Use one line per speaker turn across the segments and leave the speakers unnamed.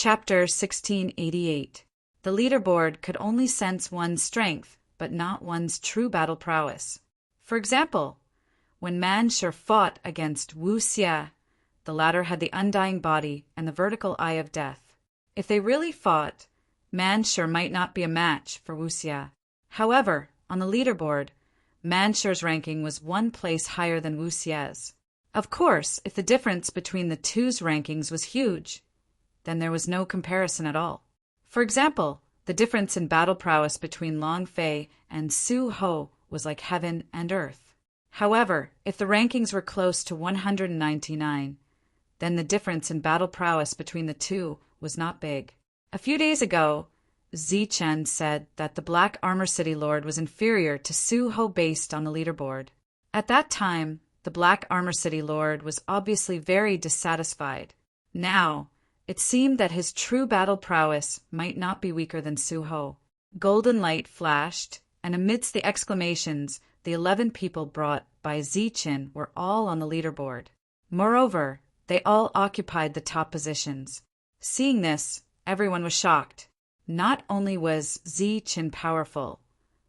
Chapter 1688. The leaderboard could only sense one's strength, but not one's true battle prowess. For example, when Manshur fought against Wu Xia, the latter had the undying body and the vertical eye of death. If they really fought, Manshur might not be a match for Wu Xia. However, on the leaderboard, Manshur's ranking was one place higher than Wu Xia's. Of course, if the difference between the two's rankings was huge, then there was no comparison at all. For example, the difference in battle prowess between Long Fei and Su Ho was like heaven and earth. However, if the rankings were close to 199, then the difference in battle prowess between the two was not big. A few days ago, Zichen said that the Black Armor City Lord was inferior to Su Ho based on the leaderboard. At that time, the Black Armor City Lord was obviously very dissatisfied. Now, it seemed that his true battle prowess might not be weaker than Su Ho. Golden light flashed, and amidst the exclamations, the 11 people brought by Zichen were all on the leaderboard. Moreover, they all occupied the top positions. Seeing this, everyone was shocked. Not only was Zichen powerful,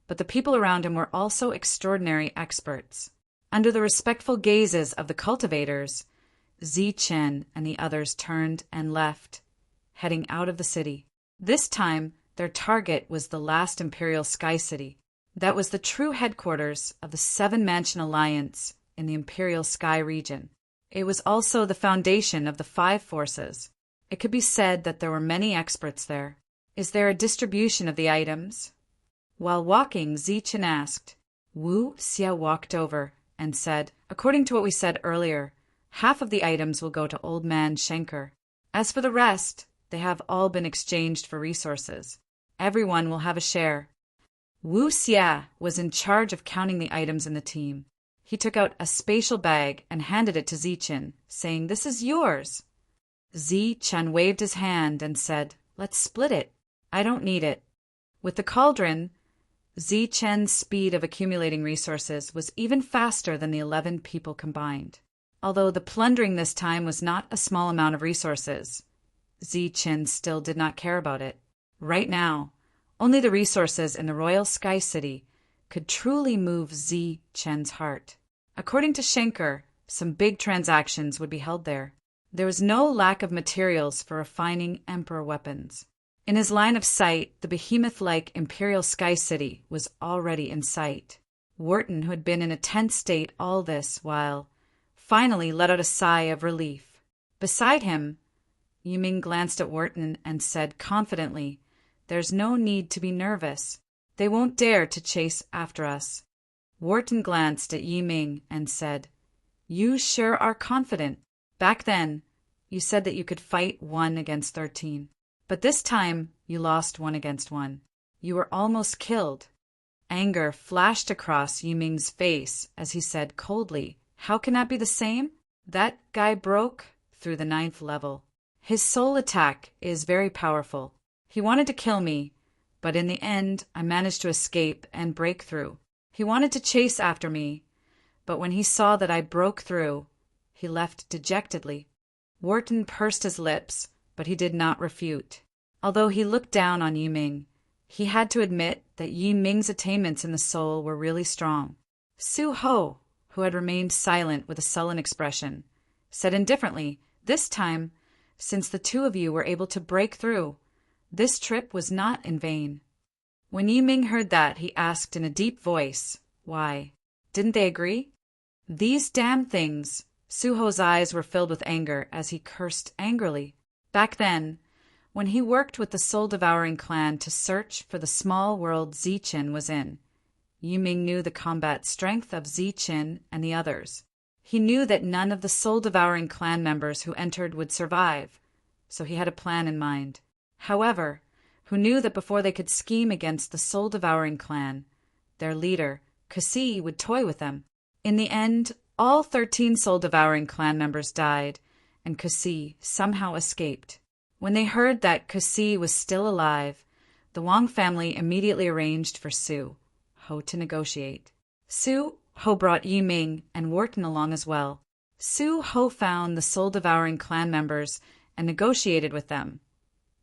but the people around him were also extraordinary experts. Under the respectful gazes of the cultivators, Zichen and the others turned and left, heading out of the city. This time, their target was the last Imperial Sky City. That was the true headquarters of the Seven-Mansion Alliance in the Imperial Sky region. It was also the foundation of the 5 forces. It could be said that there were many experts there. Is there a distribution of the items? While walking, Zichen asked. Wu Xia walked over and said, according to what we said earlier, half of the items will go to Old Man Schenker. As for the rest, they have all been exchanged for resources. Everyone will have a share. Wu Xia was in charge of counting the items in the team. He took out a spatial bag and handed it to Zichen, saying, "This is yours." Zichen waved his hand and said, "Let's split it. I don't need it." With the cauldron, Zichen's speed of accumulating resources was even faster than the 11 people combined. Although the plundering this time was not a small amount of resources, Zichen still did not care about it. Right now, only the resources in the Royal Sky City could truly move Zichen's heart. According to Schenker, some big transactions would be held there. There was no lack of materials for refining Emperor weapons. In his line of sight, the behemoth-like Imperial Sky City was already in sight. Wharton, who had been in a tense state all this while, finally let out a sigh of relief. Beside him, Yiming glanced at Wharton and said confidently, "There's no need to be nervous. They won't dare to chase after us." Wharton glanced at Yiming and said, "You sure are confident. Back then, you said that you could fight 1 against 13. But this time, you lost 1 against 1. You were almost killed." Anger flashed across Yiming's face as he said coldly, "How can that be the same? That guy broke through the 9th level. His soul attack is very powerful. He wanted to kill me, but in the end I managed to escape and break through. He wanted to chase after me, but when he saw that I broke through, he left dejectedly." Wharton pursed his lips, but he did not refute. Although he looked down on Yiming, he had to admit that Yiming's attainments in the soul were really strong. Su Ho, who had remained silent with a sullen expression, said indifferently, "This time, since the 2 of you were able to break through, this trip was not in vain." When Yiming heard that, he asked in a deep voice, "Why? Didn't they agree?" "These damn things!" Su Ho's eyes were filled with anger as he cursed angrily. Back then, when he worked with the soul-devouring clan to search for the small world Zichen was in, Yiming knew the combat strength of Zichen and the others. He knew that none of the soul-devouring clan members who entered would survive, so he had a plan in mind. However, who knew that before they could scheme against the soul-devouring clan, their leader, Kasi, would toy with them. In the end, all 13 soul-devouring clan members died, and Kasi somehow escaped. When they heard that Kasi was still alive, the Wang family immediately arranged for Su Ho to negotiate. Su Ho brought Yiming and Wharton along as well. Su Ho found the soul-devouring clan members and negotiated with them.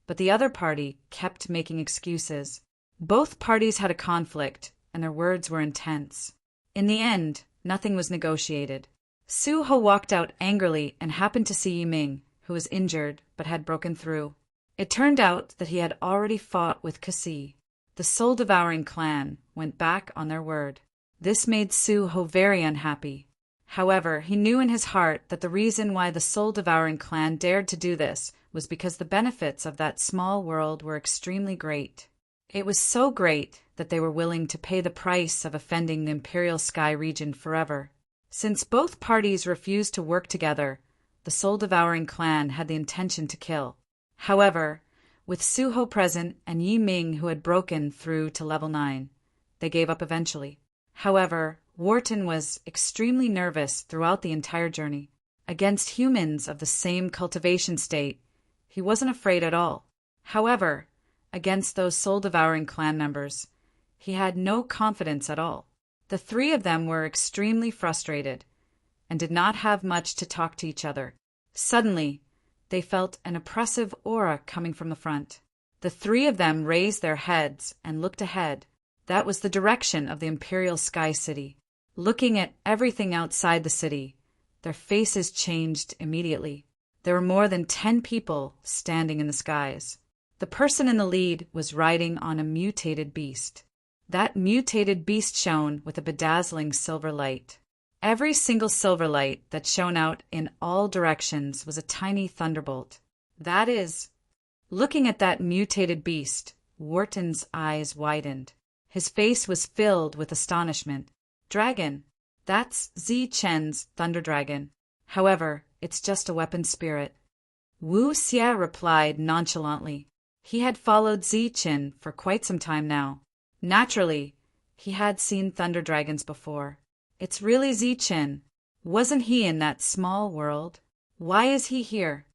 but the other party kept making excuses. Both parties had a conflict, and their words were intense. In the end, nothing was negotiated. Su Ho walked out angrily and happened to see Yi Ming, who was injured but had broken through. It turned out that he had already fought with Kasi. The soul-devouring clan went back on their word. This made Su Ho very unhappy. However, he knew in his heart that the reason why the soul-devouring clan dared to do this was because the benefits of that small world were extremely great. It was so great that they were willing to pay the price of offending the Imperial Sky region forever. Since both parties refused to work together, the soul-devouring clan had the intention to kill. However, with Su Ho present and Yi Ming who had broken through to level 9, they gave up eventually. However, Wharton was extremely nervous throughout the entire journey. Against humans of the same cultivation state, he wasn't afraid at all. However, against those soul-devouring clan members, he had no confidence at all. The three of them were extremely frustrated and did not have much to talk to each other. Suddenly, they felt an oppressive aura coming from the front. The three of them raised their heads and looked ahead. That was the direction of the Imperial Sky City. Looking at everything outside the city, their faces changed immediately. There were more than 10 people standing in the skies. The person in the lead was riding on a mutated beast. That mutated beast shone with a bedazzling silver light. Every single silver light that shone out in all directions was a tiny thunderbolt. That is, looking at that mutated beast, Wharton's eyes widened. His face was filled with astonishment. Dragon. That's Zi Chen's Thunder Dragon. However, it's just a weapon spirit. Wu Xie replied nonchalantly. He had followed Zi Chen for quite some time now. Naturally, he had seen thunder dragons before. It's really Zi Chen. Wasn't he in that small world? Why is he here?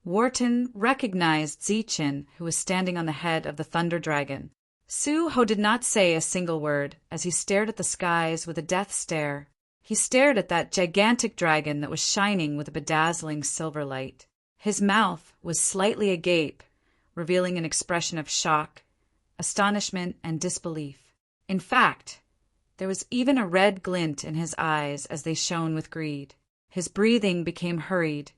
Wharton recognized Zi Chen, who was standing on the head of the thunder dragon. Su Ho did not say a single word as he stared at the skies with a death stare. He stared at that gigantic dragon that was shining with a bedazzling silver light. His mouth was slightly agape, revealing an expression of shock, astonishment, and disbelief. In fact, there was even a red glint in his eyes as they shone with greed. His breathing became hurried,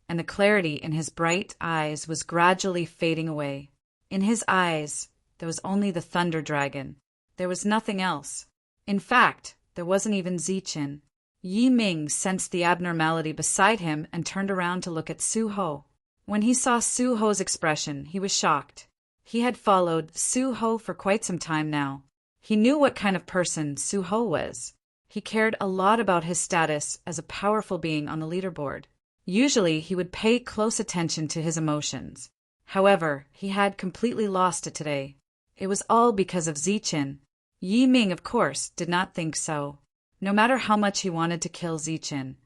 and the clarity in his bright eyes was gradually fading away. In his eyes, there was only the thunder dragon. There was nothing else. In fact, there wasn't even Zi Chen. Yi Ming sensed the abnormality beside him and turned around to look at Su Ho. When he saw Su Ho's expression, he was shocked. He had followed Su Ho for quite some time now. He knew what kind of person Su Ho was. He cared a lot about his status as a powerful being on the leaderboard. Usually, he would pay close attention to his emotions. However, he had completely lost it today. It was all because of Zi Chen. Yi Ming, of course, did not think so. No matter how much he wanted to kill Zi Chen,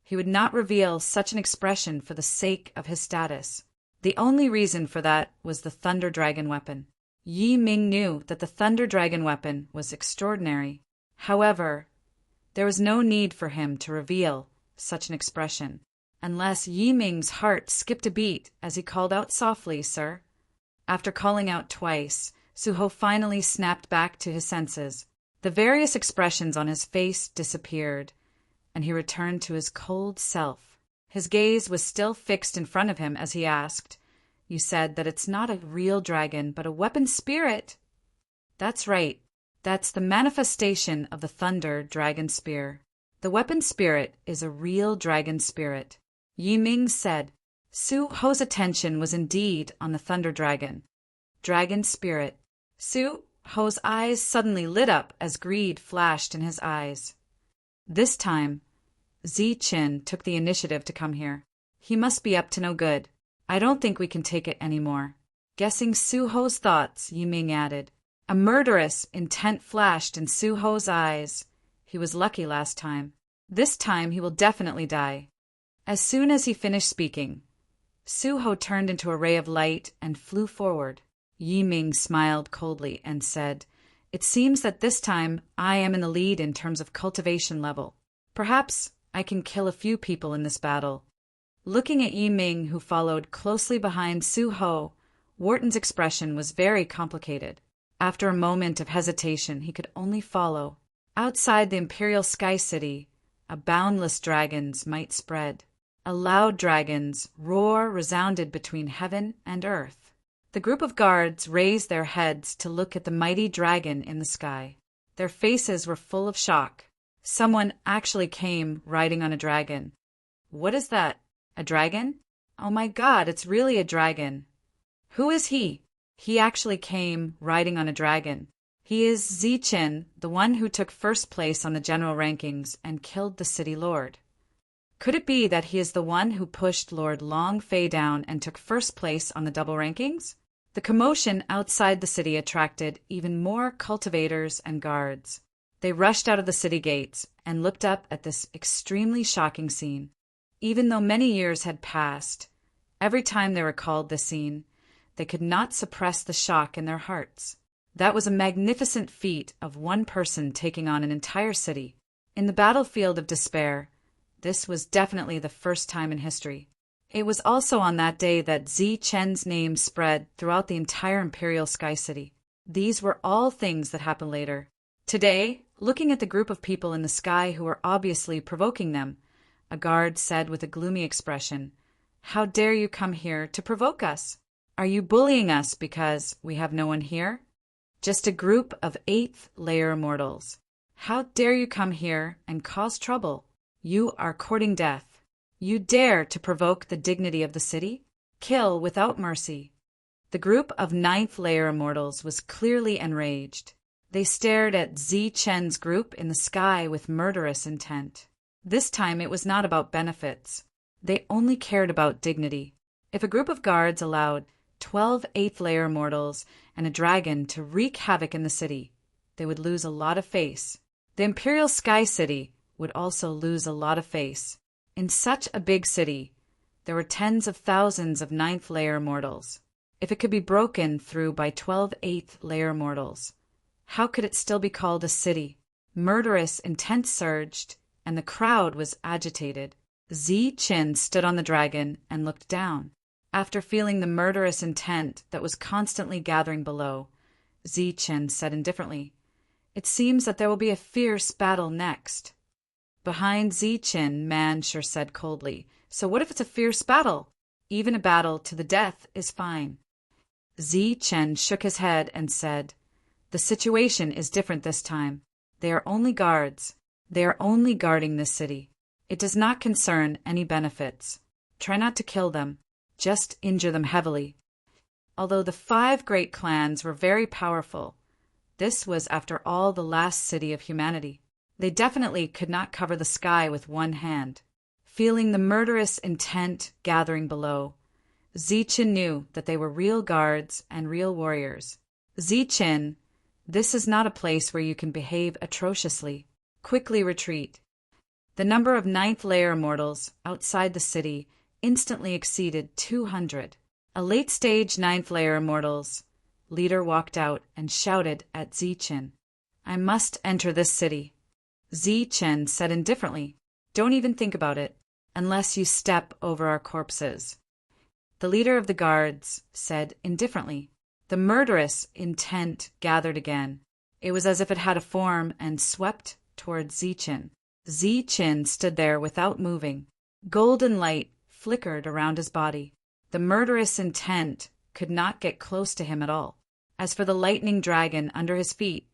he would not reveal such an expression for the sake of his status. The only reason for that was the Thunder Dragon weapon. Yi Ming knew that the Thunder Dragon weapon was extraordinary. However, there was no need for him to reveal such an expression, unless Yi Ming's heart skipped a beat as he called out softly, "Sir." After calling out twice, Su Ho finally snapped back to his senses. The various expressions on his face disappeared, and he returned to his cold self. His gaze was still fixed in front of him as he asked, "You said that it's not a real dragon, but a weapon spirit." "That's right. That's the manifestation of the Thunder Dragon Spear. The weapon spirit is a real dragon spirit," Yi Ming said. Su Ho's attention was indeed on the Thunder Dragon. Dragon Spirit. Su Ho's eyes suddenly lit up as greed flashed in his eyes. This time, Zi Chen took the initiative to come here. He must be up to no good. I don't think we can take it anymore. Guessing Su Ho's thoughts, Yi Ming added. A murderous intent flashed in Su Ho's eyes. He was lucky last time. This time he will definitely die. As soon as he finished speaking, Su Ho turned into a ray of light and flew forward. Yi Ming smiled coldly and said, "It seems that this time I am in the lead in terms of cultivation level. Perhaps I can kill a few people in this battle." Looking at Yi Ming, who followed closely behind Su Ho, Wharton's expression was very complicated. After a moment of hesitation, he could only follow. Outside the imperial sky city, a boundless dragon's might spread. A loud dragon's roar resounded between heaven and earth. The group of guards raised their heads to look at the mighty dragon in the sky. Their faces were full of shock. Someone actually came riding on a dragon. What is that? A dragon? Oh my God, it's really a dragon. Who is he? He actually came riding on a dragon. He is Zichen, the one who took first place on the general rankings and killed the city lord. Could it be that he is the one who pushed Lord Long Fei down and took first place on the double rankings? The commotion outside the city attracted even more cultivators and guards. They rushed out of the city gates and looked up at this extremely shocking scene. Even though many years had passed, every time they recalled this scene, they could not suppress the shock in their hearts. That was a magnificent feat of one person taking on an entire city. In the battlefield of despair, this was definitely the first time in history. It was also on that day that Zichen's name spread throughout the entire Imperial Sky City. These were all things that happened later. Today, looking at the group of people in the sky who were obviously provoking them, a guard said with a gloomy expression, "How dare you come here to provoke us? Are you bullying us because we have no one here? Just a group of 8th layer immortals. How dare you come here and cause trouble? You are courting death. You dare to provoke the dignity of the city? Kill without mercy." The group of 9th layer immortals was clearly enraged. They stared at Zichen's group in the sky with murderous intent. This time it was not about benefits. They only cared about dignity. If a group of guards allowed 12 8th layer immortals and a dragon to wreak havoc in the city, they would lose a lot of face. The Imperial Sky City would also lose a lot of face. In such a big city, there were tens of thousands of 9th layer immortals. If it could be broken through by 12 8th layer immortals, how could it still be called a city? Murderous intent surged, and the crowd was agitated. Zichen stood on the dragon and looked down. After feeling the murderous intent that was constantly gathering below, Zichen said indifferently, "It seems that there will be a fierce battle next." Behind Zichen, Man sure said coldly, "So what if it's a fierce battle? Even a battle to the death is fine." Zichen shook his head and said, "The situation is different this time. They are only guards. They are only guarding this city. It does not concern any benefits. Try not to kill them. Just injure them heavily." Although the 5 great clans were very powerful, this was after all the last city of humanity. They definitely could not cover the sky with one hand. Feeling the murderous intent gathering below, Zichen knew that they were real guards and real warriors. "Zichen, this is not a place where you can behave atrociously. Quickly retreat." The number of 9th layer immortals outside the city instantly exceeded 200. A late-stage 9th layer immortals leader walked out and shouted at Zichen, "I must enter this city." Zichen said indifferently, "Don't even think about it, unless you step over our corpses." The leader of the guards said indifferently. The murderous intent gathered again. It was as if it had a form and swept towards Zichen. Zichen stood there without moving. Golden light flickered around his body. The murderous intent could not get close to him at all. As for the lightning dragon under his feet,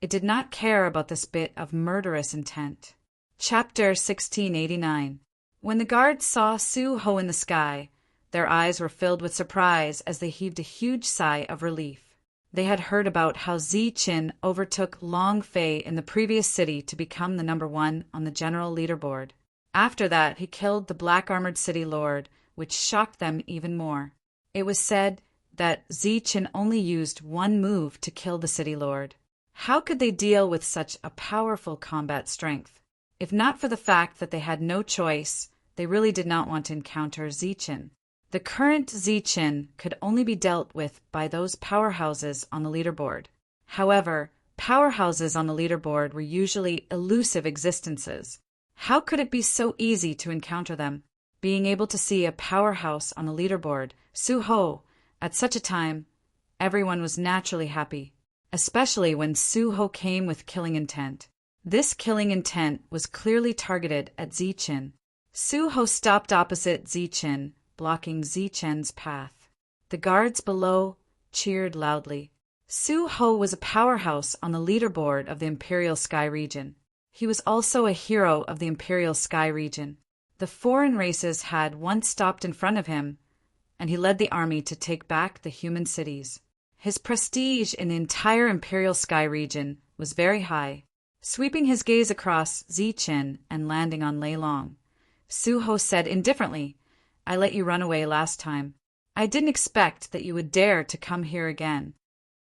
it did not care about this bit of murderous intent. Chapter 1689. When the guards saw Su Ho in the sky, their eyes were filled with surprise as they heaved a huge sigh of relief. They had heard about how Zichen overtook Long Fei in the previous city to become the number 1 on the general leaderboard. After that, he killed the black-armored city lord, which shocked them even more. It was said that Zichen only used one move to kill the city lord. How could they deal with such a powerful combat strength? If not for the fact that they had no choice, they really did not want to encounter Zichen. The current Zichen could only be dealt with by those powerhouses on the leaderboard. However, powerhouses on the leaderboard were usually elusive existences. How could it be so easy to encounter them? Being able to see a powerhouse on the leaderboard, Su Ho, At such a time, everyone was naturally happy, especially when Su-ho came with killing intent. This killing intent was clearly targeted at Zichen. Su-ho stopped opposite Zichen, blocking Zichen's path. The guards below cheered loudly. Su-ho was a powerhouse on the leaderboard of the Imperial Sky region. He was also a hero of the Imperial Sky region. The foreign races had once stopped in front of him, and he led the army to take back the human cities. His prestige in the entire Imperial Sky region was very high. Sweeping his gaze across Zichen and landing on Leilong, Su-ho said indifferently, "I let you run away last time. I didn't expect that you would dare to come here again."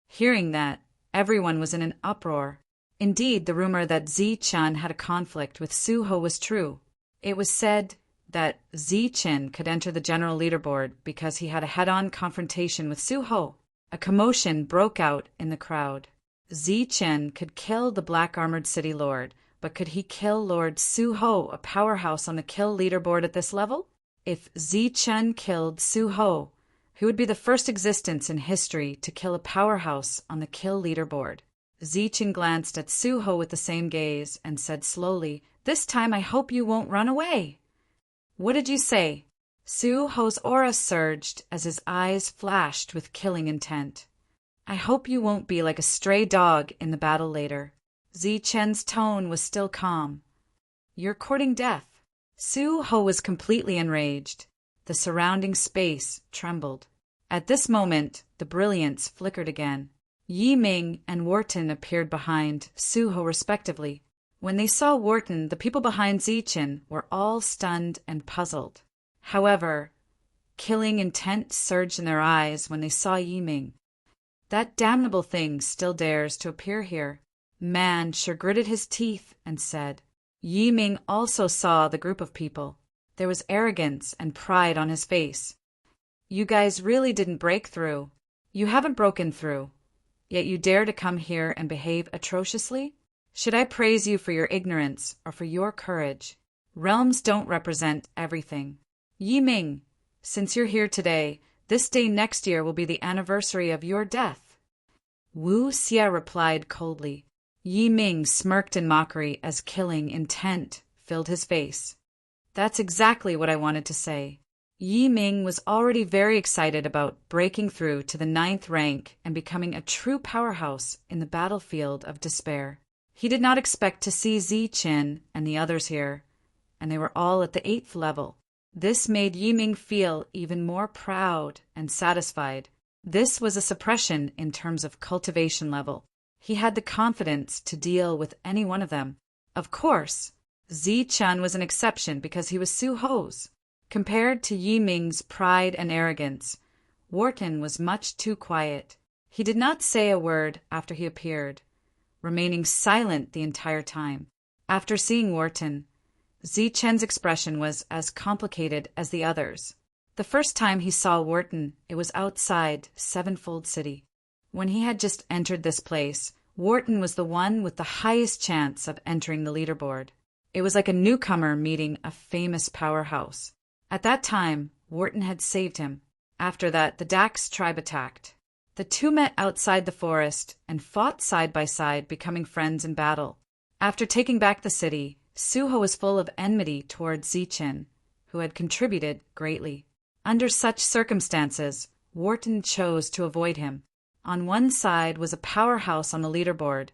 Hearing that, everyone was in an uproar. Indeed, the rumor that Zichen had a conflict with Su-ho was true. It was said that Zichen could enter the general leaderboard because he had a head-on confrontation with Su-ho. A commotion broke out in the crowd. Zichen could kill the black-armored city lord, but could he kill Lord Su-ho, a powerhouse on the kill leaderboard at this level? If Zichen killed Su-ho, he would be the first existence in history to kill a powerhouse on the kill leaderboard. Zichen glanced at Su-ho with the same gaze and said slowly, "This time I hope you won't run away." "What did you say?" Su-ho's aura surged as his eyes flashed with killing intent. "I hope you won't be like a stray dog in the battle later." Zichen's tone was still calm. "You're courting death." Su-ho was completely enraged. The surrounding space trembled. At this moment, the brilliance flickered again. Yi Ming and Wharton appeared behind Su-ho respectively. When they saw Wharton, the people behind Zichen were all stunned and puzzled. However, killing intent surged in their eyes when they saw Yi Ming. "That damnable thing still dares to appear here." Man sure gritted his teeth and said. Yi Ming also saw the group of people. There was arrogance and pride on his face. "You guys really didn't break through. You haven't broken through. Yet you dare to come here and behave atrociously? Should I praise you for your ignorance or for your courage? Realms don't represent everything." "Yi Ming, since you're here today, this day next year will be the anniversary of your death." Wu Xia replied coldly. Yi Ming smirked in mockery as killing intent filled his face. "That's exactly what I wanted to say." Yi Ming was already very excited about breaking through to the 9th rank and becoming a true powerhouse in the battlefield of despair. He did not expect to see Zichen and the others here, and they were all at the 8th level. This made Yi Ming feel even more proud and satisfied. This was a suppression in terms of cultivation level. He had the confidence to deal with any one of them. Of course, Zichen was an exception because he was Su-ho's. Compared to Yi Ming's pride and arrogance, Wharton was much too quiet. He did not say a word after he appeared, remaining silent the entire time. After seeing Wharton, Zichen's expression was as complicated as the others. The first time he saw Wharton, it was outside Sevenfold City. When he had just entered this place, Wharton was the one with the highest chance of entering the leaderboard. It was like a newcomer meeting a famous powerhouse. At that time, Wharton had saved him. After that, the Dax tribe attacked. The two met outside the forest and fought side by side, becoming friends in battle. After taking back the city, Su-ho was full of enmity towards Zichen, who had contributed greatly. Under such circumstances, Wharton chose to avoid him. On one side was a powerhouse on the leaderboard,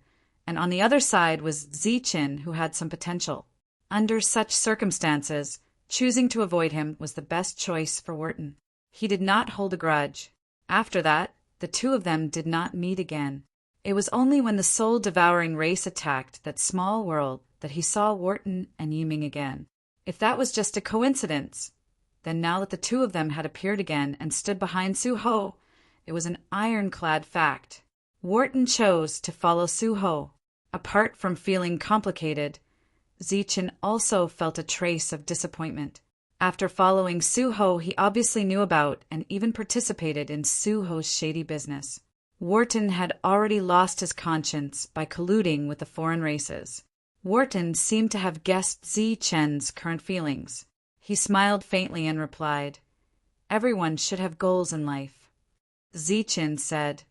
and on the other side was Zichen, who had some potential. Under such circumstances, choosing to avoid him was the best choice for Wharton. He did not hold a grudge. After that, the two of them did not meet again. It was only when the soul-devouring race attacked that small world that he saw Wharton and Yi Ming again. If that was just a coincidence, then now that the two of them had appeared again and stood behind Su-ho, it was an ironclad fact. Wharton chose to follow Su-ho. Apart from feeling complicated, Zichen also felt a trace of disappointment. After following Su-ho, he obviously knew about and even participated in Su-ho's shady business. Wharton had already lost his conscience by colluding with the foreign races. Wharton seemed to have guessed Zichen's current feelings. He smiled faintly and replied, "Everyone should have goals in life." Zichen said,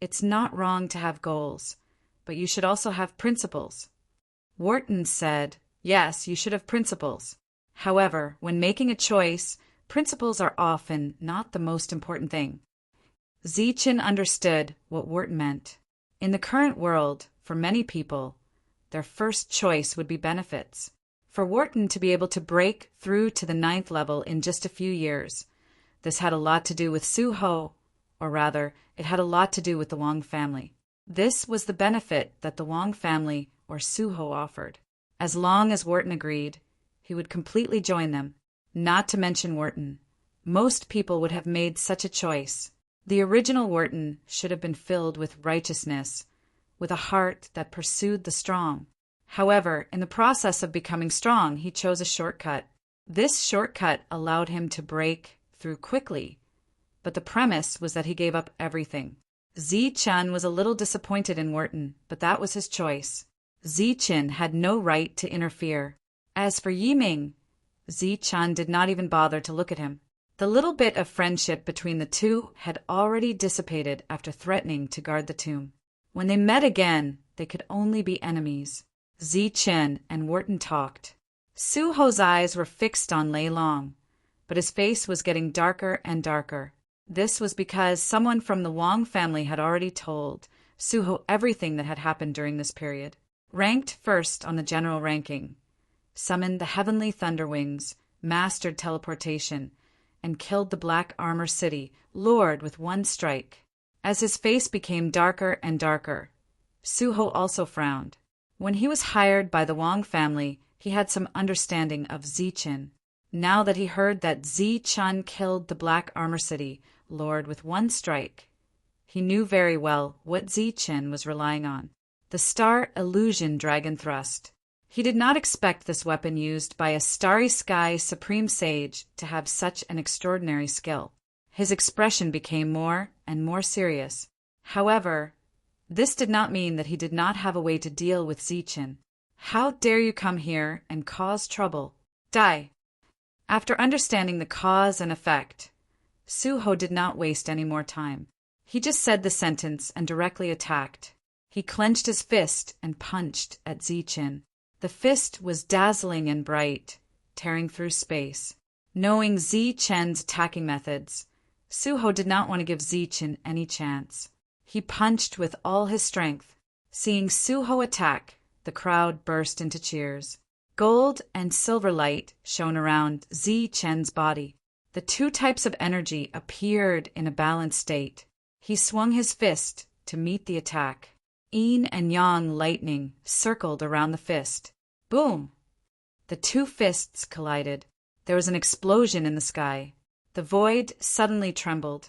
"It's not wrong to have goals, but you should also have principles." Wharton said, "Yes, you should have principles. However, when making a choice, principles are often not the most important thing." Zichen understood what Wharton meant. In the current world, for many people, their first choice would be benefits. For Wharton to be able to break through to the 9th level in just a few years, this had a lot to do with Suho, or rather, it had a lot to do with the Wong family. This was the benefit that the Wong family, or Suho, offered. As long as Wharton agreed, he would completely join them. Not to mention Wharton. Most people would have made such a choice. The original Wharton should have been filled with righteousness, with a heart that pursued the strong. However, in the process of becoming strong, he chose a shortcut. This shortcut allowed him to break through quickly, but the premise was that he gave up everything. Zichen was a little disappointed in Wharton, but that was his choice. Zichen had no right to interfere. As for Yiming, Zichen did not even bother to look at him. The little bit of friendship between the two had already dissipated after threatening to guard the tomb. When they met again, they could only be enemies. Zichen and Wharton talked. Suho's eyes were fixed on Lei Long, but his face was getting darker and darker. This was because someone from the Wong family had already told Suho everything that had happened during this period. Ranked first on the general ranking, summoned the heavenly Thunderwings, mastered teleportation, and killed the Black Armor City Lord with one strike. As his face became darker and darker, Suho also frowned. When he was hired by the Wong family, he had some understanding of Zichen. Now that he heard that Zichen killed the Black Armor City Lord with one strike, he knew very well what Zichen was relying on. The Star Illusion Dragon Thrust. He did not expect this weapon used by a Starry Sky Supreme Sage to have such an extraordinary skill. His expression became more and more serious. However, this did not mean that he did not have a way to deal with Zichen. "How dare you come here and cause trouble? Die!" After understanding the cause and effect, Suho did not waste any more time. He just said the sentence and directly attacked. He clenched his fist and punched at Zichen. The fist was dazzling and bright, tearing through space. Knowing Zichen's attacking methods, Suho did not want to give Zichen any chance. He punched with all his strength. Seeing Suho attack, the crowd burst into cheers. Gold and silver light shone around Zichen's body. The two types of energy appeared in a balanced state. He swung his fist to meet the attack. Yin and Yang lightning circled around the fist. Boom! The two fists collided. There was an explosion in the sky. The void suddenly trembled,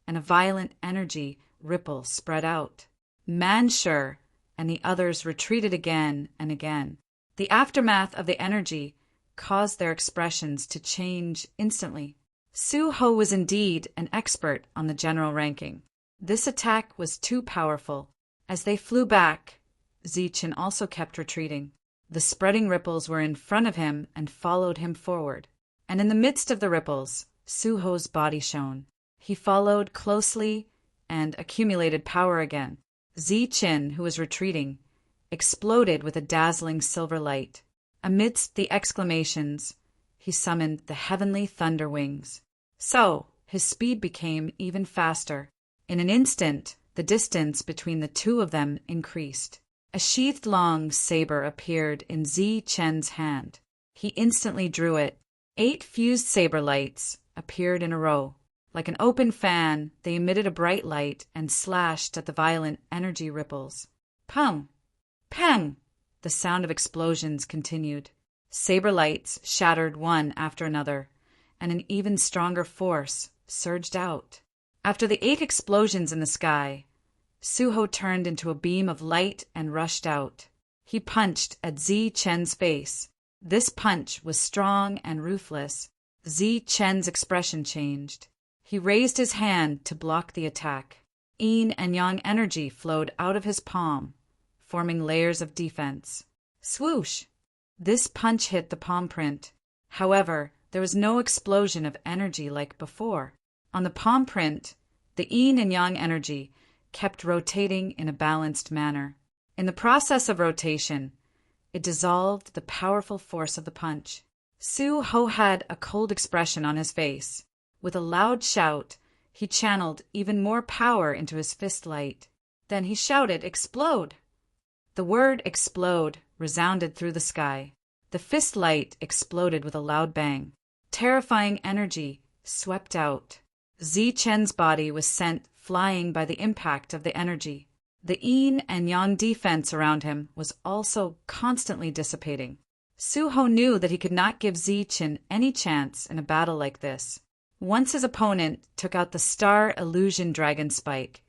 and a violent energy ripple spread out. Manshur and the others retreated again and again. The aftermath of the energy caused their expressions to change instantly. Suho was indeed an expert on the general ranking. This attack was too powerful. As they flew back, Zichen also kept retreating. The spreading ripples were in front of him and followed him forward. And in the midst of the ripples, Suho's body shone. He followed closely and accumulated power again. Zichen, who was retreating, exploded with a dazzling silver light. Amidst the exclamations, he summoned the heavenly Thunderwings. So, his speed became even faster. In an instant, the distance between the two of them increased. A sheathed long saber appeared in Zichen's hand. He instantly drew it. 8 fused saber lights appeared in a row. Like an open fan, they emitted a bright light and slashed at the violent energy ripples. Pum! Pang! The sound of explosions continued. Saber lights shattered one after another, and an even stronger force surged out. After the 8 explosions in the sky, Suho turned into a beam of light and rushed out. He punched at Zichen's face. This punch was strong and ruthless. Zichen's expression changed. He raised his hand to block the attack. Yin and Yang energy flowed out of his palm, forming layers of defense. Swoosh! This punch hit the palm print. However, there was no explosion of energy like before. On the palm print, The yin and yang energy kept rotating in a balanced manner. In the process of rotation, it dissolved the powerful force of the punch. Su Ho had a cold expression on his face. With a loud shout, he channeled even more power into his fist light. Then he shouted, "Explode!" The word "explode" resounded through the sky. The fist light exploded with a loud bang. Terrifying energy swept out. Zichen's body was sent flying by the impact of the energy. The yin and yang defense around him was also constantly dissipating. Su Ho knew that he could not give Zichen any chance in a battle like this. Once his opponent took out the Star Illusion Dragon Spike,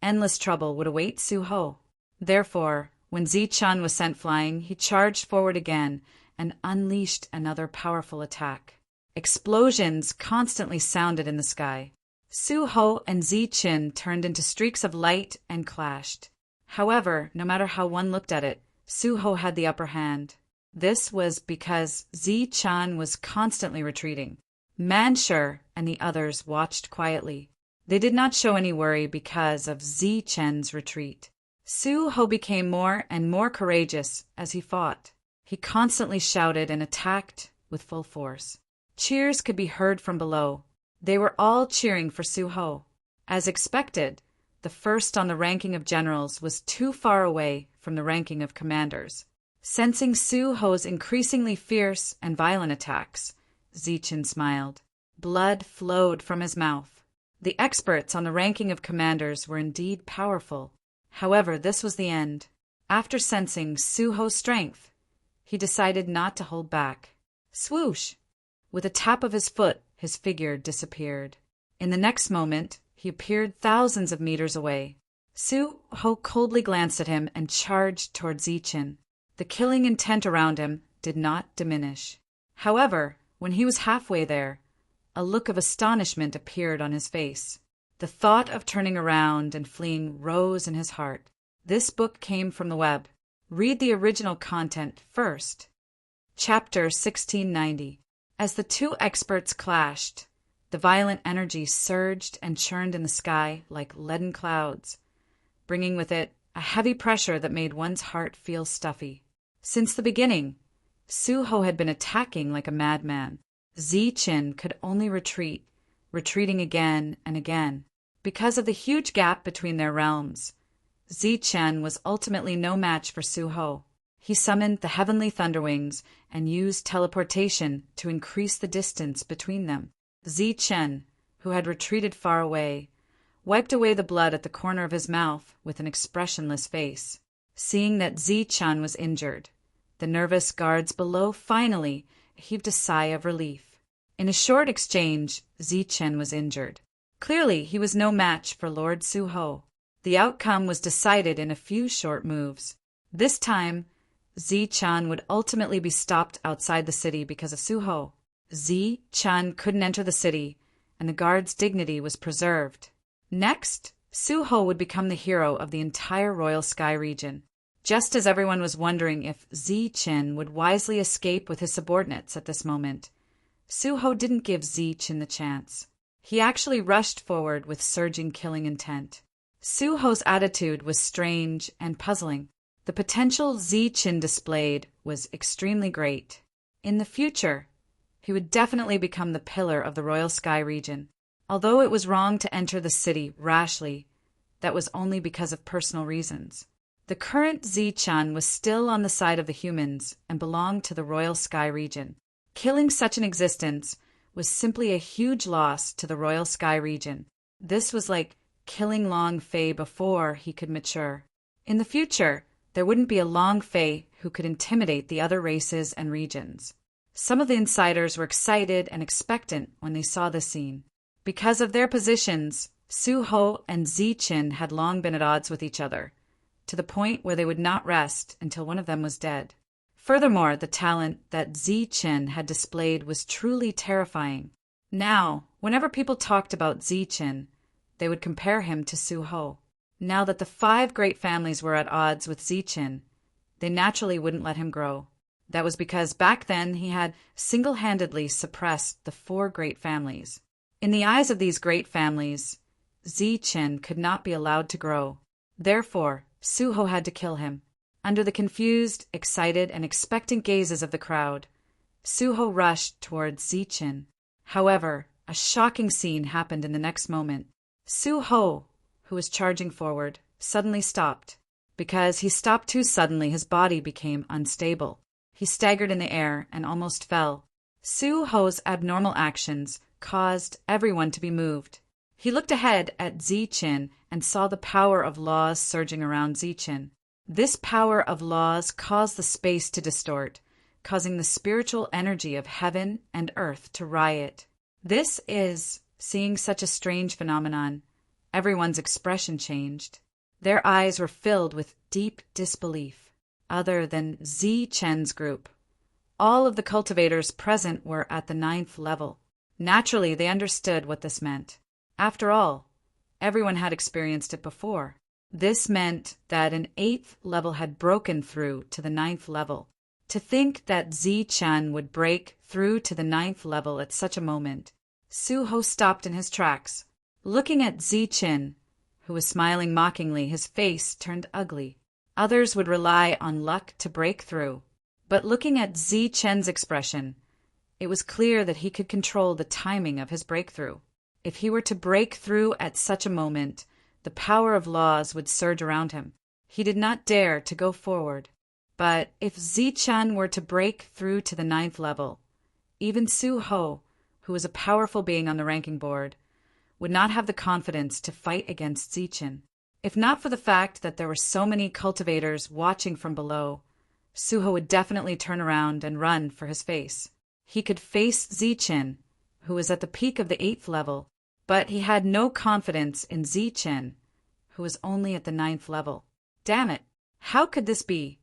endless trouble would await Su Ho. Therefore, when Zichen was sent flying, he charged forward again and unleashed another powerful attack. Explosions constantly sounded in the sky. Su Ho and Zichen turned into streaks of light and clashed. However, no matter how one looked at it, Su Ho had the upper hand. This was because Zichen was constantly retreating. Manshur and the others watched quietly. They did not show any worry because of Zichen's retreat. Su Ho became more and more courageous as he fought. He constantly shouted and attacked with full force. Cheers could be heard from below. They were all cheering for Su Ho. As expected, the first on the ranking of generals was too far away from the ranking of commanders. Sensing Su Ho's increasingly fierce and violent attacks, Zichen smiled. Blood flowed from his mouth. The experts on the ranking of commanders were indeed powerful. However, this was the end. After sensing Su Ho's strength, he decided not to hold back. Swoosh! With a tap of his foot, his figure disappeared. In the next moment, he appeared thousands of meters away. Su Ho coldly glanced at him and charged toward Zichen. The killing intent around him did not diminish. However, when he was halfway there, a look of astonishment appeared on his face. The thought of turning around and fleeing rose in his heart. This book came from the web. Read the original content first. Chapter 1690. As the two experts clashed, the violent energy surged and churned in the sky like leaden clouds, bringing with it a heavy pressure that made one's heart feel stuffy. Since the beginning, Su Ho had been attacking like a madman. Zichen could only retreat, retreating again and again. Because of the huge gap between their realms, Zichen was ultimately no match for Su Ho. He summoned the heavenly thunderwings and used teleportation to increase the distance between them. Zichen, who had retreated far away, wiped away the blood at the corner of his mouth with an expressionless face. Seeing that Zichen was injured, the nervous guards below finally heaved a sigh of relief. In a short exchange, Zichen was injured. Clearly, he was no match for Lord Su Ho. The outcome was decided in a few short moves. This time, Zichen would ultimately be stopped outside the city because of Su Ho. Zichen couldn't enter the city, and the guard's dignity was preserved. Next, Su Ho would become the hero of the entire Royal Sky region. Just as everyone was wondering if Zichen would wisely escape with his subordinates at this moment, Su Ho didn't give Zichen the chance. He actually rushed forward with surging killing intent. Su Ho's attitude was strange and puzzling. The potential Zichen displayed was extremely great. In the future, he would definitely become the pillar of the Royal Sky region. Although it was wrong to enter the city rashly, that was only because of personal reasons. The current Zichen was still on the side of the humans and belonged to the Royal Sky region. Killing such an existence was simply a huge loss to the Royal Sky region. This was like killing Long Fei before he could mature. In the future, there wouldn't be a Long Fei who could intimidate the other races and regions. Some of the insiders were excited and expectant when they saw this scene. Because of their positions, Su Ho and Zichen had long been at odds with each other, to the point where they would not rest until one of them was dead. Furthermore, the talent that Zichen had displayed was truly terrifying. Now, whenever people talked about Zichen, they would compare him to Su Ho. Now that the 5 great families were at odds with Zichen, they naturally wouldn't let him grow. That was because back then he had single-handedly suppressed the 4 great families. In the eyes of these great families, Zichen could not be allowed to grow. Therefore, Suho had to kill him. Under the confused, excited, and expectant gazes of the crowd, Suho rushed towards Zichen. However, a shocking scene happened in the next moment. Suho, who was charging forward, suddenly stopped. Because he stopped too suddenly, his body became unstable. He staggered in the air and almost fell. Suho's abnormal actions caused everyone to be moved. He looked ahead at Zichen and saw the power of laws surging around Zichen. This power of laws caused the space to distort, causing the spiritual energy of heaven and earth to riot. This is seeing such a strange phenomenon. Everyone's expression changed. Their eyes were filled with deep disbelief. Other than Zichen's group, all of the cultivators present were at the 9th level. Naturally, they understood what this meant. After all, everyone had experienced it before. This meant that an 8th level had broken through to the 9th level. To think that Zichen would break through to the 9th level at such a moment, Suho stopped in his tracks. Looking at Zichen, who was smiling mockingly, his face turned ugly. Others would rely on luck to break through. But looking at Zichen's expression, it was clear that he could control the timing of his breakthrough. If he were to break through at such a moment, the power of laws would surge around him. He did not dare to go forward. But if Zichen were to break through to the 9th level, even Suho, who was a powerful being on the ranking board, would not have the confidence to fight against Zichen. If not for the fact that there were so many cultivators watching from below, Suho would definitely turn around and run for his face. He could face Zichen, who was at the peak of the 8th level, but he had no confidence in Zichen, who was only at the 9th level. Damn it! How could this be?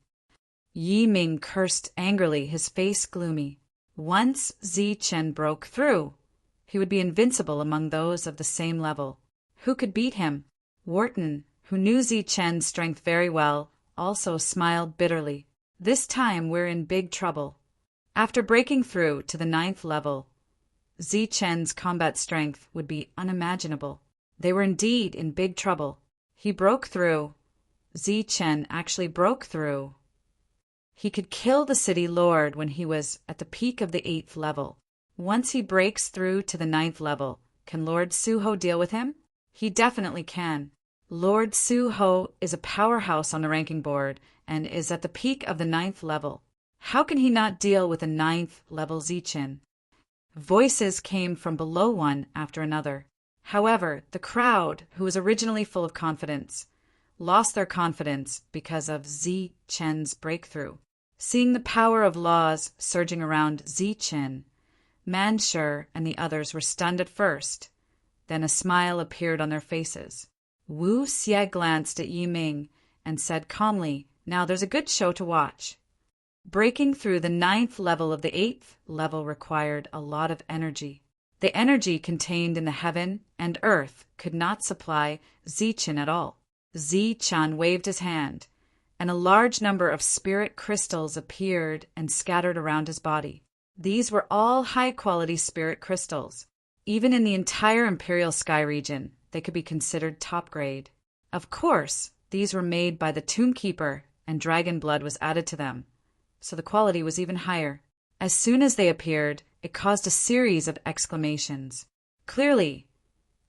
Yiming cursed angrily, his face gloomy. Once Zichen broke through, he would be invincible among those of the same level. Who could beat him? Wharton, who knew Zichen's strength very well, also smiled bitterly. This time we're in big trouble. After breaking through to the 9th level, Zichen's combat strength would be unimaginable. They were indeed in big trouble. He broke through. Zichen actually broke through. He could kill the city lord when he was at the peak of the 8th level. Once he breaks through to the 9th level, can Lord Suho deal with him? He definitely can. Lord Suho is a powerhouse on the ranking board and is at the peak of the 9th level. How can he not deal with a 9th level Zichen? Voices came from below one after another. However, the crowd, who was originally full of confidence, lost their confidence because of Zichen's breakthrough. Seeing the power of laws surging around Zichen, Manshur and the others were stunned at first. Then a smile appeared on their faces. Wu Xie glanced at Yiming and said calmly, "Now there's a good show to watch." Breaking through the 9th level of the 8th level required a lot of energy. The energy contained in the heaven and earth could not supply Zichen at all. Zichen waved his hand, and a large number of spirit crystals appeared and scattered around his body. These were all high-quality spirit crystals. Even in the entire Imperial Sky region, they could be considered top grade. Of course, these were made by the Tomb Keeper, and dragon blood was added to them, so the quality was even higher. As soon as they appeared, it caused a series of exclamations. Clearly,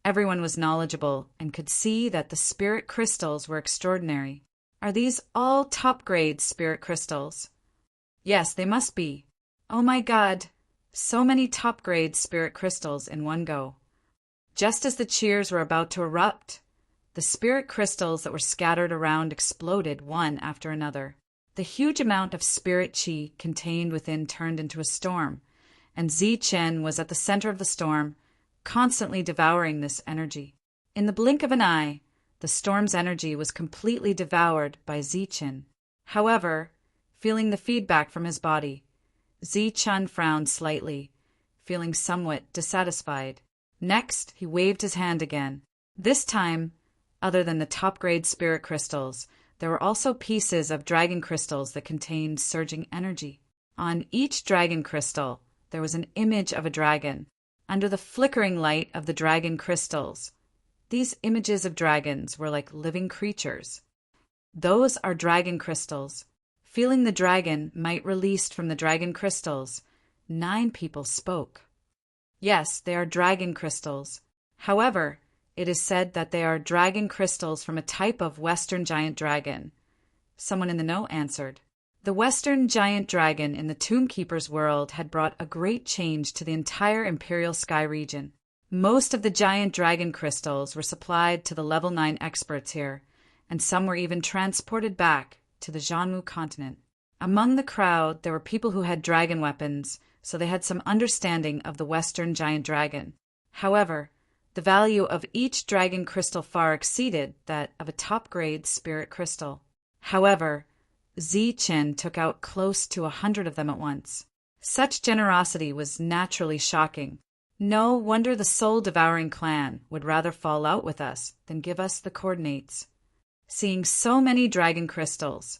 everyone was knowledgeable and could see that the spirit crystals were extraordinary. Are these all top-grade spirit crystals? Yes, they must be. Oh my God! So many top-grade spirit crystals in one go. Just as the cheers were about to erupt, the spirit crystals that were scattered around exploded one after another. The huge amount of spirit chi contained within turned into a storm, and Zichen was at the center of the storm, constantly devouring this energy. In the blink of an eye, the storm's energy was completely devoured by Zichen. However, feeling the feedback from his body, Zichen frowned slightly, feeling somewhat dissatisfied. Next, he waved his hand again. This time, other than the top-grade spirit crystals, there were also pieces of dragon crystals that contained surging energy. On each dragon crystal, there was an image of a dragon. Under the flickering light of the dragon crystals, These images of dragons were like living creatures. Those are dragon crystals. Feeling the dragon might released from the dragon crystals, 9 people spoke. Yes, they are dragon crystals. However, it is said that they are dragon crystals from a type of Western giant dragon. Someone in the know answered. The Western giant dragon in the Tomb Keeper's world had brought a great change to the entire Imperial Sky region. Most of the giant dragon crystals were supplied to the level 9 experts here, and some were even transported back to the Jianmu continent. Among the crowd, there were people who had dragon weapons, so they had some understanding of the Western giant dragon. However, the value of each dragon crystal far exceeded that of a top-grade spirit crystal. However, Zichen took out close to 100 of them at once. Such generosity was naturally shocking. No wonder the soul-devouring clan would rather fall out with us than give us the coordinates. Seeing so many dragon crystals,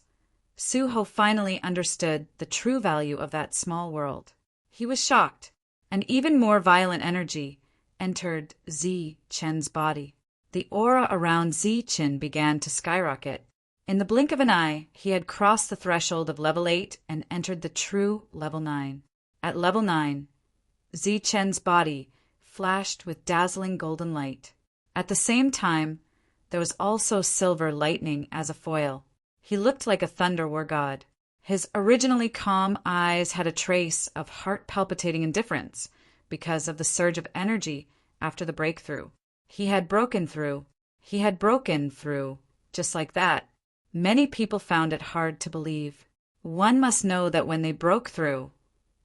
Suho finally understood the true value of that small world. He was shocked, and even more violent energy entered Zichen's body. The aura around Zichen began to skyrocket. In the blink of an eye, he had crossed the threshold of level 8 and entered the true level 9. At level 9, Zichen's body flashed with dazzling golden light. At the same time, there was also silver lightning as a foil. He looked like a thunder war god. His originally calm eyes had a trace of heart-palpitating indifference because of the surge of energy after the breakthrough. He had broken through. Just like that. Many people found it hard to believe. One must know that when they broke through,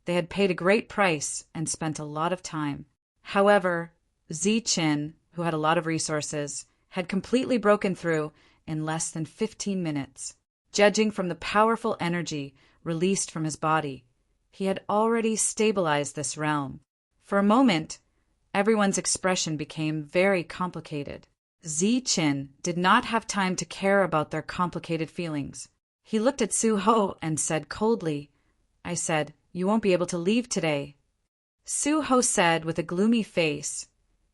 they had paid a great price and spent a lot of time. However, Zichen, who had a lot of resources, had completely broken through in less than 15 minutes. Judging from the powerful energy released from his body, he had already stabilized this realm. For a moment, everyone's expression became very complicated. Zichen did not have time to care about their complicated feelings. He looked at Suho and said coldly, "I said, you won't be able to leave today." Suho said with a gloomy face,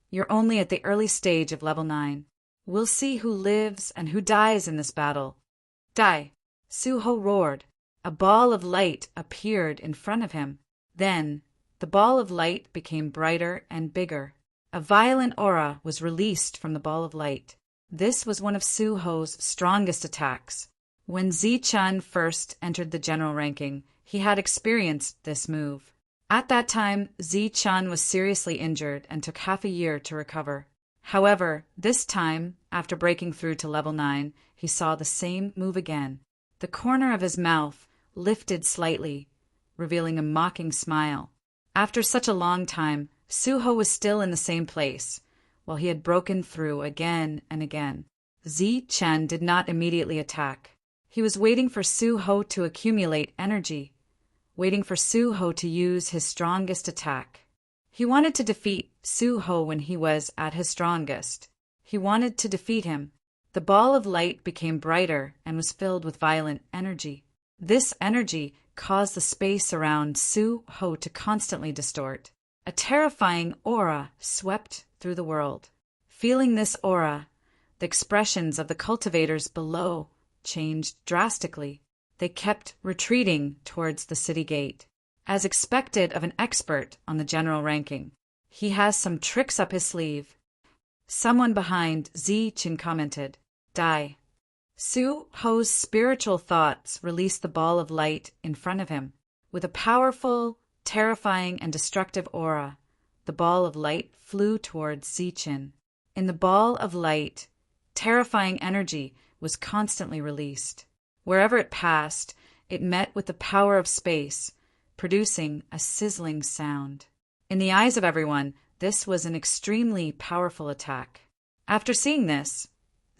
"You're only at the early stage of level 9. We'll see who lives and who dies in this battle." "Die!" Suho roared. A ball of light appeared in front of him. Then, the ball of light became brighter and bigger. A violent aura was released from the ball of light. This was one of Suho's strongest attacks. When Zichen first entered the general ranking, he had experienced this move. At that time, Zichen was seriously injured and took half a year to recover. However, this time, after breaking through to level 9, he saw the same move again. The corner of his mouth lifted slightly, revealing a mocking smile. After such a long time, Suho was still in the same place, while he had broken through again and again. Zichen did not immediately attack. He was waiting for Suho to accumulate energy, waiting for Suho to use his strongest attack. He wanted to defeat Suho when he was at his strongest. He wanted to defeat him. The ball of light became brighter and was filled with violent energy. This energy caused the space around Suho to constantly distort. A terrifying aura swept through the world. Feeling this aura, the expressions of the cultivators below changed drastically. They kept retreating towards the city gate. As expected of an expert on the general ranking, he has some tricks up his sleeve. Someone behind Zichen commented, "Die." Suho's spiritual thoughts released the ball of light in front of him. With a powerful, terrifying, and destructive aura, the ball of light flew towards Zichen. In the ball of light, terrifying energy was constantly released. Wherever it passed, it met with the power of space, producing a sizzling sound. In the eyes of everyone, this was an extremely powerful attack. After seeing this,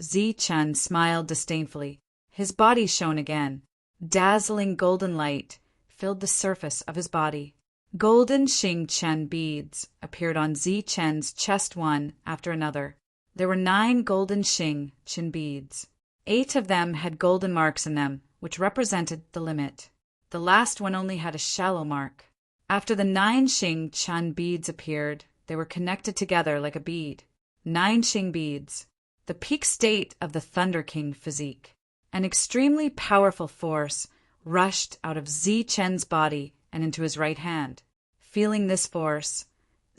Zichen smiled disdainfully. His body shone again. Dazzling golden light filled the surface of his body. Golden Xingchen beads appeared on Zichen's chest one after another. There were 9 golden Xingchen beads. 8 of them had golden marks in them, which represented the limit. The last one only had a shallow mark. After the 9 Xingchen beads appeared, they were connected together like a bead. 9 Xing beads, the peak state of the Thunder King physique. An extremely powerful force rushed out of Zichen's body and into his right hand. Feeling this force,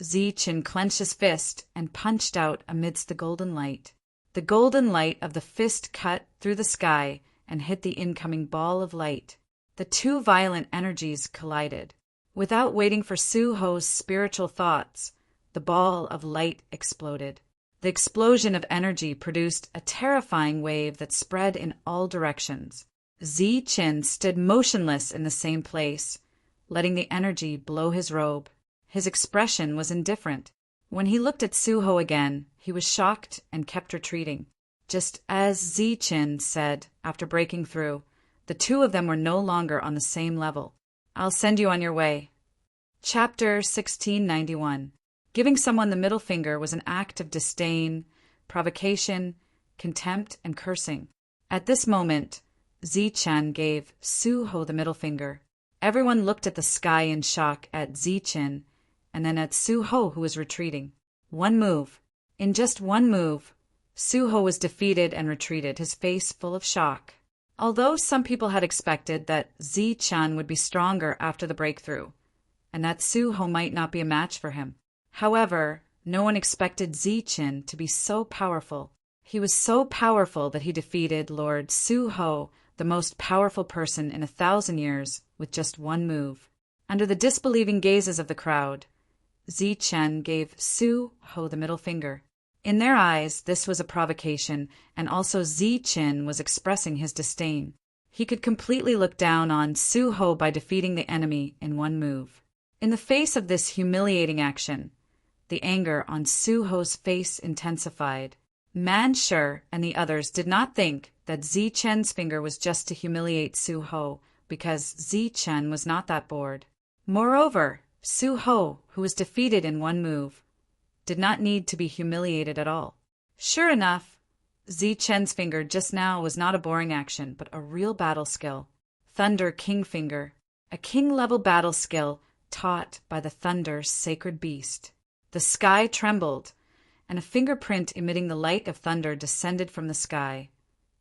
Zichen clenched his fist and punched out amidst the golden light. The golden light of the fist cut through the sky and hit the incoming ball of light. The two violent energies collided. Without waiting for Su Ho's spiritual thoughts, the ball of light exploded. The explosion of energy produced a terrifying wave that spread in all directions. Zichen stood motionless in the same place, letting the energy blow his robe. His expression was indifferent. When he looked at Su Ho again, he was shocked and kept retreating. Just as Zichen said after breaking through, the two of them were no longer on the same level. I'll send you on your way. Chapter 1691. Giving someone the middle finger was an act of disdain, provocation, contempt, and cursing. At this moment, Zichen gave Su Ho the middle finger. Everyone looked at the sky in shock at Zichen, and then at Su Ho, who was retreating. One move. In just one move, Su Ho was defeated and retreated, his face full of shock. Although some people had expected that Zichen would be stronger after the breakthrough, and that Su Ho might not be a match for him. However, no one expected Zichen to be so powerful. He was so powerful that he defeated Lord Su Ho, the most powerful person in 1,000 years, with just one move. Under the disbelieving gazes of the crowd, Zichen gave Su Ho the middle finger. In their eyes, this was a provocation, and also Zichen was expressing his disdain. He could completely look down on Su Ho by defeating the enemy in one move. In the face of this humiliating action, the anger on Su Ho's face intensified. Man Shi and the others did not think that Zichen's finger was just to humiliate Su Ho, because Zichen was not that bored. Moreover, Su Ho, who was defeated in one move, did not need to be humiliated at all. Sure enough, Zichen's finger just now was not a boring action, but a real battle skill. Thunder King Finger, a king-level battle skill taught by the Thunder's sacred beast. The sky trembled, and a fingerprint emitting the light of thunder descended from the sky,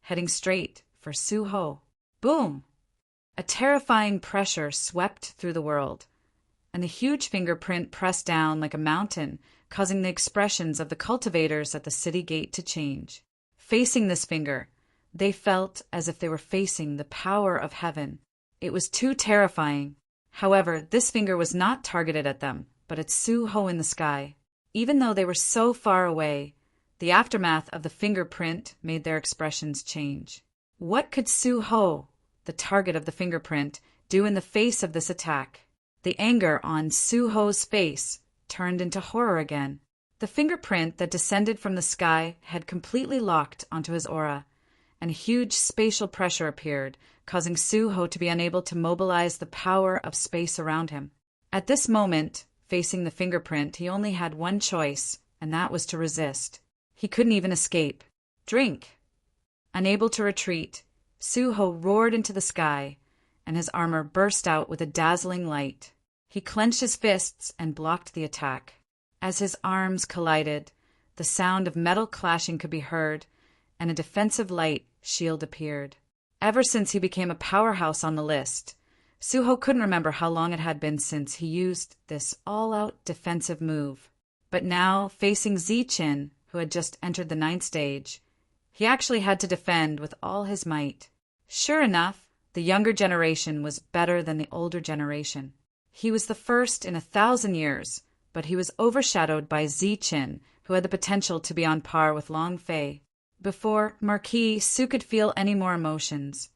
heading straight for Su Ho. Boom! A terrifying pressure swept through the world, and the huge fingerprint pressed down like a mountain, causing the expressions of the cultivators at the city gate to change. Facing this finger, they felt as if they were facing the power of heaven. It was too terrifying. However, this finger was not targeted at them, but at Su Ho in the sky. Even though they were so far away, the aftermath of the fingerprint made their expressions change. What could Su Ho, the target of the fingerprint, do in the face of this attack? The anger on Su Ho's face turned into horror again. The fingerprint that descended from the sky had completely locked onto his aura, and a huge spatial pressure appeared, causing Su Ho to be unable to mobilize the power of space around him. At this moment, facing the fingerprint, he only had one choice, and that was to resist. He couldn't even escape. Drink! Unable to retreat, Su Ho roared into the sky, and his armor burst out with a dazzling light. He clenched his fists and blocked the attack. As his arms collided, the sound of metal clashing could be heard, and a defensive light shield appeared. Ever since he became a powerhouse on the list, Su Ho couldn't remember how long it had been since he used this all-out defensive move. But now, facing Zichen, who had just entered the 9th stage, he actually had to defend with all his might. Sure enough, the younger generation was better than the older generation. He was the first in 1,000 years, but he was overshadowed by Zichen, who had the potential to be on par with Long Fei. Before Marquis Su could feel any more emotions,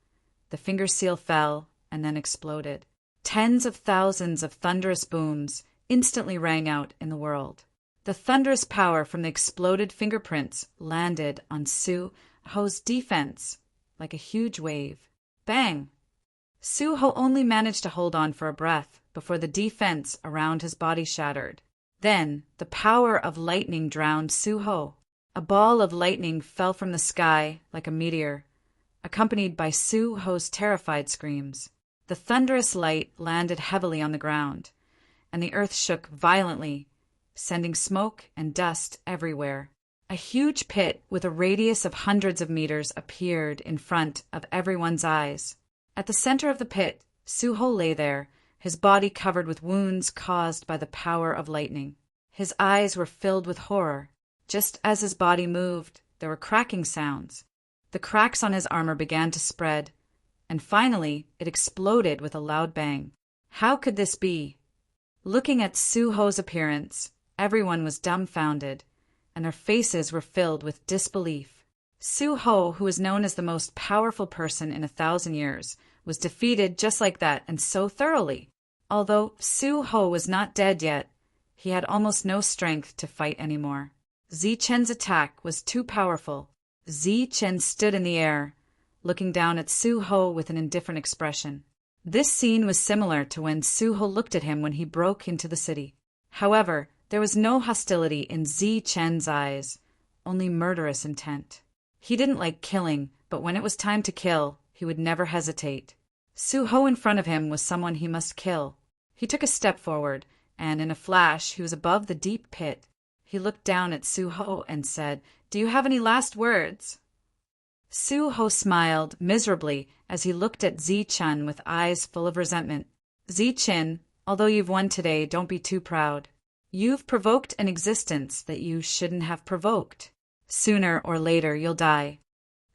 the finger seal fell and then exploded. Tens of thousands of thunderous booms instantly rang out in the world. The thunderous power from the exploded fingerprints landed on Su Ho's defense like a huge wave. Bang! Su Ho only managed to hold on for a breath before the defense around his body shattered. Then the power of lightning drowned Su Ho. A ball of lightning fell from the sky like a meteor, accompanied by Su Ho's terrified screams. The thunderous light landed heavily on the ground, and the earth shook violently, sending smoke and dust everywhere. A huge pit with a radius of hundreds of meters appeared in front of everyone's eyes. At the center of the pit, Suho lay there, his body covered with wounds caused by the power of lightning. His eyes were filled with horror. Just as his body moved, there were cracking sounds. The cracks on his armor began to spread, and finally it exploded with a loud bang. How could this be? Looking at Suho's appearance, everyone was dumbfounded, and their faces were filled with disbelief. Suho, who was known as the most powerful person in 1,000 years, was defeated just like that, and so thoroughly. Although Suho was not dead yet, he had almost no strength to fight anymore. Zichen's attack was too powerful. Zichen stood in the air, looking down at Suho with an indifferent expression. This scene was similar to when Suho looked at him when he broke into the city. However, there was no hostility in Zichen's eyes, only murderous intent. He didn't like killing, but when it was time to kill, he would never hesitate. Suho in front of him was someone he must kill. He took a step forward, and in a flash he was above the deep pit. He looked down at Suho and said, "Do you have any last words?" Suho smiled miserably as he looked at Zichen with eyes full of resentment. "Zichen, although you've won today, don't be too proud. You've provoked an existence that you shouldn't have provoked. Sooner or later you'll die."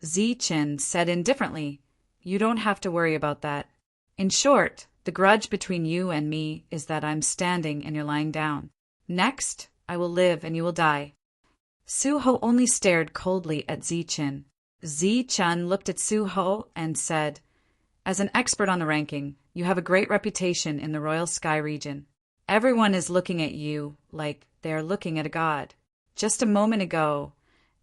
Zichen said indifferently, "You don't have to worry about that. In short, the grudge between you and me is that I'm standing and you're lying down. Next, I will live and you will die." Suho only stared coldly at Zichen. Zichen looked at Suho and said, "As an expert on the ranking, you have a great reputation in the Royal Sky region. Everyone is looking at you like they are looking at a god. Just a moment ago,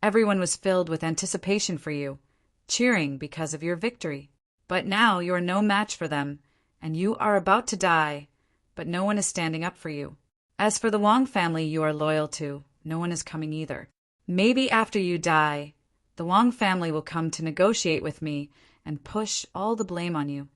everyone was filled with anticipation for you, cheering because of your victory. But now you are no match for them, and you are about to die, but no one is standing up for you. As for the Wang family you are loyal to, no one is coming either. Maybe after you die, the Wang family will come to negotiate with me and push all the blame on you."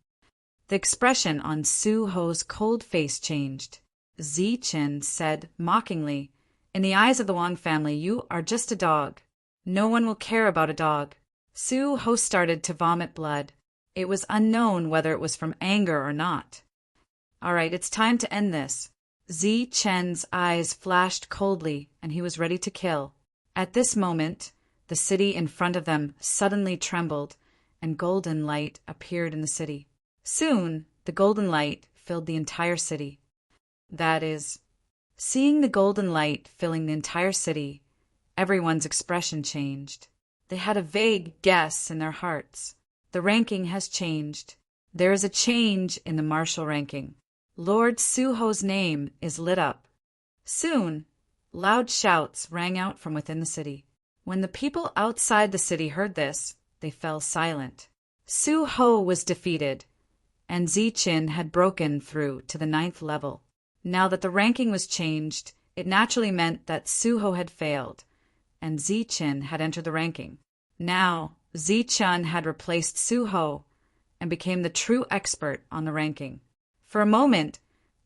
The expression on Suho's cold face changed. Zichen said mockingly, "In the eyes of the Wang family, you are just a dog. No one will care about a dog." Suho started to vomit blood. It was unknown whether it was from anger or not. "All right, it's time to end this." Zichen's eyes flashed coldly, and he was ready to kill. At this moment, the city in front of them suddenly trembled, and golden light appeared in the city. Soon, the golden light filled the entire city. That is, seeing the golden light filling the entire city, everyone's expression changed. They had a vague guess in their hearts. The ranking has changed. There is a change in the martial ranking. Lord Suho's name is lit up. Soon, loud shouts rang out from within the city. When the people outside the city heard this, they fell silent. Suho was defeated, and Zichen had broken through to the 9th level. Now that the ranking was changed, it naturally meant that Suho had failed, and Zichen had entered the ranking. Now, Zichen had replaced Suho and became the true expert on the ranking. For a moment,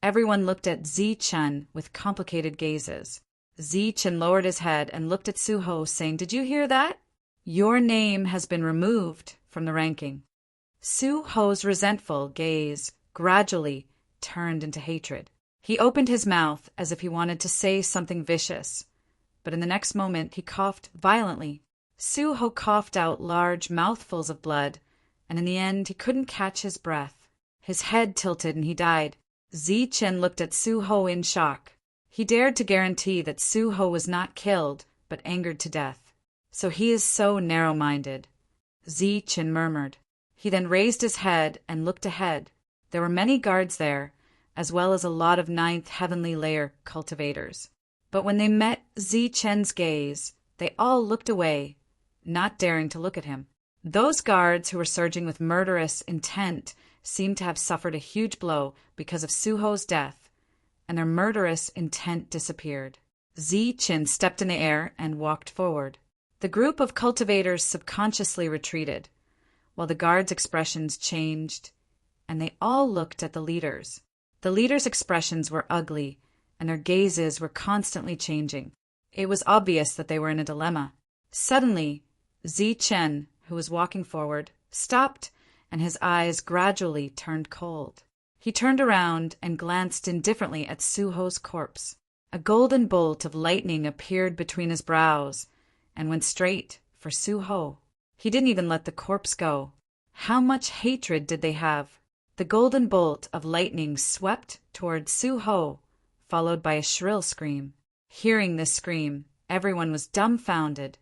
everyone looked at Zichen with complicated gazes. Zichen lowered his head and looked at Suho, saying, "Did you hear that? Your name has been removed from the ranking." Suho's resentful gaze gradually turned into hatred. He opened his mouth as if he wanted to say something vicious, but in the next moment he coughed violently. Suho coughed out large mouthfuls of blood, and in the end he couldn't catch his breath. His head tilted and he died. Zichen looked at Suho in shock. He dared to guarantee that Suho was not killed, but angered to death. "So he is so narrow-minded," Zichen murmured. He then raised his head and looked ahead. There were many guards there, as well as a lot of 9th heavenly layer cultivators. But when they met Zichen's gaze, they all looked away, not daring to look at him. Those guards who were surging with murderous intent seemed to have suffered a huge blow because of Suho's death, and their murderous intent disappeared. Zichen stepped in the air and walked forward. The group of cultivators subconsciously retreated, while the guards' expressions changed, and they all looked at the leaders. The leaders' expressions were ugly, and their gazes were constantly changing. It was obvious that they were in a dilemma. Suddenly, Chen, who was walking forward, stopped, and his eyes gradually turned cold. He turned around and glanced indifferently at Suho's corpse. A golden bolt of lightning appeared between his brows and went straight for Suho. He didn't even let the corpse go. How much hatred did they have? The golden bolt of lightning swept toward Suho, followed by a shrill scream. Hearing this scream, everyone was dumbfounded.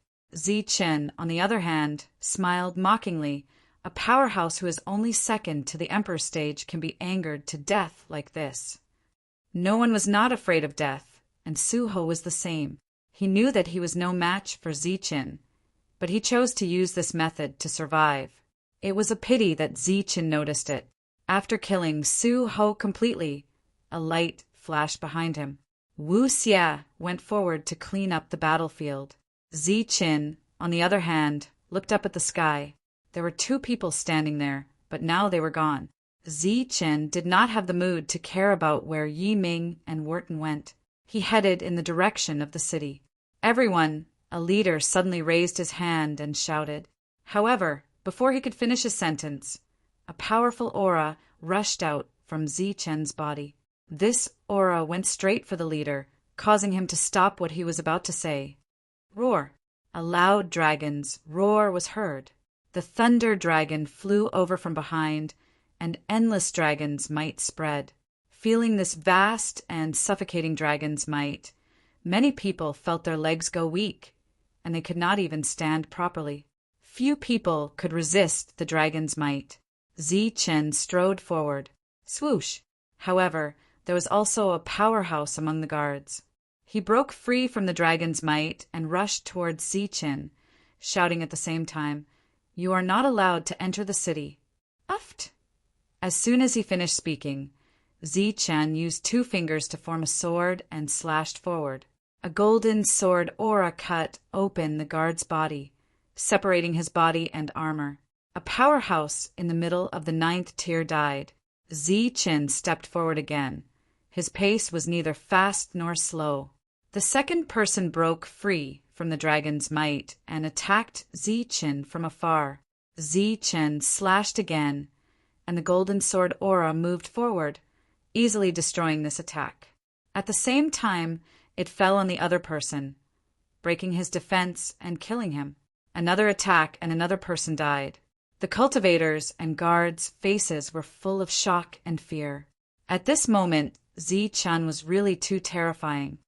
Chen, on the other hand, smiled mockingly. A powerhouse who is only second to the Emperor's stage can be angered to death like this. No one was not afraid of death, and Suho was the same. He knew that he was no match for Chen, but he chose to use this method to survive. It was a pity that Chen noticed it. After killing Suho completely, a light flashed behind him. Wu Xia went forward to clean up the battlefield. Chen, on the other hand, looked up at the sky. There were 2 people standing there, but now they were gone. Chen did not have the mood to care about where Yi Ming and Wharton went. He headed in the direction of the city. Everyone, a leader suddenly raised his hand and shouted. However, before he could finish his sentence, a powerful aura rushed out from Chen's body. This aura went straight for the leader, causing him to stop what he was about to say. Roar! A loud dragon's roar was heard. The thunder dragon flew over from behind, and endless dragon's might spread. Feeling this vast and suffocating dragon's might, many people felt their legs go weak, and they could not even stand properly. Few people could resist the dragon's might. Chen strode forward. Swoosh! However, there was also a powerhouse among the guards. He broke free from the dragon's might and rushed towards Chen, shouting at the same time, "You are not allowed to enter the city." Uft! As soon as he finished speaking, Chen used 2 fingers to form a sword and slashed forward. A golden sword aura cut open the guard's body, separating his body and armor. A powerhouse in the middle of the 9th tier died. Chen stepped forward again. His pace was neither fast nor slow. The second person broke free from the dragon's might and attacked Chen from afar. Chen slashed again, and the golden sword aura moved forward, easily destroying this attack. At the same time, it fell on the other person, breaking his defense and killing him. Another attack and another person died. The cultivators and guards' faces were full of shock and fear. At this moment, Chen was really too terrifying.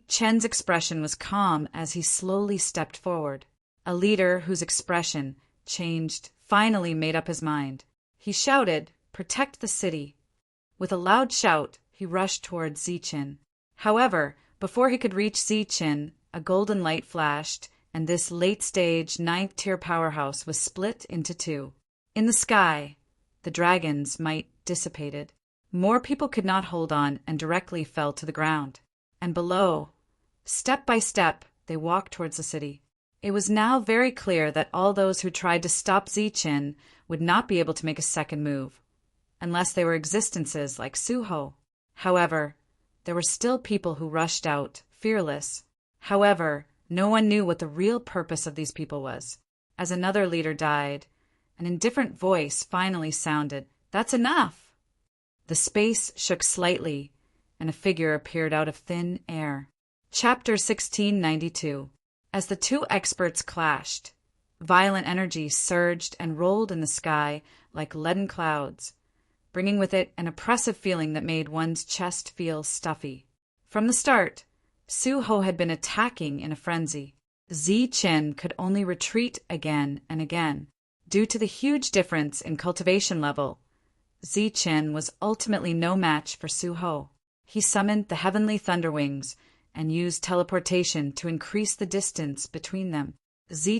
Chen's expression was calm as he slowly stepped forward. A leader whose expression changed finally made up his mind. He shouted, "Protect the city." With a loud shout, he rushed towards Chen. However, before he could reach Chen, a golden light flashed, and this late-stage 9th tier powerhouse was split into 2. In the sky, the dragon's might dissipated. More people could not hold on and directly fell to the ground. And below, step by step, they walked towards the city. It was now very clear that all those who tried to stop Chen would not be able to make a second move, unless they were existences like Suho. However, there were still people who rushed out, fearless. However, no one knew what the real purpose of these people was. As another leader died, an indifferent voice finally sounded, "That's enough!" The space shook slightly, and a figure appeared out of thin air. Chapter 1692. As the 2 experts clashed, violent energy surged and rolled in the sky like leaden clouds, bringing with it an oppressive feeling that made one's chest feel stuffy. From the start, Suho had been attacking in a frenzy. Chen could only retreat again and again. Due to the huge difference in cultivation level, Chen was ultimately no match for Suho. He summoned the heavenly thunderwings and used teleportation to increase the distance between them.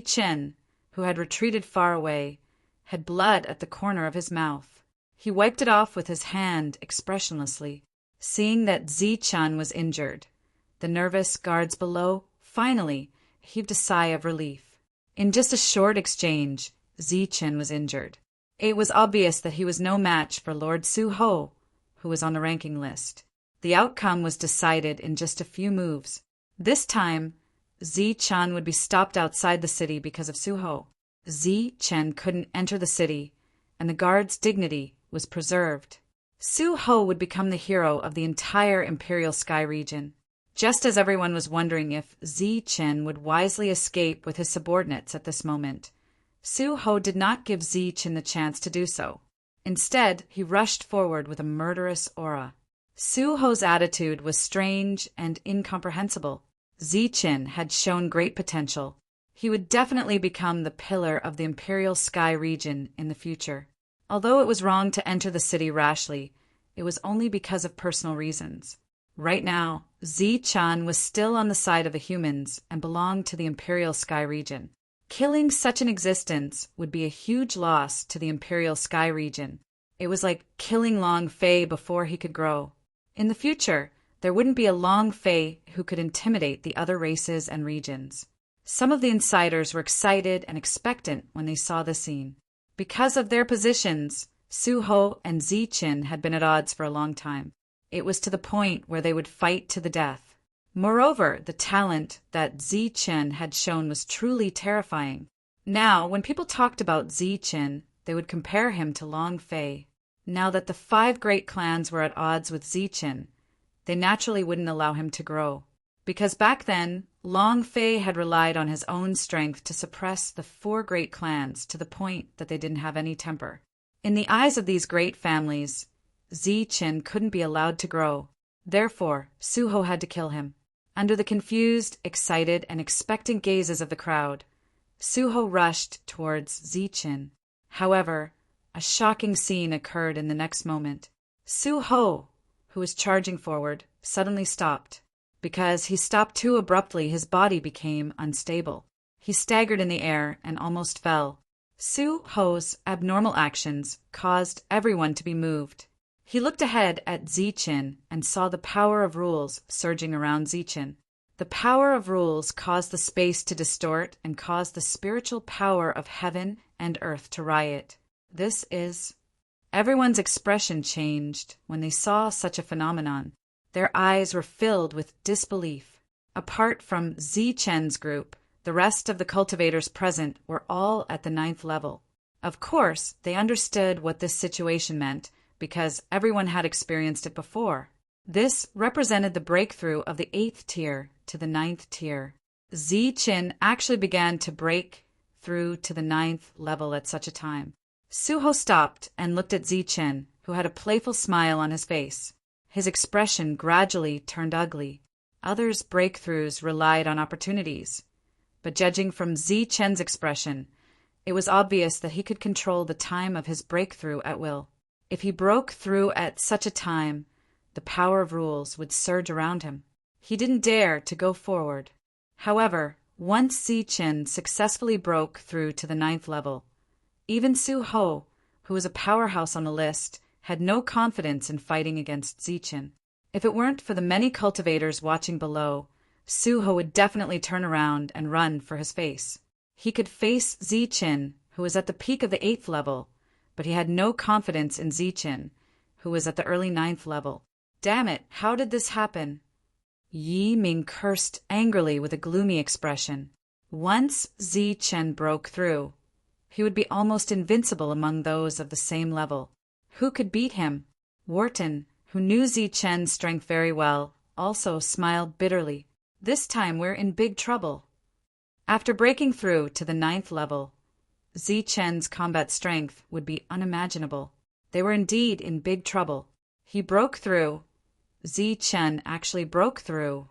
Chen, who had retreated far away, had blood at the corner of his mouth. He wiped it off with his hand expressionlessly. Seeing that Chen was injured, the nervous guards below finally heaved a sigh of relief. In just a short exchange, Chen was injured. It was obvious that he was no match for Lord Suho, who was on the ranking list. The outcome was decided in just a few moves. This time, Zi-Chen would be stopped outside the city because of Su-ho. Zi-Chen couldn't enter the city, and the guard's dignity was preserved. Su-ho would become the hero of the entire Imperial Sky region. Just as everyone was wondering if Zi-Chen would wisely escape with his subordinates at this moment, Su-ho did not give Zi-Chen the chance to do so. Instead, he rushed forward with a murderous aura. Su-ho's attitude was strange and incomprehensible. Zi-Chen had shown great potential. He would definitely become the pillar of the Imperial Sky region in the future. Although it was wrong to enter the city rashly, it was only because of personal reasons. Right now, Zi-Chen was still on the side of the humans and belonged to the Imperial Sky region. Killing such an existence would be a huge loss to the Imperial Sky region. It was like killing Long Fei before he could grow. In the future, there wouldn't be a Long Fei who could intimidate the other races and regions. Some of the insiders were excited and expectant when they saw the scene. Because of their positions, Su-ho and Zi-Chen had been at odds for a long time. It was to the point where they would fight to the death. Moreover, the talent that Zi-Chen had shown was truly terrifying. Now, when people talked about Zi-Chen, they would compare him to Long Fei. Now that the 5 great clans were at odds with Zi-Chen, they naturally wouldn't allow him to grow. Because back then, Long Fei had relied on his own strength to suppress the 4 great clans to the point that they didn't have any temper. In the eyes of these great families, Zi-Chen couldn't be allowed to grow. Therefore, Su-ho had to kill him. Under the confused, excited, and expectant gazes of the crowd, Su-ho rushed towards Zi-Chen. However, a shocking scene occurred in the next moment. Su-ho, who was charging forward, suddenly stopped. Because he stopped too abruptly, his body became unstable. He staggered in the air and almost fell. Su-ho's abnormal actions caused everyone to be moved. He looked ahead at Zi-Chen and saw the power of rules surging around Zi-Chen. The power of rules caused the space to distort and caused the spiritual power of heaven and earth to riot. Everyone's expression changed when they saw such a phenomenon. Their eyes were filled with disbelief. Apart from Zi-Chen's group, the rest of the cultivators present were all at the 9th level. Of course, they understood what this situation meant, because everyone had experienced it before. This represented the breakthrough of the 8th tier to the 9th tier. Zi-Chen actually began to break through to the 9th level at such a time. Su-ho stopped and looked at Zi-Chen, who had a playful smile on his face. His expression gradually turned ugly. Others' breakthroughs relied on opportunities. But judging from Zi-Chen's expression, it was obvious that he could control the time of his breakthrough at will. If he broke through at such a time, the power of rules would surge around him. He didn't dare to go forward. However, once Zi-Chen successfully broke through to the 9th level, even Su-ho, who was a powerhouse on the list, had no confidence in fighting against Zi-Chen. If it weren't for the many cultivators watching below, Su-ho would definitely turn around and run for his face. He could face Zi-Chen, who was at the peak of the 8th level, but he had no confidence in Zi-Chen, who was at the early 9th level. Damn it, how did this happen? Yi Ming cursed angrily with a gloomy expression. Once Zi-Chen broke through, he would be almost invincible among those of the same level. Who could beat him? Wharton, who knew Zi-Chen's strength very well, also smiled bitterly. This time we're in big trouble. After breaking through to the 9th level, Zi-Chen's combat strength would be unimaginable. They were indeed in big trouble. He broke through. Zi-Chen actually broke through.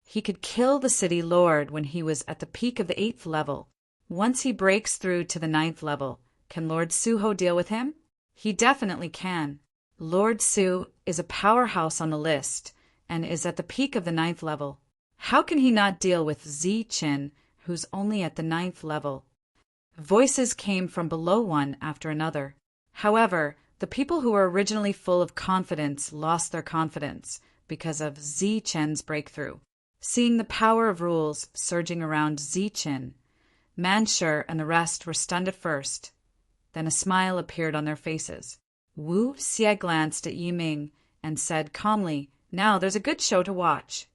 He could kill the city lord when he was at the peak of the 8th level. Once he breaks through to the 9th level, can Lord Su-ho deal with him? He definitely can. Lord Su is a powerhouse on the list and is at the peak of the 9th level. How can he not deal with Zi-Chen, who's only at the 9th level? Voices came from below one after another. However, the people who were originally full of confidence lost their confidence because of Zi-Chen's breakthrough. Seeing the power of rules surging around Zi-Chen, Manshur and the rest were stunned at first. Then a smile appeared on their faces. Wu Xie glanced at Yi Ming and said calmly, "Now there's a good show to watch."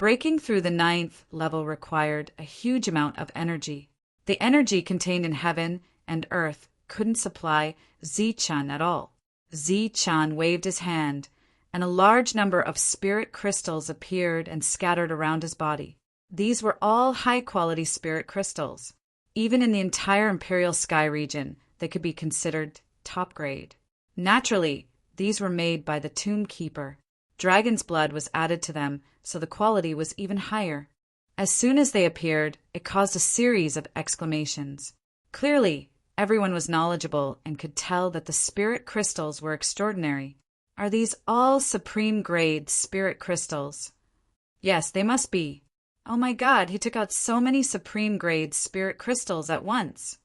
Breaking through the ninth level required a huge amount of energy. The energy contained in heaven and earth couldn't supply Zichun at all. Zichun waved his hand, and a large number of spirit crystals appeared and scattered around his body. These were all high-quality spirit crystals. Even in the entire Imperial Sky region, they could be considered top grade. Naturally, these were made by the Tomb Keeper. Dragon's blood was added to them, so the quality was even higher. As soon as they appeared, it caused a series of exclamations. Clearly, everyone was knowledgeable and could tell that the spirit crystals were extraordinary. Are these all supreme-grade spirit crystals? Yes, they must be. Oh my God, he took out so many supreme-grade spirit crystals at once.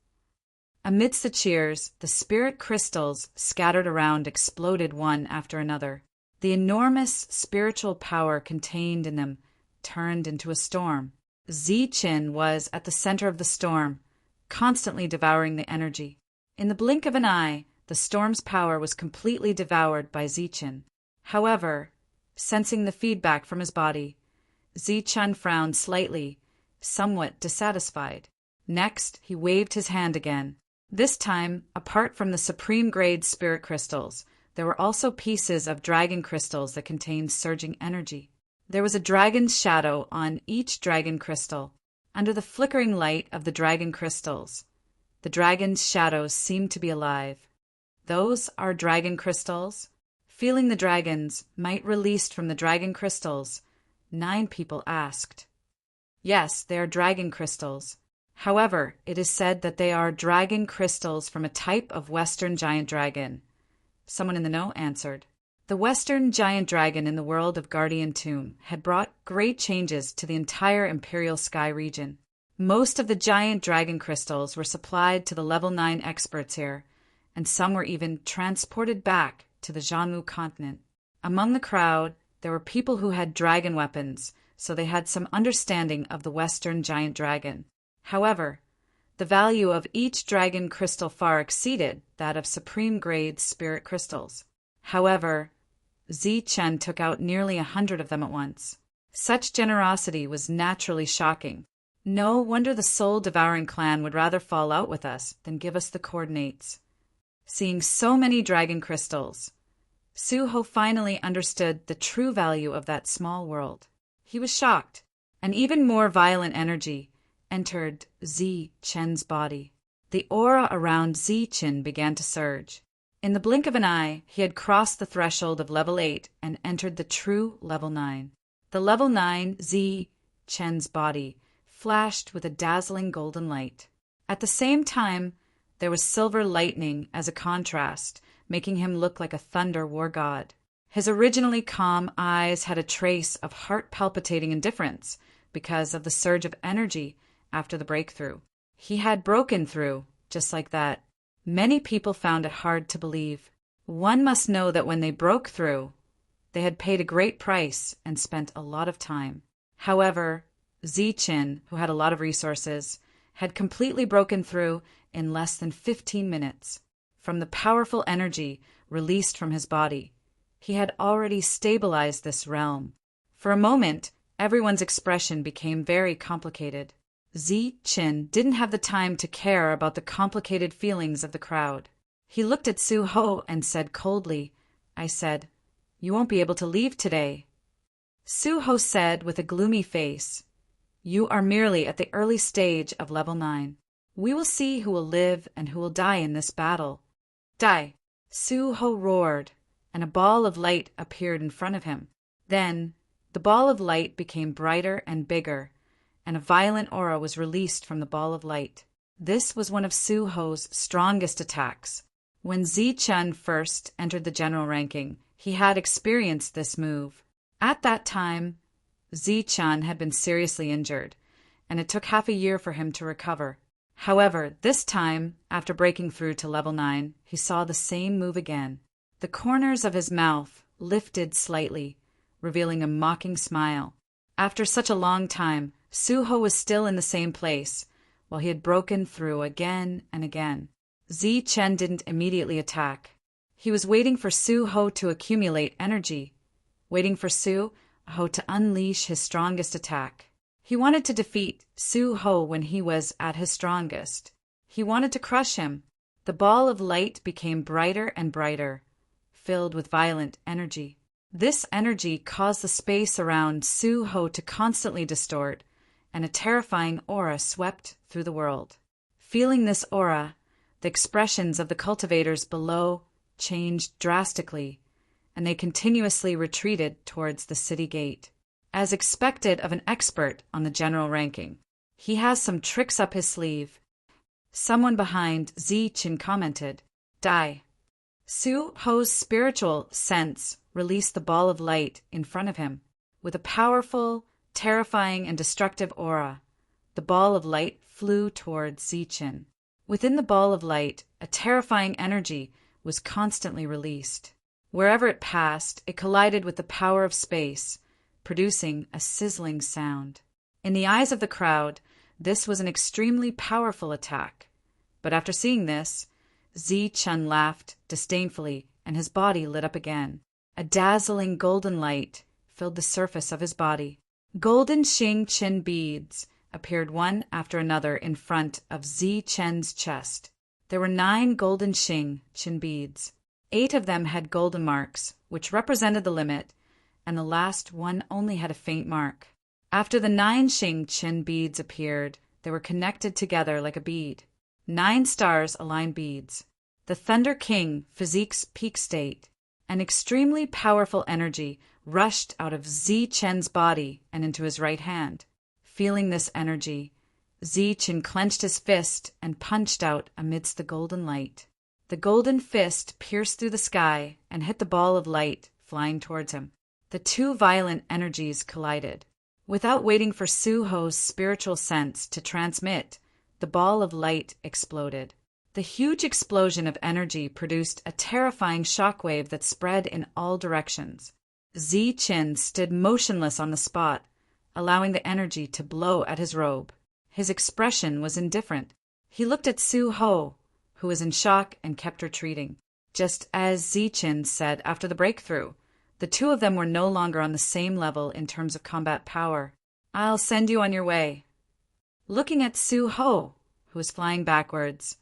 Amidst the cheers, the spirit crystals scattered around exploded one after another. The enormous spiritual power contained in them turned into a storm. Zichun was at the center of the storm, constantly devouring the energy. In the blink of an eye, the storm's power was completely devoured by Zichun. However, sensing the feedback from his body, Zichun frowned slightly, somewhat dissatisfied. Next, he waved his hand again. This time, apart from the supreme-grade spirit crystals, there were also pieces of dragon crystals that contained surging energy. There was a dragon's shadow on each dragon crystal. Under the flickering light of the dragon crystals, the dragon's shadows seemed to be alive. Those are dragon crystals? Feeling the dragons might released from the dragon crystals, 9 people asked. Yes, they are dragon crystals. However, it is said that they are dragon crystals from a type of Western giant dragon. Someone in the know answered. The Western giant dragon in the world of Guardian Tomb had brought great changes to the entire Imperial Sky region. Most of the giant dragon crystals were supplied to the level 9 experts here, and some were even transported back to the Jianwu continent. Among the crowd, there were people who had dragon weapons, so they had some understanding of the Western giant dragon. However, the value of each dragon crystal far exceeded that of supreme-grade spirit crystals. However, Zichun took out nearly 100 of them at once. Such generosity was naturally shocking. No wonder the soul-devouring clan would rather fall out with us than give us the coordinates. Seeing so many dragon crystals, Suho finally understood the true value of that small world. He was shocked. An even more violent energy entered Zichun's body. The aura around Zichun began to surge. In the blink of an eye, he had crossed the threshold of level 8 and entered the true level 9. The level 9 Zichun's body flashed with a dazzling golden light. At the same time, there was silver lightning as a contrast, making him look like a thunder war god. His originally calm eyes had a trace of heart-palpitating indifference because of the surge of energy after the breakthrough. He had broken through, just like that. Many people found it hard to believe. One must know that when they broke through, they had paid a great price and spent a lot of time. However, Zichun, who had a lot of resources, had completely broken through in less than 15 minutes. From the powerful energy released from his body, he had already stabilized this realm. For a moment, everyone's expression became very complicated. Zichun didn't have the time to care about the complicated feelings of the crowd. He looked at Suho and said coldly, I said, "You won't be able to leave today." Suho said with a gloomy face, "You are merely at the early stage of level 9. We will see who will live and who will die in this battle." Die! Suho roared, and a ball of light appeared in front of him. Then, the ball of light became brighter and bigger, and a violent aura was released from the ball of light. This was one of Suho's strongest attacks. When Zichun first entered the general ranking, he had experienced this move. At that time, Zichun had been seriously injured, and it took half a year for him to recover. However, this time, after breaking through to level 9, he saw the same move again. The corners of his mouth lifted slightly, revealing a mocking smile. After such a long time, Suho was still in the same place, while he had broken through again and again. Zichun didn't immediately attack. He was waiting for Suho to accumulate energy, waiting for Su, Ho to unleash his strongest attack. He wanted to defeat Su Ho when he was at his strongest. He wanted to crush him. The ball of light became brighter and brighter, filled with violent energy. This energy caused the space around Su Ho to constantly distort, and a terrifying aura swept through the world. Feeling this aura, the expressions of the cultivators below changed drastically, and they continuously retreated towards the city gate. As expected of an expert on the general ranking, he has some tricks up his sleeve. Someone behind Zi-Chin commented, "Die." Su Ho's spiritual sense released the ball of light in front of him. With a powerful, terrifying, and destructive aura, the ball of light flew towards Zi-Chin. Within the ball of light, a terrifying energy was constantly released. Wherever it passed, it collided with the power of space, producing a sizzling sound. In the eyes of the crowd, this was an extremely powerful attack. But after seeing this, Zi-Chin laughed disdainfully, and his body lit up again. A dazzling golden light filled the surface of his body. Golden Xing-Chin beads appeared one after another in front of Zi-Chin's chest. There were 9 golden Xing-Chin beads. 8 of them had golden marks, which represented the limit, and the last one only had a faint mark. After the 9 Xing-Chin beads appeared, they were connected together like a bead. 9 stars-aligned beads. The Thunder King physique's peak state. An extremely powerful energy rushed out of Zi-Chin's body and into his right hand. Feeling this energy, Zi-Chin clenched his fist and punched out amidst the golden light. The golden fist pierced through the sky and hit the ball of light flying towards him. The 2 violent energies collided. Without waiting for Su Ho's spiritual sense to transmit, the ball of light exploded. The huge explosion of energy produced a terrifying shockwave that spread in all directions. Zi-Chin stood motionless on the spot, allowing the energy to blow at his robe. His expression was indifferent. He looked at Su Ho, who was in shock and kept retreating. Just as Zi-Chin said after the breakthrough, the 2 of them were no longer on the same level in terms of combat power. "I'll send you on your way." Looking at Su Ho, who was flying backwards,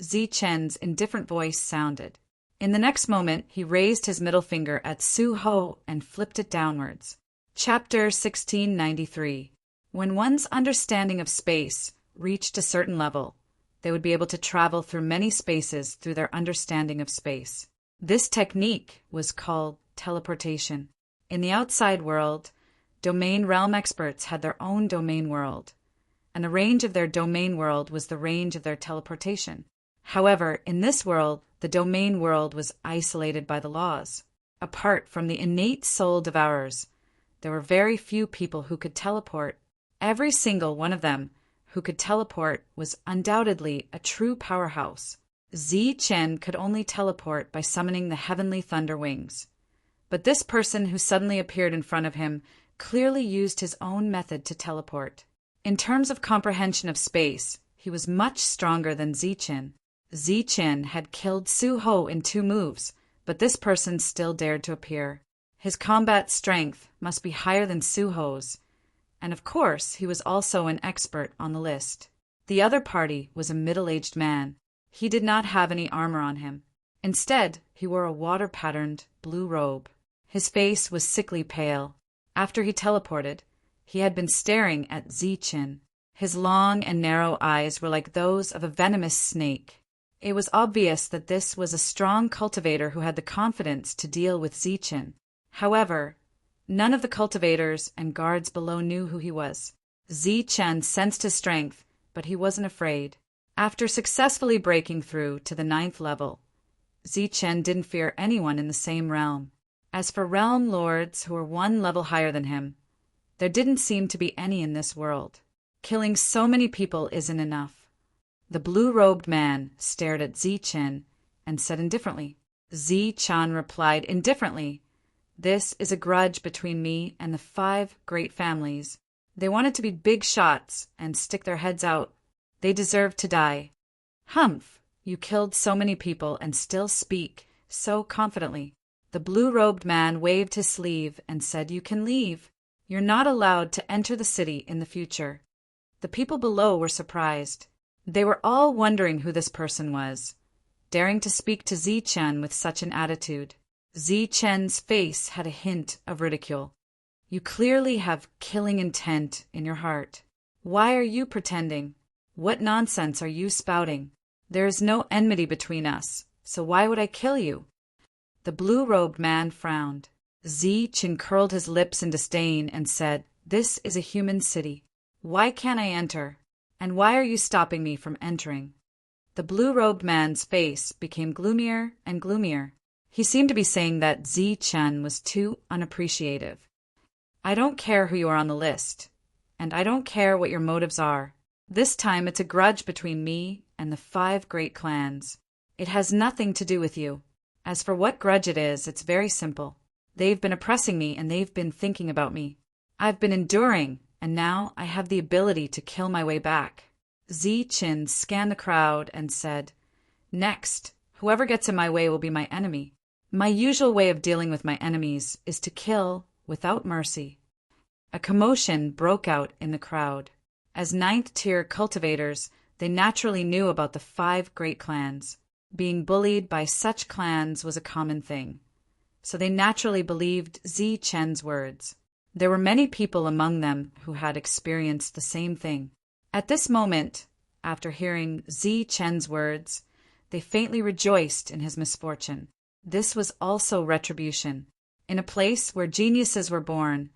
Zi-Chin's indifferent voice sounded. In the next moment, he raised his middle finger at Su Ho and flipped it downwards. Chapter 1693. When one's understanding of space reached a certain level, they would be able to travel through many spaces through their understanding of space. This technique was called teleportation. In the outside world, domain realm experts had their own domain world, and the range of their domain world was the range of their teleportation. However, in this world, the domain world was isolated by the laws. Apart from the innate soul devourers, there were very few people who could teleport. Every single one of them who could teleport was undoubtedly a true powerhouse. Zi-Chin could only teleport by summoning the heavenly thunder wings. But this person who suddenly appeared in front of him clearly used his own method to teleport. In terms of comprehension of space, he was much stronger than Zi-Chin. Zi-Chin had killed Su Ho in 2 moves, but this person still dared to appear. His combat strength must be higher than Su Ho's, and of course he was also an expert on the list. The other party was a middle-aged man. He did not have any armor on him. Instead, he wore a water-patterned blue robe. His face was sickly pale. After he teleported, he had been staring at Zi-Chin. His long and narrow eyes were like those of a venomous snake. It was obvious that this was a strong cultivator who had the confidence to deal with Zi-Chin. However, none of the cultivators and guards below knew who he was. Zi-Chin sensed his strength, but he wasn't afraid. After successfully breaking through to the 9th level, Zi-Chin didn't fear anyone in the same realm. As for realm lords who were 1 level higher than him, there didn't seem to be any in this world. Killing so many people isn't enough. The blue-robed man stared at Zi-Chin and said indifferently. Zi-Chin replied indifferently, "This is a grudge between me and the 5 great families. They wanted to be big shots and stick their heads out. They deserve to die." "Humph, you killed so many people and still speak so confidently." The blue-robed man waved his sleeve and said, "You can leave." You're not allowed to enter the city in the future." The people below were surprised. They were all wondering who this person was, daring to speak to Zichen with such an attitude. Zichen's face had a hint of ridicule. "You clearly have killing intent in your heart. Why are you pretending? What nonsense are you spouting? There is no enmity between us, so why would I kill you?" The blue-robed man frowned. Zichen curled his lips in disdain and said, "This is a human city. Why can't I enter? And why are you stopping me from entering?" The blue-robed man's face became gloomier and gloomier. He seemed to be saying that Zichen was too unappreciative. "I don't care who you are on the list, and I don't care what your motives are. This time it's a grudge between me and the 5 great clans. It has nothing to do with you. As for what grudge it is, it's very simple. They've been oppressing me and they've been thinking about me. I've been enduring, and now I have the ability to kill my way back." Zichen scanned the crowd and said, "Next, whoever gets in my way will be my enemy. My usual way of dealing with my enemies is to kill without mercy." A commotion broke out in the crowd. As 9th-tier cultivators, they naturally knew about the 5 great clans. Being bullied by such clans was a common thing, so they naturally believed Zichen's words. There were many people among them who had experienced the same thing. At this moment, after hearing Zichen's words, they faintly rejoiced in his misfortune. This was also retribution. In a place where geniuses were born,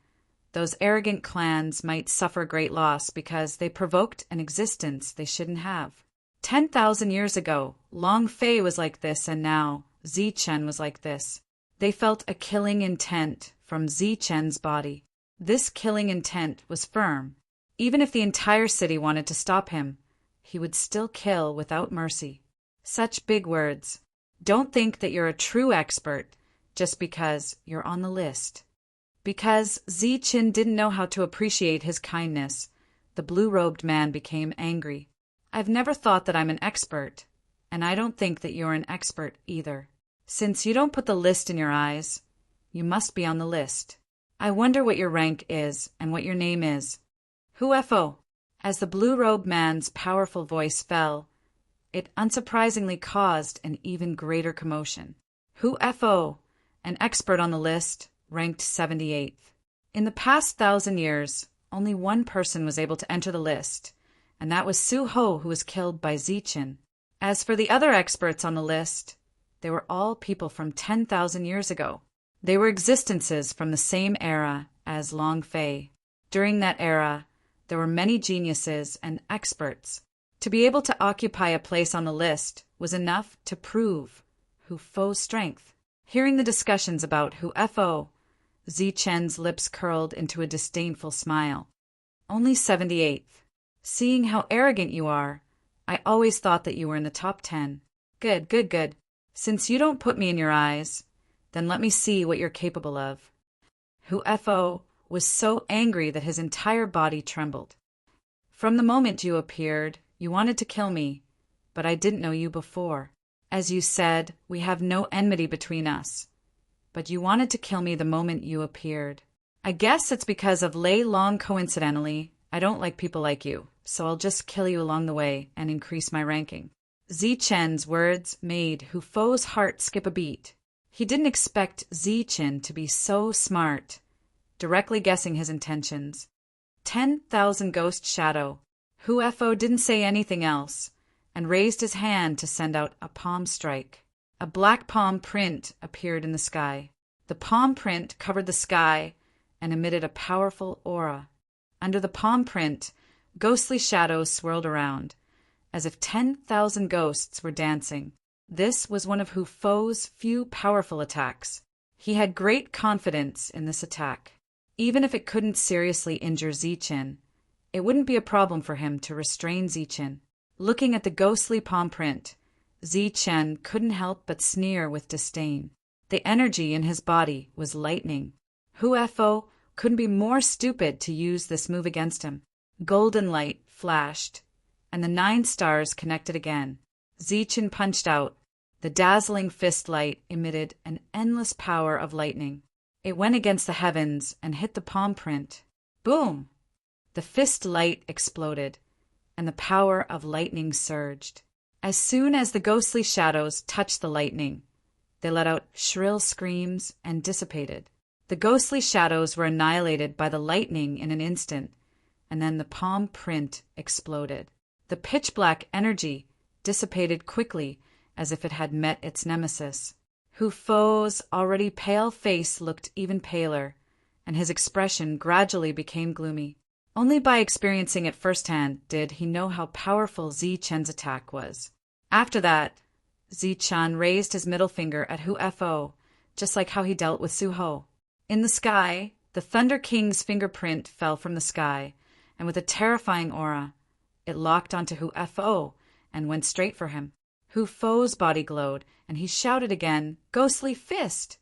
those arrogant clans might suffer great loss because they provoked an existence they shouldn't have. 10,000 years ago, Long Fei was like this, and now Zichen was like this. They felt a killing intent from Zichen's body. This killing intent was firm. Even if the entire city wanted to stop him, he would still kill without mercy. Such big words. Don't think that you're a true expert just because you're on the list. Because Zichen didn't know how to appreciate his kindness, the blue-robed man became angry. "I've never thought that I'm an expert, and I don't think that you're an expert either. Since you don't put the list in your eyes, you must be on the list. I wonder what your rank is and what your name is." "Who FO?" As the blue-robed man's powerful voice fell, it unsurprisingly caused an even greater commotion. "Who FO, an expert on the list, ranked 78th. In the past 1,000 years, only one person was able to enter the list, and that was Su Ho, who was killed by Zichen. As for the other experts on the list, they were all people from 10,000 years ago. They were existences from the same era as Long Fei. During that era, there were many geniuses and experts. To be able to occupy a place on the list was enough to prove Hu Fo's strength. Hearing the discussions about Hu Fo, Zichen's lips curled into a disdainful smile. "Only 78th. Seeing how arrogant you are, I always thought that you were in the top 10. Good, good, good. Since you don't put me in your eyes, then let me see what you're capable of." Hu Fo was so angry that his entire body trembled. "From the moment you appeared, you wanted to kill me, but I didn't know you before. As you said, we have no enmity between us, but you wanted to kill me the moment you appeared. I guess it's because of Lei Long. Coincidentally, I don't like people like you, so I'll just kill you along the way and increase my ranking." Zichen's words made Hu Fo's heart skip a beat. He didn't expect Zichen to be so smart, directly guessing his intentions. 10,000 Ghost Shadow. Hu Fo didn't say anything else, and raised his hand to send out a palm strike. A black palm print appeared in the sky. The palm print covered the sky and emitted a powerful aura. Under the palm print, ghostly shadows swirled around, as if 10,000 ghosts were dancing. This was one of Hu Fo's few powerful attacks. He had great confidence in this attack. Even if it couldn't seriously injure Zichen, it wouldn't be a problem for him to restrain Zichen. Looking at the ghostly palm print, Zichen couldn't help but sneer with disdain. The energy in his body was lightning. Hu Fo couldn't be more stupid to use this move against him. Golden light flashed, and the 9 stars connected again. Zichen punched out. The dazzling fist light emitted an endless power of lightning. It went against the heavens and hit the palm print. Boom! The fist light exploded, and the power of lightning surged. As soon as the ghostly shadows touched the lightning, they let out shrill screams and dissipated. The ghostly shadows were annihilated by the lightning in an instant, and then the palm print exploded. The pitch-black energy dissipated quickly as if it had met its nemesis. Hu Fo's already pale face looked even paler, and his expression gradually became gloomy. Only by experiencing it firsthand did he know how powerful Zi Chen's attack was. After that, Zi Chen raised his middle finger at Hu Fo, just like how he dealt with Su Ho. In the sky, the Thunder King's fingerprint fell from the sky, and with a terrifying aura, it locked onto Hu Fo and went straight for him. Hu Fo's body glowed, and he shouted again, "Ghostly fist!"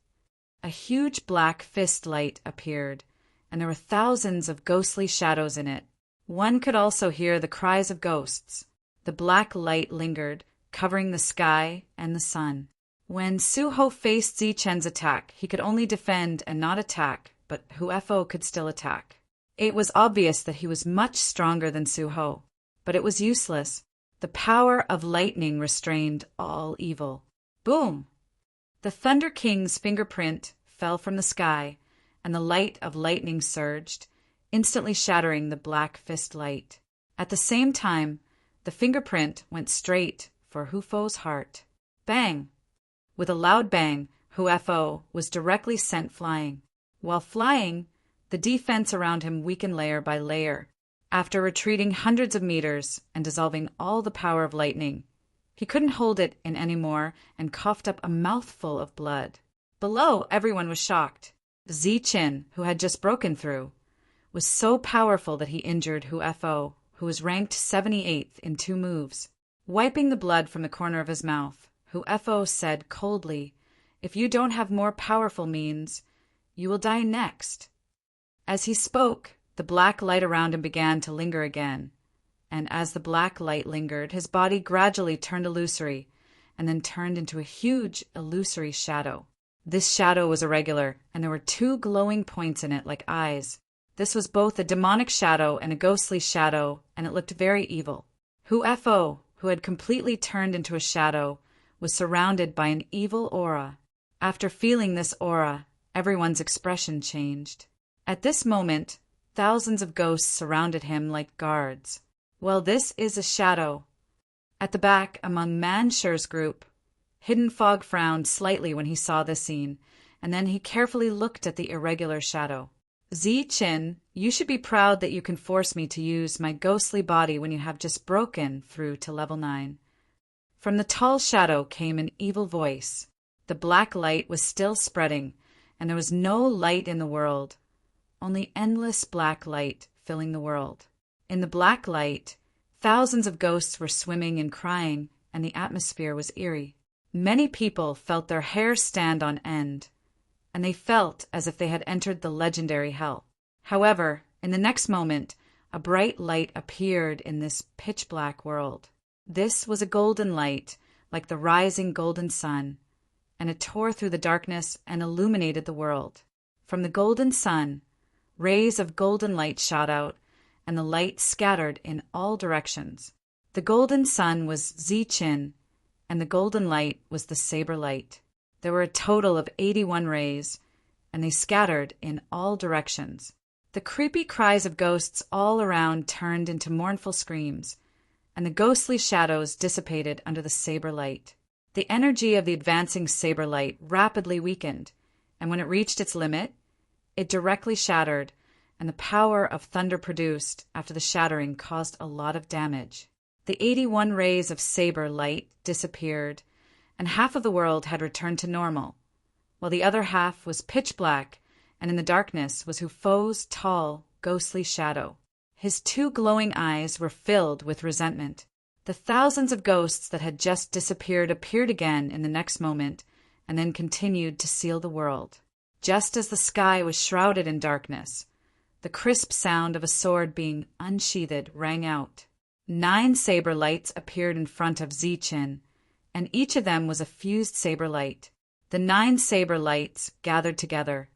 A huge black fist light appeared, and there were thousands of ghostly shadows in it. One could also hear the cries of ghosts. The black light lingered, covering the sky and the sun. When Su Ho faced Zi Chen's attack, he could only defend and not attack, but Hu Fo could still attack. It was obvious that he was much stronger than Su Ho, but it was useless. The power of lightning restrained all evil. Boom! The Thunder King's fingerprint fell from the sky, and the light of lightning surged, instantly shattering the black fist light. At the same time, the fingerprint went straight for Hu Fo's heart. Bang! With a loud bang, Hu Fo was directly sent flying. While flying, the defense around him weakened layer by layer. After retreating hundreds of meters and dissolving all the power of lightning, he couldn't hold it in anymore and coughed up a mouthful of blood. Below, everyone was shocked. Zi Chen, who had just broken through, was so powerful that he injured Hu Fo, who was ranked 78th in 2 moves. Wiping the blood from the corner of his mouth, Hu Fo said coldly, "If you don't have more powerful means, you will die next." As he spoke, the black light around him began to linger again, and as the black light lingered, his body gradually turned illusory, and then turned into a huge illusory shadow. This shadow was irregular, and there were 2 glowing points in it like eyes. This was both a demonic shadow and a ghostly shadow, and it looked very evil. Hu Fo, who had completely turned into a shadow, was surrounded by an evil aura. After feeling this aura, everyone's expression changed. At this moment, thousands of ghosts surrounded him like guards. Well, this is a shadow. At the back, among Man Sher's group, Hidden Fog frowned slightly when he saw this scene, and then he carefully looked at the irregular shadow. "Zi Chen, you should be proud that you can force me to use my ghostly body when you have just broken through to level 9. From the tall shadow came an evil voice. The black light was still spreading, and there was no light in the world, only endless black light filling the world. In the black light, thousands of ghosts were swimming and crying, and the atmosphere was eerie. Many people felt their hair stand on end, and they felt as if they had entered the legendary hell. However, in the next moment, a bright light appeared in this pitch-black world. This was a golden light, like the rising golden sun, and it tore through the darkness and illuminated the world. From the golden sun, rays of golden light shot out, and the light scattered in all directions. The golden sun was Zi Chen, and the golden light was the saber light. There were a total of 81 rays, and they scattered in all directions. The creepy cries of ghosts all around turned into mournful screams, and the ghostly shadows dissipated under the saber light. The energy of the advancing saber light rapidly weakened, and when it reached its limit, it directly shattered, and the power of thunder produced after the shattering caused a lot of damage. The 81 rays of saber light disappeared, and half of the world had returned to normal, while the other half was pitch black, and in the darkness was Hu Fo's tall, ghostly shadow. His 2 glowing eyes were filled with resentment. The thousands of ghosts that had just disappeared appeared again in the next moment, and then continued to seal the world. Just as the sky was shrouded in darkness, the crisp sound of a sword being unsheathed rang out. 9 saber lights appeared in front of Zi Chen, and each of them was a fused saber light. The 9 saber lights gathered together,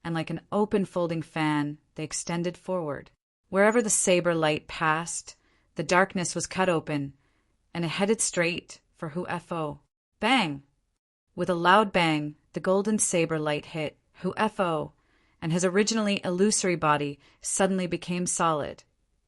and like an open folding fan, they extended forward. Wherever the saber light passed, the darkness was cut open, and it headed straight for Hu-Fo. Bang! With a loud bang, the golden saber light hit Hu-Fo, and his originally illusory body suddenly became solid,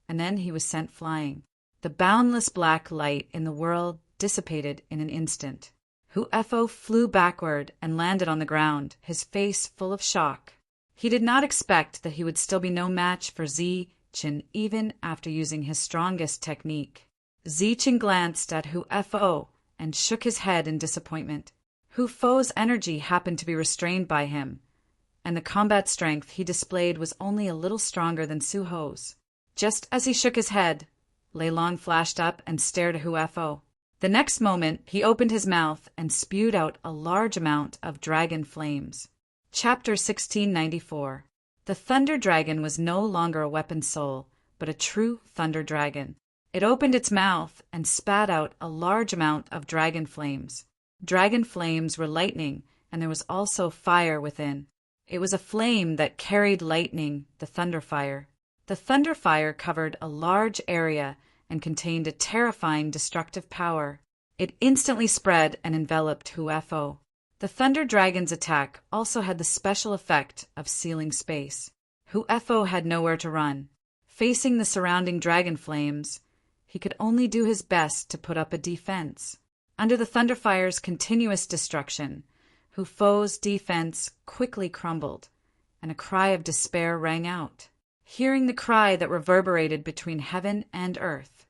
and then he was sent flying. The boundless black light in the world dissipated in an instant. Hu-Fo flew backward and landed on the ground, his face full of shock. He did not expect that he would still be no match for Zichen even after using his strongest technique. Zichen glanced at Hu-Fo and shook his head in disappointment. Hu-Fo's energy happened to be restrained by him, and the combat strength he displayed was only a little stronger than Su-Ho's. Just as he shook his head, Lei Long flashed up and stared at Hu-Fo. The next moment, he opened his mouth and spewed out a large amount of dragon flames. Chapter 1694. The Thunder Dragon was no longer a weapon soul, but a true thunder dragon. It opened its mouth and spat out a large amount of dragon flames. Dragon flames were lightning, and there was also fire within. It was a flame that carried lightning, the thunder fire. The thunder fire covered a large area and contained a terrifying destructive power. It instantly spread and enveloped Hu-Fo. The thunder dragon's attack also had the special effect of sealing space. Hu-Fo had nowhere to run. Facing the surrounding dragon flames, he could only do his best to put up a defense. Under the Thunderfire's continuous destruction, Hu-Fo's defense quickly crumbled, and a cry of despair rang out. Hearing the cry that reverberated between heaven and earth,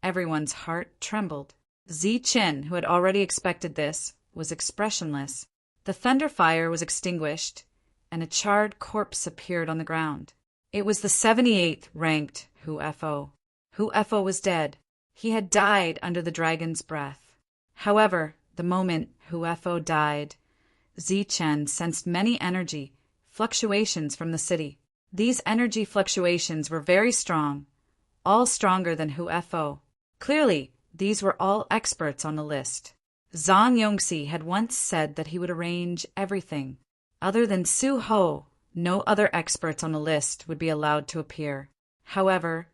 everyone's heart trembled. Zichen, who had already expected this, was expressionless. The Thunderfire was extinguished, and a charred corpse appeared on the ground. It was the 78th ranked Hu-Fo. Hu-Fo was dead. He had died under the dragon's breath. However, the moment Hu-Fo died, Zichen sensed many energy fluctuations from the city. These energy fluctuations were very strong, all stronger than Hu-Fo. Clearly, these were all experts on the list. Zhang Yongxi had once said that he would arrange everything. Other than Su-Ho, no other experts on the list would be allowed to appear. However,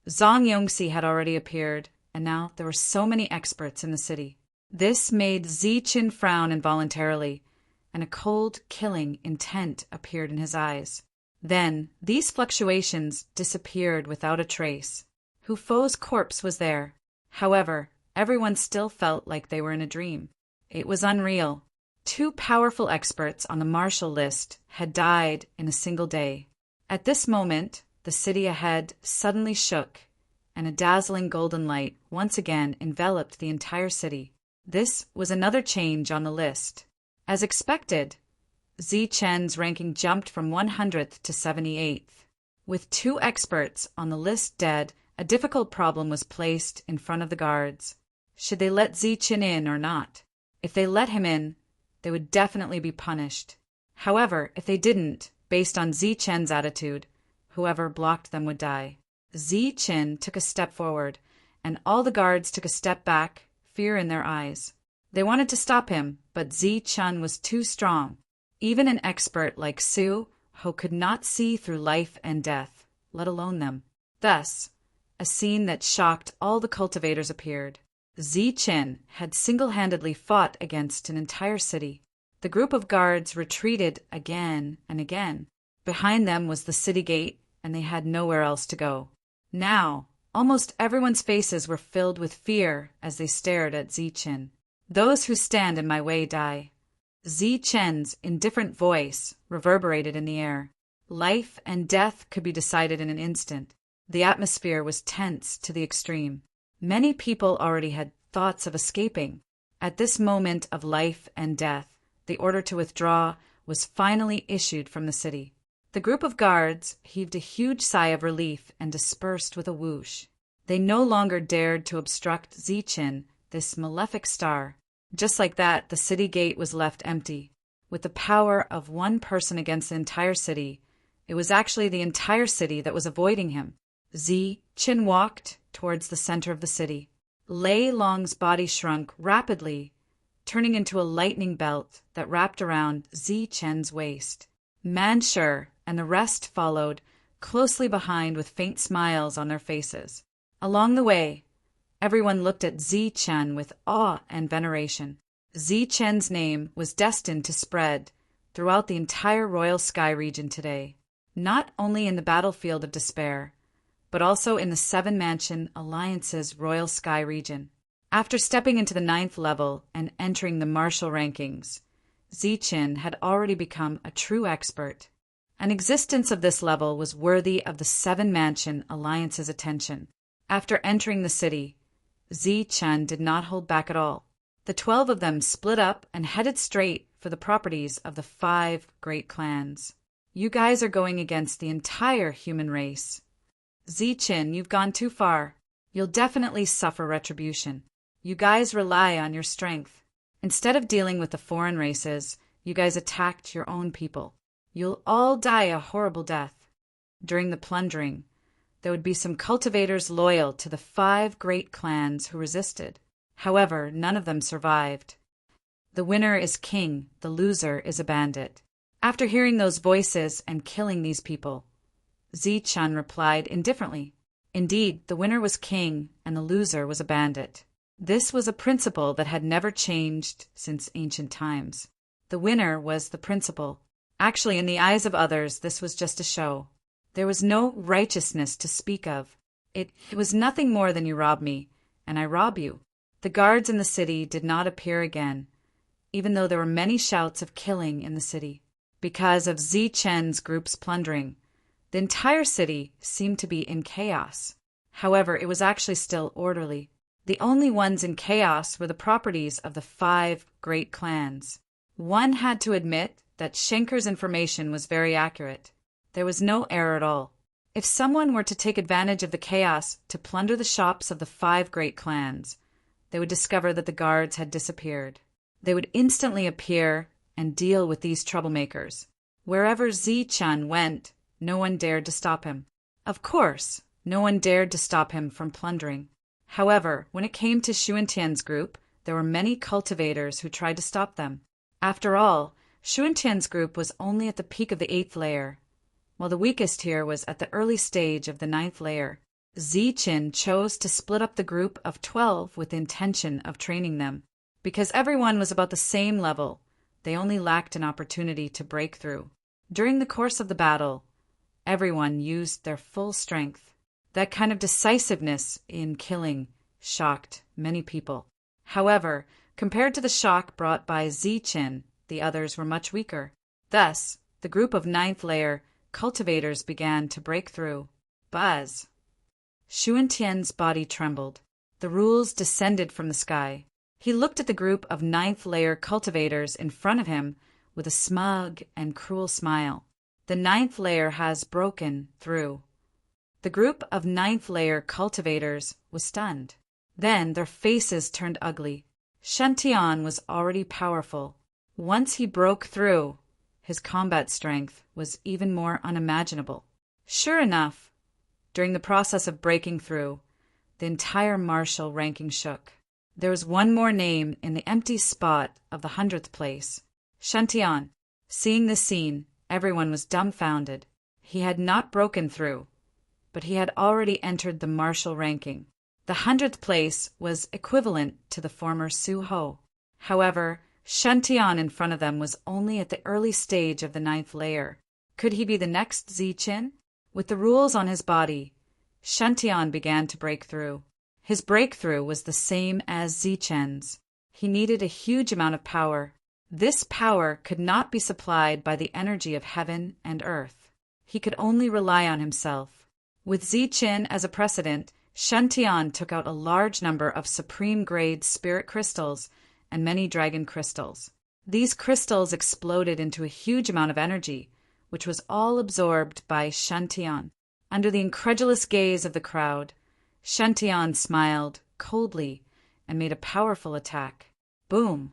Zhang Yongxi had already appeared, and now there were so many experts in the city. This made Zichen frown involuntarily, and a cold, killing intent appeared in his eyes. Then, these fluctuations disappeared without a trace. Hu-Fo's corpse was there. However, everyone still felt like they were in a dream. It was unreal. 2 powerful experts on the martial list had died in a single day. At this moment, the city ahead suddenly shook, and a dazzling golden light once again enveloped the entire city. This was another change on the list. As expected, Zichen's ranking jumped from 100th to 78th. With 2 experts on the list dead, a difficult problem was placed in front of the guards. Should they let Zichen in or not? If they let him in, they would definitely be punished. However, if they didn't, based on Zichen's attitude, whoever blocked them would die. Zichen took a step forward, and all the guards took a step back, fear in their eyes. They wanted to stop him, but Zichen was too strong. Even an expert like Su-Ho could not see through life and death, let alone them. Thus, a scene that shocked all the cultivators appeared. Zichen had single-handedly fought against an entire city. The group of guards retreated again and again. Behind them was the city gate, and they had nowhere else to go. Now, almost everyone's faces were filled with fear as they stared at Zichen. "Those who stand in my way die." Zichen's indifferent voice reverberated in the air. Life and death could be decided in an instant. The atmosphere was tense to the extreme. Many people already had thoughts of escaping. At this moment of life and death, the order to withdraw was finally issued from the city. The group of guards heaved a huge sigh of relief and dispersed with a whoosh. They no longer dared to obstruct Zichen, this malefic star. Just like that, the city gate was left empty. With the power of one person against the entire city, it was actually the entire city that was avoiding him. Zichen walked towards the center of the city. Lei Long's body shrunk rapidly, turning into a lightning belt that wrapped around Zichen's waist. Manshur and the rest followed closely behind with faint smiles on their faces. Along the way, everyone looked at Zi-Chen with awe and veneration. Zi-Chen's name was destined to spread throughout the entire Royal Sky region today, not only in the battlefield of despair, but also in the Seven-Mansion Alliance's Royal Sky region. After stepping into the 9th level and entering the martial rankings, Zi-Chen had already become a true expert. An existence of this level was worthy of the Seven-Mansion Alliance's attention. After entering the city, Zi-Chen did not hold back at all. The 12 of them split up and headed straight for the properties of the 5 great clans. You guys are going against the entire human race. Zi-Chen, you've gone too far. You'll definitely suffer retribution. You guys rely on your strength. Instead of dealing with the foreign races, you guys attacked your own people. You'll all die a horrible death. During the plundering, there would be some cultivators loyal to the 5 great clans who resisted. However, none of them survived. The winner is king, the loser is a bandit. After hearing those voices and killing these people, Zi-Chen replied indifferently. Indeed, the winner was king and the loser was a bandit. This was a principle that had never changed since ancient times. The winner was the principal. Actually, in the eyes of others, this was just a show. There was no righteousness to speak of. It was nothing more than you rob me, and I rob you. The guards in the city did not appear again, even though there were many shouts of killing in the city. Because of Zi-Chen's group's plundering, the entire city seemed to be in chaos. However, it was actually still orderly. The only ones in chaos were the properties of the 5 great clans. One had to admit that Schenker's information was very accurate. There was no error at all. If someone were to take advantage of the chaos to plunder the shops of the 5 great clans, they would discover that the guards had disappeared. They would instantly appear and deal with these troublemakers. Wherever Zi-Chen went, no one dared to stop him. Of course, no one dared to stop him from plundering. However, when it came to Xuantian's group, there were many cultivators who tried to stop them. After all, Xuantian's group was only at the peak of the 8th layer, while the weakest here was at the early stage of the 9th layer. Zi-Chen chose to split up the group of 12 with the intention of training them. Because everyone was about the same level, they only lacked an opportunity to break through. During the course of the battle, everyone used their full strength. That kind of decisiveness in killing shocked many people. However, compared to the shock brought by Zi-Chen, the others were much weaker. Thus, the group of 9th layer cultivators began to break through. Buzz! Xuantian's body trembled. The rules descended from the sky. He looked at the group of 9th layer cultivators in front of him with a smug and cruel smile. The 9th layer has broken through. The group of 9th layer cultivators was stunned. Then their faces turned ugly. Shantian was already powerful. Once he broke through, his combat strength was even more unimaginable. Sure enough, during the process of breaking through, the entire martial ranking shook. There was one more name in the empty spot of the 100th place. Shantian. Seeing this scene, everyone was dumbfounded. He had not broken through, but he had already entered the martial ranking. The 100th place was equivalent to the former Su Ho. However, Shantian in front of them was only at the early stage of the 9th layer. Could he be the next Zi-Chen? With the rules on his body, Shantian began to break through. His breakthrough was the same as Zi-Chen's. He needed a huge amount of power. This power could not be supplied by the energy of heaven and earth. He could only rely on himself. With Zi-Chen as a precedent, Shantian took out a large number of supreme-grade spirit crystals and many dragon crystals. These crystals exploded into a huge amount of energy, which was all absorbed by Shantian. Under the incredulous gaze of the crowd, Shantian smiled coldly and made a powerful attack. Boom!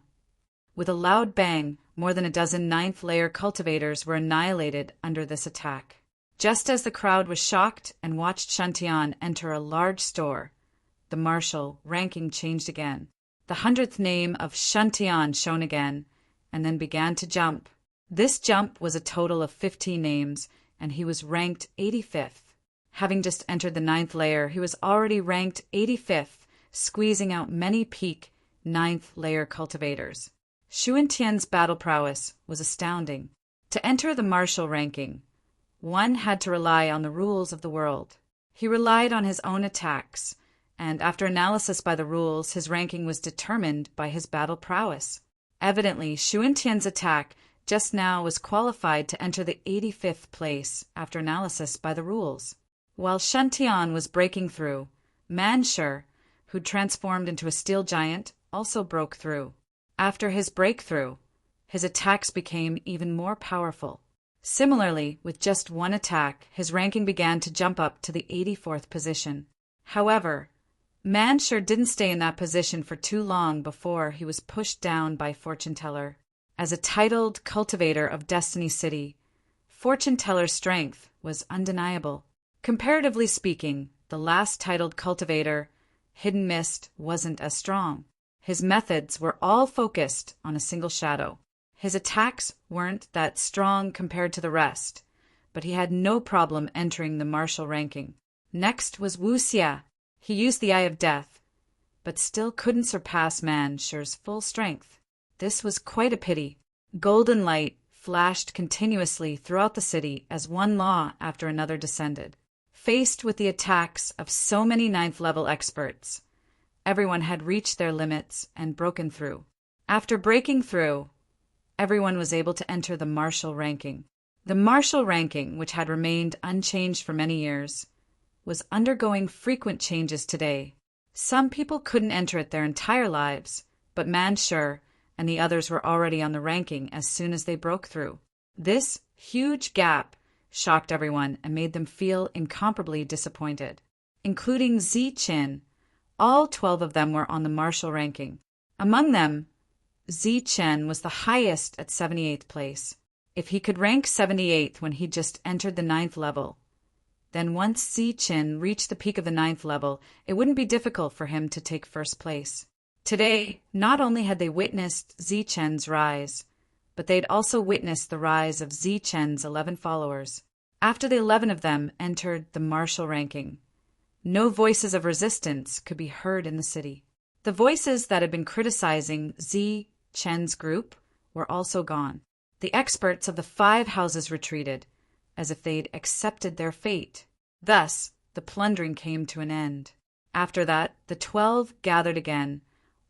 With a loud bang, more than a dozen 9th layer cultivators were annihilated under this attack. Just as the crowd was shocked and watched Shantian enter a large store, the martial ranking changed again. The 100th name of Shantian shone again, and then began to jump. This jump was a total of 15 names, and he was ranked 85th. Having just entered the 9th layer, he was already ranked 85th, squeezing out many peak 9th layer cultivators. Xuantian's battle prowess was astounding. To enter the martial ranking, one had to rely on the rules of the world. He relied on his own attacks, and after analysis by the rules, his ranking was determined by his battle prowess. Evidently, Xuantian's attack just now was qualified to enter the 85th place after analysis by the rules. While Shantian was breaking through, Manshur, who transformed into a steel giant, also broke through. After his breakthrough, his attacks became even more powerful. Similarly, with just one attack, his ranking began to jump up to the 84th position. However, Manshur didn't stay in that position for too long before he was pushed down by Fortune Teller. As a titled cultivator of Destiny City, Fortune Teller's strength was undeniable. Comparatively speaking, the last titled cultivator, Hidden Mist, wasn't as strong. His methods were all focused on a single shadow. His attacks weren't that strong compared to the rest, but he had no problem entering the martial ranking. Next was Wu Xia. He used the Eye of Death, but still couldn't surpass Manshur's full strength. This was quite a pity. Golden light flashed continuously throughout the city as one law after another descended. Faced with the attacks of so many 9th level experts, everyone had reached their limits and broken through. After breaking through, everyone was able to enter the martial ranking. The martial ranking, which had remained unchanged for many years, was undergoing frequent changes today. Some people couldn't enter it their entire lives, but Manshur and the others were already on the ranking as soon as they broke through. This huge gap shocked everyone and made them feel incomparably disappointed. Including Ziqin, all 12 of them were on the martial ranking. Among them, Ziqin was the highest at 78th place. If he could rank 78th when he just entered the 9th level, then once Ziqin reached the peak of the 9th level, it wouldn't be difficult for him to take first place. Today, not only had they witnessed Ziqin's rise, but they'd also witnessed the rise of Ziqin's 11 followers. After the 11 of them entered the martial ranking, no voices of resistance could be heard in the city. The voices that had been criticizing Ziqin's group were also gone. The experts of the 5 houses retreated, as if they'd accepted their fate. Thus, the plundering came to an end. After that, the 12 gathered again,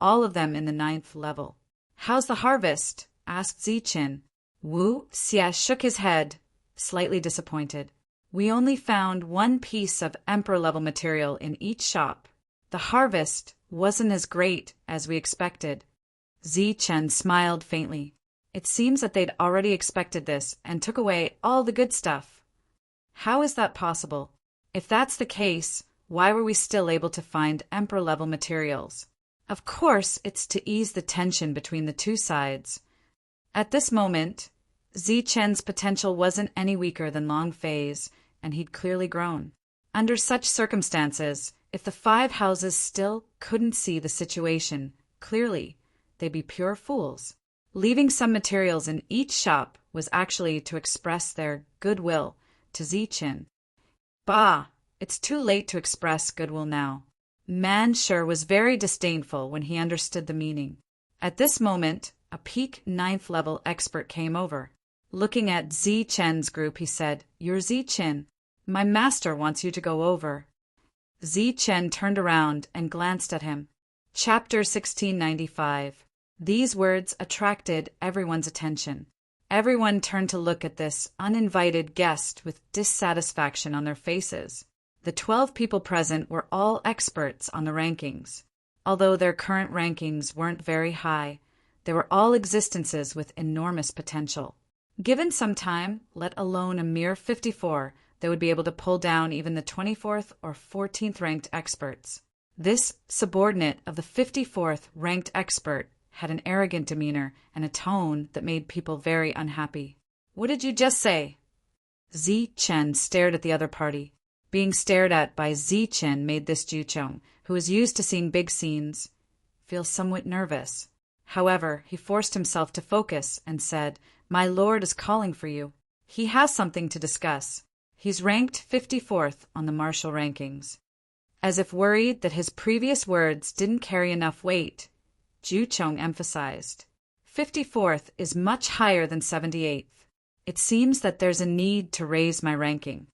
all of them in the 9th level. "How's the harvest?" asked Ziqin. Wu Xia shook his head, slightly disappointed. "We only found one piece of emperor-level material in each shop. The harvest wasn't as great as we expected." Ziqin smiled faintly. It seems that they'd already expected this and took away all the good stuff. How is that possible? If that's the case, why were we still able to find emperor-level materials? Of course, it's to ease the tension between the two sides. At this moment, Ziqin's potential wasn't any weaker than Long Fei's, and he'd clearly grown. Under such circumstances, if the 5 houses still couldn't see the situation clearly, they'd be pure fools. Leaving some materials in each shop was actually to express their goodwill to Ziqin. Bah! It's too late to express goodwill now. Manshur was very disdainful when he understood the meaning. At this moment, a peak 9th level expert came over. Looking at Ziqin's group, he said, "You're Ziqin. My master wants you to go over." Ziqin turned around and glanced at him. Chapter 1695. These words attracted everyone's attention. Everyone turned to look at this uninvited guest with dissatisfaction on their faces. The 12 people present were all experts on the rankings. Although their current rankings weren't very high, they were all existences with enormous potential. Given some time, let alone a mere 54, they would be able to pull down even the 24th or 14th ranked experts. This subordinate of the 54th ranked expert had an arrogant demeanor and a tone that made people very unhappy. "What did you just say?" Ziqin stared at the other party. Being stared at by Ziqin made this Juchong, who was used to seeing big scenes, feel somewhat nervous. However, he forced himself to focus and said, My lord is calling for you. He has something to discuss. He's ranked 54th on the martial rankings." As if worried that his previous words didn't carry enough weight, Ju Chong emphasized, "54th is much higher than 78th. It seems that there's a need to raise my ranking."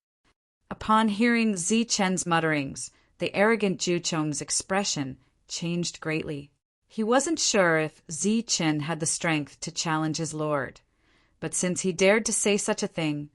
Upon hearing Zi Chen's mutterings, the arrogant Ju Chong's expression changed greatly. He wasn't sure if Zi Chen had the strength to challenge his lord, but since he dared to say such a thing,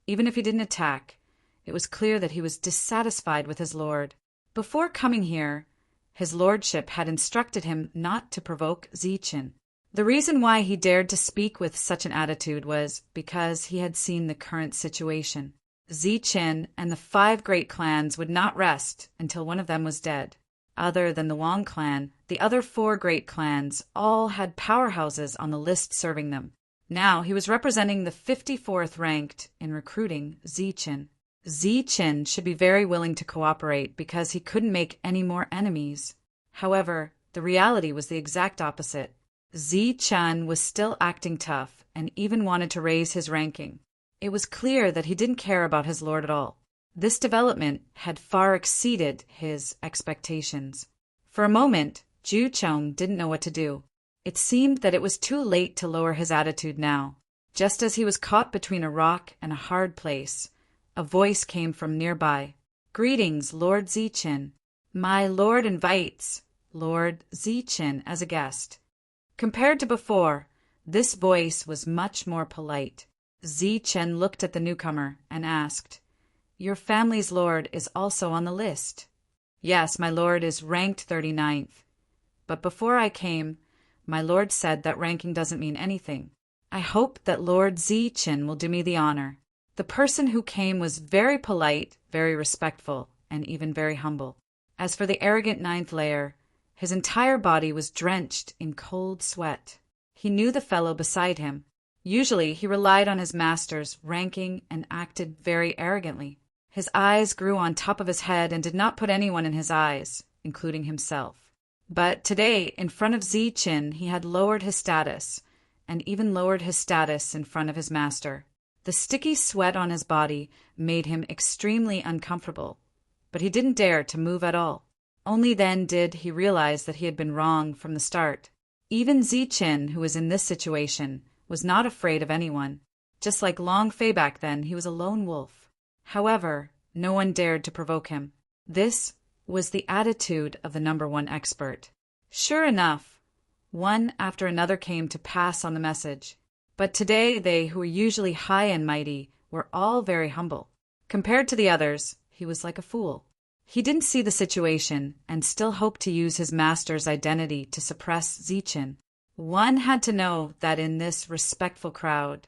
even if he didn't attack, it was clear that he was dissatisfied with his lord. Before coming here, his lordship had instructed him not to provoke Zi Chen. The reason why he dared to speak with such an attitude was because he had seen the current situation. Zi Chen and the 5 great clans would not rest until one of them was dead. Other than the Wang clan, the other 4 great clans all had powerhouses on the list serving them. Now he was representing the 54th ranked in recruiting Zi Chen. Zi Chen should be very willing to cooperate because he couldn't make any more enemies. However, the reality was the exact opposite. Zi Chen was still acting tough and even wanted to raise his ranking. It was clear that he didn't care about his lord at all. This development had far exceeded his expectations. For a moment, Ju Chong didn't know what to do. It seemed that it was too late to lower his attitude now. Just as he was caught between a rock and a hard place, a voice came from nearby. "Greetings, Lord Zi Chen. My lord invites Lord Zi Chen as a guest." Compared to before, this voice was much more polite. Zi Chen looked at the newcomer and asked, "Your family's lord is also on the list?" "Yes, my lord is ranked 39th. But before I came, my lord said that ranking doesn't mean anything. I hope that Lord Zi Chen will do me the honor." The person who came was very polite, very respectful, and even very humble. As for the arrogant 9th layer, his entire body was drenched in cold sweat. He knew the fellow beside him. Usually he relied on his master's ranking and acted very arrogantly. His eyes grew on top of his head and did not put anyone in his eyes, including himself. But today, in front of Zi Chen, he had lowered his status, and even lowered his status in front of his master. The sticky sweat on his body made him extremely uncomfortable, but he didn't dare to move at all. Only then did he realize that he had been wrong from the start. Even Zi Chen, who was in this situation, was not afraid of anyone. Just like Long Fei back then, he was a lone wolf. However, no one dared to provoke him. This was the attitude of the #1 expert. Sure enough, one after another came to pass on the message. But today they who were usually high and mighty were all very humble. Compared to the others, he was like a fool. He didn't see the situation and still hoped to use his master's identity to suppress Zi Chen. One had to know that in this respectful crowd,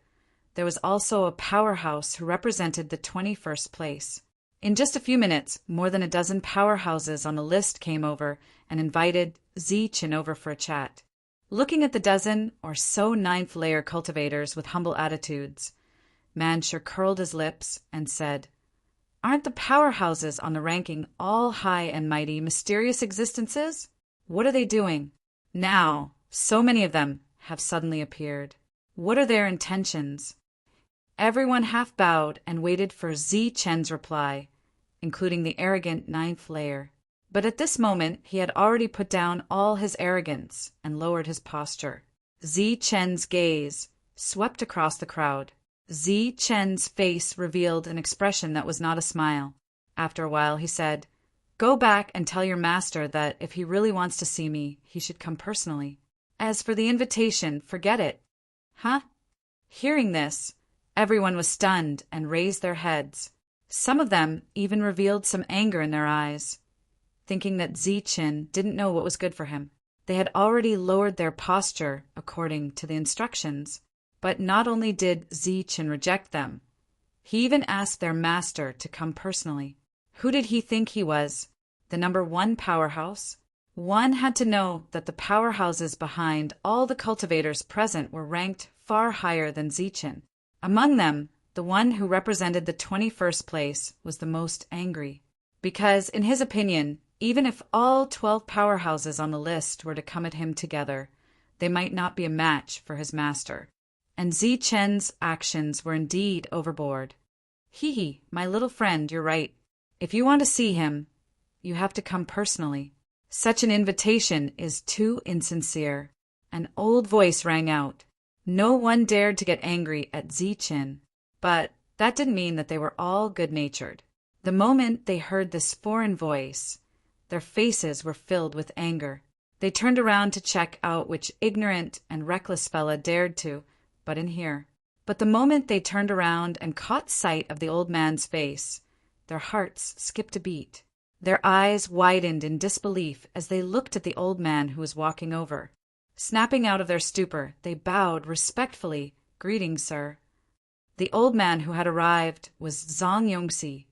there was also a powerhouse who represented the 21st place. In just a few minutes, more than a dozen powerhouses on the list came over and invited Zi Chen over for a chat. Looking at the dozen or so 9th layer cultivators with humble attitudes, Manshur curled his lips and said, "Aren't the powerhouses on the ranking all high and mighty, mysterious existences? What are they doing? Now, so many of them have suddenly appeared. What are their intentions?" Everyone half bowed and waited for Zi Chen's reply, including the arrogant 9th layer. But at this moment he had already put down all his arrogance and lowered his posture. Zi Chen's gaze swept across the crowd. Zi Chen's face revealed an expression that was not a smile. After a while he said, "Go back and tell your master that if he really wants to see me, he should come personally. As for the invitation, forget it." "Huh?" Hearing this, everyone was stunned and raised their heads. Some of them even revealed some anger in their eyes, thinking that Zi Chen didn't know what was good for him. They had already lowered their posture according to the instructions. But not only did Zi Chen reject them, he even asked their master to come personally. Who did he think he was? The #1 powerhouse? One had to know that the powerhouses behind all the cultivators present were ranked far higher than Zi Chen. Among them, the one who represented the 21st place was the most angry, because, in his opinion, even if all 12 powerhouses on the list were to come at him together, they might not be a match for his master. and Zichen's actions were indeed overboard. Hee, my little friend, you're right. If you want to see him, you have to come personally. Such an invitation is too insincere. An old voice rang out. No one dared to get angry at Zichen, but that didn't mean that they were all good-natured. The moment they heard this foreign voice, their faces were filled with anger. They turned around to check out which ignorant and reckless fella dared to butt in here. But the moment they turned around and caught sight of the old man's face, their hearts skipped a beat. Their eyes widened in disbelief as they looked at the old man who was walking over. Snapping out of their stupor, they bowed respectfully. Greetings, sir. The old man who had arrived was Zhang Yongxi,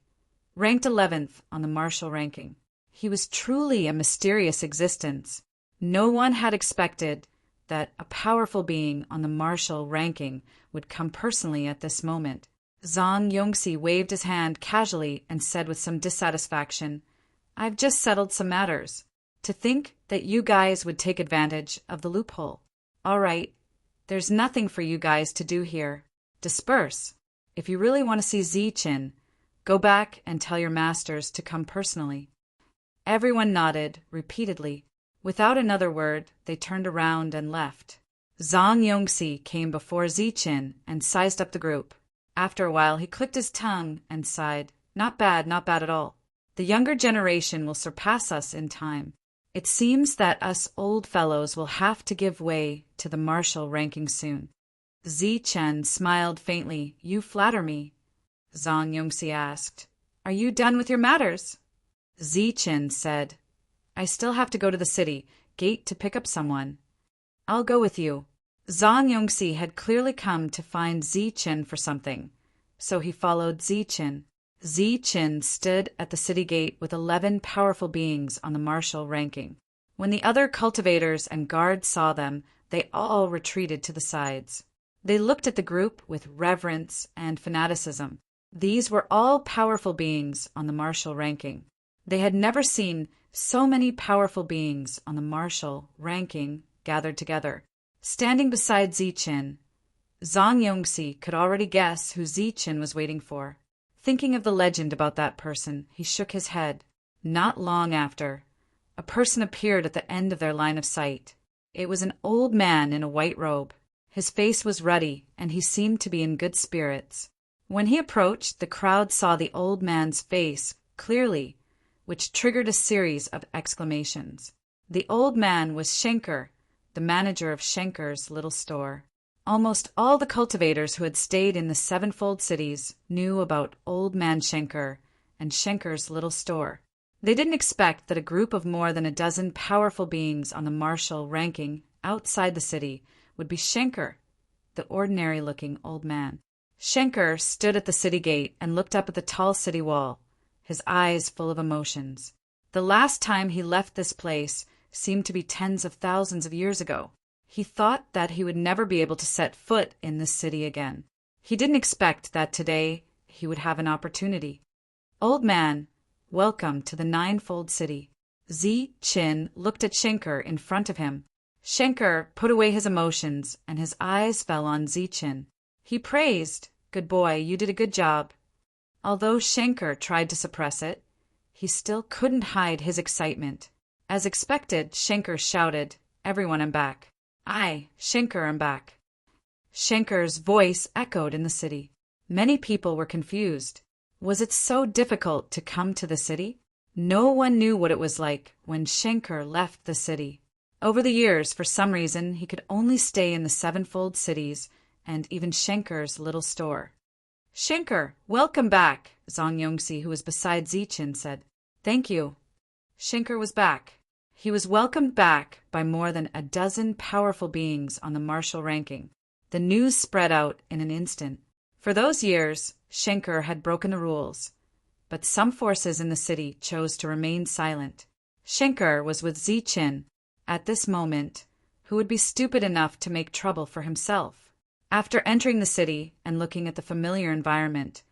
ranked 11th on the martial ranking. He was truly a mysterious existence. No one had expected that a powerful being on the martial ranking would come personally at this moment. Zhang Yongxi waved his hand casually and said with some dissatisfaction, I've just settled some matters. To think that you guys would take advantage of the loophole. All right, there's nothing for you guys to do here. Disperse. If you really want to see Zichen, go back and tell your masters to come personally. Everyone nodded repeatedly. Without another word, they turned around and left. Zhang Yongxi came before Zichen and sized up the group. After a while, he clicked his tongue and sighed. Not bad at all. The younger generation will surpass us in time. It seems that us old fellows will have to give way to the martial ranking soon. Zichen smiled faintly. You flatter me. Zhang Yongxi asked, Are you done with your matters? Zichen said, I still have to go to the city gate to pick up someone. I'll go with you. Zhang Yongxi had clearly come to find Zichen for something, so he followed Zichen. Zichen stood at the city gate with 11 powerful beings on the martial ranking. When the other cultivators and guards saw them, they all retreated to the sides. They looked at the group with reverence and fanaticism. These were all powerful beings on the martial ranking. They had never seen so many powerful beings on the martial ranking gathered together. Standing beside Zichen, Zhang Yongxi could already guess who Zichen was waiting for. Thinking of the legend about that person, he shook his head. Not long after, a person appeared at the end of their line of sight. It was an old man in a white robe. His face was ruddy, and he seemed to be in good spirits. When he approached, the crowd saw the old man's face clearly, which triggered a series of exclamations. The old man was Schenker, the manager of Schenker's little store. Almost all the cultivators who had stayed in the sevenfold cities knew about Old Man Schenker and Schenker's little store. They didn't expect that a group of more than a dozen powerful beings on the martial ranking outside the city would be Schenker, the ordinary-looking old man. Schenker stood at the city gate and looked up at the tall city wall, his eyes full of emotions. The last time he left this place seemed to be tens of thousands of years ago. He thought that he would never be able to set foot in this city again. He didn't expect that today he would have an opportunity. Old man, welcome to the ninefold city. Zichen looked at Schenker in front of him. Schenker put away his emotions, and his eyes fell on Zichen. He praised, Good boy, you did a good job. Although Schenker tried to suppress it, he still couldn't hide his excitement. As expected, Schenker shouted, Everyone, I'm back. I, Schenker, am back. Schenker's voice echoed in the city. Many people were confused. Was it so difficult to come to the city? No one knew what it was like when Schenker left the city. Over the years, for some reason, he could only stay in the sevenfold cities and even Schenker's little store. Schenker, welcome back, Zhang Yongxi, who was beside Zichen, said. Thank you. Schenker was back. He was welcomed back by more than a dozen powerful beings on the martial ranking. The news spread out in an instant. For those years, Schenker had broken the rules, but some forces in the city chose to remain silent. Schenker was with Zichen at this moment, who would be stupid enough to make trouble for himself. After entering the city and looking at the familiar environment,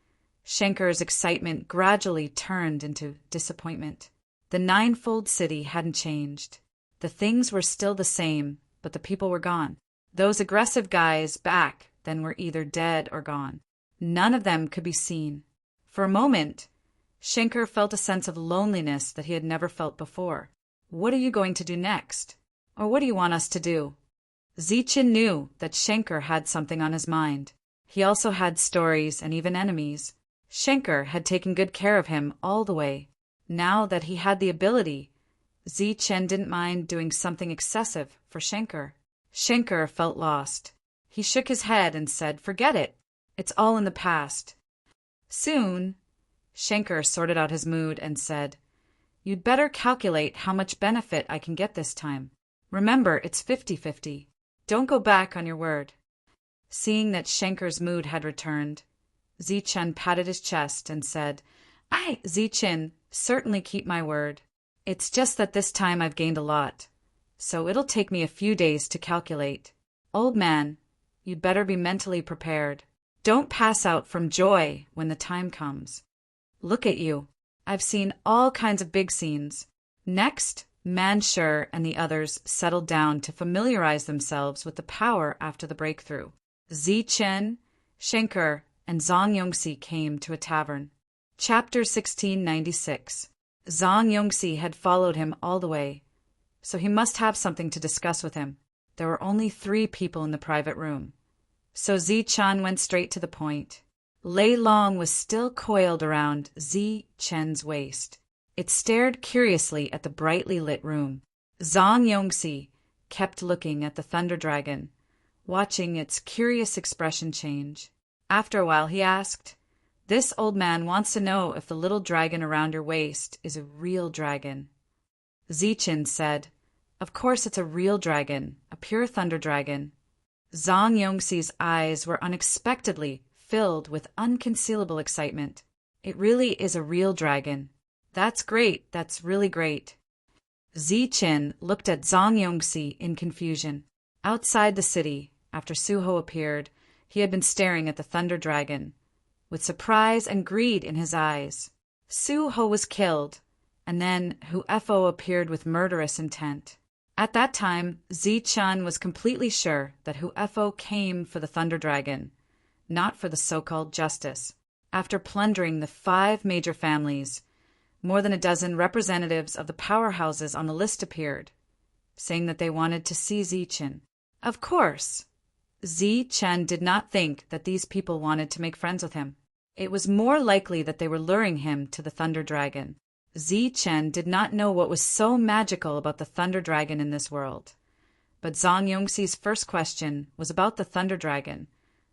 Schenker's excitement gradually turned into disappointment. The ninefold city hadn't changed. The things were still the same, but the people were gone. Those aggressive guys back then were either dead or gone. None of them could be seen. For a moment, Shankar felt a sense of loneliness that he had never felt before. What are you going to do next? Or what do you want us to do? Zichin knew that Shankar had something on his mind. He also had stories and even enemies. Shankar had taken good care of him all the way. Now that he had the ability, Zichin didn't mind doing something excessive for Shankar. Shankar felt lost. He shook his head and said, "Forget it. It's all in the past." Soon, Shankar sorted out his mood and said, "You'd better calculate how much benefit I can get this time. Remember, it's 50-50. Don't go back on your word." Seeing that Shankar's mood had returned, Zichin patted his chest and said, Zichin, certainly keep my word. It's just that this time I've gained a lot, so it'll take me a few days to calculate. Old man, you'd better be mentally prepared. Don't pass out from joy when the time comes. Look at you. I've seen all kinds of big scenes. Next, Manshur and the others settled down to familiarize themselves with the power after the breakthrough. Zichin, Shankar, and Zhang Yongxi came to a tavern. Chapter 1696. Zhang Yongxi had followed him all the way, so he must have something to discuss with him. There were only 3 people in the private room, so Zichin went straight to the point. Lei Long was still coiled around Zichin's waist. It stared curiously at the brightly lit room. Zhang Yongxi kept looking at the Thunder Dragon, watching its curious expression change. After a while he asked, "This old man wants to know if the little dragon around your waist is a real dragon." Zichin said, "Of course it's a real dragon, a pure thunder dragon." Zhang Yongxi's eyes were unexpectedly filled with unconcealable excitement. "It really is a real dragon. That's great, that's really great." Zichin looked at Zhang Yongxi in confusion. Outside the city, after Suho appeared, he had been staring at the Thunder Dragon, with surprise and greed in his eyes. Suho was killed, and then Huefo appeared with murderous intent. At that time, Zichin was completely sure that Huefo came for the Thunder Dragon, not for the so-called justice. After plundering the 5 major families, more than a dozen representatives of the powerhouses on the list appeared, saying that they wanted to see Zichin. Of course, Zichin did not think that these people wanted to make friends with him. It was more likely that they were luring him to the Thunder Dragon. Zichin did not know what was so magical about the Thunder Dragon in this world. But Zhang Yongxi's first question was about the Thunder Dragon,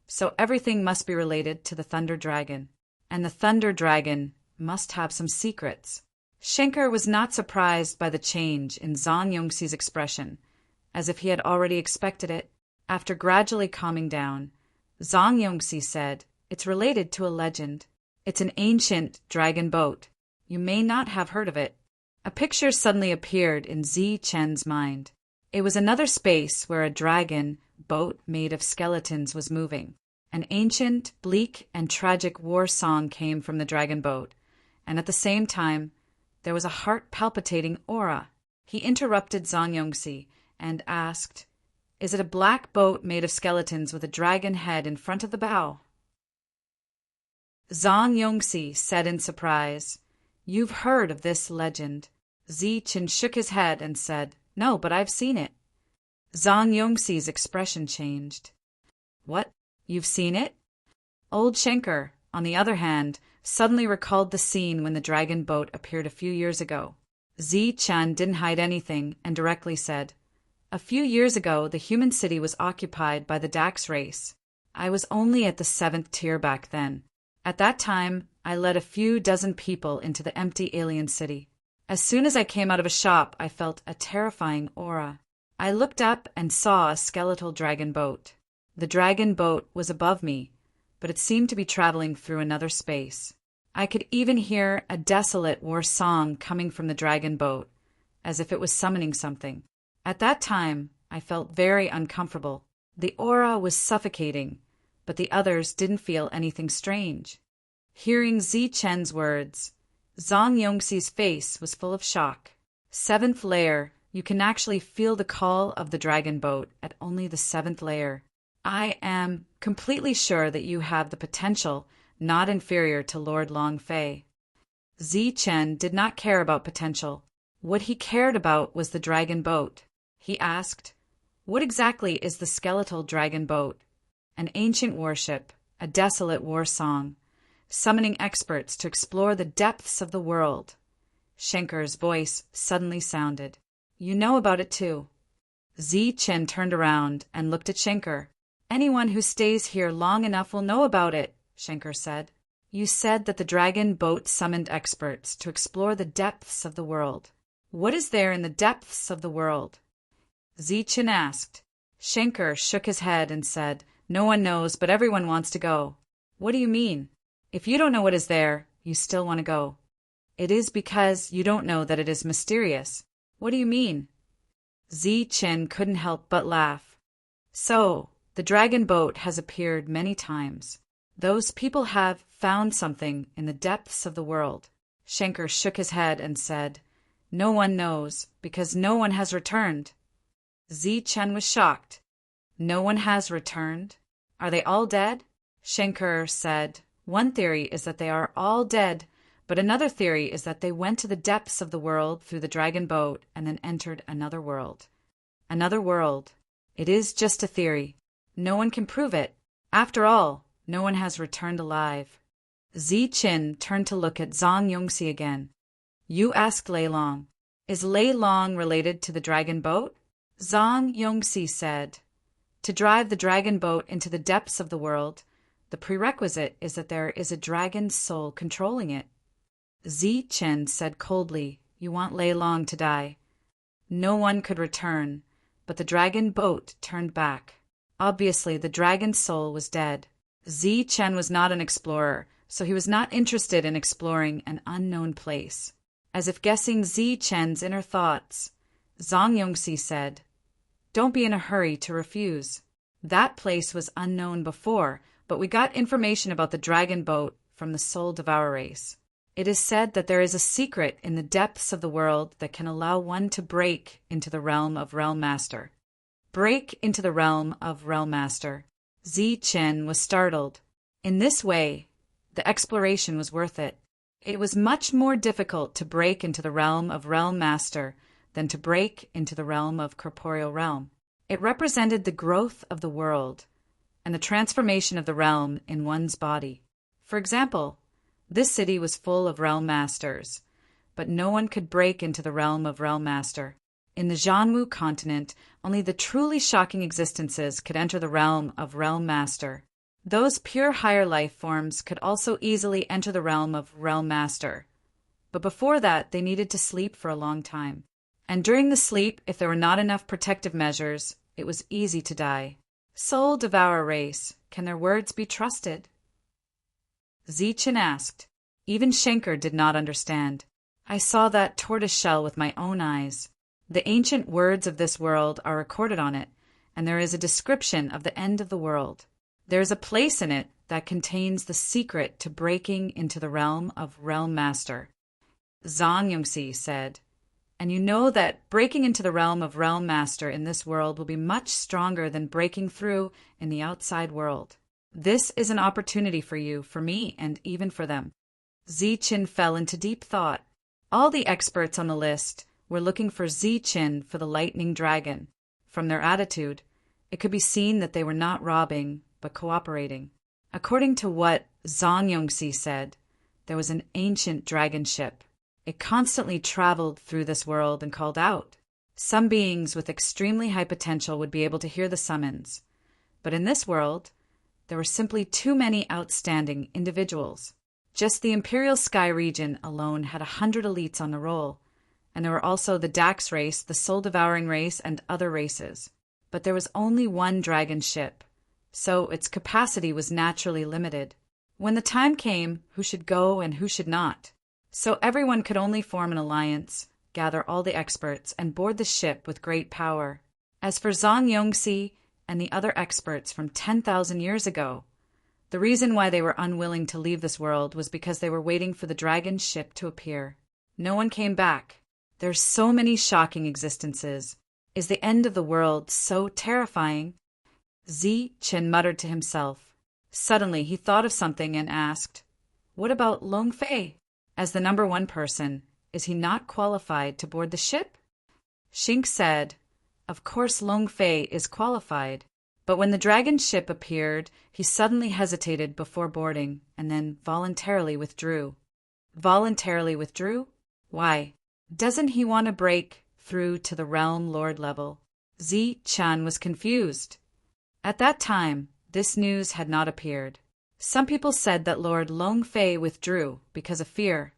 so everything must be related to the Thunder Dragon. And the Thunder Dragon must have some secrets. Shankar was not surprised by the change in Zhang Yongxi's expression, as if he had already expected it. After gradually calming down, Zhang Yongxi said, "It's related to a legend. It's an ancient dragon boat. You may not have heard of it." A picture suddenly appeared in Zichin's mind. It was another space where a dragon boat made of skeletons was moving. An ancient, bleak, and tragic war song came from the dragon boat, and at the same time, there was a heart-palpitating aura. He interrupted Zhang Yongxi and asked, "Is it a black boat made of skeletons with a dragon head in front of the bow?" Zhang Yongxi said in surprise, "You've heard of this legend." Zichin shook his head and said, "No, but I've seen it." Zhang Yongxi's expression changed. "What? You've seen it?" Old Shankar, on the other hand, suddenly recalled the scene when the dragon boat appeared a few years ago. Zichin didn't hide anything and directly said, "A few years ago, the human city was occupied by the Dax race. I was only at the 7th tier back then. At that time, I led a few dozen people into the empty alien city. As soon as I came out of a shop, I felt a terrifying aura. I looked up and saw a skeletal dragon boat. The dragon boat was above me, but it seemed to be traveling through another space. I could even hear a desolate war song coming from the dragon boat, as if it was summoning something. At that time, I felt very uncomfortable. The aura was suffocating, but the others didn't feel anything strange." Hearing Zichin's words, Zhang Yongxi's face was full of shock. 7th layer, you can actually feel the call of the dragon boat at only the 7th layer. I am completely sure that you have the potential not inferior to Lord Longfei. Zichen did not care about potential. What he cared about was the dragon boat. He asked, "What exactly is the skeletal dragon boat?" "An ancient warship, a desolate war song, summoning experts to explore the depths of the world." Shenker's voice suddenly sounded. "You know about it too." Zichen turned around and looked at Shenker. "Anyone who stays here long enough will know about it," Shenker said. "You said that the dragon boat summoned experts to explore the depths of the world. What is there in the depths of the world?" Zichen asked. Shenker shook his head and said, "No one knows, but everyone wants to go." "What do you mean? If you don't know what is there, you still want to go." "It is because you don't know that it is mysterious." "What do you mean?" Zichen couldn't help but laugh. "So, the dragon boat has appeared many times. Those people have found something in the depths of the world." Shenker shook his head and said, "No one knows, because no one has returned." Zichen was shocked. "No one has returned? Are they all dead?" Shenker said, "One theory is that they are all dead, but another theory is that they went to the depths of the world through the dragon boat and then entered another world." "Another world. It is just a theory. No one can prove it. After all, no one has returned alive." Zichen turned to look at Zhang Yongxi again. "You asked Lei Long. Is Lei Long related to the dragon boat?" Zhang Yongxi said, "To drive the dragon boat into the depths of the world, the prerequisite is that there is a dragon's soul controlling it." Zichen said coldly, "You want Lei Long to die." No one could return, but the dragon boat turned back. Obviously, the dragon's soul was dead. Zichen was not an explorer, so he was not interested in exploring an unknown place. As if guessing Zichen's inner thoughts, Zhang Yongxi said, "Don't be in a hurry to refuse. That place was unknown before, but we got information about the dragon boat from the Soul Devourer race. It is said that there is a secret in the depths of the world that can allow one to break into the realm of Realm Master." Break into the realm of Realm Master. Zichen was startled. In this way, the exploration was worth it. It was much more difficult to break into the realm of Realm Master than to break into the realm of Corporeal Realm. It represented the growth of the world and the transformation of the realm in one's body. For example, this city was full of Realm Masters, but no one could break into the realm of Realm Master. In the Zhanwu continent, only the truly shocking existences could enter the realm of Realm Master. Those pure higher life forms could also easily enter the realm of Realm Master. But before that, they needed to sleep for a long time. And during the sleep, if there were not enough protective measures, it was easy to die. Soul Devourer race, can their words be trusted? Zichen asked. Even Shenker did not understand. "I saw that tortoise shell with my own eyes. The ancient words of this world are recorded on it, and there is a description of the end of the world. There is a place in it that contains the secret to breaking into the realm of Realm Master." Zhang Yongxi said, "And you know that breaking into the realm of Realm Master in this world will be much stronger than breaking through in the outside world. This is an opportunity for you, for me, and even for them." Zichen fell into deep thought. All the experts on the list were looking for Zichen for the lightning dragon. From their attitude, it could be seen that they were not robbing, but cooperating. According to what Zhang Yongxi said, there was an ancient dragon ship. It constantly traveled through this world and called out. Some beings with extremely high potential would be able to hear the summons. But in this world, there were simply too many outstanding individuals. Just the Imperial Sky region alone had 100 elites on the roll, and there were also the Dax race, the Soul Devouring race, and other races. But there was only one dragon ship, so its capacity was naturally limited. When the time came, who should go and who should not? So everyone could only form an alliance, gather all the experts, and board the ship with great power. As for Zhang Yongxi and the other experts from 10,000 years ago, the reason why they were unwilling to leave this world was because they were waiting for the dragon ship to appear. No one came back. There's so many shocking existences. Is the end of the world so terrifying? Zi Qin muttered to himself. Suddenly he thought of something and asked, "What about Long Fei? As the number one person, is he not qualified to board the ship?" Xing said, "Of course Long Fei is qualified." But when the dragon ship appeared, he suddenly hesitated before boarding and then voluntarily withdrew. Voluntarily withdrew? Why? Doesn't he want to break through to the realm lord level? Zi Chan was confused. At that time, this news had not appeared. Some people said that Lord Long Fei withdrew because of fear,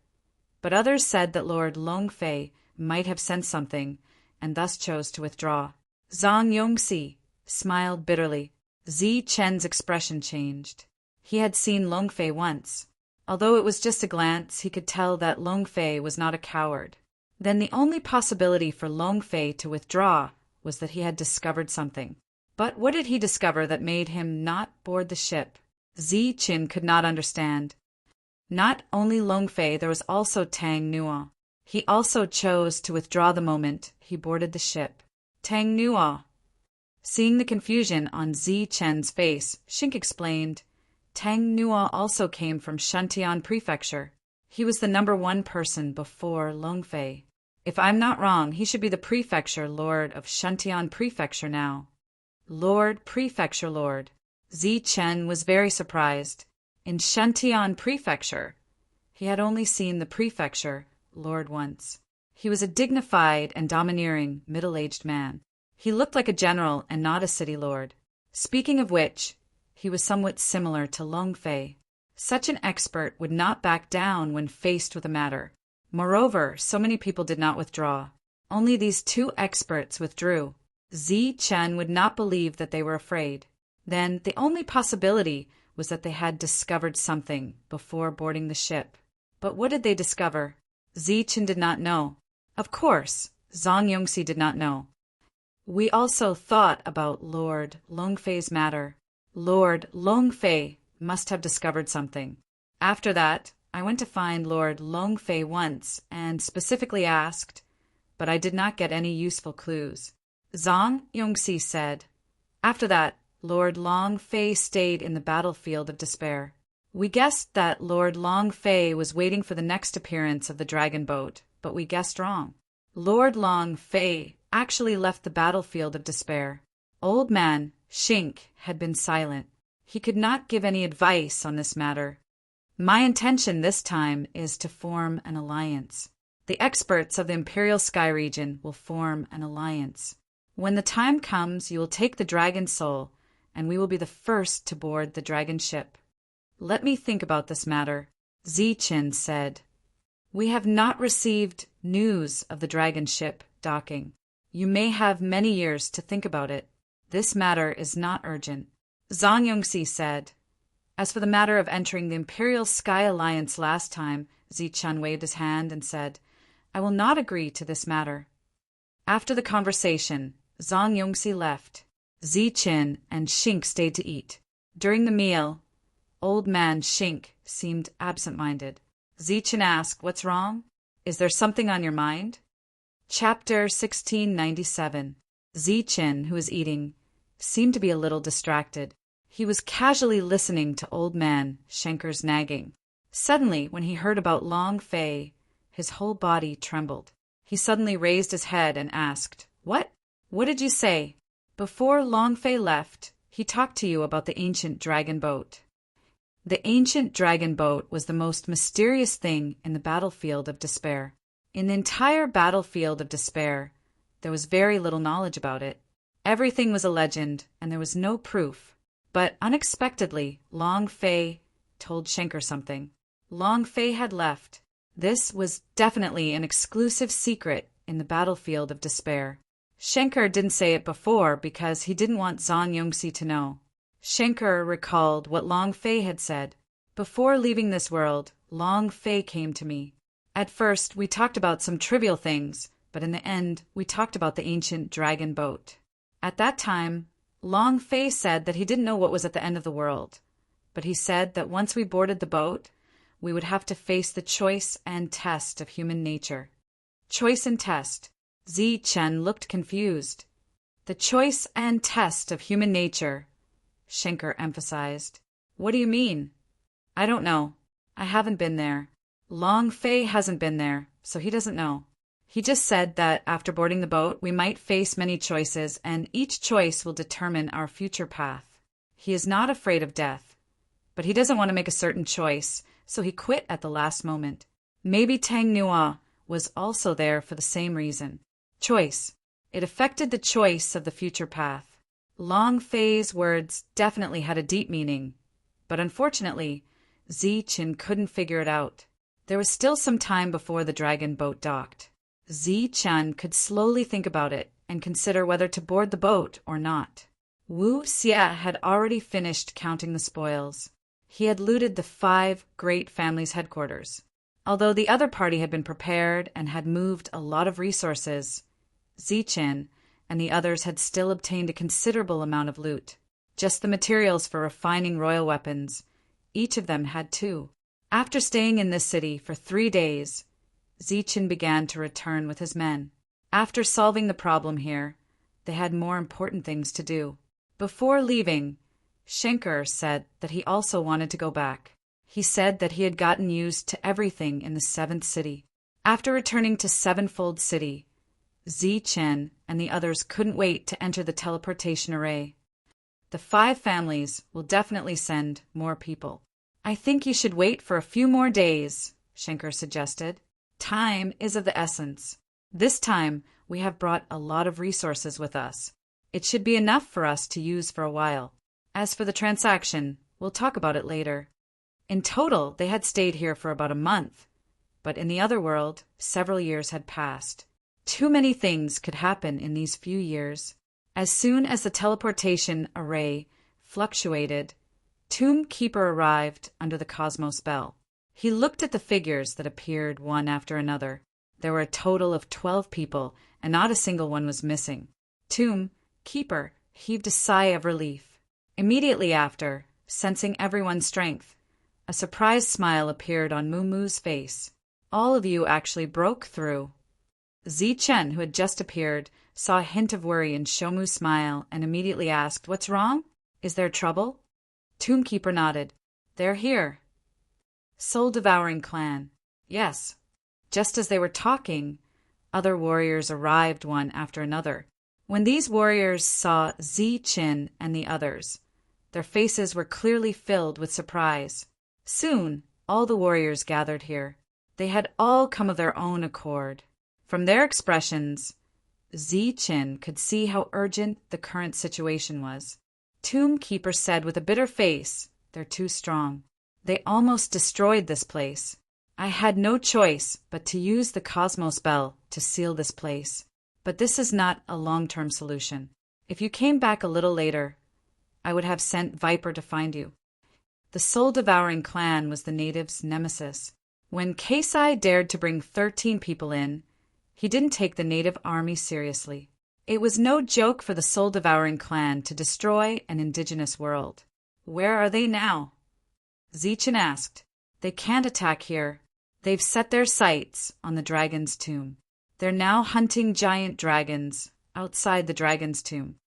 but others said that Lord Long Fei might have sensed something and thus chose to withdraw. Zhang Yongxi smiled bitterly. Zi Chen's expression changed. He had seen Long Fei once. Although it was just a glance, he could tell that Long Fei was not a coward. Then the only possibility for Long Fei to withdraw was that he had discovered something. But what did he discover that made him not board the ship? Zi Qin could not understand. Not only Long Fei, there was also Tang Nuo. He also chose to withdraw the moment he boarded the ship. Tang Nuo. Seeing the confusion on Zi Chen's face, Xing explained, Tang Nuo also came from Shantian Prefecture. He was the number one person before Long Fei. If I'm not wrong, he should be the prefecture lord of Shantian Prefecture now. Lord, prefecture lord. Zi Chen was very surprised. In Shantian Prefecture, he had only seen the prefecture lord once. He was a dignified and domineering middle-aged man. He looked like a general and not a city lord. Speaking of which, he was somewhat similar to Long Fei. Such an expert would not back down when faced with a matter. Moreover, so many people did not withdraw. Only these two experts withdrew. Zi Chen would not believe that they were afraid. Then the only possibility was that they had discovered something before boarding the ship. But what did they discover? Zi Chen did not know. Of course, Zhang Yongxi did not know. We also thought about Lord Long Fei's matter. Lord Long Fei must have discovered something. After that, I went to find Lord Long Fei once and specifically asked, but I did not get any useful clues. Zhang Yongxi said, After that, Lord Long Fei stayed in the battlefield of despair. We guessed that Lord Long Fei was waiting for the next appearance of the dragon boat, but we guessed wrong. Lord Long Fei actually left the battlefield of despair. Old man Xing had been silent. He could not give any advice on this matter. My intention this time is to form an alliance. The experts of the Imperial Sky region will form an alliance. When the time comes, you will take the dragon soul, and we will be the first to board the dragon ship. Let me think about this matter, Zi Qin said. We have not received news of the dragon ship docking. You may have many years to think about it. This matter is not urgent. Zhang Yongxi said. As for the matter of entering the Imperial Sky Alliance last time, Zi Chen waved his hand and said, I will not agree to this matter. After the conversation, Zhang Yongxi left. Zi Qin and Xing stayed to eat. During the meal, old man Xing seemed absent-minded. Zi Qin asked, What's wrong? Is there something on your mind? Chapter 1697. Zi Qin, who was eating, seemed to be a little distracted. He was casually listening to old man Shenker's nagging. Suddenly, when he heard about Long Fei, his whole body trembled. He suddenly raised his head and asked, What? What did you say? Before Long Fei left, he talked to you about the ancient dragon boat. The ancient dragon boat was the most mysterious thing in the battlefield of despair. In the entire battlefield of despair, there was very little knowledge about it. Everything was a legend, and there was no proof. But unexpectedly, Long Fei told Shenker something. Long Fei had left. This was definitely an exclusive secret in the battlefield of despair. Shenker didn't say it before because he didn't want Zhang Yongxi to know. Shenker recalled what Long Fei had said. Before leaving this world, Long Fei came to me. At first, we talked about some trivial things, but in the end, we talked about the ancient dragon boat. At that time, Long Fei said that he didn't know what was at the end of the world, but he said that once we boarded the boat, we would have to face the choice and test of human nature. Choice and test. Zi Chen looked confused. The choice and test of human nature Schenker emphasized. What do you mean? I don't know. I haven't been there. Long Fei hasn't been there, so he doesn't know. He just said that after boarding the boat, we might face many choices, and each choice will determine our future path. He is not afraid of death, but he doesn't want to make a certain choice, so he quit at the last moment. Maybe Tang Nua was also there for the same reason. Choice. It affected the choice of the future path. Long Fei's words definitely had a deep meaning, but unfortunately, Ziqin couldn't figure it out. There was still some time before the dragon boat docked. Ziqian could slowly think about it and consider whether to board the boat or not. Wu Xie had already finished counting the spoils. He had looted the 5 great families' headquarters. Although the other party had been prepared and had moved a lot of resources, Ziqin and the others had still obtained a considerable amount of loot. Just the materials for refining royal weapons. Each of them had 2. After staying in this city for 3 days, Ziqin began to return with his men. After solving the problem here, they had more important things to do. Before leaving, Schenker said that he also wanted to go back. He said that he had gotten used to everything in the 7th city. After returning to Sevenfold City, Ziqin and the others couldn't wait to enter the teleportation array. The 5 families will definitely send more people. I think you should wait for a few more days, Schenker suggested. Time is of the essence. This time, we have brought a lot of resources with us. It should be enough for us to use for a while. As for the transaction, we'll talk about it later. In total, they had stayed here for about a month, but in the other world, several years had passed. Too many things could happen in these few years. As soon as the teleportation array fluctuated, Tomb Keeper arrived under the Cosmos Bell. He looked at the figures that appeared one after another. There were a total of 12 people, and not a single one was missing. Tomb Keeper heaved a sigh of relief. Immediately after, sensing everyone's strength, a surprised smile appeared on Mumu's face. All of you actually broke through. Ziqian, who had just appeared, saw a hint of worry in Shomu's smile and immediately asked, "What's wrong? Is there trouble?" Tomb Keeper nodded. "They're here." Soul-devouring clan. Yes. Just as they were talking, other warriors arrived one after another. When these warriors saw Ziqin and the others, their faces were clearly filled with surprise. Soon, all the warriors gathered here. They had all come of their own accord. From their expressions, Ziqin could see how urgent the current situation was. Tomb Keeper said with a bitter face, "They're too strong. They almost destroyed this place. I had no choice but to use the Cosmos Bell to seal this place. But this is not a long-term solution. If you came back a little later, I would have sent Viper to find you." The soul-devouring clan was the natives' nemesis. When Keisai dared to bring 13 people in, he didn't take the native army seriously. It was no joke for the soul-devouring clan to destroy an indigenous world. "Where are they now?" Ziqin asked. "They can't attack here. They've set their sights on the dragon's tomb. They're now hunting giant dragons outside the dragon's tomb.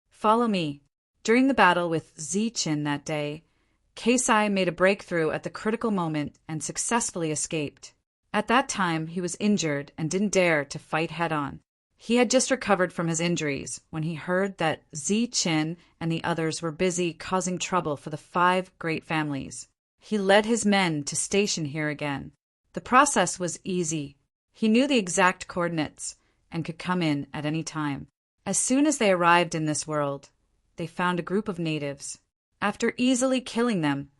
Follow me." During the battle with Ziqin that day, Keisai made a breakthrough at the critical moment and successfully escaped. At that time, he was injured and didn't dare to fight head-on. He had just recovered from his injuries when he heard that Ziqin and the others were busy causing trouble for the 5 great families. He led his men to station here again. The process was easy. He knew the exact coordinates and could come in at any time. As soon as they arrived in this world, they found a group of natives. After easily killing them,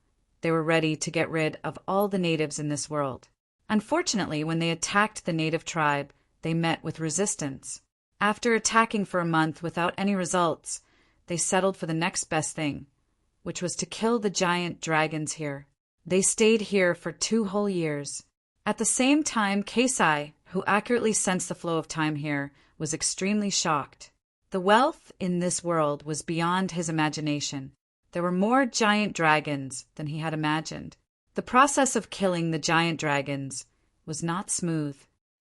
they were ready to get rid of all the natives in this world. Unfortunately, when they attacked the native tribe, they met with resistance. After attacking for a month without any results, they settled for the next best thing, which was to kill the giant dragons here. They stayed here for 2 whole years. At the same time, Keisai, who accurately sensed the flow of time here, was extremely shocked. The wealth in this world was beyond his imagination. There were more giant dragons than he had imagined. The process of killing the giant dragons was not smooth.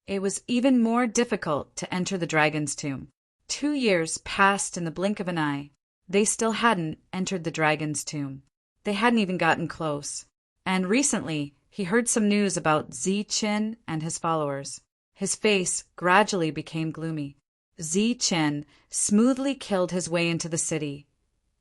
It was even more difficult to enter the dragon's tomb. 2 years passed in the blink of an eye. They still hadn't entered the dragon's tomb. They hadn't even gotten close. And recently, he heard some news about Zi-Qin and his followers. His face gradually became gloomy. Zi-Qin smoothly killed his way into the city,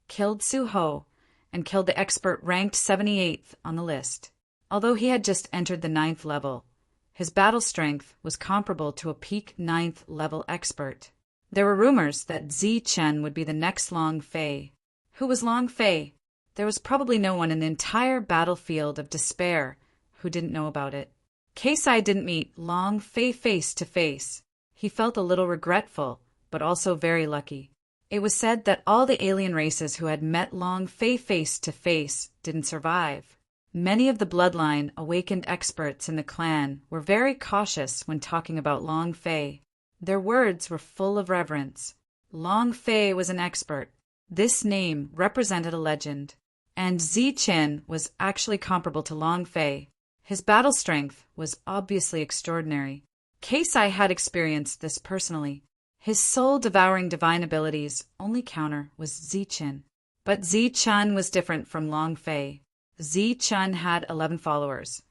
killed Su-Ho, and killed the expert ranked 78th on the list. Although he had just entered the 9th level, his battle strength was comparable to a peak 9th level expert. There were rumors that Zi-Qin would be the next Long Fei. Who was Long Fei? There was probably no one in the entire battlefield of despair who didn't know about it. Keisai didn't meet Long Fei face to face. He felt a little regretful, but also very lucky. It was said that all the alien races who had met Long Fei face to face didn't survive. Many of the bloodline awakened experts in the clan were very cautious when talking about Long Fei. Their words were full of reverence. Long Fei was an expert. This name represented a legend. And Zi-Qin was actually comparable to Long Fei. His battle strength was obviously extraordinary. Keisai had experienced this personally. His soul-devouring divine abilities' only counter was Zi-Qin. But Zi-Qin was different from Long Fei. Zi-Qin had 11 followers,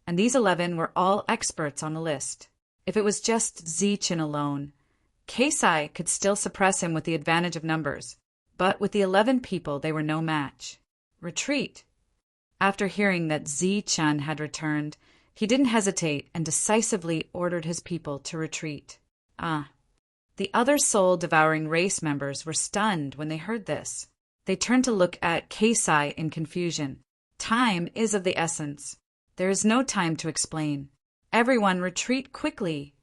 and these 11 were all experts on the list. If it was just Zi-Qin alone, Keisai could still suppress him with the advantage of numbers, but with the 11 people they were no match. Retreat. After hearing that Zi-Qin had returned, he didn't hesitate and decisively ordered his people to retreat. The other soul-devouring race members were stunned when they heard this. They turned to look at Keisai in confusion. Time is of the essence. There is no time to explain. Everyone retreat quickly,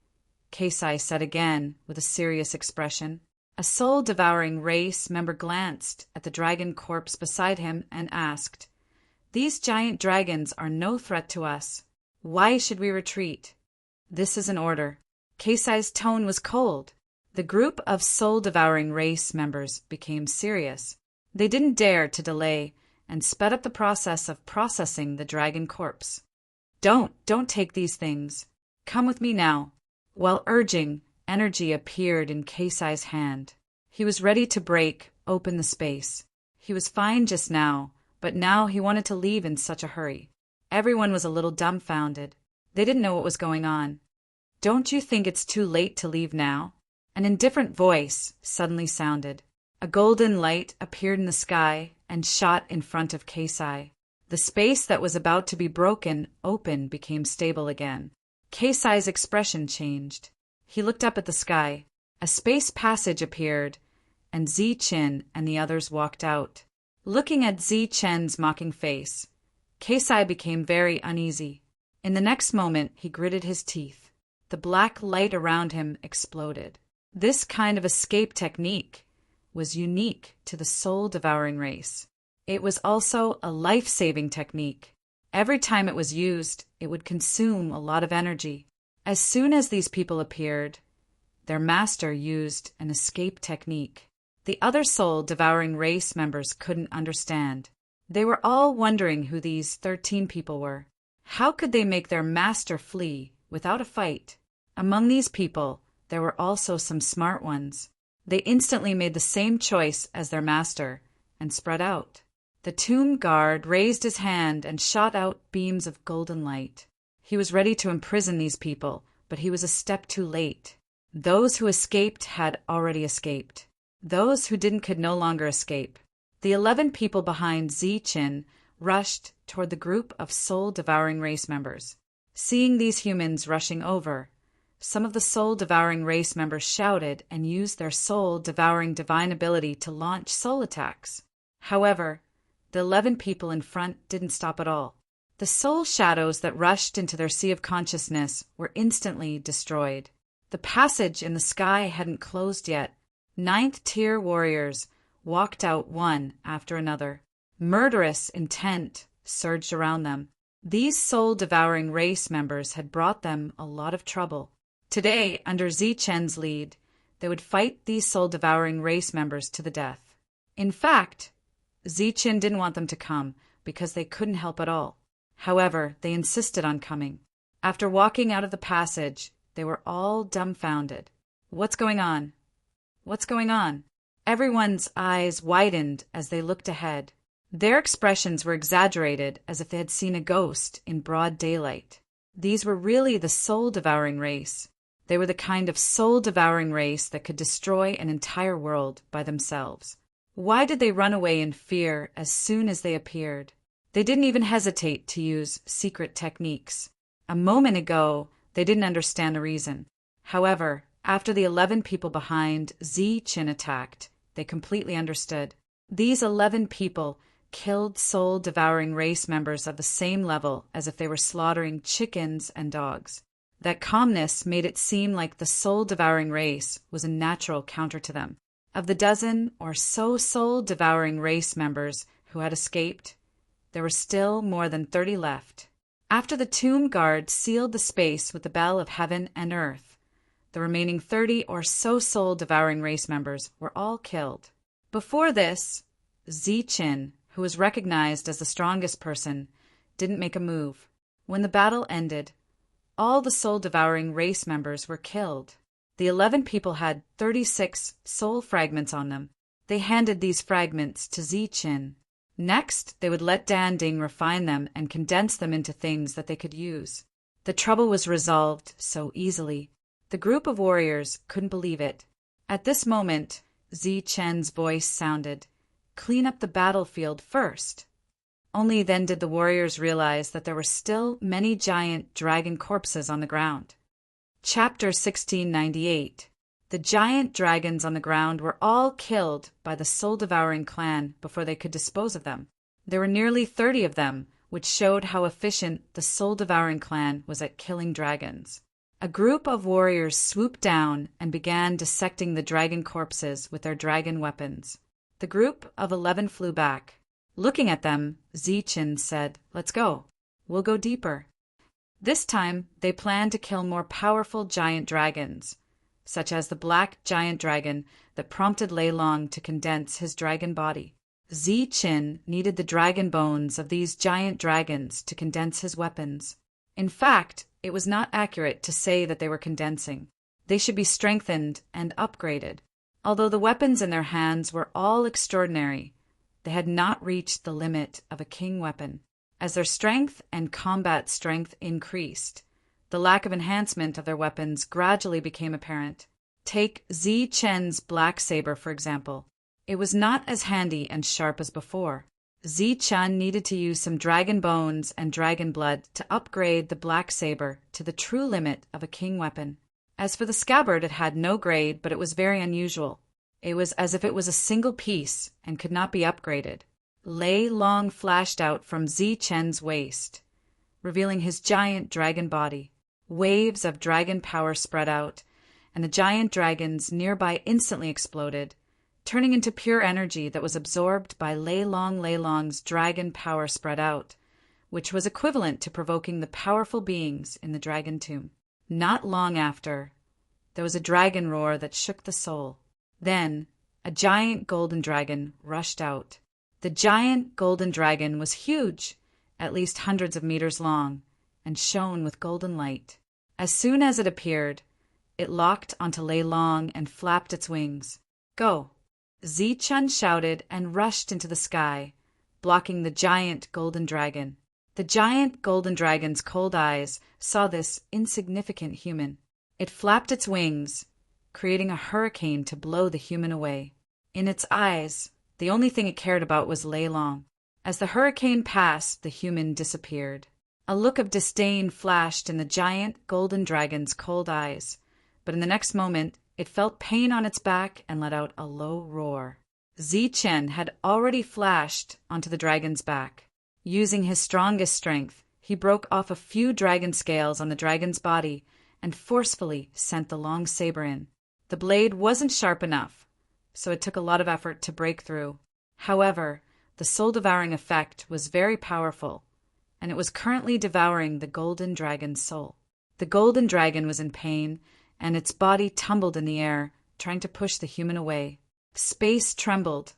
Keisai said again with a serious expression. A soul-devouring race member glanced at the dragon corpse beside him and asked, "These giant dragons are no threat to us. Why should we retreat?" "This is an order." Keisai's tone was cold. The group of soul-devouring race members became serious. They didn't dare to delay and sped up the process of processing the dragon corpse. Don't take these things. Come with me now." While urging, energy appeared in Keisai's hand. He was ready to break open the space. He was fine just now, but now he wanted to leave in such a hurry. Everyone was a little dumbfounded. They didn't know what was going on. "Don't you think it's too late to leave now?" An indifferent voice suddenly sounded. A golden light appeared in the sky and shot in front of Keisai. The space that was about to be broken open became stable again. Keisai's expression changed. He looked up at the sky. A space passage appeared, and Zi-Qin and the others walked out. Looking at Zi-Qin's mocking face, Keisai became very uneasy. In the next moment, he gritted his teeth. The black light around him exploded. This kind of escape technique was unique to the soul-devouring race. It was also a life-saving technique. Every time it was used, it would consume a lot of energy. As soon as these people appeared, their master used an escape technique. The other soul-devouring race members couldn't understand. They were all wondering who these 13 people were. How could they make their master flee without a fight? Among these people, there were also some smart ones. They instantly made the same choice as their master and spread out. The tomb guard raised his hand and shot out beams of golden light. He was ready to imprison these people, but he was a step too late. Those who escaped had already escaped. Those who didn't could no longer escape. The 11 people behind Zi-Qin rushed toward the group of soul-devouring race members. Seeing these humans rushing over, some of the soul-devouring race members shouted and used their soul-devouring divine ability to launch soul attacks. However, the 11 people in front didn't stop at all. The soul shadows that rushed into their sea of consciousness were instantly destroyed. The passage in the sky hadn't closed yet. 9th-tier warriors walked out one after another. Murderous intent surged around them. These soul-devouring race members had brought them a lot of trouble. Today, under Zi-Qin's lead, they would fight these soul-devouring race members to the death. In fact, Zi-Qin didn't want them to come because they couldn't help at all. However, they insisted on coming. After walking out of the passage, they were all dumbfounded. "What's going on? What's going on?" Everyone's eyes widened as they looked ahead. Their expressions were exaggerated, as if they had seen a ghost in broad daylight. These were really the soul-devouring race. They were the kind of soul-devouring race that could destroy an entire world by themselves. Why did they run away in fear as soon as they appeared? They didn't even hesitate to use secret techniques. A moment ago, they didn't understand the reason. However, after the 11 people behind Zi-Chin attacked, they completely understood. These 11 people killed soul-devouring race members of the same level as if they were slaughtering chickens and dogs. That calmness made it seem like the soul-devouring race was a natural counter to them. Of the dozen or so soul-devouring race members who had escaped, there were still more than 30 left. After the tomb guard sealed the space with the bell of heaven and earth, the remaining 30 or so soul-devouring race members were all killed. Before this, Zi-Chin, who was recognized as the strongest person, didn't make a move. When the battle ended, all the soul-devouring race members were killed. The 11 people had 36 soul fragments on them. They handed these fragments to Zi-Chin. Next, they would let Dan Ding refine them and condense them into things that they could use. The trouble was resolved so easily. The group of warriors couldn't believe it. At this moment, Zi-Chen's voice sounded, "Clean up the battlefield first." Only then did the warriors realize that there were still many giant dragon corpses on the ground. Chapter 1698. The giant dragons on the ground were all killed by the soul-devouring clan before they could dispose of them. There were nearly 30 of them, which showed how efficient the soul-devouring clan was at killing dragons. A group of warriors swooped down and began dissecting the dragon corpses with their dragon weapons. The group of 11 flew back. Looking at them, Zi-Chin said, "Let's go. We'll go deeper." This time, they planned to kill more powerful giant dragons, such as the black giant dragon that prompted Lei Long to condense his dragon body. Zi-Chin needed the dragon bones of these giant dragons to condense his weapons. In fact, it was not accurate to say that they were condensing. They should be strengthened and upgraded. Although the weapons in their hands were all extraordinary, they had not reached the limit of a king weapon. As their strength and combat strength increased, the lack of enhancement of their weapons gradually became apparent. Take Zi-Chen's black saber, for example. It was not as handy and sharp as before. Zi-Chen needed to use some dragon bones and dragon blood to upgrade the black saber to the true limit of a king weapon. As for the scabbard, it had no grade, but it was very unusual. It was as if it was a single piece and could not be upgraded. Lei Long flashed out from Zi-Chen's waist, revealing his giant dragon body. Waves of dragon power spread out, and the giant dragons nearby instantly exploded, turning into pure energy that was absorbed by Lei Long's dragon power spread out, which was equivalent to provoking the powerful beings in the dragon tomb. Not long after, there was a dragon roar that shook the soul. Then, a giant golden dragon rushed out. The giant golden dragon was huge, at least hundreds of meters long, and shone with golden light. As soon as it appeared, it locked onto Lei Long and flapped its wings. "Go!" Zi-Chen shouted and rushed into the sky, blocking the giant golden dragon. The giant golden dragon's cold eyes saw this insignificant human. It flapped its wings, creating a hurricane to blow the human away. In its eyes, the only thing it cared about was Lei Long. As the hurricane passed, the human disappeared. A look of disdain flashed in the giant golden dragon's cold eyes, but in the next moment, it felt pain on its back and let out a low roar. Zi-Chen had already flashed onto the dragon's back. Using his strongest strength, he broke off a few dragon scales on the dragon's body and forcefully sent the long saber in. The blade wasn't sharp enough, so it took a lot of effort to break through. However, the soul-devouring effect was very powerful, and it was currently devouring the golden dragon's soul. The golden dragon was in pain, and its body tumbled in the air, trying to push the human away. Space trembled,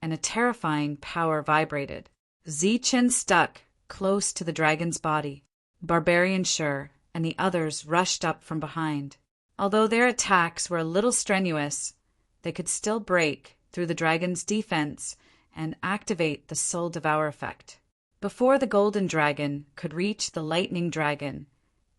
and a terrifying power vibrated. Zi-Chen stuck close to the dragon's body. Barbarian Sure and the others rushed up from behind. Although their attacks were a little strenuous, they could still break through the dragon's defense and activate the Soul Devour effect. Before the golden dragon could reach the lightning dragon,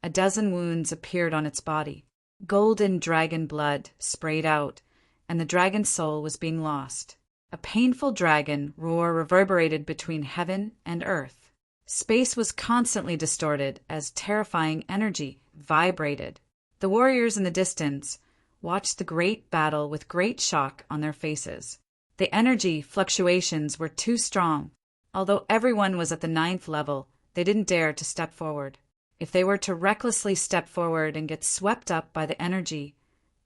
a dozen wounds appeared on its body. Golden dragon blood sprayed out, and the dragon's soul was being lost. A painful dragon roar reverberated between heaven and earth. Space was constantly distorted as terrifying energy vibrated. The warriors in the distance watched the great battle with great shock on their faces. The energy fluctuations were too strong. Although everyone was at the 9th level, they didn't dare to step forward. If they were to recklessly step forward and get swept up by the energy,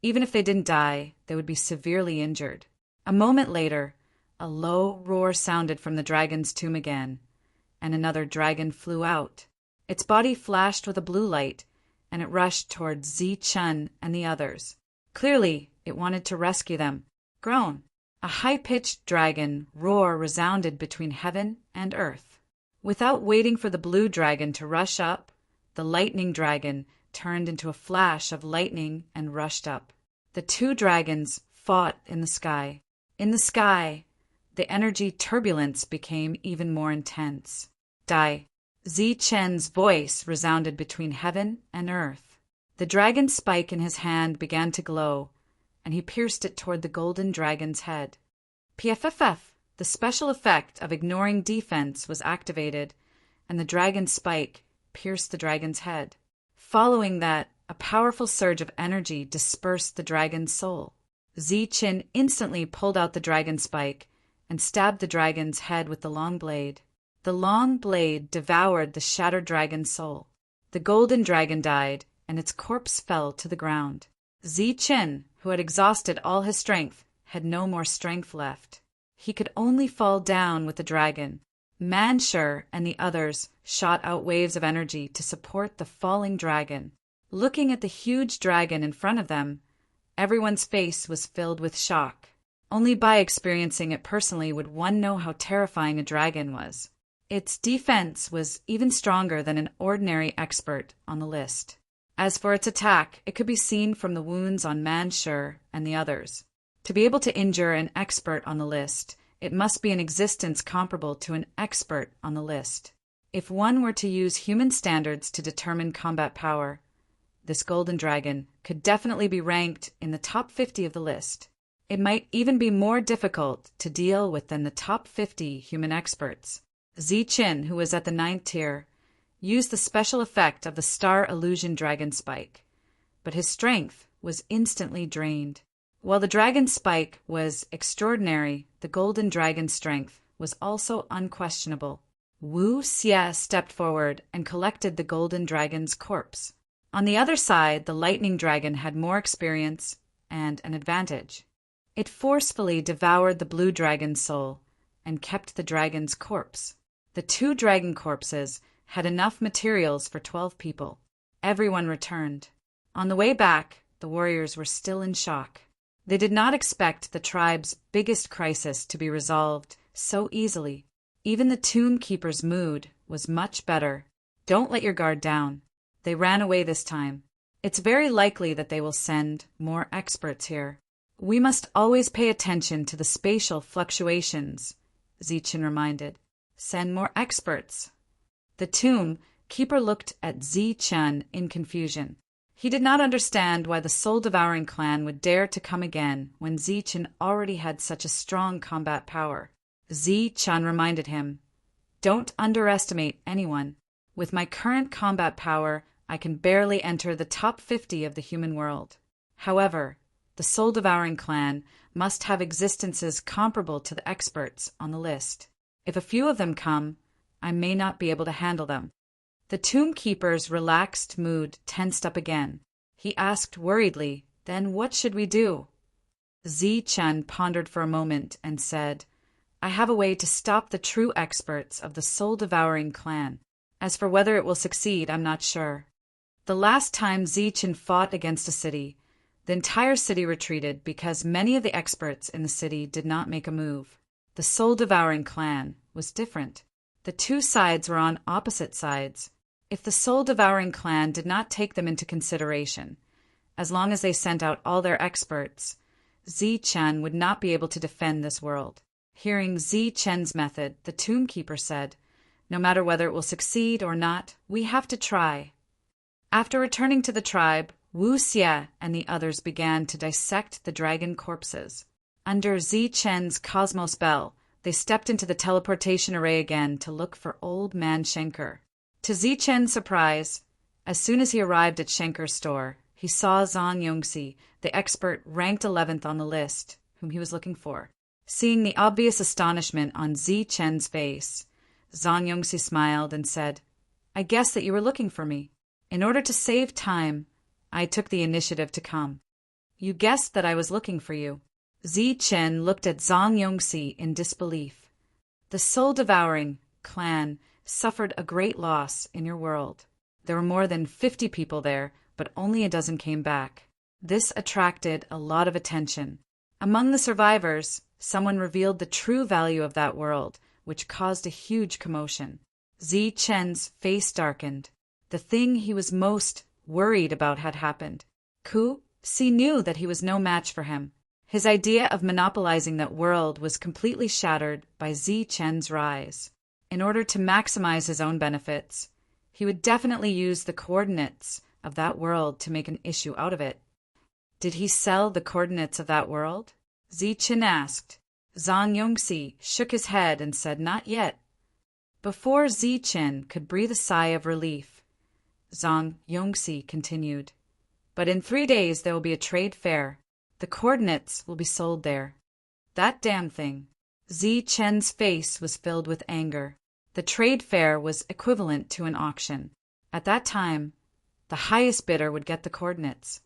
even if they didn't die, they would be severely injured. A moment later, a low roar sounded from the dragon's tomb again, and another dragon flew out. Its body flashed with a blue light, and it rushed towards Zi-Chun and the others. Clearly, it wanted to rescue them. Groan! A high-pitched dragon roar resounded between heaven and earth. Without waiting for the blue dragon to rush up, the lightning dragon turned into a flash of lightning and rushed up. The two dragons fought in the sky. In the sky, the energy turbulence became even more intense. Die. Zi-Chen's voice resounded between heaven and earth. The dragon spike in his hand began to glow, and he pierced it toward the golden dragon's head. PFFF, the special effect of ignoring defense, was activated, and the dragon spike pierced the dragon's head. Following that, a powerful surge of energy dispersed the dragon's soul. Zi-Chen instantly pulled out the dragon spike and stabbed the dragon's head with the long blade. The long blade devoured the shattered dragon's soul. The golden dragon died, and its corpse fell to the ground. Zi-Chen, who had exhausted all his strength, had no more strength left. He could only fall down with the dragon. Manshur and the others shot out waves of energy to support the falling dragon. Looking at the huge dragon in front of them, everyone's face was filled with shock. Only by experiencing it personally would one know how terrifying a dragon was. Its defense was even stronger than an ordinary expert on the list. As for its attack, it could be seen from the wounds on Manshur and the others. To be able to injure an expert on the list, it must be an existence comparable to an expert on the list. If one were to use human standards to determine combat power, this golden dragon could definitely be ranked in the top 50 of the list. It might even be more difficult to deal with than the top 50 human experts. Zi-Chen, who was at the 9th tier, used the special effect of the Star Illusion Dragon Spike, but his strength was instantly drained. While the dragon spike was extraordinary, the golden dragon's strength was also unquestionable. Wu Xie stepped forward and collected the golden dragon's corpse. On the other side, the lightning dragon had more experience and an advantage. It forcefully devoured the blue dragon's soul and kept the dragon's corpse. The two dragon corpses had enough materials for 12 people. Everyone returned. On the way back, the warriors were still in shock. They did not expect the tribe's biggest crisis to be resolved so easily. Even the tomb keeper's mood was much better. Don't let your guard down. They ran away this time. It's very likely that they will send more experts here. We must always pay attention to the spatial fluctuations, Zi-Chen reminded. Send more experts. The tomb keeper looked at Zi-Chen in confusion. He did not understand why the soul-devouring clan would dare to come again when Zi-Chen already had such a strong combat power. Zi-Chen reminded him, "Don't underestimate anyone. With my current combat power, I can barely enter the top 50 of the human world. However, the soul-devouring clan must have existences comparable to the experts on the list. If a few of them come, I may not be able to handle them." The tomb keeper's relaxed mood tensed up again. He asked worriedly, "Then what should we do?" Zi-Chen pondered for a moment and said, "I have a way to stop the true experts of the soul-devouring clan. As for whether it will succeed, I'm not sure." The last time Zi-Chen fought against a city, the entire city retreated because many of the experts in the city did not make a move. The soul-devouring clan was different. The two sides were on opposite sides. If the soul-devouring clan did not take them into consideration, as long as they sent out all their experts, Chen would not be able to defend this world. Hearing Chen's method, the tomb keeper said, "No matter whether it will succeed or not, we have to try." After returning to the tribe, Wu Xie and the others began to dissect the dragon corpses. Under Chen's cosmos bell, they stepped into the teleportation array again to look for Old Man Schenker. To Chen's surprise, as soon as he arrived at Schenker's store, he saw Zhang Yongxi, the expert ranked 11th on the list, whom he was looking for. Seeing the obvious astonishment on Chen's face, Zhang Yongxi smiled and said, "I guessed that you were looking for me. In order to save time, I took the initiative to come." "You guessed that I was looking for you." Chen looked at Zhang Yongxi in disbelief. "The soul-devouring clan suffered a great loss in your world. There were more than 50 people there, but only a dozen came back." This attracted a lot of attention. Among the survivors, someone revealed the true value of that world, which caused a huge commotion. Chen's face darkened. The thing he was most worried about had happened. Ku Si knew that he was no match for him. His idea of monopolizing that world was completely shattered by Chen's rise. In order to maximize his own benefits, he would definitely use the coordinates of that world to make an issue out of it. Did he sell the coordinates of that world? Chen asked. Zhang Yongxi shook his head and said not yet. Before Chen could breathe a sigh of relief, Zhang Yongxi continued, "But in 3 days there will be a trade fair. The coordinates will be sold there." That damn thing. Chen's face was filled with anger. The trade fair was equivalent to an auction. At that time, the highest bidder would get the coordinates.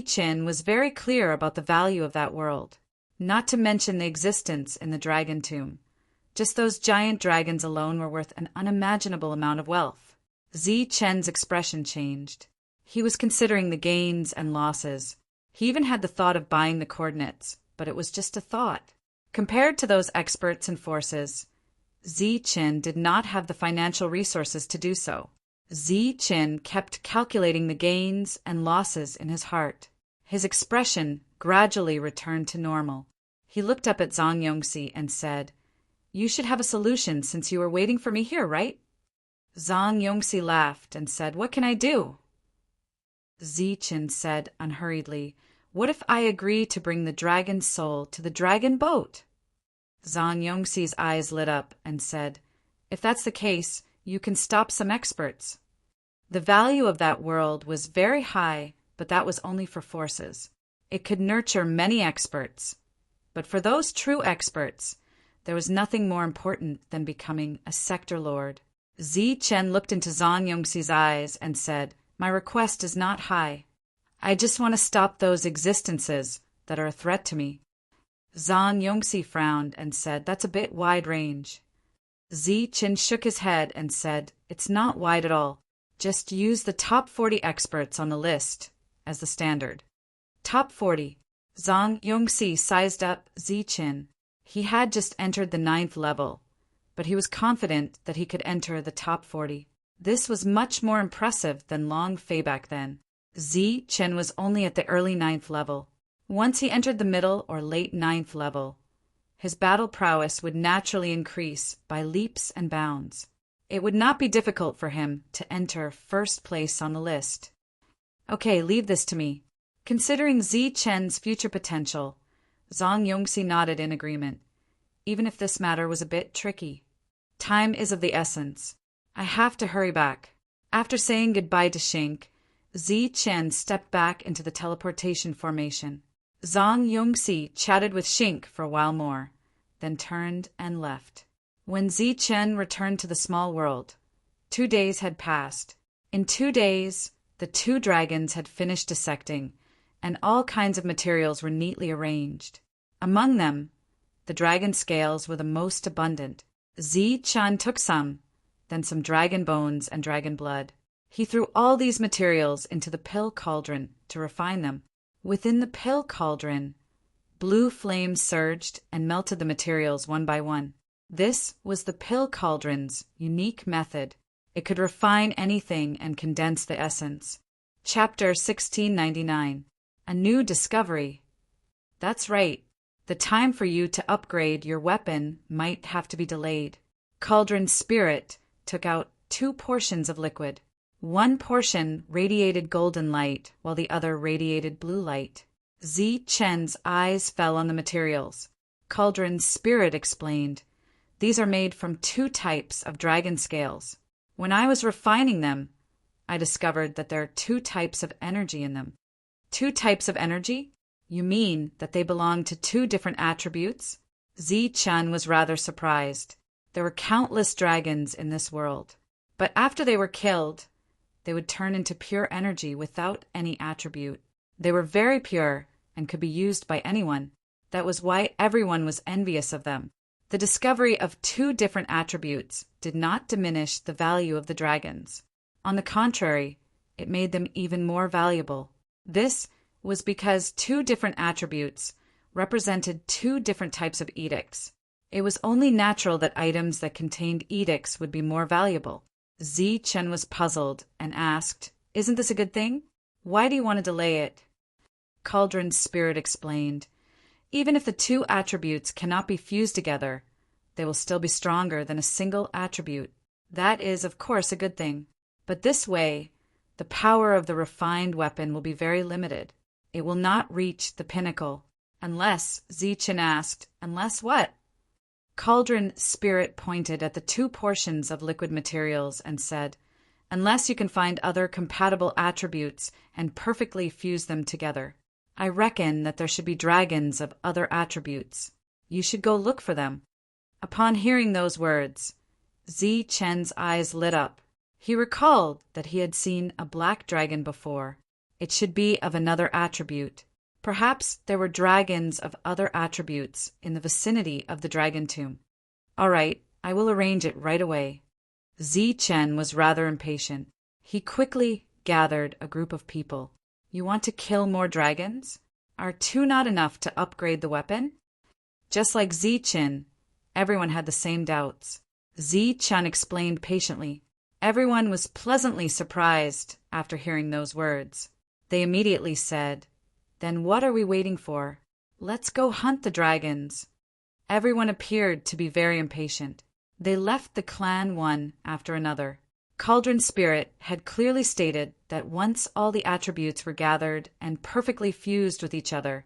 Chen was very clear about the value of that world, not to mention the existence in the dragon tomb. Just those giant dragons alone were worth an unimaginable amount of wealth. Chen's expression changed. He was considering the gains and losses. He even had the thought of buying the coordinates, but it was just a thought. Compared to those experts and forces, Chen did not have the financial resources to do so. Chen kept calculating the gains and losses in his heart. His expression gradually returned to normal. He looked up at Zhang Yongxi and said, "You should have a solution since you were waiting for me here, right?" Zhang Yongxi laughed and said, "What can I do?" Chen said unhurriedly, "What if I agree to bring the dragon's soul to the dragon boat?" Zhang Yongxi's eyes lit up and said, "If that's the case, you can stop some experts." The value of that world was very high, but that was only for forces. It could nurture many experts. But for those true experts, there was nothing more important than becoming a sector lord. Chen looked into Zhang Yongxi's eyes and said, "My request is not high. I just want to stop those existences that are a threat to me." Zhang Yongxi frowned and said, "That's a bit wide range." Chen shook his head and said, "It's not wide at all. Just use the top 40 experts on the list as the standard." Top 40. Zhang Yongxi sized up Chen. He had just entered the 9th level, but he was confident that he could enter the top 40. This was much more impressive than Long Fei back then. Chen was only at the early 9th level. Once he entered the middle or late 9th level, his battle prowess would naturally increase by leaps and bounds. It would not be difficult for him to enter first place on the list. "Okay, leave this to me." Considering Chen's future potential, Zhang Yongxi nodded in agreement, even if this matter was a bit tricky. Time is of the essence. I have to hurry back. After saying goodbye to Shink, Chen stepped back into the teleportation formation. Zhang Yongxi chatted with Shink for a while more, then turned and left. When Chen returned to the small world, 2 days had passed. In 2 days, the 2 dragons had finished dissecting, and all kinds of materials were neatly arranged. Among them, the dragon scales were the most abundant. Chen took some, then some dragon bones and dragon blood. He threw all these materials into the pill cauldron to refine them. Within the pill cauldron, blue flames surged and melted the materials one by one. This was the pill cauldron's unique method. It could refine anything and condense the essence. Chapter 1699. A New Discovery. That's right. The time for you to upgrade your weapon might have to be delayed. Cauldron's spirit took out 2 portions of liquid. One portion radiated golden light, while the other radiated blue light. Zi-Chen's eyes fell on the materials. Cauldron's spirit explained, "These are made from 2 types of dragon scales. When I was refining them, I discovered that there are 2 types of energy in them." 2 types of energy? You mean that they belong to 2 different attributes? Zi-Chen was rather surprised. There were countless dragons in this world. But after they were killed, they would turn into pure energy without any attribute. They were very pure and could be used by anyone. That was why everyone was envious of them. The discovery of 2 different attributes did not diminish the value of the dragons. On the contrary, it made them even more valuable. This was because 2 different attributes represented 2 different types of edicts. It was only natural that items that contained edicts would be more valuable. Zi-Chen was puzzled and asked, "Isn't this a good thing? Why do you want to delay it?" Cauldron's spirit explained, "Even if the 2 attributes cannot be fused together, they will still be stronger than a single attribute. That is, of course, a good thing. But this way, the power of the refined weapon will be very limited. It will not reach the pinnacle." Unless, Zi-Chen asked, "Unless what?" Cauldron's spirit pointed at the 2 portions of liquid materials and said, "Unless you can find other compatible attributes and perfectly fuse them together. I reckon that there should be dragons of other attributes. You should go look for them." Upon hearing those words, Zi-Chen's eyes lit up. He recalled that he had seen a black dragon before. It should be of another attribute. Perhaps there were dragons of other attributes in the vicinity of the dragon tomb. "All right, I will arrange it right away." Zi-Chen was rather impatient. He quickly gathered a group of people. "You want to kill more dragons? Are 2 not enough to upgrade the weapon?" Just like Zi-Chen, everyone had the same doubts. Zi-Chen explained patiently. Everyone was pleasantly surprised after hearing those words. They immediately said, "Then what are we waiting for? Let's go hunt the dragons." Everyone appeared to be very impatient. They left the clan one after another. Cauldron's spirit had clearly stated that once all the attributes were gathered and perfectly fused with each other,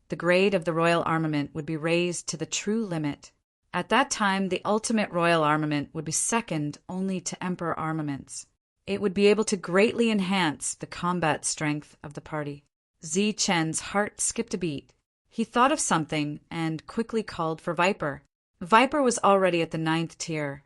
the grade of the royal armament would be raised to the true limit. At that time, the ultimate royal armament would be second only to emperor armaments. It would be able to greatly enhance the combat strength of the party. Zi-Chen's heart skipped a beat. He thought of something and quickly called for Viper. Viper was already at the 9th tier,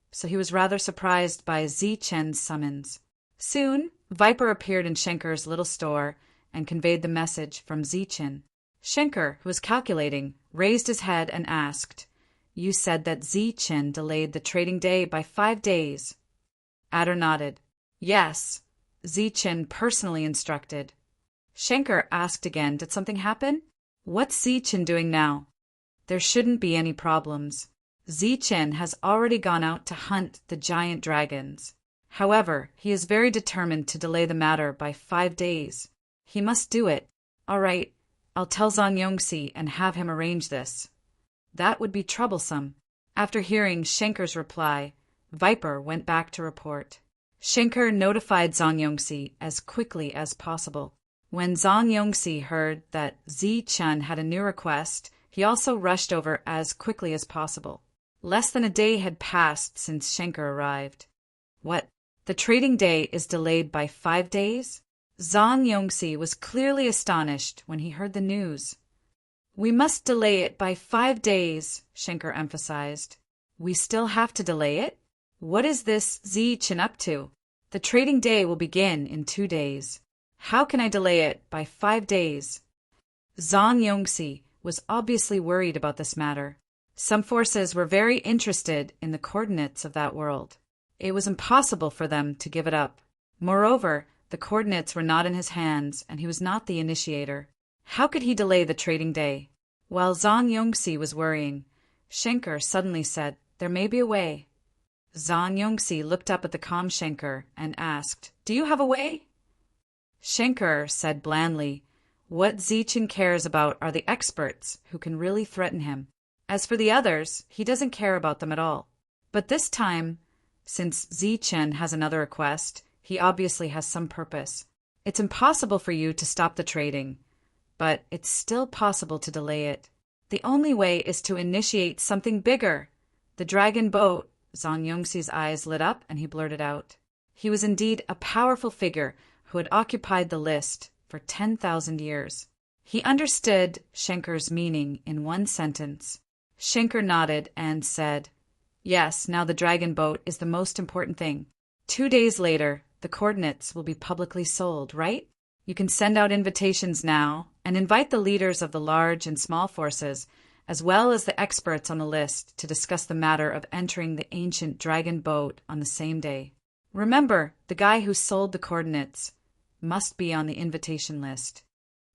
so he was rather surprised by Zi-Chen's summons. Soon, Viper appeared in Shenker's little store and conveyed the message from Zi-Chen. Shenker, who was calculating, raised his head and asked, "You said that Zi-Chen delayed the trading day by 5 days. Adder nodded. "Yes, Zi-Chen personally instructed." Shenker asked again, "Did something happen? What's Zi-Chen doing now?" "There shouldn't be any problems. Zi-Chen has already gone out to hunt the giant dragons. However, he is very determined to delay the matter by 5 days. He must do it. All right, I'll tell Zhang Yongxi and have him arrange this." That would be troublesome. After hearing Shenker's reply, Viper went back to report. Shenker notified Zhang Yongxi as quickly as possible. When Zhang Yongxi heard that Zi-Chen had a new request, he also rushed over as quickly as possible. Less than a day had passed since Shenker arrived. What? The trading day is delayed by 5 days? Zhang Yongxi was clearly astonished when he heard the news. "We must delay it by 5 days, Shenker emphasized. "We still have to delay it? What is this Zi-Chen up to? The trading day will begin in 2 days. How can I delay it by 5 days? Zhang Yongxi was obviously worried about this matter. Some forces were very interested in the coordinates of that world. It was impossible for them to give it up. Moreover, the coordinates were not in his hands, and he was not the initiator. How could he delay the trading day? While Zhang Yongxi was worrying, Shenker suddenly said, "There may be a way." Zhang Yongxi looked up at the calm Shenker and asked, "Do you have a way?" Shenker said blandly, What Zichen cares about are the experts who can really threaten him. As for the others, he doesn't care about them at all. But this time, since Zichen has another request, he obviously has some purpose. It's impossible for you to stop the trading, but it's still possible to delay it. The only way is to initiate something bigger. The dragon boat. Zhang Yongxi's eyes lit up and he blurted out. He was indeed a powerful figure who had occupied the list for 10,000 years. He understood Schenker's meaning in one sentence. Schenker nodded and said, "Yes, now the dragon boat is the most important thing. 2 days later, the coordinates will be publicly sold, right? You can send out invitations now and invite the leaders of the large and small forces, as well as the experts on the list, to discuss the matter of entering the ancient dragon boat on the same day. Remember, the guy who sold the coordinates must be on the invitation list.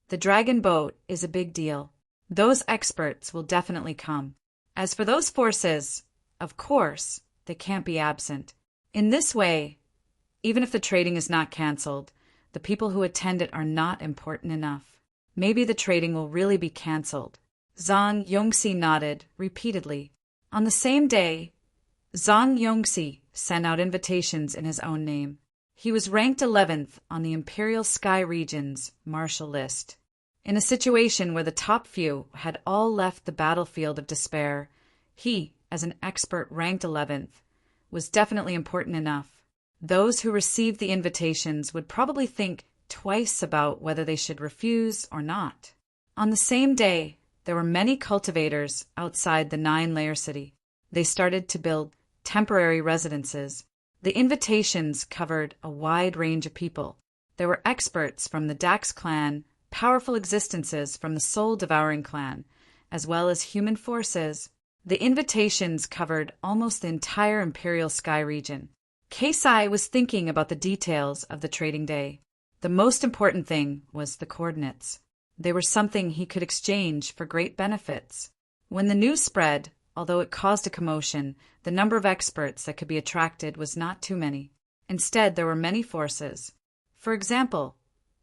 The dragon boat is a big deal. Those experts will definitely come. As for those forces, of course, they can't be absent. In this way, even if the trading is not cancelled, the people who attend it are not important enough. Maybe the trading will really be cancelled." Zhang Yongxi nodded repeatedly. On the same day, Zhang Yongxi sent out invitations in his own name. He was ranked 11th on the Imperial Sky Region's Marshal List. In a situation where the top few had all left the battlefield of despair, he, as an expert ranked 11th, was definitely important enough. Those who received the invitations would probably think twice about whether they should refuse or not. On the same day, there were many cultivators outside the 9-layer city. They started to build temporary residences. The invitations covered a wide range of people. There were experts from the Dax clan, powerful existences from the soul-devouring clan, as well as human forces. The invitations covered almost the entire Imperial Sky region. Keisai was thinking about the details of the trading day. The most important thing was the coordinates. They were something he could exchange for great benefits. When the news spread, although it caused a commotion, the number of experts that could be attracted was not too many. Instead, there were many forces. For example,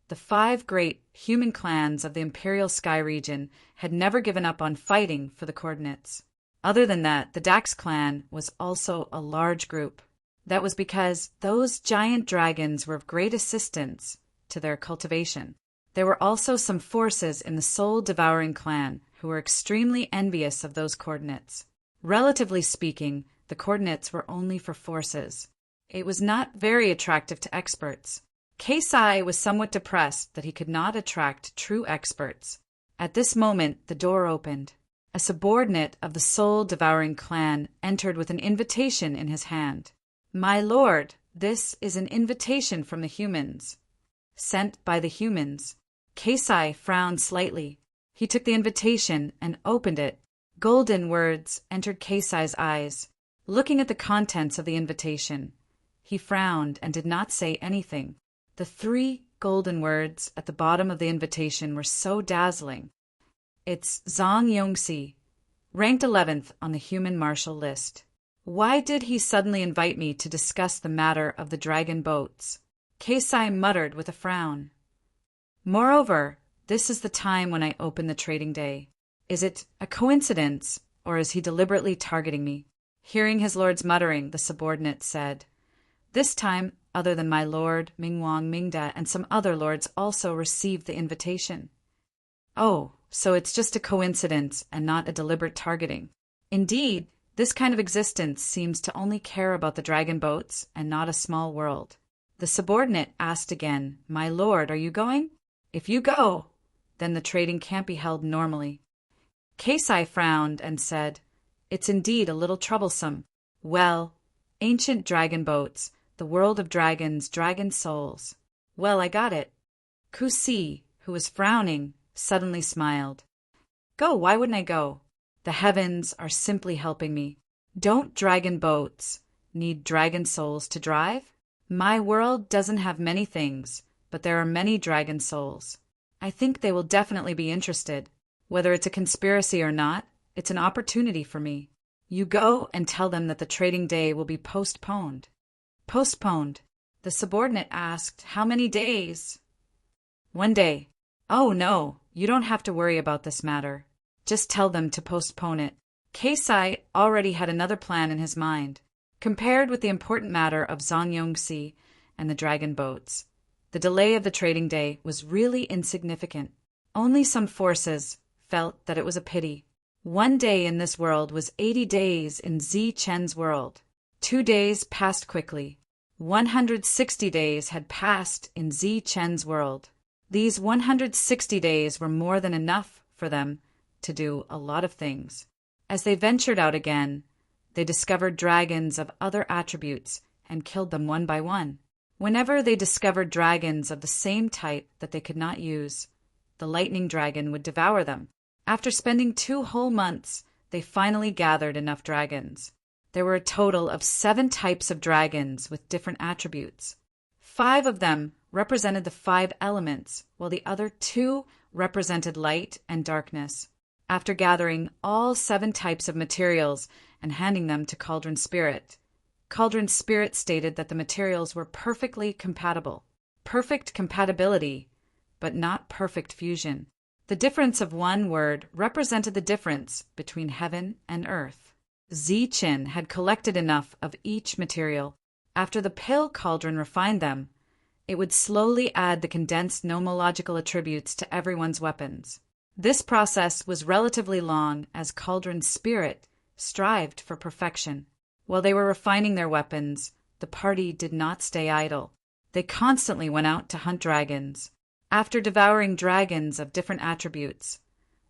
the 5 great human clans of the Imperial Sky region had never given up on fighting for the coordinates. Other than that, the Dax clan was also a large group. That was because those giant dragons were of great assistance to their cultivation. There were also some forces in the soul-devouring clan who were extremely envious of those coordinates. Relatively speaking, the coordinates were only for forces. It was not very attractive to experts. Keisai was somewhat depressed that he could not attract true experts. At this moment, the door opened. A subordinate of the soul-devouring clan entered with an invitation in his hand. "My lord, this is an invitation from the humans." Sent by the humans. Keisai frowned slightly. He took the invitation and opened it. Golden words entered Keisai's eyes. Looking at the contents of the invitation, he frowned and did not say anything. The 3 golden words at the bottom of the invitation were so dazzling. "It's Zhang Yongxi, ranked 11th on the human marshal list." Why did he suddenly invite me to discuss the matter of the dragon boats? Keisai muttered with a frown. Moreover, this is the time when I open the trading day. Is it a coincidence, or is he deliberately targeting me? Hearing his lord's muttering, the subordinate said, "This time, other than my lord, Mingwang Mingda, and some other lords also received the invitation." "Oh, so it's just a coincidence and not a deliberate targeting. Indeed, this kind of existence seems to only care about the dragon boats and not a small world." The subordinate asked again, "My lord, are you going? If you go, then the trading can't be held normally." Keisai frowned and said, "It's indeed a little troublesome. Well, ancient dragon boats, the world of dragons, dragon souls. Well, I got it." Kusi, who was frowning, suddenly smiled. "Go, why wouldn't I go? The heavens are simply helping me. Don't dragon boats need dragon souls to drive? My world doesn't have many things, but there are many dragon souls. I think they will definitely be interested. Whether it's a conspiracy or not, it's an opportunity for me. You go and tell them that the trading day will be postponed." "Postponed?" The subordinate asked, "How many days?" "1 day." "Oh no, you don't have to worry about this matter. Just tell them to postpone it." Keisai already had another plan in his mind. Compared with the important matter of Zhang Yongxi and the dragon boats, the delay of the trading day was really insignificant. Only some forces felt that it was a pity. 1 day in this world was 80 days in Zi Chen's world. 2 days passed quickly. 160 days had passed in Zi Chen's world. These 160 days were more than enough for them to do a lot of things. As they ventured out again, they discovered dragons of other attributes and killed them one by one. Whenever they discovered dragons of the same type that they could not use, the lightning dragon would devour them. After spending 2 whole months, they finally gathered enough dragons. There were a total of 7 types of dragons with different attributes. 5 of them represented the 5 elements, while the other 2 represented light and darkness. After gathering all 7 types of materials and handing them to Cauldron Spirit stated that the materials were perfectly compatible. Perfect compatibility, but not perfect fusion. The difference of one word represented the difference between heaven and earth. Zi Chen had collected enough of each material. After the pill cauldron refined them, it would slowly add the condensed nomological attributes to everyone's weapons. This process was relatively long as Cauldron Spirit strived for perfection. While they were refining their weapons, the party did not stay idle. They constantly went out to hunt dragons. After devouring dragons of different attributes,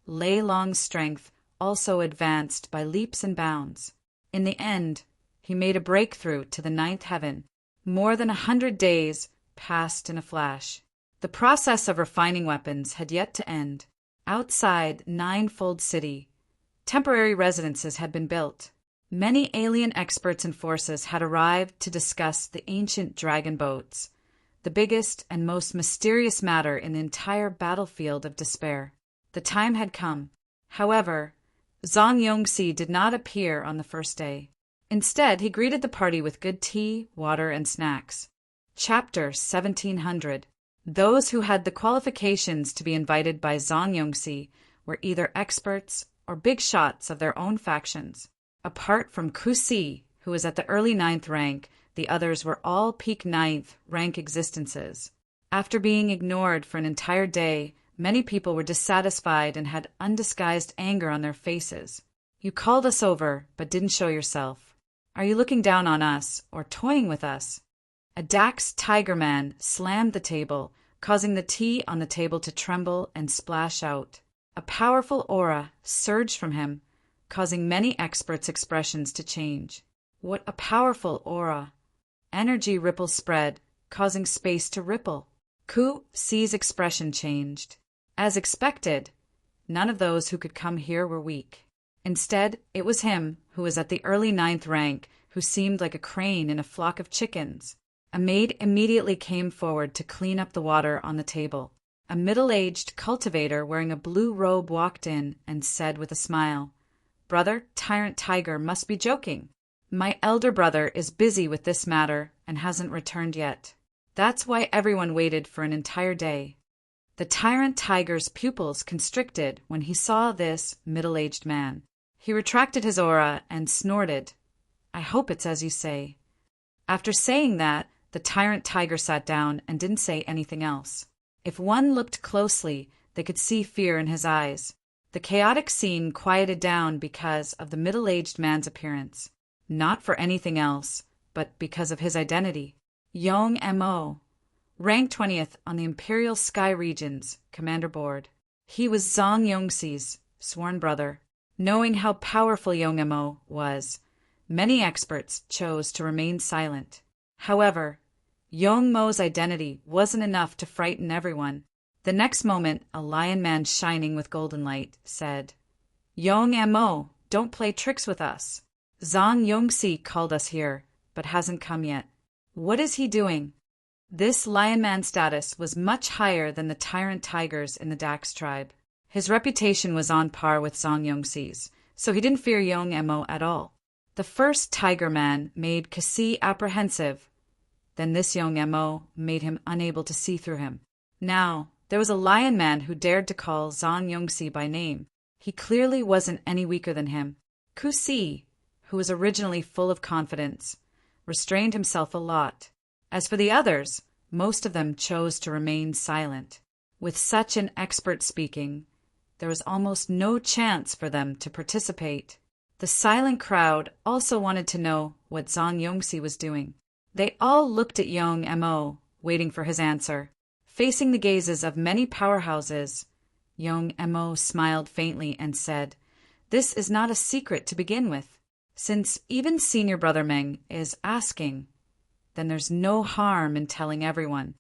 Lei Long's strength also advanced by leaps and bounds. In the end, he made a breakthrough to the 9th heaven. More than 100 days passed in a flash. The process of refining weapons had yet to end. Outside Ninefold City, temporary residences had been built. Many alien experts and forces had arrived to discuss the ancient dragon boats, the biggest and most mysterious matter in the entire battlefield of despair. The time had come. However, Zhang Yongxi did not appear on the first day. Instead, he greeted the party with good tea, water, and snacks. Chapter 1700. Those who had the qualifications to be invited by Zhang Yongxi were either experts or big shots of their own factions. Apart from Ku Si, who was at the early 9th rank, the others were all peak 9th rank existences. After being ignored for an entire day, many people were dissatisfied and had undisguised anger on their faces. You called us over, but didn't show yourself. Are you looking down on us or toying with us? A Dax Tiger Man slammed the table, causing the tea on the table to tremble and splash out. A powerful aura surged from him, causing many experts' expressions to change. What a powerful aura! Energy ripples spread, causing space to ripple. Ku Si's expression changed. As expected, none of those who could come here were weak. Instead, it was him, who was at the early 9th rank, who seemed like a crane in a flock of chickens. A maid immediately came forward to clean up the water on the table. A middle-aged cultivator wearing a blue robe walked in and said with a smile, "Brother, Tyrant Tiger must be joking. My elder brother is busy with this matter and hasn't returned yet. That's why everyone waited for an entire day." The Tyrant Tiger's pupils constricted when he saw this middle-aged man. He retracted his aura and snorted, "I hope it's as you say." After saying that, the Tyrant Tiger sat down and didn't say anything else. If one looked closely, they could see fear in his eyes. The chaotic scene quieted down because of the middle-aged man's appearance. Not for anything else, but because of his identity. Yong Mo, ranked 20th on the Imperial Sky Region's Commander Board. He was Zhang Yongxi's sworn brother. Knowing how powerful Yong Mo was, many experts chose to remain silent. However, Yong Mo's identity wasn't enough to frighten everyone. The next moment, a lion man shining with golden light said, "Yong Mo, don't play tricks with us. Zhang Yongxi called us here, but hasn't come yet. What is he doing?" This lion man status was much higher than the Tyrant Tigers in the Dax tribe. His reputation was on par with Zhang Yongxi's, so he didn't fear Yong Mo at all. The first Tiger Man made Kasi apprehensive. Then this Yong Mo made him unable to see through him. Now, There was a lion man who dared to call Zhang Yongxi by name. He clearly wasn't any weaker than him. Ku Si, who was originally full of confidence, restrained himself a lot. As for the others, most of them chose to remain silent. With such an expert speaking, there was almost no chance for them to participate. The silent crowd also wanted to know what Zhang Yongxi was doing. They all looked at Yong Mo, waiting for his answer. Facing the gazes of many powerhouses, Yong Mo smiled faintly and said, "This is not a secret to begin with. Since even senior brother Meng is asking, then there's no harm in telling everyone."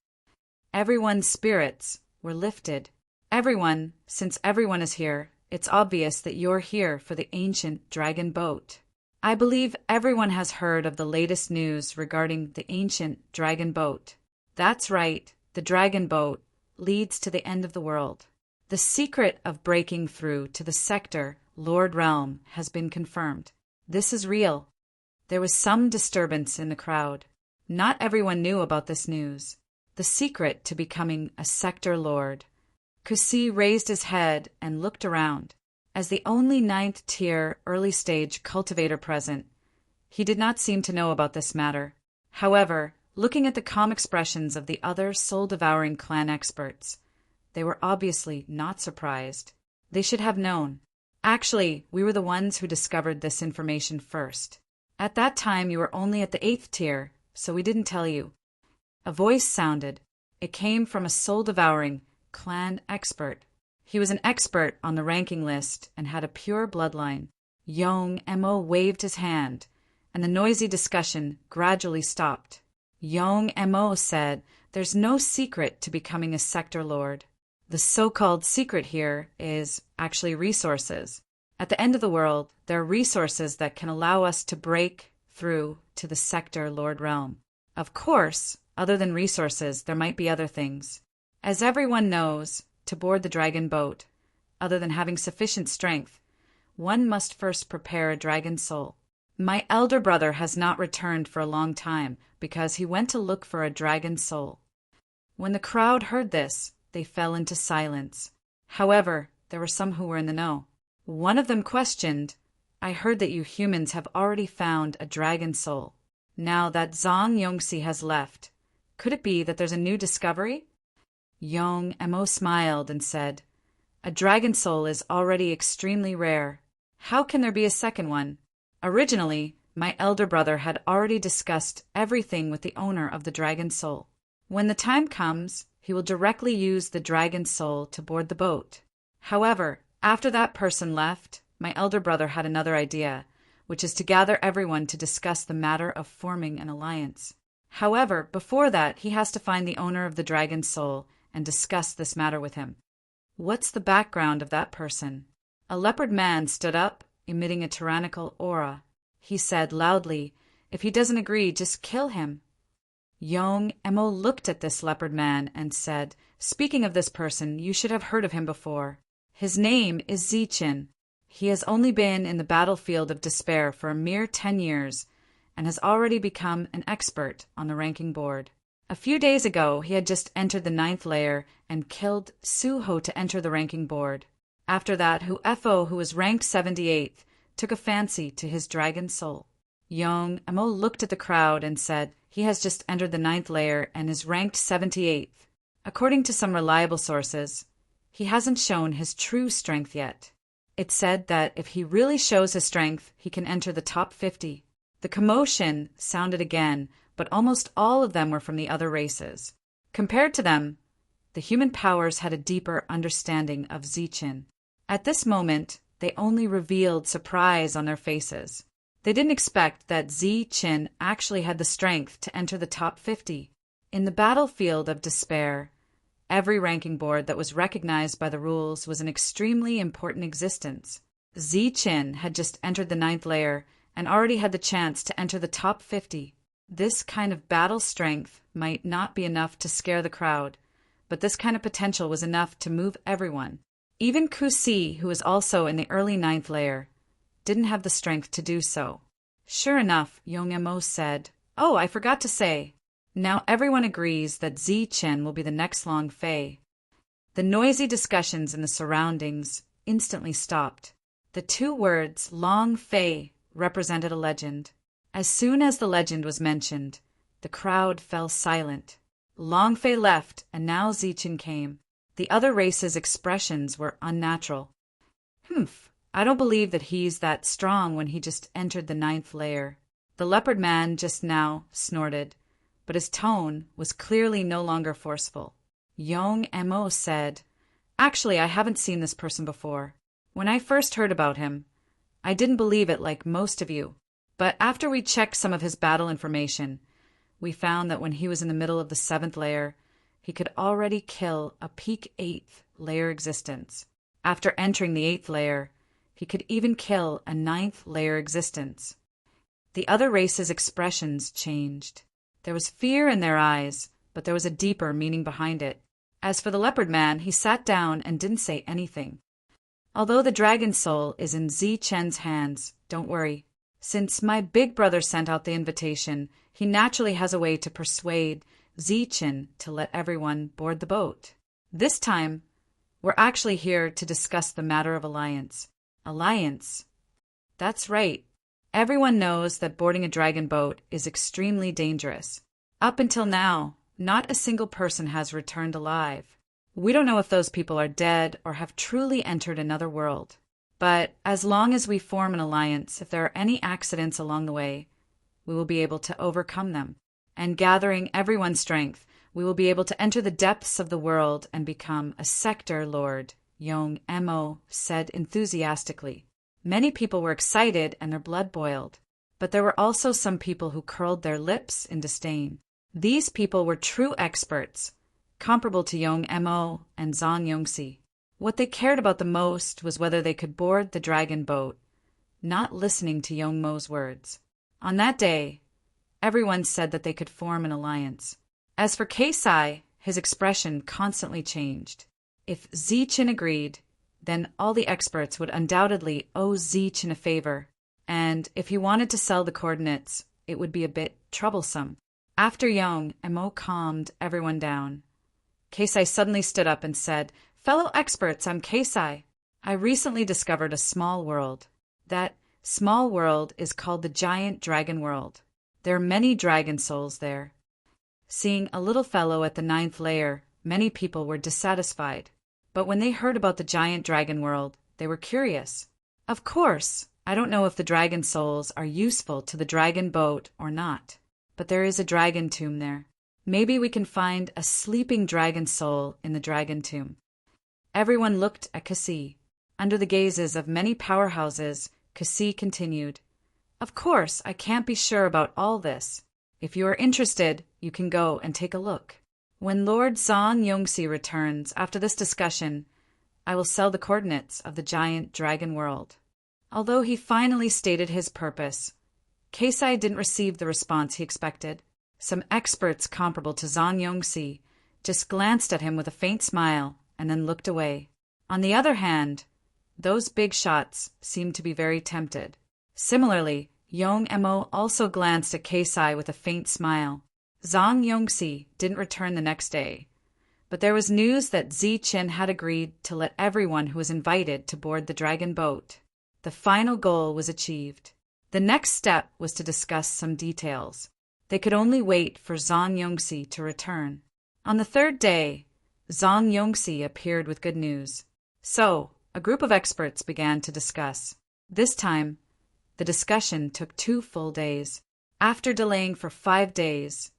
Everyone's spirits were lifted. "Everyone, since everyone is here, it's obvious that you're here for the ancient dragon boat. I believe everyone has heard of the latest news regarding the ancient dragon boat. That's right, the dragon boat leads to the end of the world. The secret of breaking through to the sector Lord Realm has been confirmed. This is real." There was some disturbance in the crowd. Not everyone knew about this news. The secret to becoming a sector lord. Ku Si raised his head and looked around. As the only 9th tier early stage cultivator present, he did not seem to know about this matter. However, looking at the calm expressions of the other soul-devouring clan experts, they were obviously not surprised. They should have known. "Actually, we were the ones who discovered this information first. At that time you were only at the 8th tier, so we didn't tell you." A voice sounded. It came from a soul-devouring clan expert. He was an expert on the ranking list and had a pure bloodline. Yong Mo waved his hand, and the noisy discussion gradually stopped. Yong Mo said, "There's no secret to becoming a sector lord. The so-called secret here is actually resources. At the end of the world, there are resources that can allow us to break through to the sector Lord Realm. Of course, other than resources, there might be other things. As everyone knows, to board the dragon boat, other than having sufficient strength, one must first prepare a dragon soul. My elder brother has not returned for a long time because he went to look for a dragon soul." When the crowd heard this, they fell into silence. However, there were some who were in the know. One of them questioned, "I heard that you humans have already found a dragon soul. Now that Zhang Yongxi has left, could it be that there's a new discovery?" Yong Mo smiled and said, "A dragon soul is already extremely rare. How can there be a second one? Originally, my elder brother had already discussed everything with the owner of the dragon soul. When the time comes, he will directly use the dragon soul to board the boat. However, after that person left, my elder brother had another idea, which is to gather everyone to discuss the matter of forming an alliance. However, before that, he has to find the owner of the dragon soul and discuss this matter with him." "What's the background of that person?" A leopard man stood up, emitting a tyrannical aura. He said loudly, "If he doesn't agree, just kill him." Yong Mo looked at this leopard man and said, "Speaking of this person, you should have heard of him before. His name is Zichin. He has only been in the battlefield of despair for a mere 10 years and has already become an expert on the ranking board. A few days ago, he had just entered the 9th layer and killed Suho to enter the ranking board. After that, Huefo, who was ranked 78th, took a fancy to his dragon soul." Yong Mo looked at the crowd and said, "He has just entered the 9th layer and is ranked 78th. According to some reliable sources, he hasn't shown his true strength yet. It's said that if he really shows his strength, he can enter the top 50. The commotion sounded again, but almost all of them were from the other races. Compared to them, the human powers had a deeper understanding of Zichin. At this moment, they only revealed surprise on their faces. They didn't expect that Zichin actually had the strength to enter the top 50. In the battlefield of despair, every ranking board that was recognized by the rules was an extremely important existence. Zichin had just entered the 9th layer and already had the chance to enter the top 50. This kind of battle strength might not be enough to scare the crowd, but this kind of potential was enough to move everyone. Even Ku Si, who was also in the early 9th layer, didn't have the strength to do so. Sure enough, Yong Mo said, "Oh, I forgot to say. Now everyone agrees that Zichin will be the next Long Fei." The noisy discussions in the surroundings instantly stopped. The two words Long Fei represented a legend. As soon as the legend was mentioned, the crowd fell silent. Long Fei left, and now Zichen came. The other race's expressions were unnatural. Humph, I don't believe that he's that strong when he just entered the 9th layer. The leopard man just now snorted, but his tone was clearly no longer forceful. Young Mo said, "Actually, I haven't seen this person before. When I first heard about him, I didn't believe it like most of you. But after we checked some of his battle information, we found that when he was in the middle of the 7th layer, he could already kill a peak 8th layer existence. After entering the 8th layer, he could even kill a 9th layer existence." The other race's expressions changed. There was fear in their eyes, but there was a deeper meaning behind it. As for the leopard man, he sat down and didn't say anything. "Although the dragon soul is in Zichen's hands, don't worry. Since my big brother sent out the invitation, he naturally has a way to persuade Zichen to let everyone board the boat. This time, we're actually here to discuss the matter of alliance." Alliance? That's right. Everyone knows that boarding a dragon boat is extremely dangerous. Up until now, not a single person has returned alive. We don't know if those people are dead or have truly entered another world. But as long as we form an alliance, if there are any accidents along the way, we will be able to overcome them. And gathering everyone's strength, we will be able to enter the depths of the world and become a sector lord, Young Mo said enthusiastically. Many people were excited and their blood boiled. But there were also some people who curled their lips in disdain. These people were true experts, comparable to Young Mo and Zhang Yongxi. What they cared about the most was whether they could board the dragon boat, not listening to Young Mo's words. On that day, everyone said that they could form an alliance. As for Keisai, his expression constantly changed. If Zichen agreed, then all the experts would undoubtedly owe Zichen a favor, and if he wanted to sell the coordinates, it would be a bit troublesome. After Young Mo calmed everyone down, Keisai suddenly stood up and said, "Fellow experts, I'm Keisai. I recently discovered a small world. That small world is called the Giant Dragon World. There are many dragon souls there." Seeing a little fellow at the 9th layer, many people were dissatisfied. But when they heard about the Giant Dragon World, they were curious. Of course, I don't know if the dragon souls are useful to the dragon boat or not, but there is a dragon tomb there. Maybe we can find a sleeping dragon soul in the dragon tomb. Everyone looked at Cassie. Under the gazes of many powerhouses, Cassie continued, "Of course, I can't be sure about all this. If you are interested, you can go and take a look. When Lord Zhang Yongxi returns after this discussion, I will sell the coordinates of the Giant Dragon World." Although he finally stated his purpose, Keisai didn't receive the response he expected. Some experts comparable to Zhang Yongxi just glanced at him with a faint smile and then looked away. On the other hand, those big shots seemed to be very tempted. Similarly, Young Mo also glanced at Keisai with a faint smile. Zhang Yongxi didn't return the next day, but there was news that Zichen had agreed to let everyone who was invited to board the dragon boat. The final goal was achieved. The next step was to discuss some details. They could only wait for Zhang Yongxi to return. On the 3rd day, Zhang Yongxi appeared with good news. So, a group of experts began to discuss. This time, the discussion took 2 full days. After delaying for 5 days,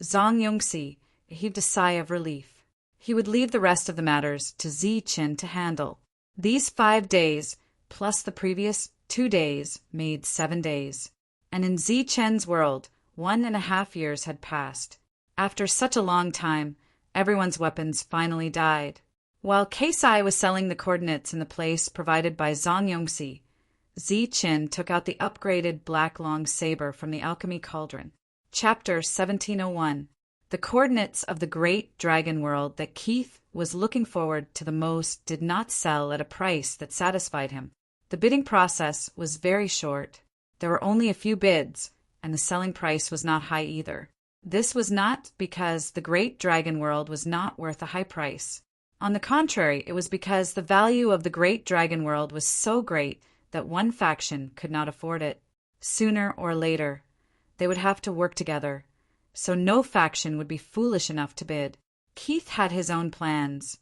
Zhang Yongxi heaved a sigh of relief. He would leave the rest of the matters to Zichen to handle. These 5 days, plus the previous 2 days, made 7 days. And in Zichen's world, 1.5 years had passed. After such a long time, everyone's weapons finally died. While Keisai was selling the coordinates in the place provided by Zhang Yongxi, Zichen took out the upgraded black long saber from the alchemy cauldron. Chapter 1701. The coordinates of the great dragon world that Keith was looking forward to the most did not sell at a price that satisfied him. The bidding process was very short. There were only a few bids, and the selling price was not high either. This was not because the great dragon world was not worth a high price. On the contrary, it was because the value of the great dragon world was so great that one faction could not afford it. Sooner or later, they would have to work together, so no faction would be foolish enough to bid. Keith had his own plans,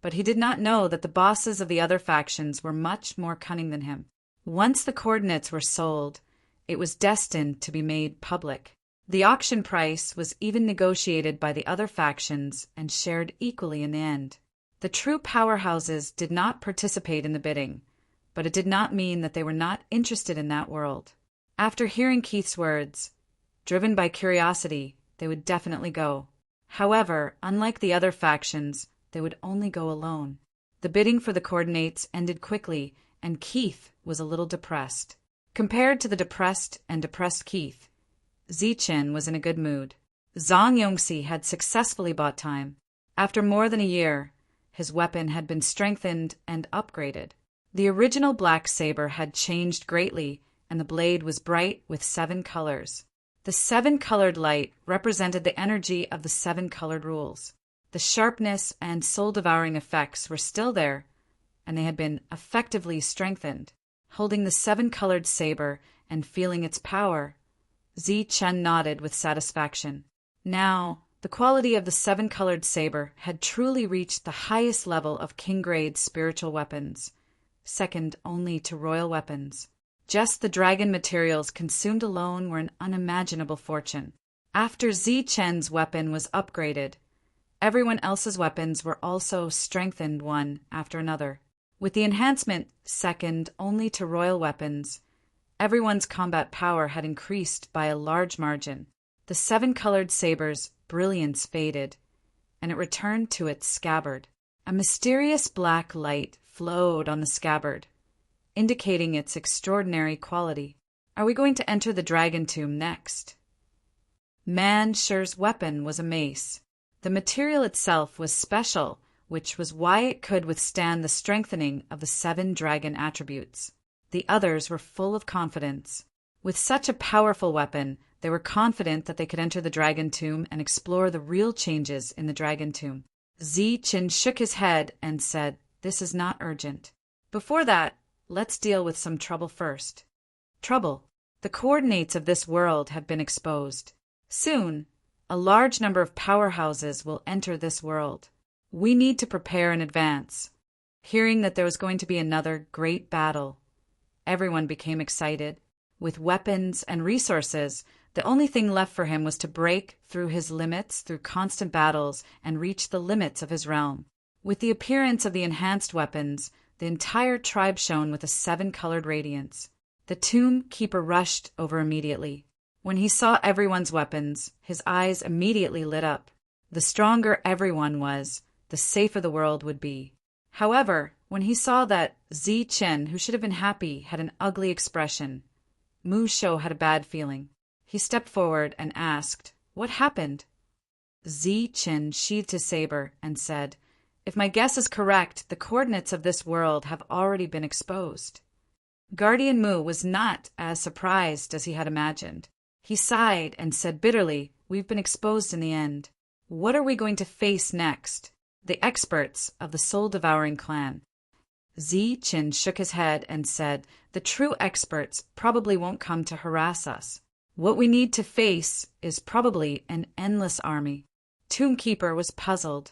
but he did not know that the bosses of the other factions were much more cunning than him. Once the coordinates were sold, it was destined to be made public. The auction price was even negotiated by the other factions and shared equally in the end. The true powerhouses did not participate in the bidding, but it did not mean that they were not interested in that world. After hearing Keith's words, driven by curiosity, they would definitely go. However, unlike the other factions, they would only go alone. The bidding for the coordinates ended quickly, and Keith was a little depressed. Compared to the depressed Keith, Zichen was in a good mood. Zhang Yongxi had successfully bought time. After more than a year, his weapon had been strengthened and upgraded. The original black saber had changed greatly, and the blade was bright with 7 colors. The 7-colored light represented the energy of the 7 colored rules. The sharpness and soul-devouring effects were still there, and they had been effectively strengthened. Holding the 7-colored saber and feeling its power, Zichen nodded with satisfaction. Now, the quality of the 7-colored saber had truly reached the highest level of king-grade spiritual weapons, second only to royal weapons. Just the dragon materials consumed alone were an unimaginable fortune. After Zichen's weapon was upgraded, everyone else's weapons were also strengthened one after another. With the enhancement second only to royal weapons, everyone's combat power had increased by a large margin. The 7-colored saber's brilliance faded, and it returned to its scabbard. A mysterious black light flowed on the scabbard, indicating its extraordinary quality. Are we going to enter the dragon tomb next? Man Shu's weapon was a mace. The material itself was special, which was why it could withstand the strengthening of the 7 dragon attributes. The others were full of confidence. With such a powerful weapon, they were confident that they could enter the dragon tomb and explore the real changes in the dragon tomb. Zichen shook his head and said, "This is not urgent. Before that, let's deal with some trouble first." Trouble. The coordinates of this world have been exposed. Soon, a large number of powerhouses will enter this world. We need to prepare in advance. Hearing that there was going to be another great battle, everyone became excited. With weapons and resources, the only thing left for him was to break through his limits through constant battles and reach the limits of his realm. With the appearance of the enhanced weapons, the entire tribe shone with a 7-colored radiance. The tomb keeper rushed over immediately. When he saw everyone's weapons, his eyes immediately lit up. The stronger everyone was, the safer the world would be. However, when he saw that Zichen, who should have been happy, had an ugly expression, Mu Shou had a bad feeling. He stepped forward and asked, "What happened?" Zichen sheathed his saber and said, "If my guess is correct, the coordinates of this world have already been exposed." Guardian Mu was not as surprised as he had imagined. He sighed and said bitterly, "We've been exposed in the end. What are we going to face next?" The experts of the soul-devouring clan. Zichen shook his head and said, "The true experts probably won't come to harass us. What we need to face is probably an endless army." Tombkeeper was puzzled.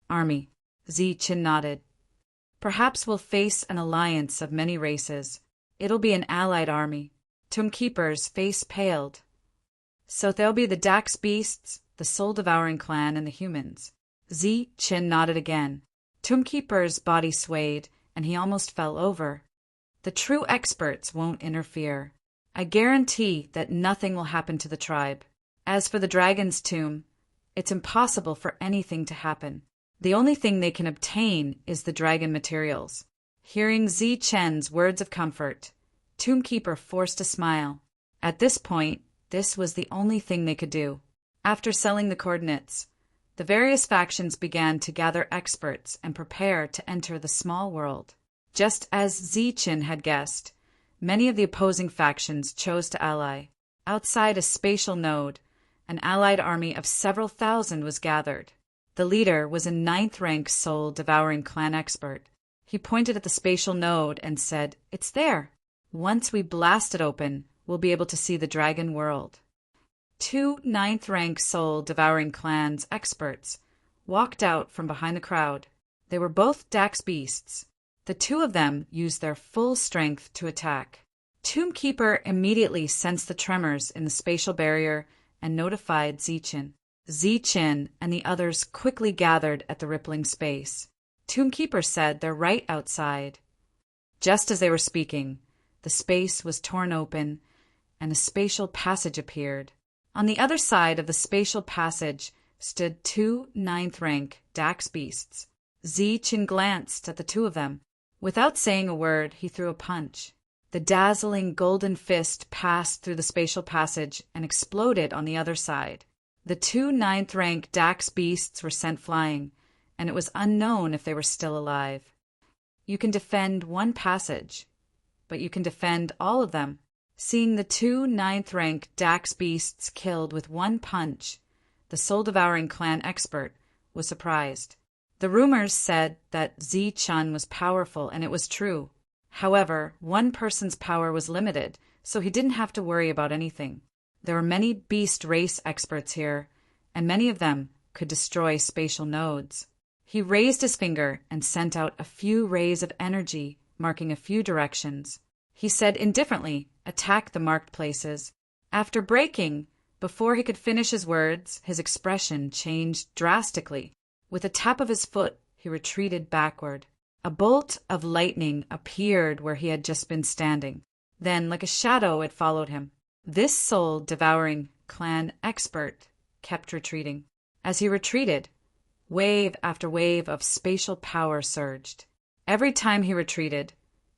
"Army," Zichen nodded. "Perhaps we'll face an alliance of many races. It'll be an allied army." Tombkeeper's face paled. "So there'll be the Dax beasts, the soul-devouring clan, and the humans." Zichen nodded again. Tombkeeper's body swayed, and he almost fell over. "The true experts won't interfere. I guarantee that nothing will happen to the tribe. As for the dragon's tomb, it's impossible for anything to happen. The only thing they can obtain is the dragon materials." Hearing Zichen's words of comfort, Tombkeeper forced a smile. At this point, this was the only thing they could do. After selling the coordinates, the various factions began to gather experts and prepare to enter the small world. Just as Zichen had guessed, many of the opposing factions chose to ally. Outside a spatial node, an allied army of several thousand was gathered. The leader was a ninth-rank soul-devouring clan expert. He pointed at the spatial node and said, "It's there. Once we blast it open, we'll be able to see the dragon world." Two ninth-rank soul-devouring clans experts walked out from behind the crowd. They were both Dax beasts. The two of them used their full strength to attack. Tombkeeper immediately sensed the tremors in the spatial barrier and notified Zichin. Zichin and the others quickly gathered at the rippling space. Tombkeeper said they're right outside. Just as they were speaking, the space was torn open and a spatial passage appeared. On the other side of the spatial passage stood two ninth-rank Dax beasts. Zichin glanced at the two of them. Without saying a word, he threw a punch. The dazzling golden fist passed through the spatial passage and exploded on the other side. The two ninth-rank Dax beasts were sent flying, and it was unknown if they were still alive. You can defend one passage, but you can defend all of them. Seeing the two ninth-rank Dax beasts killed with one punch, the soul-devouring clan expert was surprised. The rumors said that Zichin was powerful, and it was true. However, one person's power was limited, so he didn't have to worry about anything. There were many beast race experts here, and many of them could destroy spatial nodes. He raised his finger and sent out a few rays of energy, marking a few directions. He said indifferently, "Attack the marked places." After breaking, before he could finish his words, his expression changed drastically. With a tap of his foot, he retreated backward. A bolt of lightning appeared where he had just been standing. Then, like a shadow, it followed him. This soul-devouring clan expert kept retreating. As he retreated, wave after wave of spatial power surged. Every time he retreated,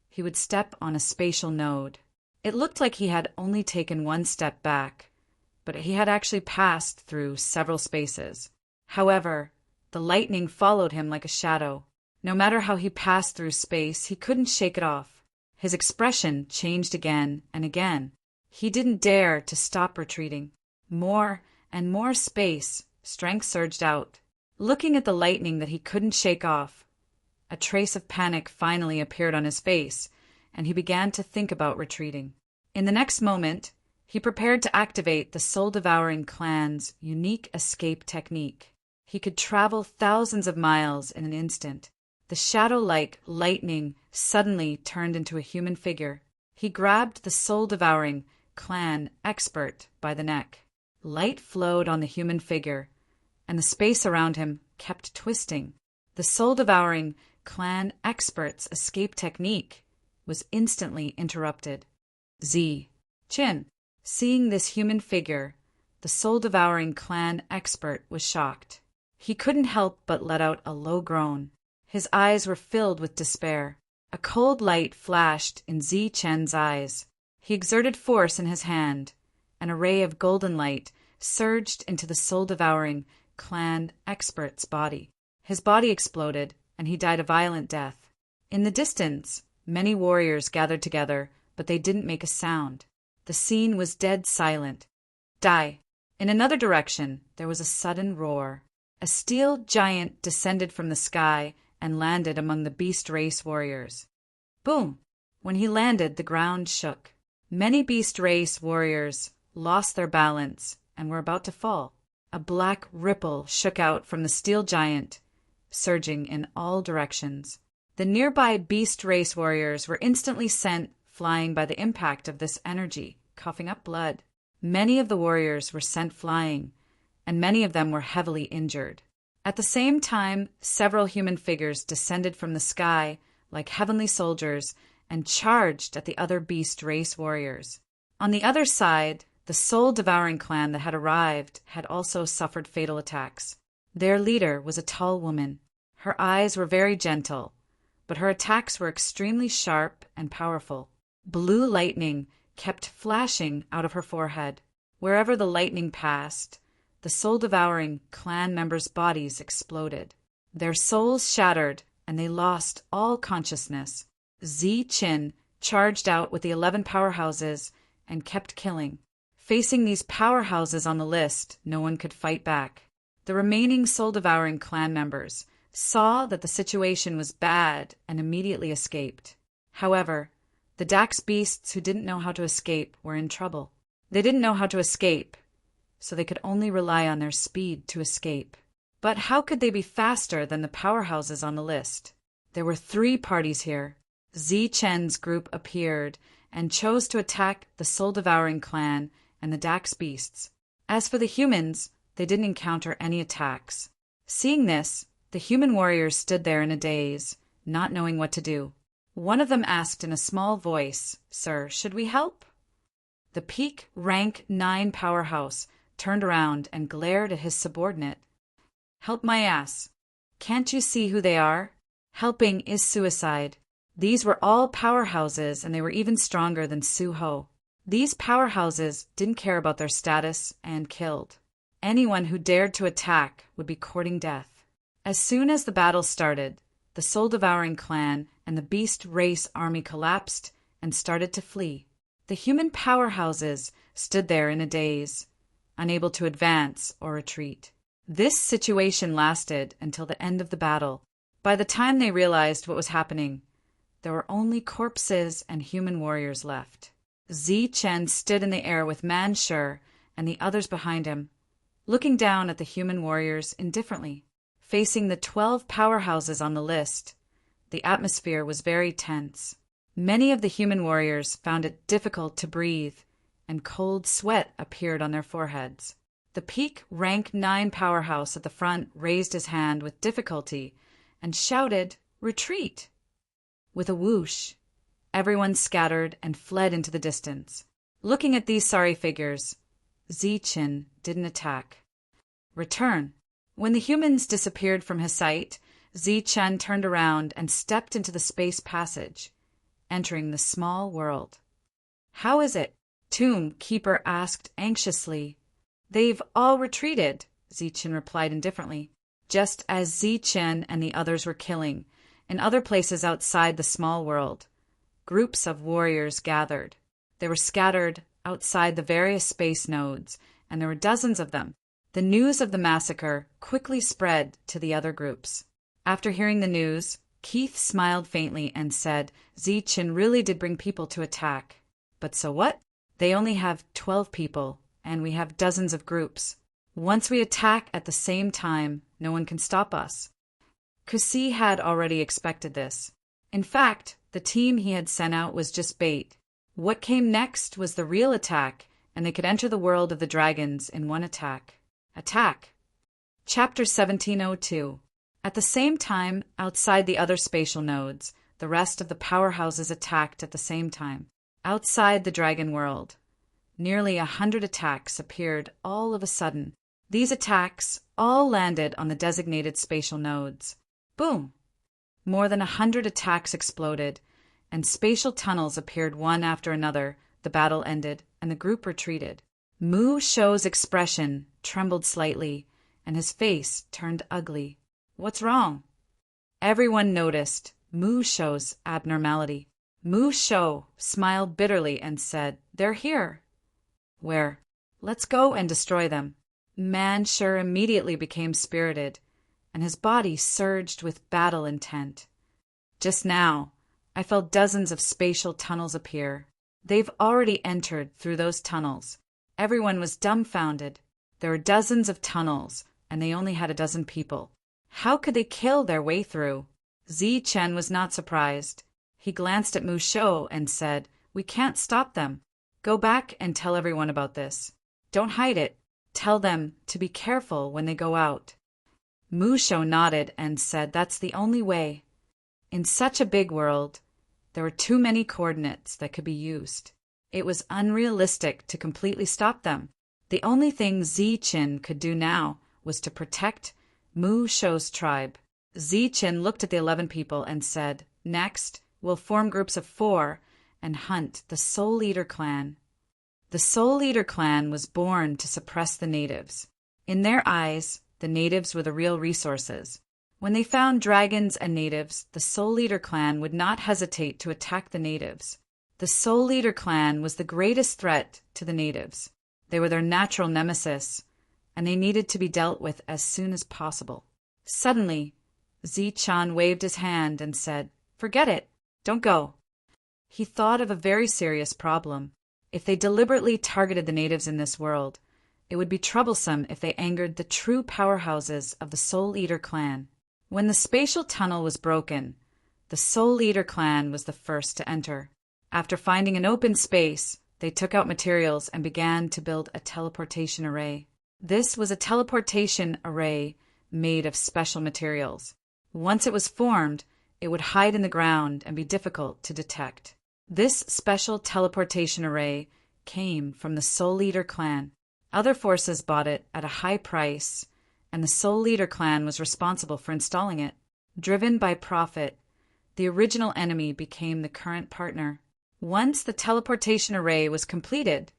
he would step on a spatial node. It looked like he had only taken one step back, but he had actually passed through several spaces. However, the lightning followed him like a shadow. No matter how he passed through space, he couldn't shake it off. His expression changed again and again. He didn't dare to stop retreating. More and more space, strength surged out. Looking at the lightning that he couldn't shake off, a trace of panic finally appeared on his face, and he began to think about retreating. In the next moment, he prepared to activate the soul-devouring clan's unique escape technique. He could travel thousands of miles in an instant. The shadow-like lightning suddenly turned into a human figure. He grabbed the soul-devouring clan expert by the neck. Light flowed on the human figure, and the space around him kept twisting. The soul-devouring clan expert's escape technique was instantly interrupted. Zichin. Seeing this human figure, the soul-devouring clan expert was shocked. He couldn't help but let out a low groan. His eyes were filled with despair. A cold light flashed in Zichin's eyes. He exerted force in his hand. An ray of golden light surged into the soul-devouring clan expert's body. His body exploded, and he died a violent death. In the distance, many warriors gathered together, but they didn't make a sound. The scene was dead silent. Die. In another direction, there was a sudden roar. A steel giant descended from the sky and landed among the beast race warriors. Boom! When he landed, the ground shook. Many beast race warriors lost their balance and were about to fall. A black ripple shook out from the steel giant, surging in all directions. The nearby beast race warriors were instantly sent flying by the impact of this energy, coughing up blood. Many of the warriors were sent flying, and many of them were heavily injured. At the same time, several human figures descended from the sky like heavenly soldiers and charged at the other beast race warriors. On the other side, the soul-devouring clan that had arrived had also suffered fatal attacks. Their leader was a tall woman. Her eyes were very gentle, but her attacks were extremely sharp and powerful. Blue lightning kept flashing out of her forehead. Wherever the lightning passed, the soul-devouring clan members' bodies exploded. Their souls shattered, and they lost all consciousness. Zichin charged out with the 11 powerhouses and kept killing. Facing these powerhouses on the list, no one could fight back. The remaining soul-devouring clan members saw that the situation was bad and immediately escaped. However, the Dax beasts who didn't know how to escape were in trouble. They didn't know how to escape, so they could only rely on their speed to escape. But how could they be faster than the powerhouses on the list? There were 3 parties here. Zi-Chen's group appeared and chose to attack the soul-devouring clan and the Dax beasts. As for the humans, they didn't encounter any attacks. Seeing this, the human warriors stood there in a daze, not knowing what to do. One of them asked in a small voice, "Sir, should we help?" The peak rank 9 powerhouse turned around and glared at his subordinate. "Help my ass. Can't you see who they are? Helping is suicide." These were all powerhouses, and they were even stronger than Su-Ho. These powerhouses didn't care about their status and killed. Anyone who dared to attack would be courting death. As soon as the battle started, the soul-devouring clan and the beast race army collapsed and started to flee. The human powerhouses stood there in a daze, unable to advance or retreat. This situation lasted until the end of the battle. By the time they realized what was happening, there were only corpses and human warriors left. Zi-Chen stood in the air with Man Sure and the others behind him, looking down at the human warriors indifferently. Facing the 12 powerhouses on the list, the atmosphere was very tense. Many of the human warriors found it difficult to breathe, and cold sweat appeared on their foreheads. The peak rank 9 powerhouse at the front raised his hand with difficulty and shouted, "Retreat!" With a whoosh, everyone scattered and fled into the distance. Looking at these sorry figures, Zi-Chen didn't attack. Return. When the humans disappeared from his sight, Zi-Chen turned around and stepped into the space passage, entering the small world. "How is it?" Tomb Keeper asked anxiously. "They've all retreated," Zi-Chen replied indifferently. Just as Zi-Chen and the others were killing, in other places outside the small world, groups of warriors gathered. They were scattered outside the various space nodes, and there were dozens of them. The news of the massacre quickly spread to the other groups. After hearing the news, Keith smiled faintly and said, "Zi-Chen really did bring people to attack. But so what? They only have 12 people, and we have dozens of groups. Once we attack at the same time, no one can stop us." Kusi had already expected this. In fact, the team he had sent out was just bait. What came next was the real attack, and they could enter the world of the dragons in one attack. Chapter 1702. At the same time, outside the other spatial nodes, the rest of the powerhouses attacked at the same time. Outside the dragon world, nearly 100 attacks appeared all of a sudden. These attacks all landed on the designated spatial nodes. Boom! More than 100 attacks exploded, and spatial tunnels appeared one after another. The battle ended, and the group retreated. Mu Shou's expression trembled slightly, and his face turned ugly. "What's wrong?" Everyone noticed Mu Shou's abnormality. Mu Shou smiled bitterly and said, "They're here." "Where?" "Let's go and destroy them." Man Sure immediately became spirited, and his body surged with battle intent. Just now, I felt dozens of spatial tunnels appear. They've already entered through those tunnels. Everyone was dumbfounded. There were dozens of tunnels, and they only had a dozen people. How could they kill their way through? Zi-Chen was not surprised. He glanced at Mu Shou and said, "We can't stop them. Go back and tell everyone about this. Don't hide it. Tell them to be careful when they go out." Mu Shou nodded and said, "That's the only way. In such a big world, there were too many coordinates that could be used. It was unrealistic to completely stop them. The only thing Zi-Chen could do now was to protect Mu Shou's tribe." Zi-Chen looked at the 11 people and said, "Next, we'll form groups of 4 and hunt the Soul Eater clan." The Soul Eater clan was born to suppress the natives. In their eyes, the natives were the real resources. When they found dragons and natives, the Soul Eater clan would not hesitate to attack the natives. The Soul Eater clan was the greatest threat to the natives. They were their natural nemesis, and they needed to be dealt with as soon as possible. Suddenly, Zi-chan waved his hand and said, "Forget it. Don't go." He thought of a very serious problem. If they deliberately targeted the natives in this world, it would be troublesome if they angered the true powerhouses of the Soul Eater clan. When the spatial tunnel was broken, the Soul Eater clan was the first to enter. After finding an open space, they took out materials and began to build a teleportation array. This was a teleportation array made of special materials. Once it was formed, it would hide in the ground and be difficult to detect. This special teleportation array came from the Soul Eater clan. Other forces bought it at a high price, and the Soul Eater clan was responsible for installing it. Driven by profit, the original enemy became the current partner. Once the teleportation array was completed,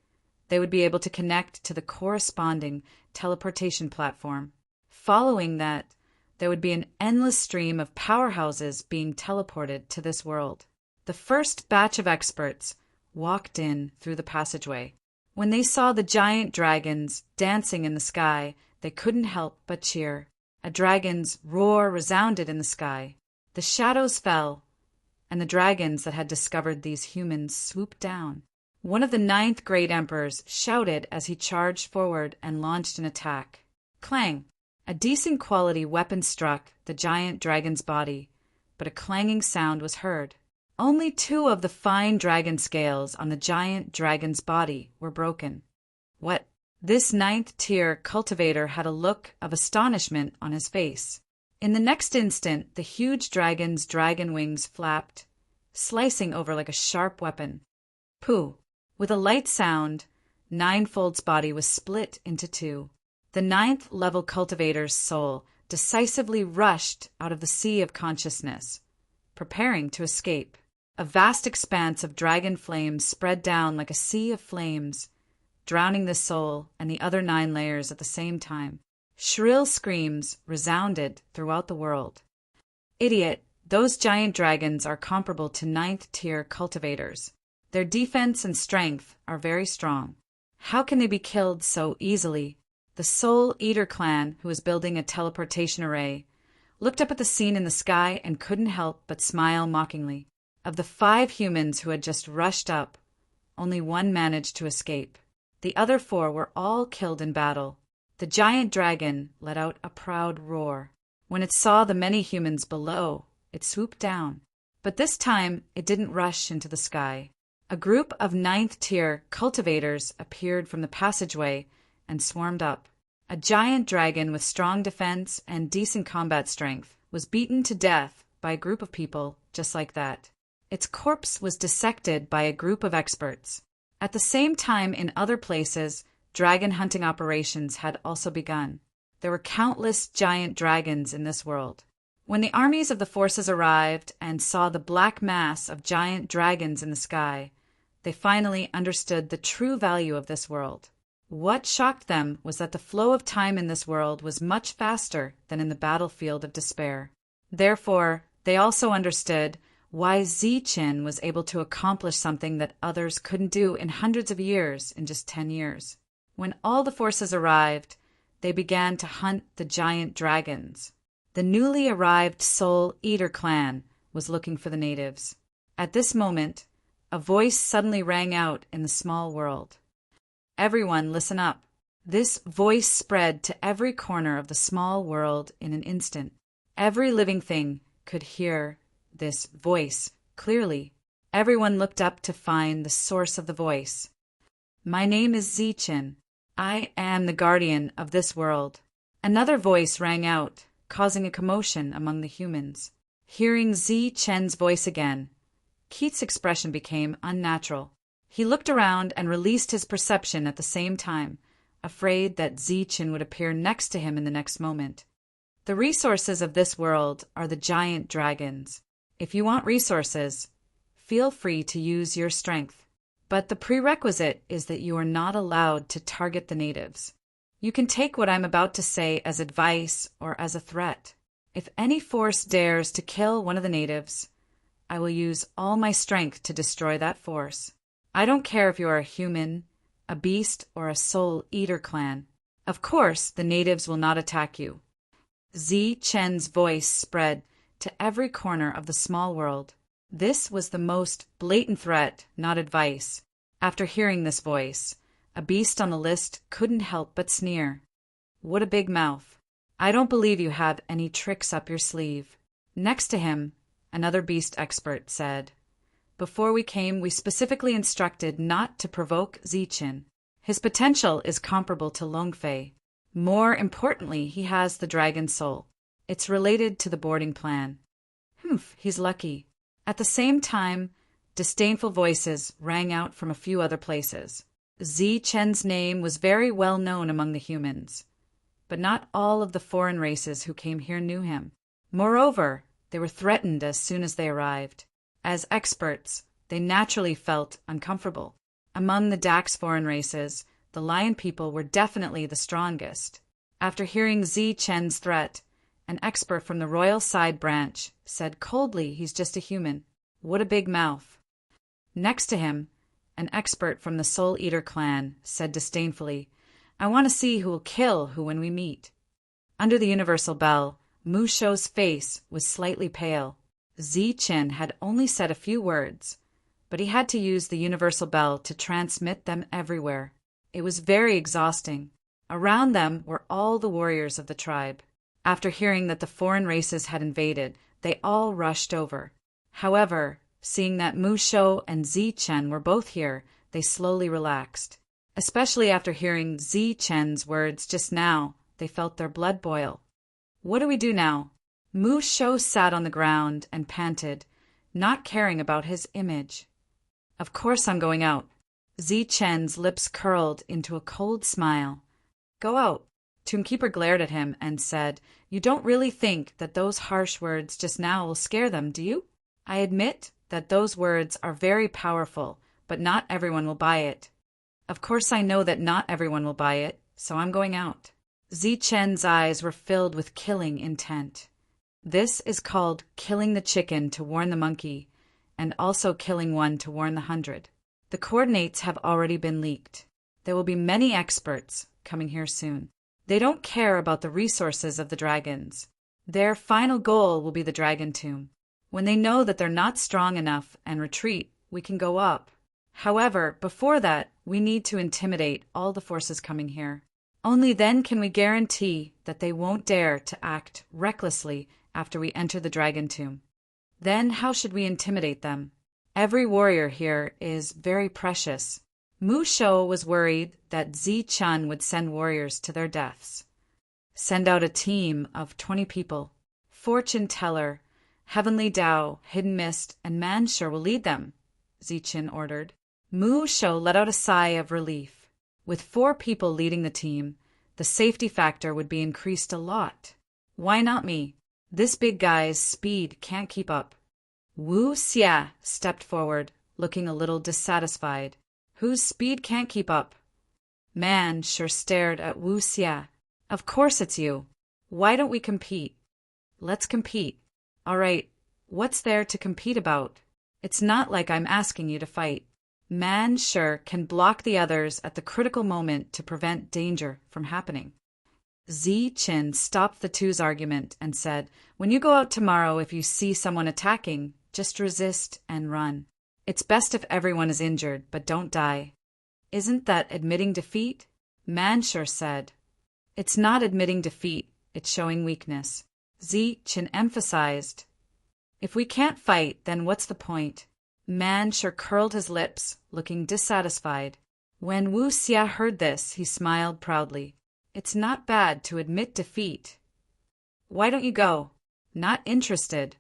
they would be able to connect to the corresponding teleportation platform. Following that, there would be an endless stream of powerhouses being teleported to this world. The first batch of experts walked in through the passageway. When they saw the giant dragons dancing in the sky, they couldn't help but cheer. A dragon's roar resounded in the sky. The shadows fell, and the dragons that had discovered these humans swooped down. One of the 9th Great Emperors shouted as he charged forward and launched an attack. Clang! A decent quality weapon struck the giant dragon's body, but a clanging sound was heard. Only 2 of the fine dragon scales on the giant dragon's body were broken. What? This 9th tier cultivator had a look of astonishment on his face. In the next instant, the huge dragon's dragon wings flapped, slicing over like a sharp weapon. Pooh! With a light sound, Ninefold's body was split into 2. The 9th level cultivator's soul decisively rushed out of the sea of consciousness, preparing to escape. A vast expanse of dragon flames spread down like a sea of flames, drowning the soul and the other 9 layers at the same time. Shrill screams resounded throughout the world. Idiot! Those giant dragons are comparable to 9th tier cultivators. Their defense and strength are very strong. How can they be killed so easily? The Soul Eater clan, who was building a teleportation array, looked up at the scene in the sky and couldn't help but smile mockingly. Of the 5 humans who had just rushed up, only 1 managed to escape. The other 4 were all killed in battle. The giant dragon let out a proud roar. When it saw the many humans below, it swooped down. But this time, it didn't rush into the sky. A group of 9th tier cultivators appeared from the passageway and swarmed up. A giant dragon with strong defense and decent combat strength was beaten to death by a group of people just like that. Its corpse was dissected by a group of experts. At the same time, in other places, dragon hunting operations had also begun. There were countless giant dragons in this world. When the armies of the forces arrived and saw the black mass of giant dragons in the sky, they finally understood the true value of this world. What shocked them was that the flow of time in this world was much faster than in the battlefield of despair. Therefore, they also understood why Zi-chan was able to accomplish something that others couldn't do in hundreds of years in just 10 years. When all the forces arrived, they began to hunt the giant dragons. The newly arrived Soul Eater clan was looking for the natives. At this moment, a voice suddenly rang out in the small world. Everyone, listen up. This voice spread to every corner of the small world in an instant. Every living thing could hear this voice clearly. Everyone looked up to find the source of the voice. My name is Zi-chan. I am the guardian of this world. Another voice rang out, causing a commotion among the humans. Hearing Zi-chan's voice again, Keith's expression became unnatural. He looked around and released his perception at the same time, afraid that Zi-chan would appear next to him in the next moment. The resources of this world are the giant dragons. If you want resources, feel free to use your strength. But the prerequisite is that you are not allowed to target the natives. You can take what I'm about to say as advice or as a threat. If any force dares to kill one of the natives, I will use all my strength to destroy that force. I don't care if you are a human, a beast, or a Soul Eater clan. Of course, the natives will not attack you. Zi Chen's voice spread to every corner of the small world. This was the most blatant threat, not advice. After hearing this voice, a beast on the list couldn't help but sneer. What a big mouth. I don't believe you have any tricks up your sleeve. Next to him, another beast expert said, Before we came, we specifically instructed not to provoke Zichen. His potential is comparable to Longfei. More importantly, he has the dragon soul. It's related to the boarding plan. Humph, he's lucky. At the same time, disdainful voices rang out from a few other places. Zi Chen's name was very well known among the humans, but not all of the foreign races who came here knew him. Moreover, they were threatened as soon as they arrived. As experts, they naturally felt uncomfortable. Among the Dax foreign races, the lion people were definitely the strongest. After hearing Zi Chen's threat, an expert from the royal side branch said coldly he's just a human. What a big mouth. Next to him, an expert from the Soul Eater clan said disdainfully, I want to see who will kill who when we meet. Under the universal bell, Mu Shou's face was slightly pale. Zi Chen had only said a few words, but he had to use the universal bell to transmit them everywhere. It was very exhausting. Around them were all the warriors of the tribe. After hearing that the foreign races had invaded, they all rushed over. However, seeing that Mu Shou and Zi Chen were both here, they slowly relaxed. Especially after hearing Zi Chen's words just now, they felt their blood boil. What do we do now? Mu Shou sat on the ground and panted, not caring about his image. Of course I'm going out. Zi Chen's lips curled into a cold smile. Go out. Tombkeeper glared at him and said, You don't really think that those harsh words just now will scare them, do you? I admit that those words are very powerful, but not everyone will buy it. Of course I know that not everyone will buy it, so I'm going out. Zi Chen's eyes were filled with killing intent. This is called killing the chicken to warn the monkey, and also killing one to warn the 100. The coordinates have already been leaked. There will be many experts coming here soon. They don't care about the resources of the dragons. Their final goal will be the dragon tomb. When they know that they're not strong enough and retreat, we can go up. However, before that, we need to intimidate all the forces coming here. Only then can we guarantee that they won't dare to act recklessly after we enter the dragon tomb. Then how should we intimidate them? Every warrior here is very precious. Mu Shou was worried that Zi Chen would send warriors to their deaths. Send out a team of 20 people. Fortune Teller, Heavenly Tao, Hidden Mist, and Manshur will lead them, Zi Chen ordered. Mu Shou let out a sigh of relief. With 4 people leading the team, the safety factor would be increased a lot. Why not me? This big guy's speed can't keep up. Wu Xia stepped forward, looking a little dissatisfied. Whose speed can't keep up? Man sure stared at Wu Xia. Of course it's you. Why don't we compete? Let's compete. All right, what's there to compete about? It's not like I'm asking you to fight. Man sure can block the others at the critical moment to prevent danger from happening. Zi Chen stopped the two's argument and said, When you go out tomorrow, if you see someone attacking, just resist and run. It's best if everyone is injured, but don't die. Isn't that admitting defeat? Manshur said. It's not admitting defeat, it's showing weakness. Zi Chen emphasized. If we can't fight, then what's the point? Manshur curled his lips, looking dissatisfied. When Wu Xia heard this, he smiled proudly. It's not bad to admit defeat. Why don't you go? Not interested.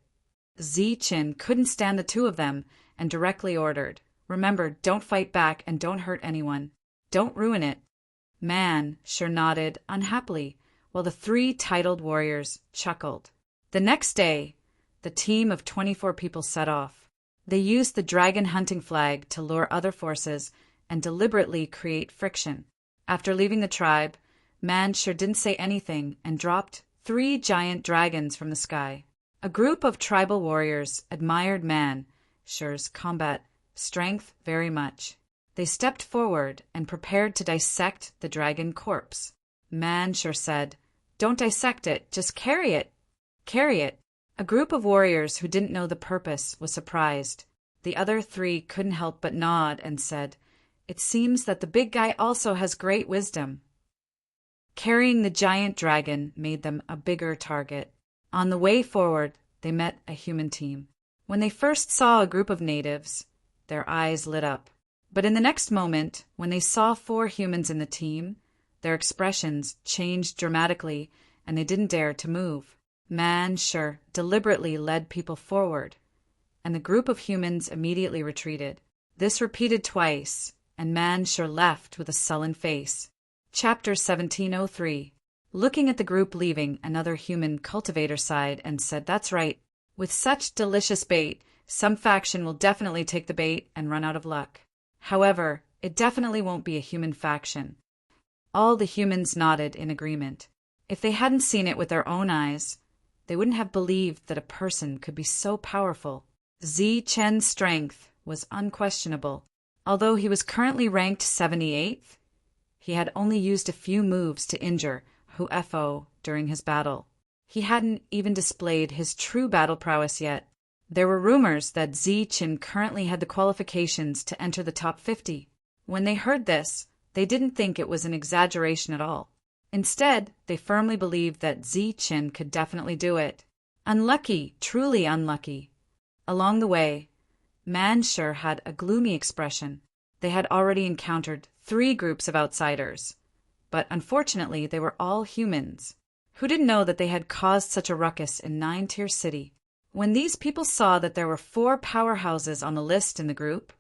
Zi Chen couldn't stand the two of them and directly ordered, Remember, don't fight back and don't hurt anyone. Don't ruin it. Man sure nodded unhappily, while the 3 titled warriors chuckled. The next day, the team of 24 people set off. They used the dragon hunting flag to lure other forces and deliberately create friction. After leaving the tribe, Man sure didn't say anything and dropped 3 giant dragons from the sky. A group of tribal warriors admired Man sure's combat strength very much. They stepped forward and prepared to dissect the dragon corpse. Man sure said, "Don't dissect it, just carry it. Carry it." A group of warriors who didn't know the purpose was surprised. The other three couldn't help but nod and said, "It seems that the big guy also has great wisdom." Carrying the giant dragon made them a bigger target. On the way forward, they met a human team. When they first saw a group of natives, their eyes lit up. But in the next moment, when they saw 4 humans in the team, their expressions changed dramatically and they didn't dare to move. Man sure deliberately led people forward, and the group of humans immediately retreated. This repeated twice, and Man sure left with a sullen face. Chapter 1703. Looking at the group leaving, another human cultivator sighed and said, "That's right. With such delicious bait, some faction will definitely take the bait and run out of luck. However, it definitely won't be a human faction." All the humans nodded in agreement. If they hadn't seen it with their own eyes, they wouldn't have believed that a person could be so powerful. Zi Chen's strength was unquestionable. Although he was currently ranked 78th, he had only used a few moves to injure Huefo during his battle. He hadn't even displayed his true battle prowess yet. There were rumors that Zi Chen currently had the qualifications to enter the top 50. When they heard this, they didn't think it was an exaggeration at all. Instead, they firmly believed that Zi Chen could definitely do it. Unlucky, truly unlucky. Along the way, Man sure had a gloomy expression. They had already encountered 3 groups of outsiders, but unfortunately they were all humans, who didn't know that they had caused such a ruckus in 9-tier city. When these people saw that there were 4 powerhouses on the list in the group,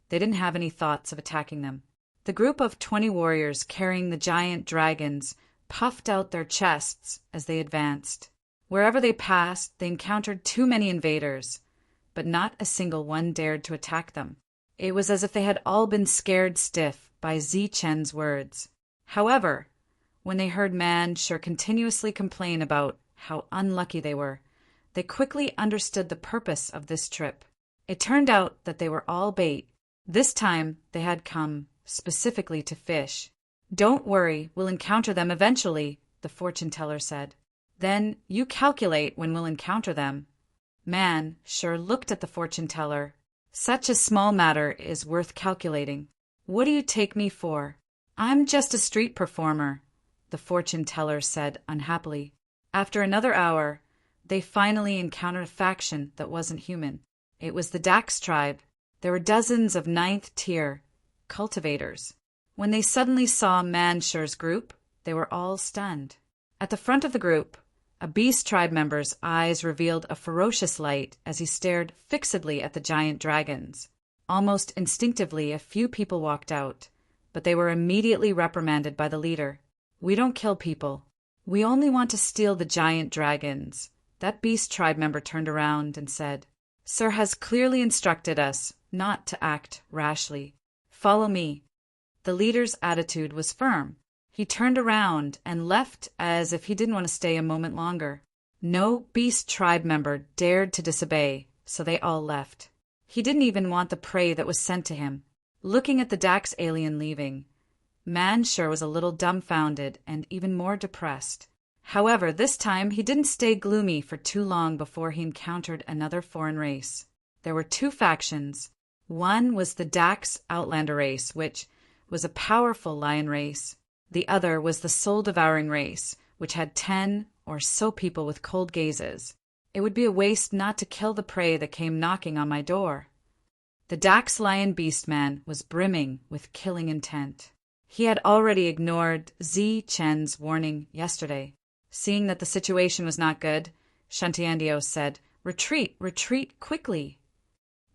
they didn't have any thoughts of attacking them. The group of 20 warriors carrying the giant dragons puffed out their chests as they advanced. Wherever they passed, they encountered too many invaders, but not a single one dared to attack them. It was as if they had all been scared stiff by Zi Chen's words. However, when they heard Man sure continuously complain about how unlucky they were, they quickly understood the purpose of this trip. It turned out that they were all bait. This time they had come specifically to fish. "Don't worry, we'll encounter them eventually," the fortune teller said. "Then you calculate when we'll encounter them." Man sure looked at the fortune teller. "Such a small matter is worth calculating. What do you take me for?" "I'm just a street performer," the fortune teller said unhappily. After another hour, they finally encountered a faction that wasn't human. It was the Dax tribe. There were dozens of 9th-tier cultivators. When they suddenly saw Mansure's group, they were all stunned. At the front of the group, a beast tribe member's eyes revealed a ferocious light as he stared fixedly at the giant dragons. Almost instinctively, a few people walked out, but they were immediately reprimanded by the leader. "We don't kill people. We only want to steal the giant dragons." That beast tribe member turned around and said, "Sir has clearly instructed us not to act rashly. Follow me." The leader's attitude was firm. He turned around and left as if he didn't want to stay a moment longer. No beast tribe member dared to disobey, so they all left. He didn't even want the prey that was sent to him. Looking at the Dax alien leaving, Man sure was a little dumbfounded and even more depressed. However, this time he didn't stay gloomy for too long before he encountered another foreign race. There were 2 factions. One was the Dax Outlander race, which was a powerful lion race. The other was the soul-devouring race, which had 10 or so people with cold gazes. It would be a waste not to kill the prey that came knocking on my door. The Dax Lion Beast Man was brimming with killing intent. He had already ignored Zi Chen's warning yesterday. Seeing that the situation was not good, Shantiandio said, "Retreat, retreat quickly."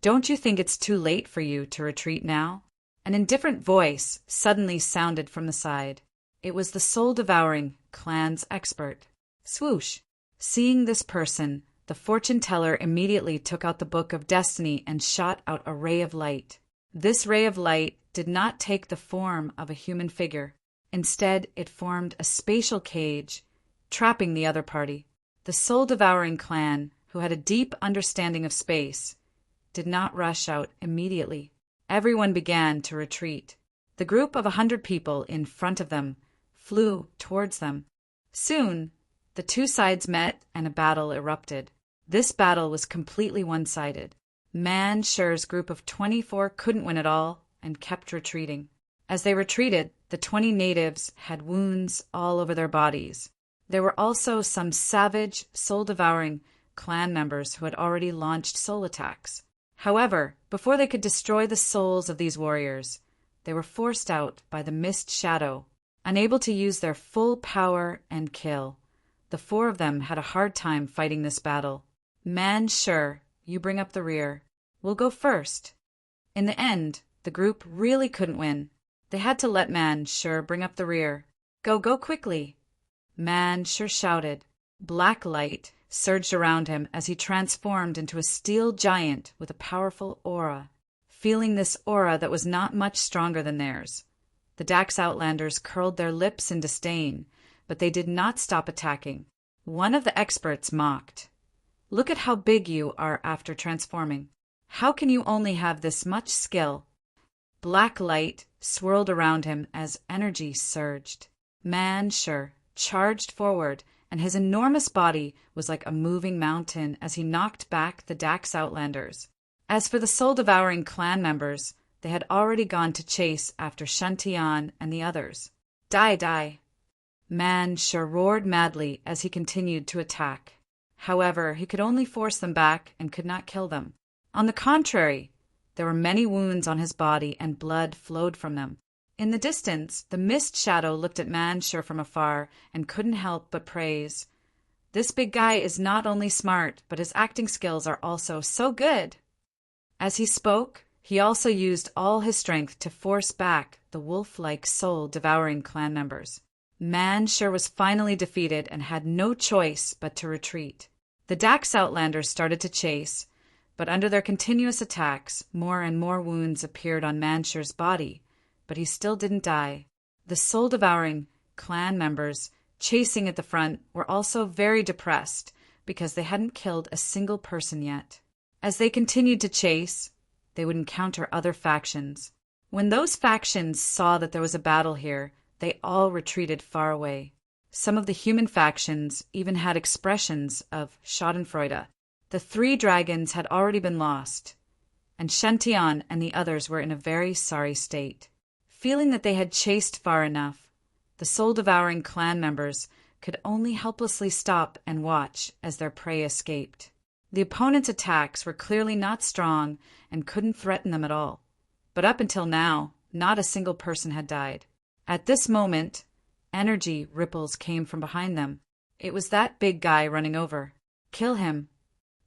"Don't you think it's too late for you to retreat now?" An indifferent voice suddenly sounded from the side. It was the soul-devouring clan's expert. Swoosh! Seeing this person, the fortune teller immediately took out the Book of Destiny and shot out a ray of light. This ray of light did not take the form of a human figure. Instead, it formed a spatial cage, trapping the other party. The soul-devouring clan, who had a deep understanding of space, did not rush out immediately. Everyone began to retreat. The group of 100 people in front of them flew towards them. Soon, the two sides met and a battle erupted. This battle was completely one-sided. Man-Shu's group of 24 couldn't win at all and kept retreating. As they retreated, the 20 natives had wounds all over their bodies. There were also some savage, soul-devouring clan members who had already launched soul attacks. However, before they could destroy the souls of these warriors, they were forced out by the mist shadow. Unable to use their full power and kill, the 4 of them had a hard time fighting this battle. Man-Shu, you bring up the rear. We'll go first. In the end, the group really couldn't win. They had to let Man-Shu bring up the rear. Go quickly. Man-Shu shouted. Black light surged around him as he transformed into a steel giant with a powerful aura. Feeling this aura that was not much stronger than theirs, the Dax Outlanders curled their lips in disdain, but they did not stop attacking. One of the experts mocked. Look at how big you are after transforming. How can you only have this much skill? Black light swirled around him as energy surged. Man-Shu charged forward, and his enormous body was like a moving mountain as he knocked back the Dax Outlanders. As for the soul-devouring clan members, they had already gone to chase after Shantian and the others. Die! Man-Shu roared madly as he continued to attack. However, he could only force them back and could not kill them. On the contrary, there were many wounds on his body and blood flowed from them. In the distance, the mist shadow looked at Man-Shu from afar and couldn't help but praise. This big guy is not only smart, but his acting skills are also so good. As he spoke, he also used all his strength to force back the wolf-like soul-devouring clan members. Man-Shu was finally defeated and had no choice but to retreat. The Dax Outlanders started to chase, but under their continuous attacks, more and more wounds appeared on Man-Shu's body, but he still didn't die. The soul-devouring clan members chasing at the front were also very depressed because they hadn't killed a single person yet. As they continued to chase, they would encounter other factions. When those factions saw that there was a battle here, they all retreated far away. Some of the human factions even had expressions of schadenfreude. The 3 dragons had already been lost, and Shantian and the others were in a very sorry state. Feeling that they had chased far enough, the soul-devouring clan members could only helplessly stop and watch as their prey escaped. The opponent's attacks were clearly not strong and couldn't threaten them at all. But up until now, not a single person had died. At this moment, energy ripples came from behind them. It was that big guy running over. Kill him.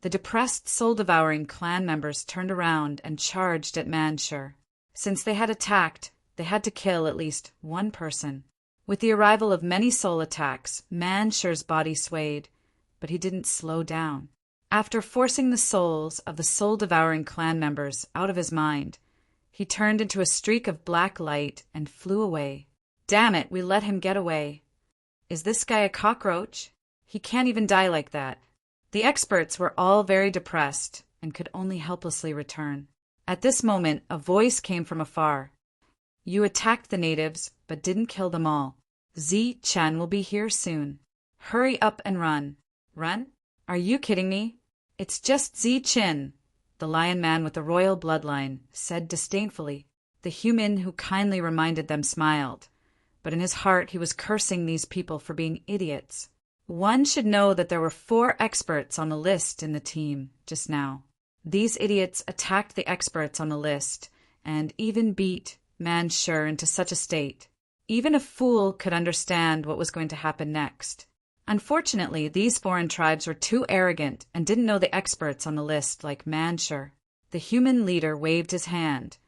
The depressed soul-devouring clan members turned around and charged at Man-Shu. Since they had attacked, they had to kill at least one person. With the arrival of many soul attacks, Man-Shu's body swayed, but he didn't slow down. After forcing the souls of the soul-devouring clan members out of his mind, he turned into a streak of black light and flew away. Damn it, we let him get away. Is this guy a cockroach? He can't even die like that. The experts were all very depressed and could only helplessly return. At this moment, a voice came from afar. You attacked the natives, but didn't kill them all. Zi-Chen will be here soon. Hurry up and run. Run? Are you kidding me? It's just Zi-Chen, the lion man with the royal bloodline said disdainfully. The human who kindly reminded them smiled, but in his heart he was cursing these people for being idiots. One should know that there were 4 experts on the list in the team just now. These idiots attacked the experts on the list and even beat Man-Shu into such a state. Even a fool could understand what was going to happen next. Unfortunately, these foreign tribes were too arrogant and didn't know the experts on the list like Man-Shu. The human leader waved his hand.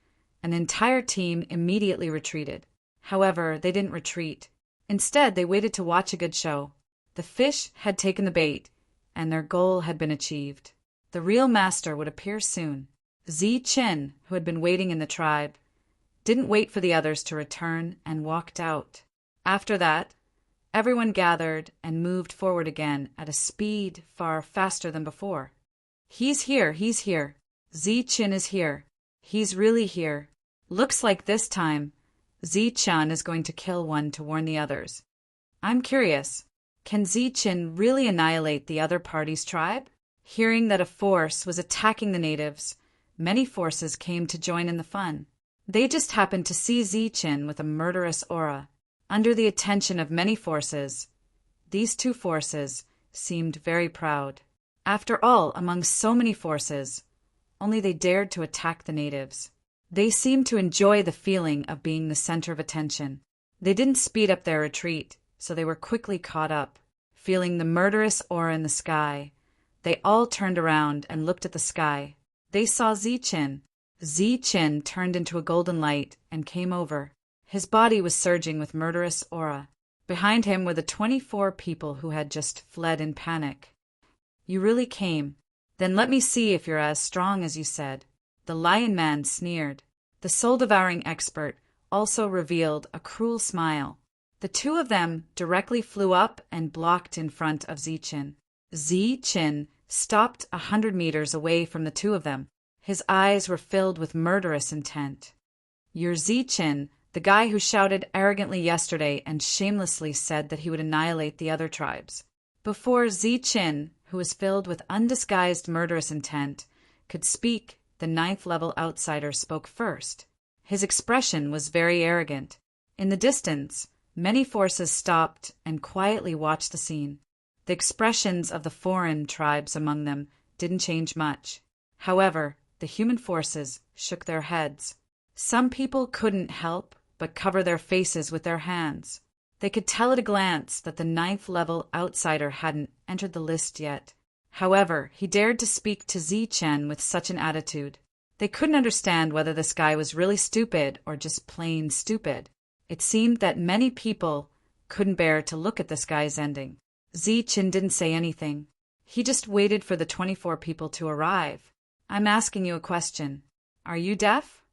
An entire team immediately retreated. However, they didn't retreat. Instead, they waited to watch a good show. The fish had taken the bait, and their goal had been achieved. The real master would appear soon. Zi-Chen, who had been waiting in the tribe, didn't wait for the others to return and walked out. After that, everyone gathered and moved forward again at a speed far faster than before. He's here. Zi-Chen is here. He's really here. Looks like this time, Zichen is going to kill one to warn the others. I'm curious, can Zichen really annihilate the other party's tribe? Hearing that a force was attacking the natives, many forces came to join in the fun. They just happened to see Zichen with a murderous aura. Under the attention of many forces, these two forces seemed very proud. After all, among so many forces, only they dared to attack the natives. They seemed to enjoy the feeling of being the center of attention. They didn't speed up their retreat, so they were quickly caught up. Feeling the murderous aura in the sky, they all turned around and looked at the sky. They saw Zichen. Zichen turned into a golden light and came over. His body was surging with murderous aura. Behind him were the 24 people who had just fled in panic. You really came. Then let me see if you're as strong as you said. The Lion Man sneered. The soul-devouring expert also revealed a cruel smile. The two of them directly flew up and blocked in front of Zichen. Zichen stopped 100 meters away from the two of them. His eyes were filled with murderous intent. You're Zichen, the guy who shouted arrogantly yesterday and shamelessly said that he would annihilate the other tribes. Before Zichen, who was filled with undisguised murderous intent, could speak, the 9th-level outsider spoke first. His expression was very arrogant. In the distance, many forces stopped and quietly watched the scene. The expressions of the foreign tribes among them didn't change much. However, the human forces shook their heads. Some people couldn't help but cover their faces with their hands. They could tell at a glance that the 9th-level outsider hadn't entered the list yet. However, he dared to speak to Zichen with such an attitude. They couldn't understand whether this guy was really stupid or just plain stupid. It seemed that many people couldn't bear to look at this guy's ending. Zichen didn't say anything. He just waited for the 24 people to arrive. I'm asking you a question. Are you deaf?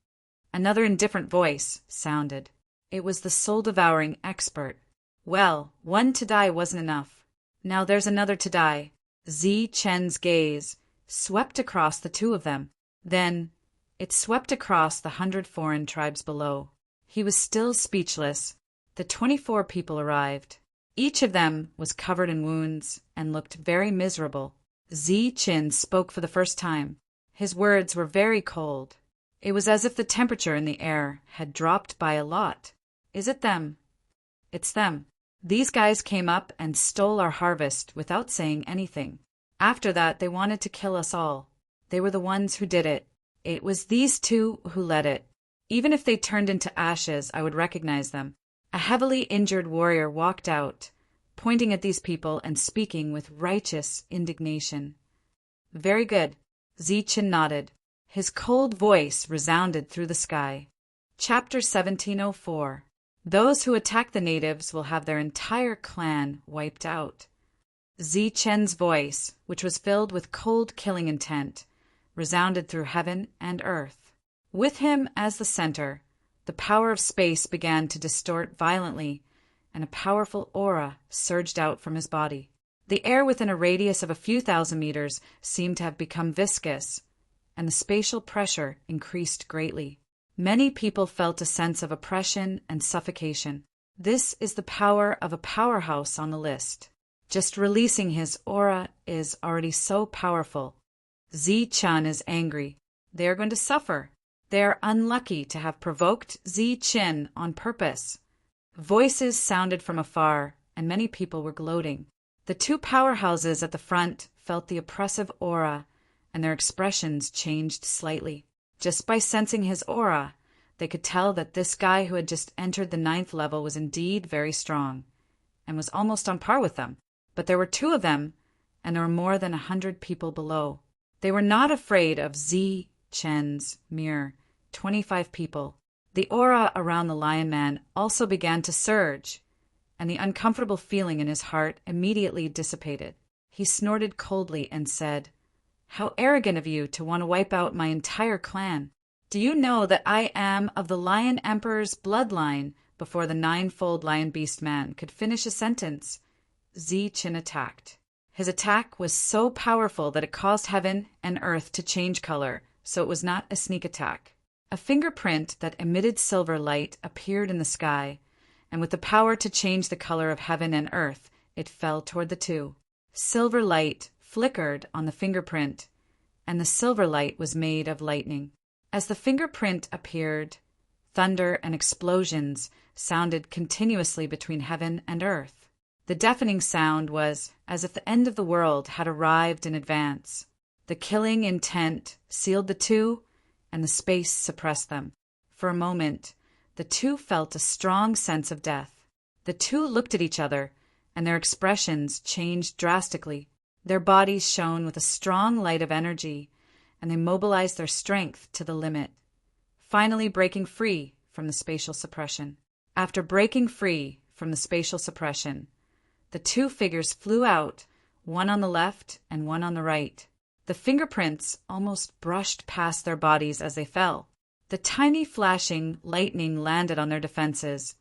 Another indifferent voice sounded. It was the soul-devouring expert. Well, one to die wasn't enough. Now there's another to die. Zichen's gaze swept across the two of them. Then it swept across the 100 foreign tribes below. He was still speechless. The 24 people arrived. Each of them was covered in wounds and looked very miserable. Zichen spoke for the first time. His words were very cold. It was as if the temperature in the air had dropped by a lot. Is it them? It's them. These guys came up and stole our harvest without saying anything. After that, they wanted to kill us all. They were the ones who did it. It was these two who led it. Even if they turned into ashes, I would recognize them. A heavily injured warrior walked out, pointing at these people and speaking with righteous indignation. Very good. Zichen nodded. His cold voice resounded through the sky. Chapter 1704. Those who attack the natives will have their entire clan wiped out. Zichen's voice, which was filled with cold killing intent, resounded through heaven and earth. With him as the center, the power of space began to distort violently, and a powerful aura surged out from his body. The air within a radius of a few thousand meters seemed to have become viscous, and the spatial pressure increased greatly. Many people felt a sense of oppression and suffocation. This is the power of a powerhouse on the list. Just releasing his aura is already so powerful. Zichen is angry. They are going to suffer. They are unlucky to have provoked Zichen on purpose. Voices sounded from afar, and many people were gloating. The two powerhouses at the front felt the oppressive aura, and their expressions changed slightly. Just by sensing his aura, they could tell that this guy who had just entered the 9th level was indeed very strong, and was almost on par with them. But there were two of them, and there were more than 100 people below. They were not afraid of Zichen's mere 25 people. The aura around the Lion Man also began to surge, and the uncomfortable feeling in his heart immediately dissipated. He snorted coldly and said, "How arrogant of you to want to wipe out my entire clan. Do you know that I am of the Lion Emperor's bloodline?" Before the 9-fold Lion Beast Man could finish a sentence, Zichen attacked. His attack was so powerful that it caused heaven and earth to change color, so it was not a sneak attack. A fingerprint that emitted silver light appeared in the sky, and with the power to change the color of heaven and earth, it fell toward the two. Silver light flickered on the fingerprint, and the silver light was made of lightning. As the fingerprint appeared, thunder and explosions sounded continuously between heaven and earth. The deafening sound was as if the end of the world had arrived in advance. The killing intent sealed the two, and the space suppressed them. For a moment, the two felt a strong sense of death. The two looked at each other, and their expressions changed drastically. Their bodies shone with a strong light of energy, and they mobilized their strength to the limit, finally breaking free from the spatial suppression. After breaking free from the spatial suppression, the two figures flew out, one on the left and one on the right. The fingerprints almost brushed past their bodies as they fell. The tiny flashing lightning landed on their defenses,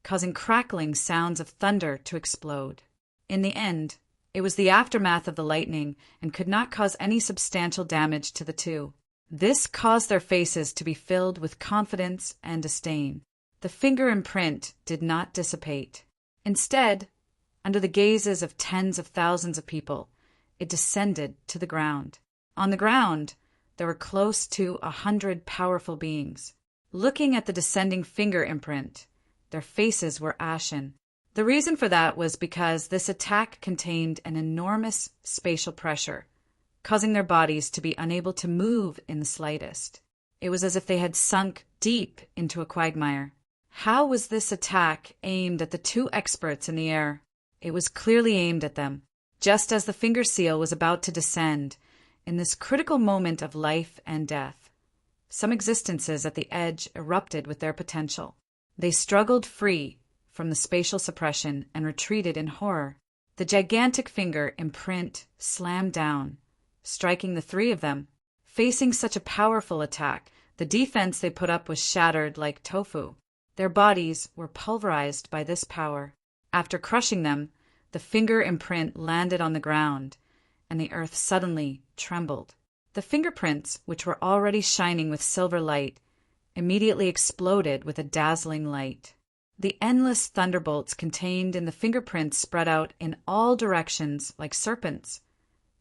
causing crackling sounds of thunder to explode. In the end, it was the aftermath of the lightning and could not cause any substantial damage to the two. This caused their faces to be filled with confidence and disdain. The finger imprint did not dissipate. Instead, under the gazes of tens of thousands of people, it descended to the ground. On the ground, there were close to 100 powerful beings. Looking at the descending finger imprint, their faces were ashen. The reason for that was because this attack contained an enormous spatial pressure, causing their bodies to be unable to move in the slightest. It was as if they had sunk deep into a quagmire. How was this attack aimed at the two experts in the air? It was clearly aimed at them. Just as the finger seal was about to descend, in this critical moment of life and death, some existences at the edge erupted with their potential. They struggled free from the spatial suppression and retreated in horror. The gigantic finger imprint slammed down, striking the three of them. Facing such a powerful attack, the defense they put up was shattered like tofu. Their bodies were pulverized by this power. After crushing them, the finger imprint landed on the ground, and the earth suddenly trembled. The fingerprints, which were already shining with silver light, immediately exploded with a dazzling light. The endless thunderbolts contained in the fingerprints spread out in all directions like serpents,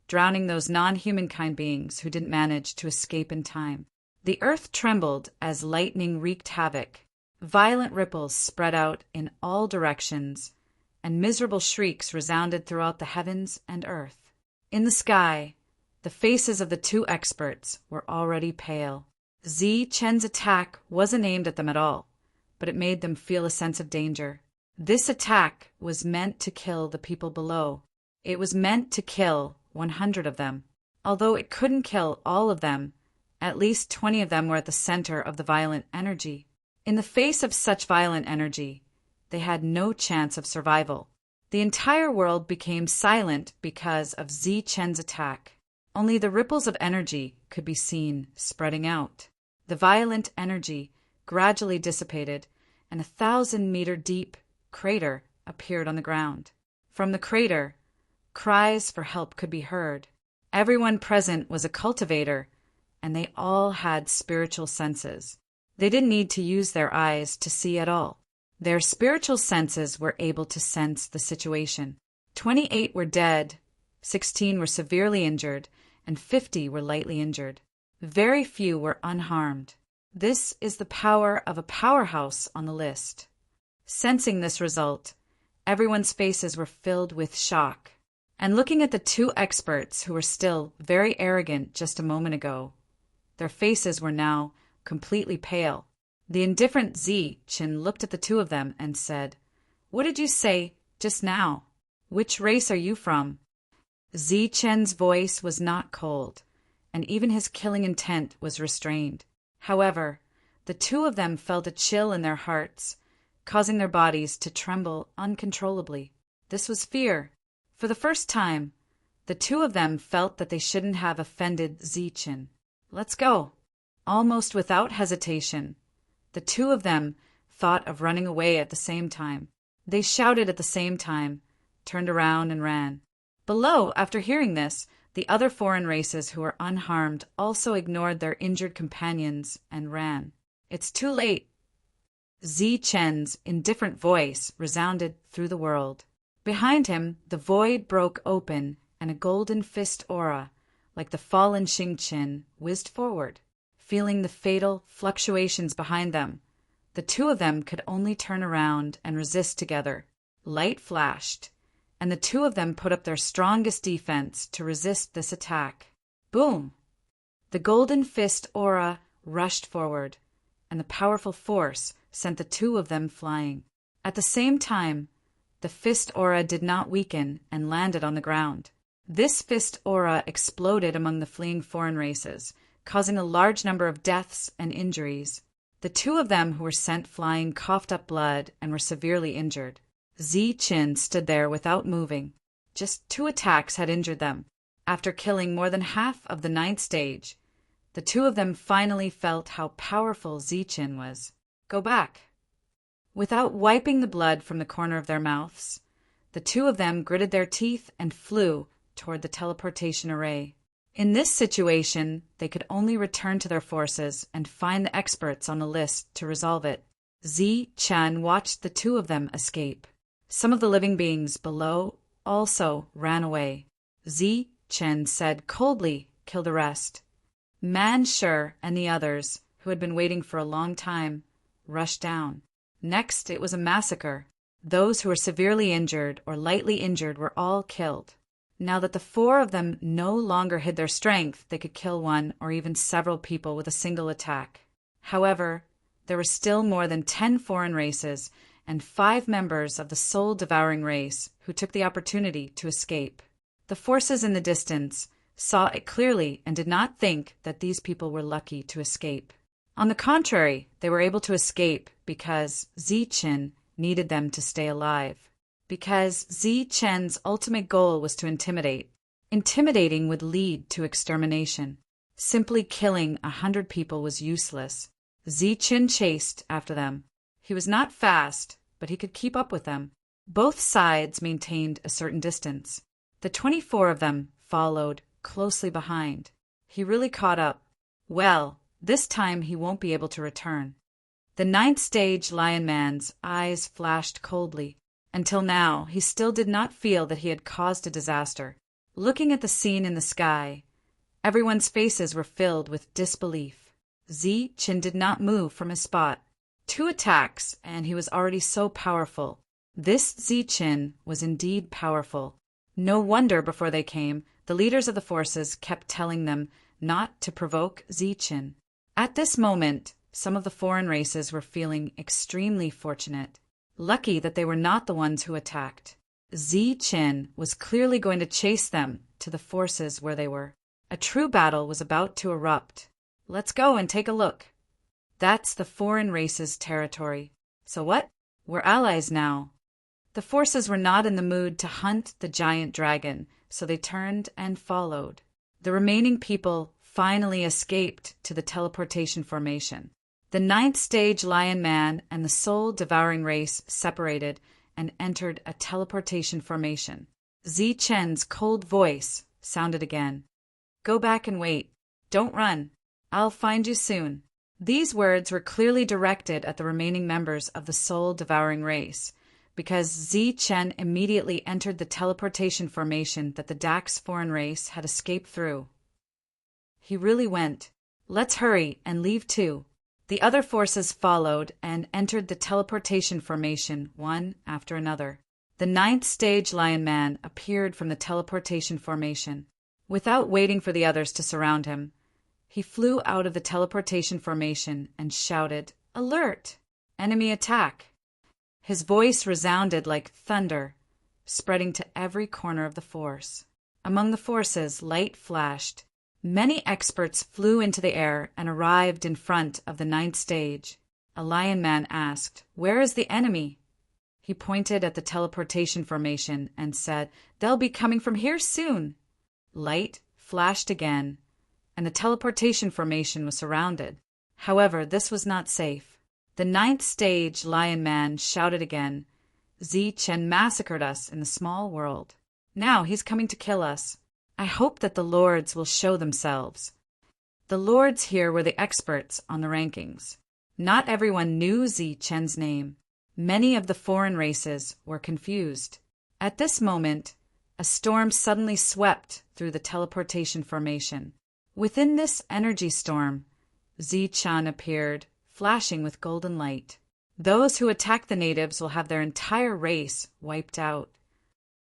drowning those non-humankind beings who didn't manage to escape in time. The earth trembled as lightning wreaked havoc. Violent ripples spread out in all directions, and miserable shrieks resounded throughout the heavens and earth. In the sky, the faces of the two experts were already pale. Zi Chen's attack wasn't aimed at them at all, but it made them feel a sense of danger. This attack was meant to kill the people below. It was meant to kill 100 of them. Although it couldn't kill all of them, at least 20 of them were at the center of the violent energy. In the face of such violent energy, they had no chance of survival. The entire world became silent because of Zi Chen's attack. Only the ripples of energy could be seen spreading out. The violent energy gradually dissipated, and a 1,000-meter deep crater appeared on the ground. From the crater, cries for help could be heard. Everyone present was a cultivator, and they all had spiritual senses. They didn't need to use their eyes to see at all. Their spiritual senses were able to sense the situation. 28 were dead, 16 were severely injured, and 50 were lightly injured. Very few were unharmed. This is the power of a powerhouse on the list. Sensing this result, everyone's faces were filled with shock. And looking at the two experts who were still very arrogant just a moment ago, their faces were now completely pale. The indifferent Zi Chen looked at the two of them and said, "What did you say just now? Which race are you from?" Zi Chen's voice was not cold, and even his killing intent was restrained. However, the two of them felt a chill in their hearts, causing their bodies to tremble uncontrollably. This was fear. For the first time, the two of them felt that they shouldn't have offended Zi Chen. "Let's go." Almost without hesitation, the two of them thought of running away at the same time. They shouted at the same time, turned around and ran. Below, after hearing this, The other foreign races who were unharmed also ignored their injured companions and ran. "It's too late." Zi Chen's indifferent voice resounded through the world. Behind him, the void broke open and a golden fist aura, like the fallen Xingqian, whizzed forward. Feeling the fatal fluctuations behind them, the two of them could only turn around and resist together. Light flashed, and the two of them put up their strongest defense to resist this attack. Boom! The golden fist aura rushed forward, and the powerful force sent the two of them flying. At the same time, the fist aura did not weaken and landed on the ground. This fist aura exploded among the fleeing foreign races, causing a large number of deaths and injuries. The two of them who were sent flying coughed up blood and were severely injured. Zi Qin stood there without moving. Just 2 attacks had injured them. After killing more than half of the 9th stage, the two of them finally felt how powerful Zi Qin was. "Go back." Without wiping the blood from the corner of their mouths, the two of them gritted their teeth and flew toward the teleportation array. In this situation, they could only return to their forces and find the experts on the list to resolve it. Zi Chen watched the two of them escape. Some of the living beings below also ran away. Zi Chen said coldly, "Kill the rest." Man Shi and the others, who had been waiting for a long time, rushed down. Next, it was a massacre. Those who were severely injured or lightly injured were all killed. Now that the 4 of them no longer hid their strength, they could kill 1 or even several people with a single attack. However, there were still more than 10 foreign races and 5 members of the soul-devouring race who took the opportunity to escape. The forces in the distance saw it clearly and did not think that these people were lucky to escape. On the contrary, they were able to escape because Zi Qin needed them to stay alive. Because Zi Chen's ultimate goal was to intimidate. Intimidating would lead to extermination. Simply killing 100 people was useless. Zi Qin chased after them. He was not fast, but he could keep up with them. Both sides maintained a certain distance. The 24 of them followed closely behind. He really caught up. Well, this time he won't be able to return. The 9th stage Lion Man's eyes flashed coldly. Until now, he still did not feel that he had caused a disaster. Looking at the scene in the sky, everyone's faces were filled with disbelief. Zi Qin did not move from his spot. 2 attacks, and he was already so powerful. This Zi Qin was indeed powerful. No wonder before they came, the leaders of the forces kept telling them not to provoke Zi Qin. At this moment, some of the foreign races were feeling extremely fortunate. Lucky that they were not the ones who attacked. Zi Qin was clearly going to chase them to the forces where they were. A true battle was about to erupt. Let's go and take a look. That's the foreign race's territory. So what? We're allies now. The forces were not in the mood to hunt the giant dragon, so they turned and followed. The remaining people finally escaped to the teleportation formation. The 9th stage Lion Man and the soul-devouring race separated and entered a teleportation formation. Zi Chen's cold voice sounded again. "Go back and wait. Don't run. I'll find you soon." These words were clearly directed at the remaining members of the soul-devouring race, because Zi Chen immediately entered the teleportation formation that the Dax foreign race had escaped through. He really went. "Let's hurry and leave too." The other forces followed and entered the teleportation formation one after another. The 9th stage Lion Man appeared from the teleportation formation. Without waiting for the others to surround him, he flew out of the teleportation formation and shouted, "Alert! Enemy attack!" His voice resounded like thunder, spreading to every corner of the force. Among the forces, light flashed. Many experts flew into the air and arrived in front of the 9th stage. A Lion Man asked, "Where is the enemy?" He pointed at the teleportation formation and said, "They'll be coming from here soon." Light flashed again, and the teleportation formation was surrounded. However, this was not safe. The 9th stage Lion Man shouted again, "Zi Chen massacred us in the small world. Now he's coming to kill us. I hope that the lords will show themselves. The lords here were the experts on the rankings. Not everyone knew Zi Chen's name. Many of the foreign races were confused. At this moment, a storm suddenly swept through the teleportation formation. Within this energy storm, Zi Chen appeared, flashing with golden light. Those who attack the natives will have their entire race wiped out.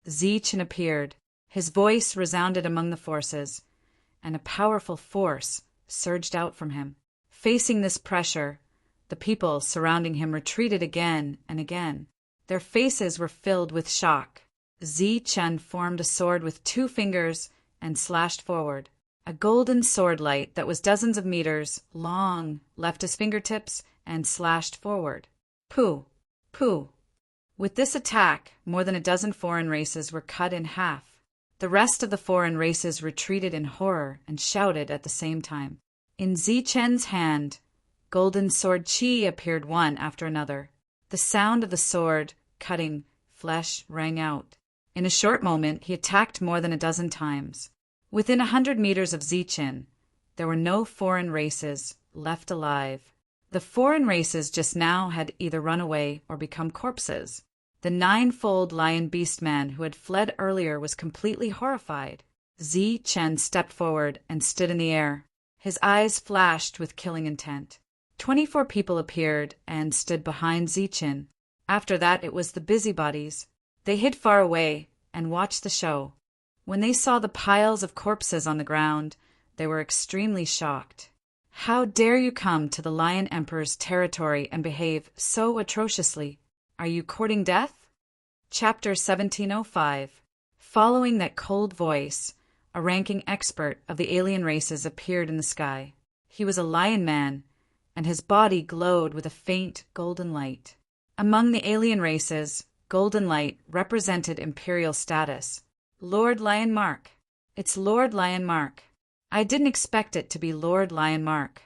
Zi Chen appeared. His voice resounded among the forces, and a powerful force surged out from him. Facing this pressure, the people surrounding him retreated again and again. Their faces were filled with shock. Zi Chen formed a sword with 2 fingers and slashed forward. A golden sword light that was dozens of meters long left his fingertips and slashed forward. Pooh! Pooh! With this attack, more than a dozen foreign races were cut in half. The rest of the foreign races retreated in horror and shouted at the same time. In Zi Chen's hand, golden sword qi appeared one after another. The sound of the sword cutting flesh rang out. In a short moment, he attacked more than a dozen times. Within 100 meters of Zi Chen, there were no foreign races left alive. The foreign races just now had either run away or become corpses. The 9-fold lion beastman who had fled earlier was completely horrified. Zi Chen stepped forward and stood in the air. His eyes flashed with killing intent. 24 people appeared and stood behind Zi Chen. After that, it was the busybodies. They hid far away and watched the show. When they saw the piles of corpses on the ground, they were extremely shocked. How dare you come to the Lion Emperor's territory and behave so atrociously? Are you courting death? Chapter 1705. Following that cold voice, a ranking expert of the alien races appeared in the sky. He was a lion man, and his body glowed with a faint golden light. Among the alien races, golden light represented imperial status. Lord Lion Mark. It's Lord Lion Mark. I didn't expect it to be Lord Lion Mark.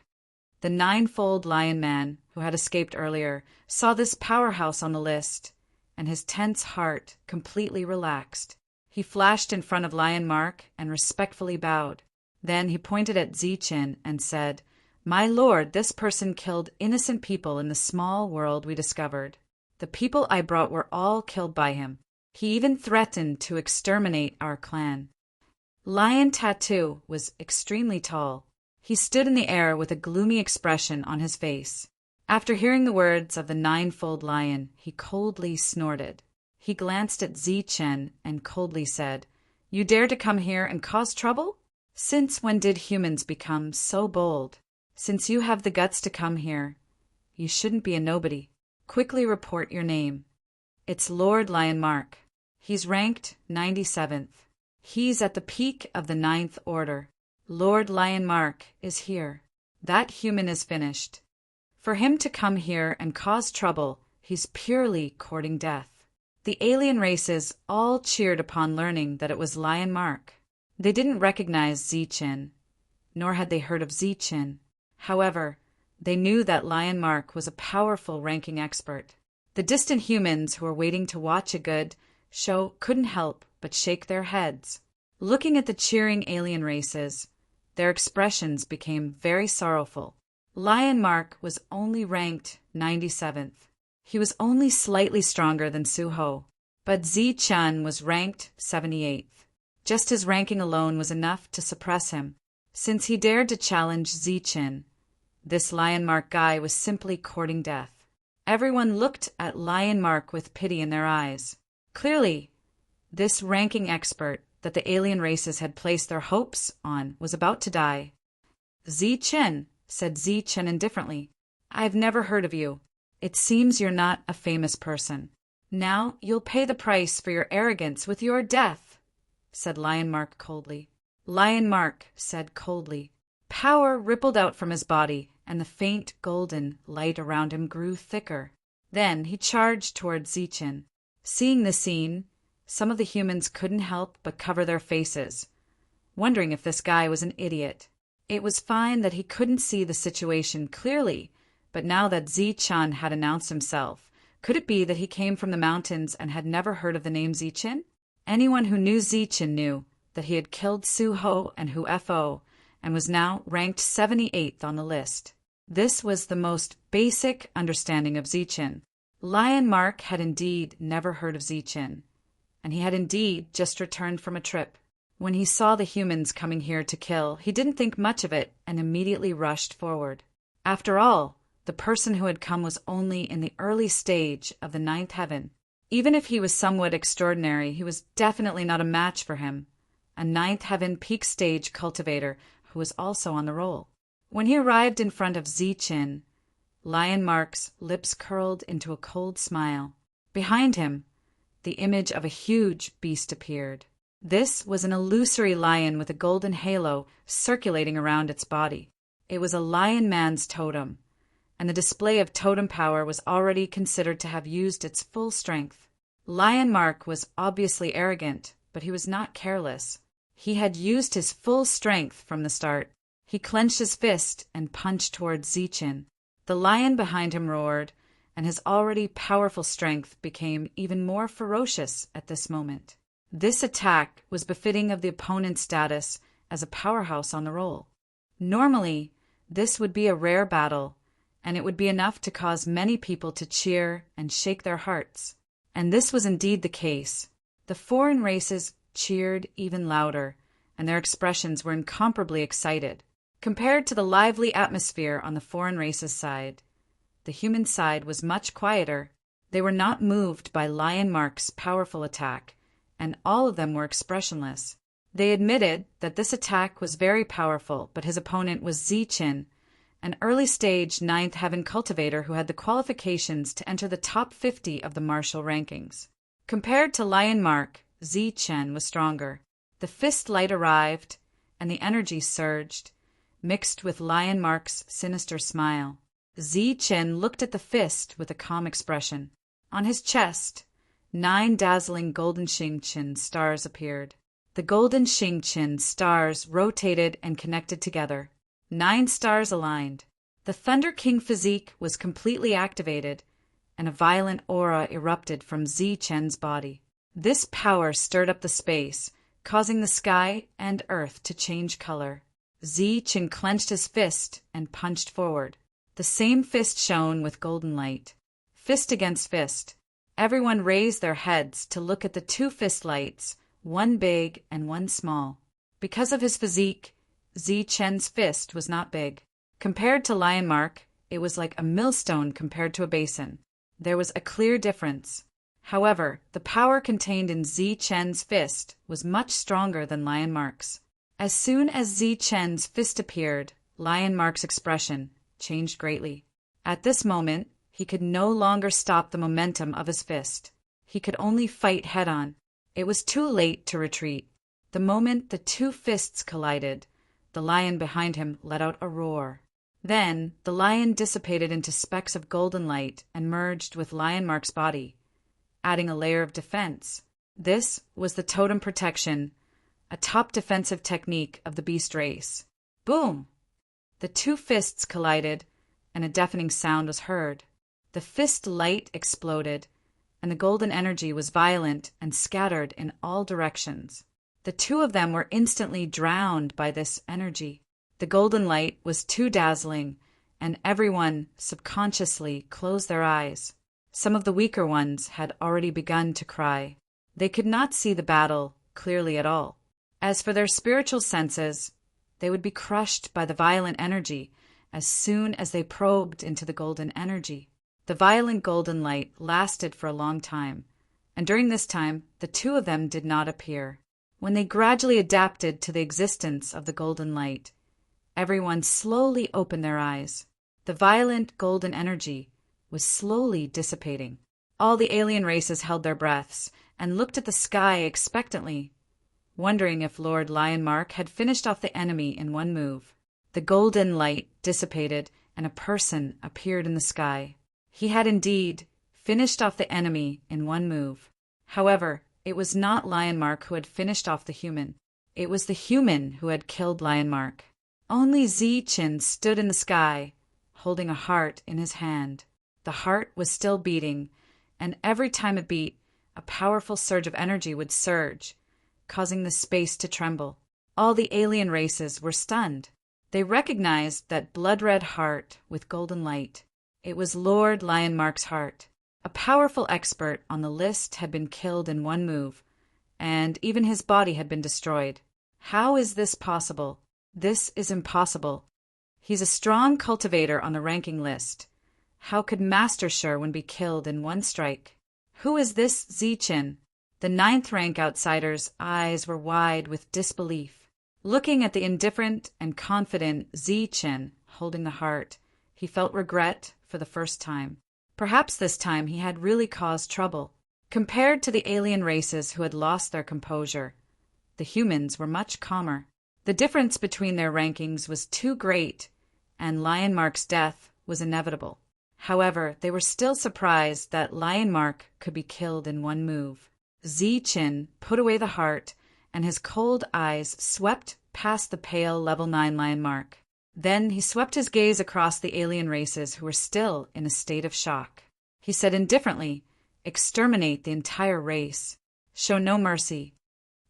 The 9-fold lion man, who had escaped earlier, saw this powerhouse on the list, and his tense heart completely relaxed. He flashed in front of Lion Mark and respectfully bowed. Then he pointed at Zi Chen and said, "My lord, this person killed innocent people in the small world we discovered. The people I brought were all killed by him. He even threatened to exterminate our clan." Lion Tattoo was extremely tall. He stood in the air with a gloomy expression on his face. After hearing the words of the 9-fold lion, he coldly snorted. He glanced at Zi Chen and coldly said, "You dare to come here and cause trouble? Since when did humans become so bold? Since you have the guts to come here, you shouldn't be a nobody. Quickly report your name." "It's Lord Lion Mark. He's ranked 97th. He's at the peak of the 9th order. Lord Lion Mark is here. That human is finished. For him to come here and cause trouble, he's purely courting death." The alien races all cheered upon learning that it was Lion Mark. They didn't recognize Zi Chen, nor had they heard of Zi Chen. However, they knew that Lion Mark was a powerful ranking expert. The distant humans who were waiting to watch a good show couldn't help but shake their heads. Looking at the cheering alien races, their expressions became very sorrowful. Lion Mark was only ranked 97th. He was only slightly stronger than Su Ho, but Zi Chen was ranked 78th. Just his ranking alone was enough to suppress him. Since he dared to challenge Zi Chen, this Lion Mark guy was simply courting death. Everyone looked at Lion Mark with pity in their eyes. Clearly, this ranking expert that the alien races had placed their hopes on was about to die. "Zi Chen," said Zi Chen indifferently, "I've never heard of you. It seems you're not a famous person. Now you'll pay the price for your arrogance with your death," said Lion Mark coldly. Lion Mark said coldly. Power rippled out from his body, and the faint golden light around him grew thicker. Then he charged toward Zi Chen. Seeing the scene, some of the humans couldn't help but cover their faces, wondering if this guy was an idiot. It was fine that he couldn't see the situation clearly, but now that Zi Chen had announced himself, could it be that he came from the mountains and had never heard of the name Zi Chen? Anyone who knew Zi Chen knew that he had killed Su Ho and Hu Fo and was now ranked 78th on the list. This was the most basic understanding of Ziqin. Lion Mark had indeed never heard of Ziqin, and he had indeed just returned from a trip. When he saw the humans coming here to kill, he didn't think much of it and immediately rushed forward. After all, the person who had come was only in the early stage of the ninth heaven. Even if he was somewhat extraordinary, he was definitely not a match for him, a ninth heaven peak stage cultivator who was also on the roll. When he arrived in front of Ziqin, Lion Mark's lips curled into a cold smile. Behind him, the image of a huge beast appeared. This was an illusory lion with a golden halo circulating around its body. It was a lion man's totem, and the display of totem power was already considered to have used its full strength. Lion Mark was obviously arrogant, but he was not careless. He had used his full strength from the start. He clenched his fist and punched towards Ziqin. The lion behind him roared, and his already powerful strength became even more ferocious at this moment. This attack was befitting of the opponent's status as a powerhouse on the roll. Normally, this would be a rare battle, and it would be enough to cause many people to cheer and shake their hearts. And this was indeed the case. The foreign races cheered even louder, and their expressions were incomparably excited. Compared to the lively atmosphere on the foreign races' side, the human side was much quieter. They were not moved by Lion Mark's powerful attack, and all of them were expressionless. They admitted that this attack was very powerful, but his opponent was Ziqin, an early-stage ninth heaven cultivator who had the qualifications to enter the top 50 of the martial rankings. Compared to Lion Mark, Ziqin was stronger. The fist light arrived, and the energy surged, mixed with Lion Mark's sinister smile. Ziqin looked at the fist with a calm expression. On his chest, 9 dazzling golden Xingqian stars appeared. The golden Xingqian stars rotated and connected together. 9 stars aligned. The Thunder King physique was completely activated, and a violent aura erupted from Ziqin's body. This power stirred up the space, causing the sky and earth to change color. Ziqin clenched his fist and punched forward. The same fist shone with golden light. Fist against fist. Everyone raised their heads to look at the 2 fist lights, one big and one small. Because of his physique, Ziqin's fist was not big. Compared to Lion Mark, it was like a millstone compared to a basin. There was a clear difference. However, the power contained in Ziqin's fist was much stronger than Lion Mark's. As soon as Ziqin's fist appeared, Lion Mark's expression changed greatly. At this moment, he could no longer stop the momentum of his fist. He could only fight head-on. It was too late to retreat. The moment the 2 fists collided, the lion behind him let out a roar. Then, the lion dissipated into specks of golden light and merged with Lion Mark's body, adding a layer of defense. This was the totem protection, a top defensive technique of the beast race. Boom! The 2 fists collided, and a deafening sound was heard. The fist light exploded, and the golden energy was violent and scattered in all directions. The 2 of them were instantly drowned by this energy. The golden light was too dazzling, and everyone subconsciously closed their eyes. Some of the weaker ones had already begun to cry. They could not see the battle clearly at all. As for their spiritual senses, they would be crushed by the violent energy as soon as they probed into the golden energy. The violent golden light lasted for a long time, and during this time, the 2 of them did not appear. When they gradually adapted to the existence of the golden light, everyone slowly opened their eyes. The violent golden energy was slowly dissipating. All the alien races held their breaths and looked at the sky expectantly, wondering if Lord Lion Mark had finished off the enemy in one move. The golden light dissipated, and a person appeared in the sky. He had indeed finished off the enemy in one move. However, it was not Lion Mark who had finished off the human. It was the human who had killed Lion Mark. Only Ziqin stood in the sky, holding a heart in his hand. The heart was still beating, and every time it beat, a powerful surge of energy would surge, causing the space to tremble. All the alien races were stunned. They recognized that blood-red heart with golden light. It was Lord Lionmark's heart. A powerful expert on the list had been killed in one move, and even his body had been destroyed. How is this possible? This is impossible. He's a strong cultivator on the ranking list. How could Master Sherwin be killed in one strike? Who is this Zichin? The 9th rank outsider's eyes were wide with disbelief. Looking at the indifferent and confident Zichin holding the heart, he felt regret for the first time. Perhaps this time he had really caused trouble. Compared to the alien races who had lost their composure, the humans were much calmer. The difference between their rankings was too great, and Lionmark's death was inevitable. However, they were still surprised that Lionmark could be killed in one move. Zichin put away the heart, and his cold eyes swept past the pale level 9 Lionmark. Then he swept his gaze across the alien races who were still in a state of shock. He said indifferently, "Exterminate the entire race. Show no mercy."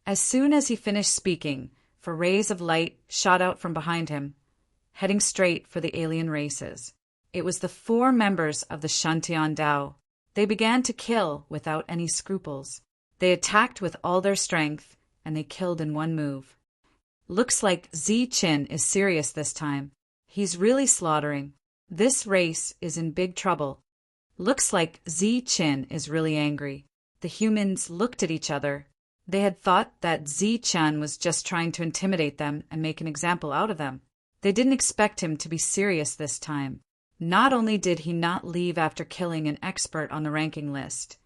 As soon as he finished speaking, four rays of light shot out from behind him, heading straight for the alien races. It was the 4 members of the Shantian Dao. They began to kill without any scruples. They attacked with all their strength, and they killed in one move. Looks like Zichin is serious this time. He's really slaughtering. This race is in big trouble. Looks like Zichin is really angry. The humans looked at each other. They had thought that Zichin was just trying to intimidate them and make an example out of them. They didn't expect him to be serious this time. Not only did he not leave after killing an expert on the ranking list,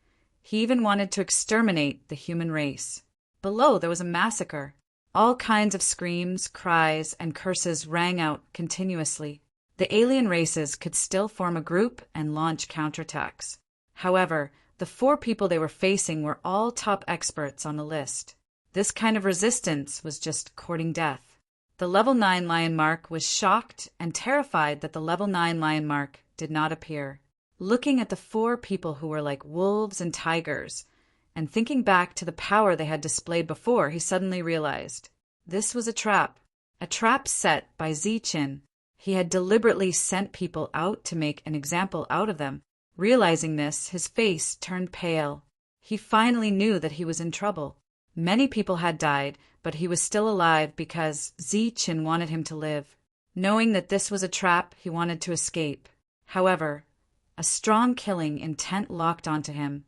he even wanted to exterminate the human race. Below there was a massacre. All kinds of screams, cries, and curses rang out continuously. The alien races could still form a group and launch counterattacks. However, the 4 people they were facing were all top experts on the list. This kind of resistance was just courting death. The level 9 Lionmark was shocked and terrified that the level 9 Lionmark did not appear. Looking at the 4 people who were like wolves and tigers, and thinking back to the power they had displayed before, he suddenly realized this was a trap set by Zichin. He had deliberately sent people out to make an example out of them. Realizing this, his face turned pale. He finally knew that he was in trouble. Many people had died, but he was still alive because Zichin wanted him to live. Knowing that this was a trap, he wanted to escape. However, a strong killing intent locked onto him,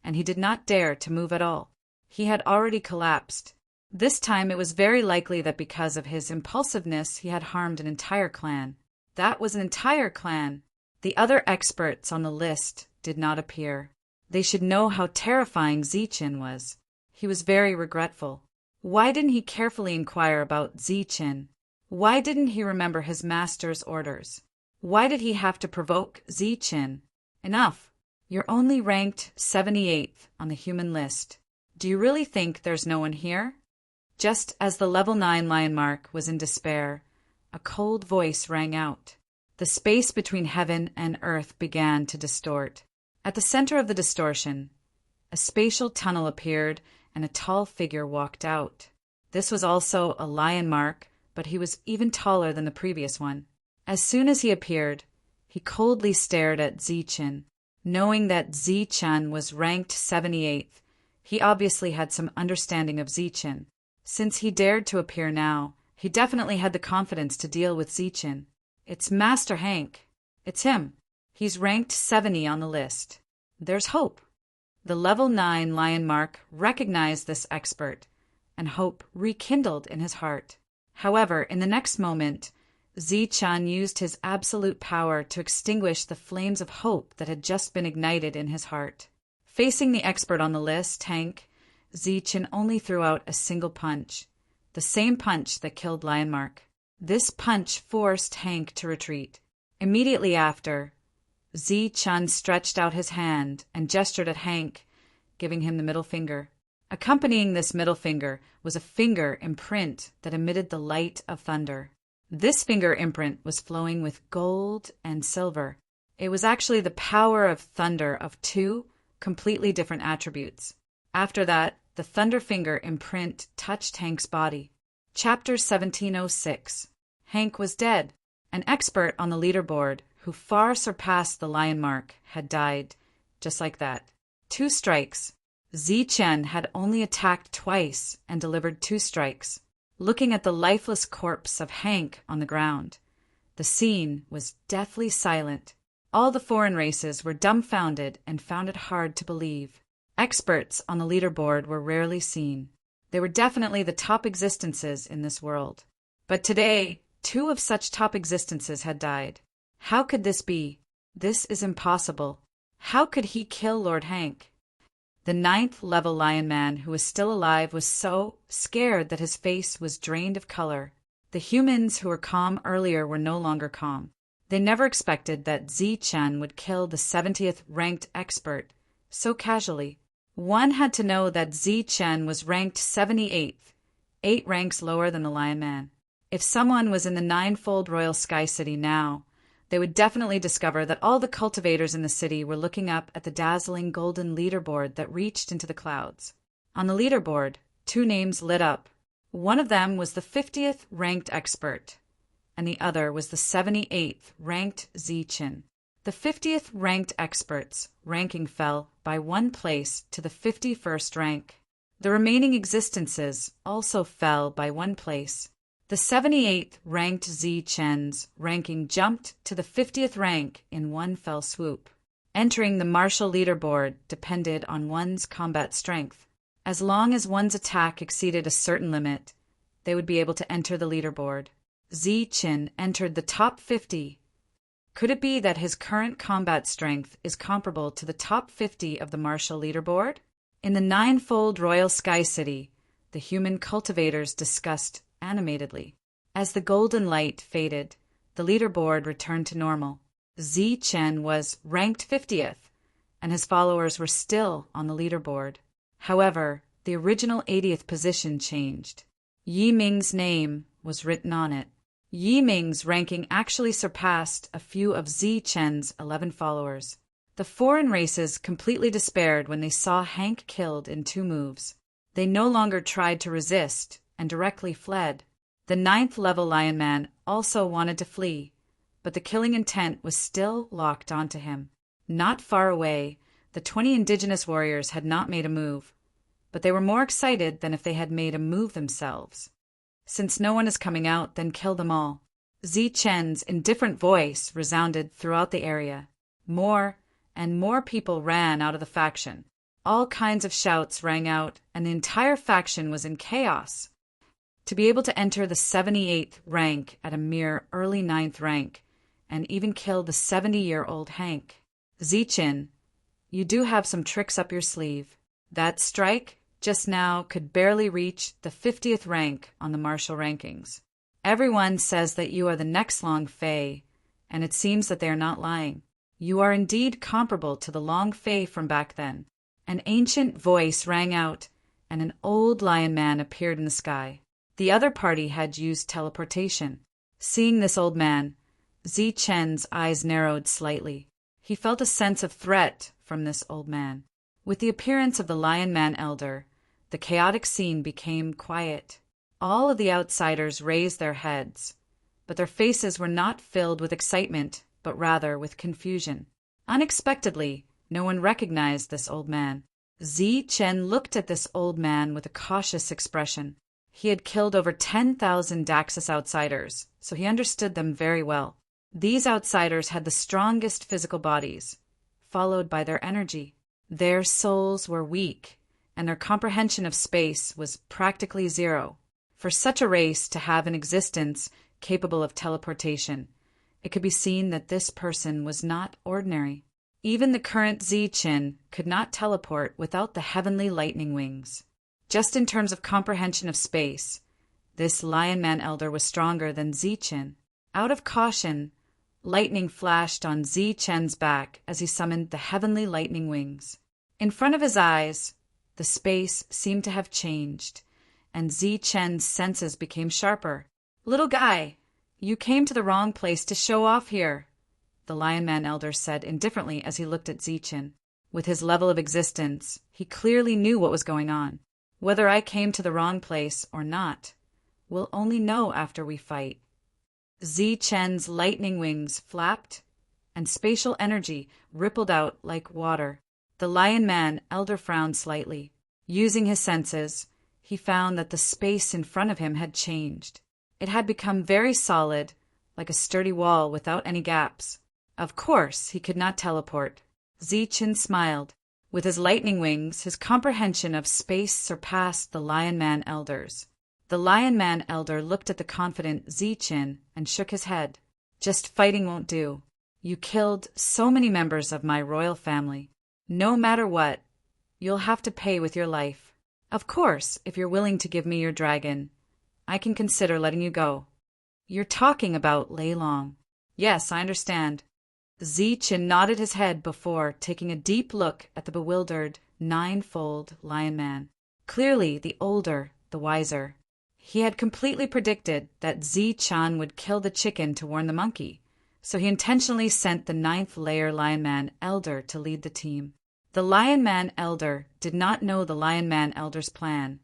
and he did not dare to move at all. He had already collapsed. This time it was very likely that because of his impulsiveness he had harmed an entire clan. That was an entire clan. The other experts on the list did not appear. They should know how terrifying Zichin was. He was very regretful. Why didn't he carefully inquire about Zichin? Why didn't he remember his master's orders? Why did he have to provoke Zichin? Enough. You're only ranked 78th on the human list. Do you really think there's no one here? Just as the level 9 Lionmark was in despair, a cold voice rang out. The space between heaven and earth began to distort. At the center of the distortion, a spatial tunnel appeared and a tall figure walked out. This was also a Lionmark, but he was even taller than the previous one. As soon as he appeared, he coldly stared at Zichin. Knowing that Zichin was ranked 78th, he obviously had some understanding of Zichin. Since he dared to appear now, he definitely had the confidence to deal with Zichin. It's Master Hank. It's him. He's ranked 70 on the list. There's hope. The level 9 Lionmark recognized this expert, and hope rekindled in his heart. However, in the next moment, Zichin used his absolute power to extinguish the flames of hope that had just been ignited in his heart. Facing the expert on the list, Hank, Zichin only threw out a single punch, the same punch that killed Lionmark. This punch forced Hank to retreat. Immediately after, Zichin stretched out his hand and gestured at Hank, giving him the middle finger. Accompanying this middle finger was a finger imprint that emitted the light of thunder. This finger imprint was flowing with gold and silver. It was actually the power of thunder of 2 completely different attributes. After that, the Thunderfinger imprint touched Hank's body. Chapter 1706. Hank was dead. An expert on the leaderboard, who far surpassed the lion mark, had died, just like that. 2 strikes. Zi-Chen had only attacked twice and delivered 2 strikes. Looking at the lifeless corpse of Hank on the ground, the scene was deathly silent. All the foreign races were dumbfounded and found it hard to believe. Experts on the leaderboard were rarely seen. They were definitely the top existences in this world. But today, 2 of such top existences had died. How could this be? This is impossible. How could he kill Lord Hank? The 9th level Lion Man, who was still alive, was so scared that his face was drained of color. The humans who were calm earlier were no longer calm. They never expected that Zi-Chen would kill the 70th ranked expert so casually. One had to know that Zi-Chen was ranked 78th, 8 ranks lower than the Lion Man. If someone was in the 9-fold Royal Sky City now, they would definitely discover that all the cultivators in the city were looking up at the dazzling golden leaderboard that reached into the clouds. On the leaderboard, 2 names lit up. One of them was the 50th ranked expert, and the other was the 78th ranked Zi-Chen. The 50th ranked expert's ranking fell by 1 place to the 51st rank. The remaining existences also fell by 1 place. The 78th ranked Zi-Chen's ranking jumped to the 50th rank in 1 fell swoop. Entering the martial leaderboard depended on one's combat strength. As long as one's attack exceeded a certain limit, they would be able to enter the leaderboard. Zi-Chen entered the top 50. Could it be that his current combat strength is comparable to the top 50 of the martial leaderboard? In the 9-fold Royal Sky City, the human cultivators discussed animatedly. As the golden light faded, the leaderboard returned to normal. Zi-Chen was ranked 50th, and his followers were still on the leaderboard. However, the original 80th position changed. Yi Ming's name was written on it. Yi Ming's ranking actually surpassed a few of Zi-Chen's 11 followers. The foreign races completely despaired when they saw Hank killed in 2 moves. They no longer tried to resist and directly fled. The 9th level Lion Man also wanted to flee, but the killing intent was still locked onto him. Not far away, the 20 indigenous warriors had not made a move, but they were more excited than if they had made a move themselves. Since no one is coming out, then kill them all. Zi-Chen's indifferent voice resounded throughout the area. More and more people ran out of the faction. All kinds of shouts rang out, and the entire faction was in chaos. To be able to enter the 78th rank at a mere early 9th rank, and even kill the 70-year-old Hank. Zi-Chen, you do have some tricks up your sleeve. That strike just now could barely reach the 50th rank on the martial rankings. Everyone says that you are the next Long Fei, and it seems that they are not lying. You are indeed comparable to the Long Fei from back then. An ancient voice rang out, and an old lion man appeared in the sky. The other party had used teleportation. Seeing this old man, Zi-Chen's eyes narrowed slightly. He felt a sense of threat from this old man. With the appearance of the Lion Man Elder, the chaotic scene became quiet. All of the outsiders raised their heads, but their faces were not filled with excitement, but rather with confusion. Unexpectedly, no one recognized this old man. Zi-Chen looked at this old man with a cautious expression. He had killed over 10,000 Daxus outsiders, so he understood them very well. These outsiders had the strongest physical bodies, followed by their energy. Their souls were weak, and their comprehension of space was practically zero. For such a race to have an existence capable of teleportation, it could be seen that this person was not ordinary. Even the current Zi-Chen could not teleport without the heavenly lightning wings. Just in terms of comprehension of space, this Lion Man Elder was stronger than Zi-Chen. Out of caution, lightning flashed on Zi-Chen's back as he summoned the heavenly lightning wings. In front of his eyes, the space seemed to have changed, and Zi-Chen's senses became sharper. "Little guy, you came to the wrong place to show off here," the Lion Man Elder said indifferently as he looked at Zi-Chen. With his level of existence, he clearly knew what was going on. Whether I came to the wrong place or not, we'll only know after we fight. Zi-Chen's lightning wings flapped, and spatial energy rippled out like water. The Lion Man elder frowned slightly. Using his senses, he found that the space in front of him had changed. It had become very solid, like a sturdy wall without any gaps. Of course, he could not teleport. Zi-Chen smiled. With his lightning wings, his comprehension of space surpassed the Lion Man elder's. The Lion Man elder looked at the confident Zi-Chen and shook his head. Just fighting won't do. You killed so many members of my royal family. No matter what, you'll have to pay with your life. Of course, if you're willing to give me your dragon, I can consider letting you go. You're talking about Lei Long. Yes, I understand. Zi-Chen nodded his head before taking a deep look at the bewildered, nine-fold Lion Man. Clearly the older, the wiser. He had completely predicted that Zi-Chan would kill the chicken to warn the monkey, so he intentionally sent the ninth-layer Lion Man Elder to lead the team. The Lion Man Elder did not know the Lion Man Elder's plan,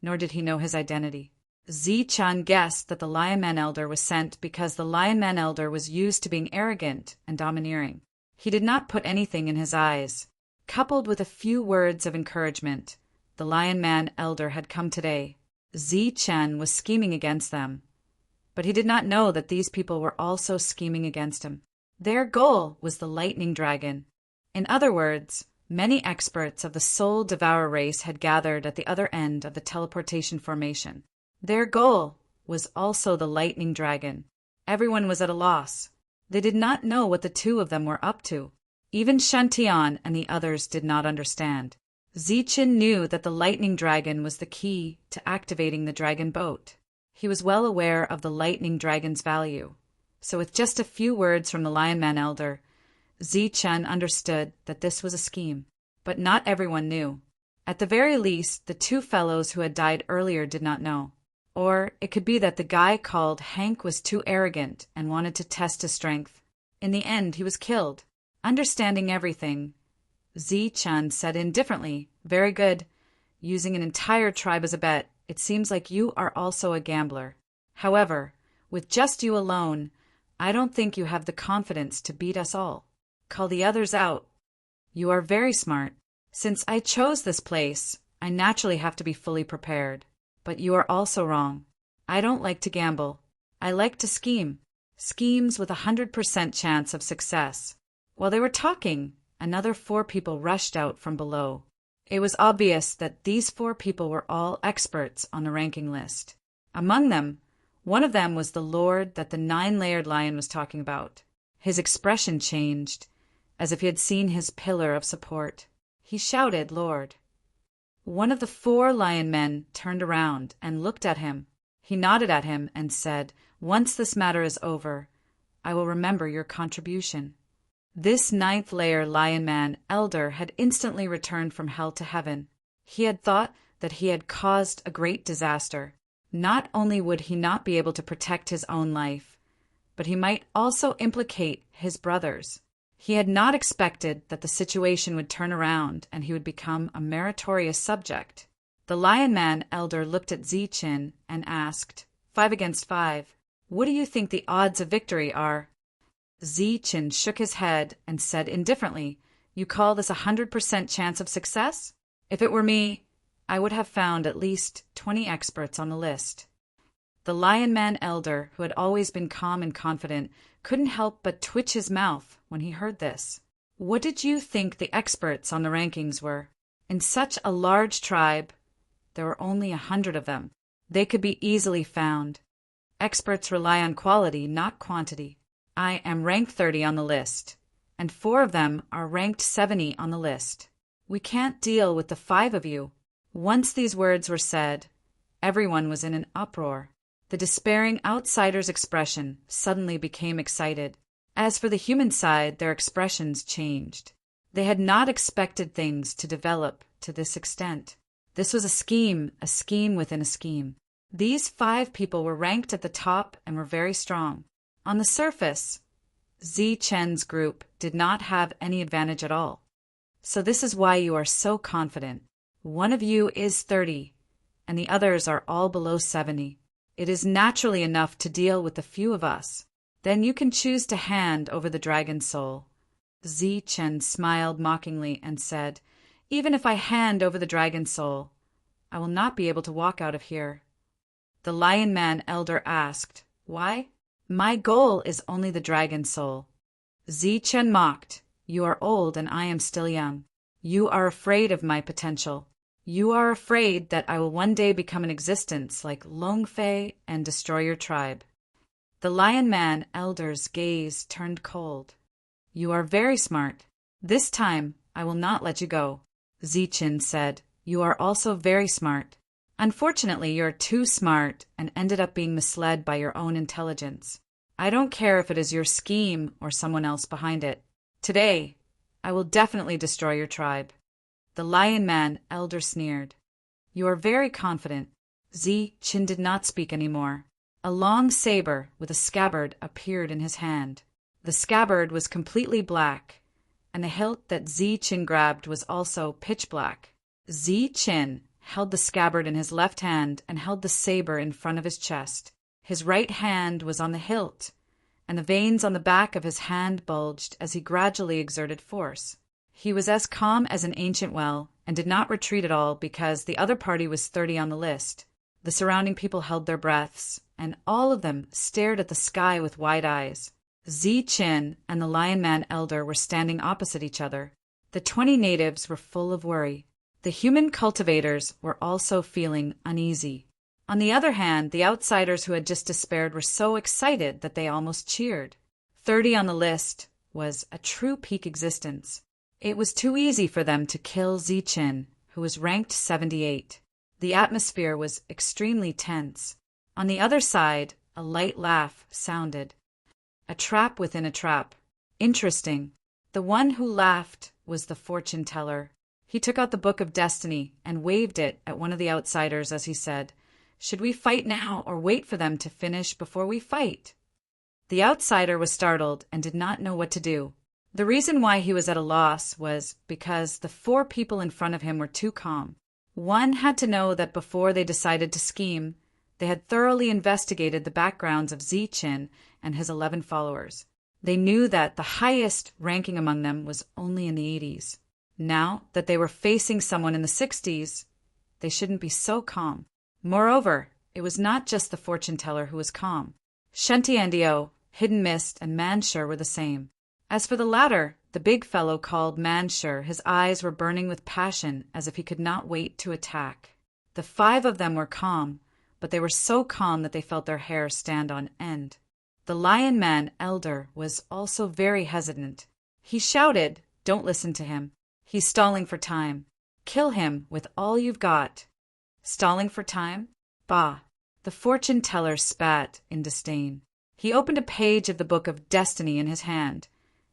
nor did he know his identity. Zi-Chan guessed that the Lion Man Elder was sent because the Lion Man Elder was used to being arrogant and domineering. He did not put anything in his eyes. Coupled with a few words of encouragement, the Lion Man Elder had come today. Zi-Chen was scheming against them, but he did not know that these people were also scheming against him. Their goal was the lightning dragon. In other words, many experts of the Soul Devourer race had gathered at the other end of the teleportation formation. Their goal was also the lightning dragon. Everyone was at a loss. They did not know what the two of them were up to. Even Shantian and the others did not understand. Zi-Chen knew that the lightning dragon was the key to activating the dragon boat. He was well aware of the lightning dragon's value. So with just a few words from the Lion Man Elder, Zi-Chen understood that this was a scheme. But not everyone knew. At the very least, the two fellows who had died earlier did not know. Or it could be that the guy called Hank was too arrogant and wanted to test his strength. In the end, he was killed. Understanding everything, Zi-Chan said indifferently, "Very good. Using an entire tribe as a bet, it seems like you are also a gambler. However, with just you alone, I don't think you have the confidence to beat us all. Call the others out. You are very smart. Since I chose this place, I naturally have to be fully prepared. But you are also wrong. I don't like to gamble. I like to scheme. Schemes with 100% chance of success." While they were talking, another 4 people rushed out from below. It was obvious that these 4 people were all experts on the ranking list. Among them, one of them was the lord that the 9-layered lion was talking about. His expression changed, as if he had seen his pillar of support. He shouted, "Lord." One of the 4 lion men turned around and looked at him. He nodded at him and said, "Once this matter is over, I will remember your contribution." This 9th-layer Lion Man Elder had instantly returned from hell to heaven. He had thought that he had caused a great disaster. Not only would he not be able to protect his own life, but he might also implicate his brothers. He had not expected that the situation would turn around and he would become a meritorious subject. The Lion Man Elder looked at Zi-Chen and asked, 5 against 5, what do you think the odds of victory are? Zi-Chen shook his head and said indifferently, "You call this 100% chance of success? If it were me, I would have found at least 20 experts on the list." The Lion Man Elder, who had always been calm and confident, couldn't help but twitch his mouth when he heard this. What did you think the experts on the rankings were? In such a large tribe, there were only 100 of them. They could be easily found. Experts rely on quality, not quantity. I am ranked 30 on the list, and 4 of them are ranked 70 on the list. We can't deal with the 5 of you. Once these words were said, everyone was in an uproar. The despairing outsider's expression suddenly became excited. As for the human side, their expressions changed. They had not expected things to develop to this extent. This was a scheme within a scheme. These 5 people were ranked at the top and were very strong. On the surface, Zi-Chen's group did not have any advantage at all. So this is why you are so confident. One of you is 30, and the others are all below 70. It is naturally enough to deal with the few of us. Then you can choose to hand over the dragon soul." Zichen smiled mockingly and said, "Even if I hand over the dragon soul, I will not be able to walk out of here." The Lion Man elder asked, "Why?" "My goal is only the dragon soul." Zichen mocked, "You are old and I am still young. You are afraid of my potential. You are afraid that I will one day become an existence like Longfei and destroy your tribe." The Lion Man elder's gaze turned cold. "You are very smart. This time I will not let you go." Zichen said, "You are also very smart. Unfortunately, you are too smart and ended up being misled by your own intelligence. I don't care if it is your scheme or someone else behind it. Today, I will definitely destroy your tribe." The Lion Man elder sneered. "You are very confident." Zichen did not speak any more. A long saber with a scabbard appeared in his hand. The scabbard was completely black, and the hilt that Zichen grabbed was also pitch black. Zichen held the scabbard in his left hand and held the saber in front of his chest. His right hand was on the hilt, and the veins on the back of his hand bulged as he gradually exerted force. He was as calm as an ancient well and did not retreat at all because the other party was 30 on the list. The surrounding people held their breaths, and all of them stared at the sky with wide eyes. Zichen and the Lion Man elder were standing opposite each other. The 20 natives were full of worry. The human cultivators were also feeling uneasy. On the other hand, the outsiders who had just despaired were so excited that they almost cheered. 30 on the list was a true peak existence. It was too easy for them to kill Zichen, who was ranked 78. The atmosphere was extremely tense. On the other side, a light laugh sounded. A trap within a trap. Interesting. The one who laughed was the fortune teller. He took out the Book of Destiny and waved it at one of the outsiders as he said, "Should we fight now or wait for them to finish before we fight?" The outsider was startled and did not know what to do. The reason why he was at a loss was because the 4 people in front of him were too calm. One had to know that before they decided to scheme, they had thoroughly investigated the backgrounds of Zichen and his 11 followers. They knew that the highest ranking among them was only in the 80s. Now that they were facing someone in the 60s, they shouldn't be so calm. Moreover, it was not just the fortune teller who was calm. Shentiandio, Hidden Mist, and Manshur were the same. As for the latter, the big fellow called Manshur, his eyes were burning with passion as if he could not wait to attack. The 5 of them were calm, but they were so calm that they felt their hair stand on end. The Lion Man elder was also very hesitant. He shouted, "Don't listen to him. He's stalling for time. Kill him with all you've got." Stalling for time? Bah! The fortune teller spat in disdain. He opened a page of the Book of Destiny in his hand,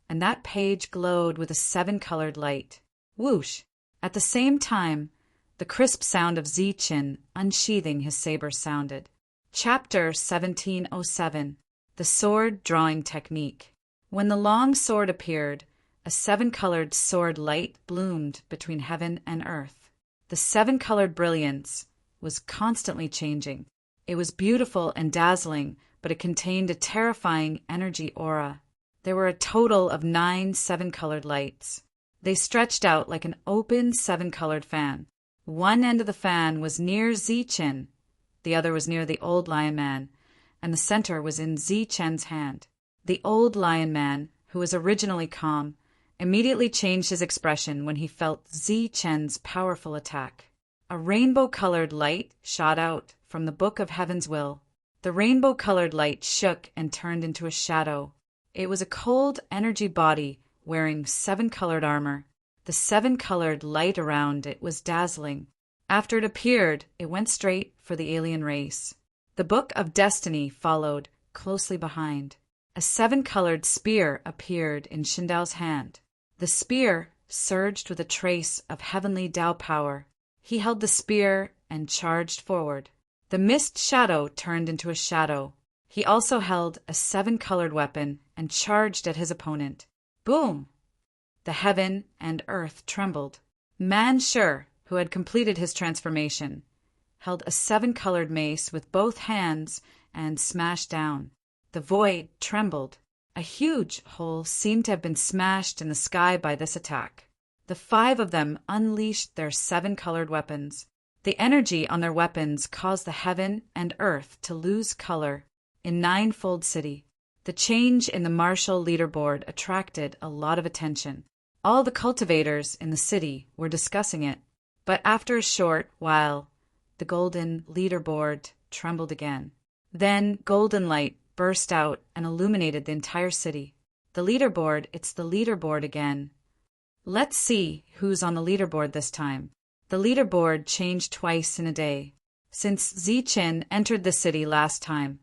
and that page glowed with a 7-colored light. Whoosh! At the same time, the crisp sound of Zichen unsheathing his saber sounded. Chapter 1707. The Sword Drawing Technique. When the long sword appeared, a 7-colored sword light bloomed between heaven and earth. The 7-colored brilliance was constantly changing. It was beautiful and dazzling, but it contained a terrifying energy aura. There were a total of 9 7-colored lights. They stretched out like an open 7-colored fan. One end of the fan was near Zichen, the other was near the old Lion Man, and the center was in Zichen's hand. The old Lion Man, who was originally calm, immediately changed his expression when he felt Zichen's powerful attack. A rainbow-colored light shot out from the Book of Heaven's Will. The rainbow-colored light shook and turned into a shadow. It was a cold energy body wearing 7-colored armor. The 7-colored light around it was dazzling. After it appeared, it went straight for the alien race. The Book of Destiny followed closely behind. A 7-colored spear appeared in Xindao's hand. The spear surged with a trace of heavenly Tao power. He held the spear and charged forward. The mist shadow turned into a shadow. He also held a 7-colored weapon and charged at his opponent. Boom! The heaven and earth trembled. Manshur, who had completed his transformation, held a 7-colored mace with both hands and smashed down. The void trembled. A huge hole seemed to have been smashed in the sky by this attack. The 5 of them unleashed their 7-colored weapons. The energy on their weapons caused the heaven and earth to lose color in 9-fold city. The change in the martial leaderboard attracted a lot of attention. All the cultivators in the city were discussing it, but after a short while, the golden leaderboard trembled again. Then golden light burst out and illuminated the entire city. The leaderboard, it's the leaderboard again. Let's see who's on the leaderboard this time. The leaderboard changed twice in a day. Since Ziqin entered the city last time,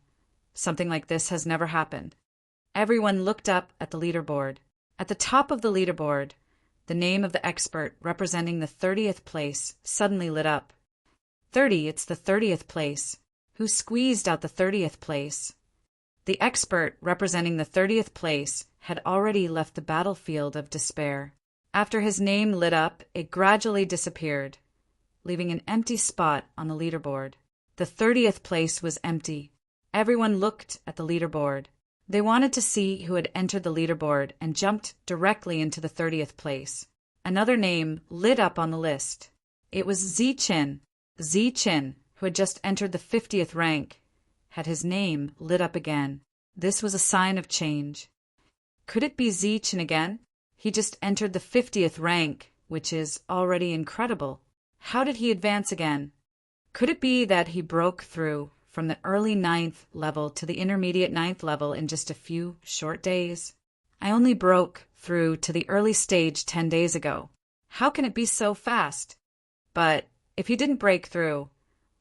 something like this has never happened. Everyone looked up at the leaderboard. At the top of the leaderboard, the name of the expert representing the 30th place suddenly lit up. 30, it's the 30th place. Who squeezed out the 30th place? The expert representing the 30th place had already left the battlefield of despair. After his name lit up, it gradually disappeared, leaving an empty spot on the leaderboard. The 30th place was empty. Everyone looked at the leaderboard. They wanted to see who had entered the leaderboard and jumped directly into the 30th place. Another name lit up on the list. It was Ziqin. Ziqin, who had just entered the 50th rank, had his name lit up again. This was a sign of change. Could it be Ziqin again? He just entered the 50th rank, which is already incredible. How did he advance again? Could it be that he broke through from the early 9th level to the intermediate 9th level in just a few short days? I only broke through to the early stage 10 days ago. How can it be so fast? But if he didn't break through,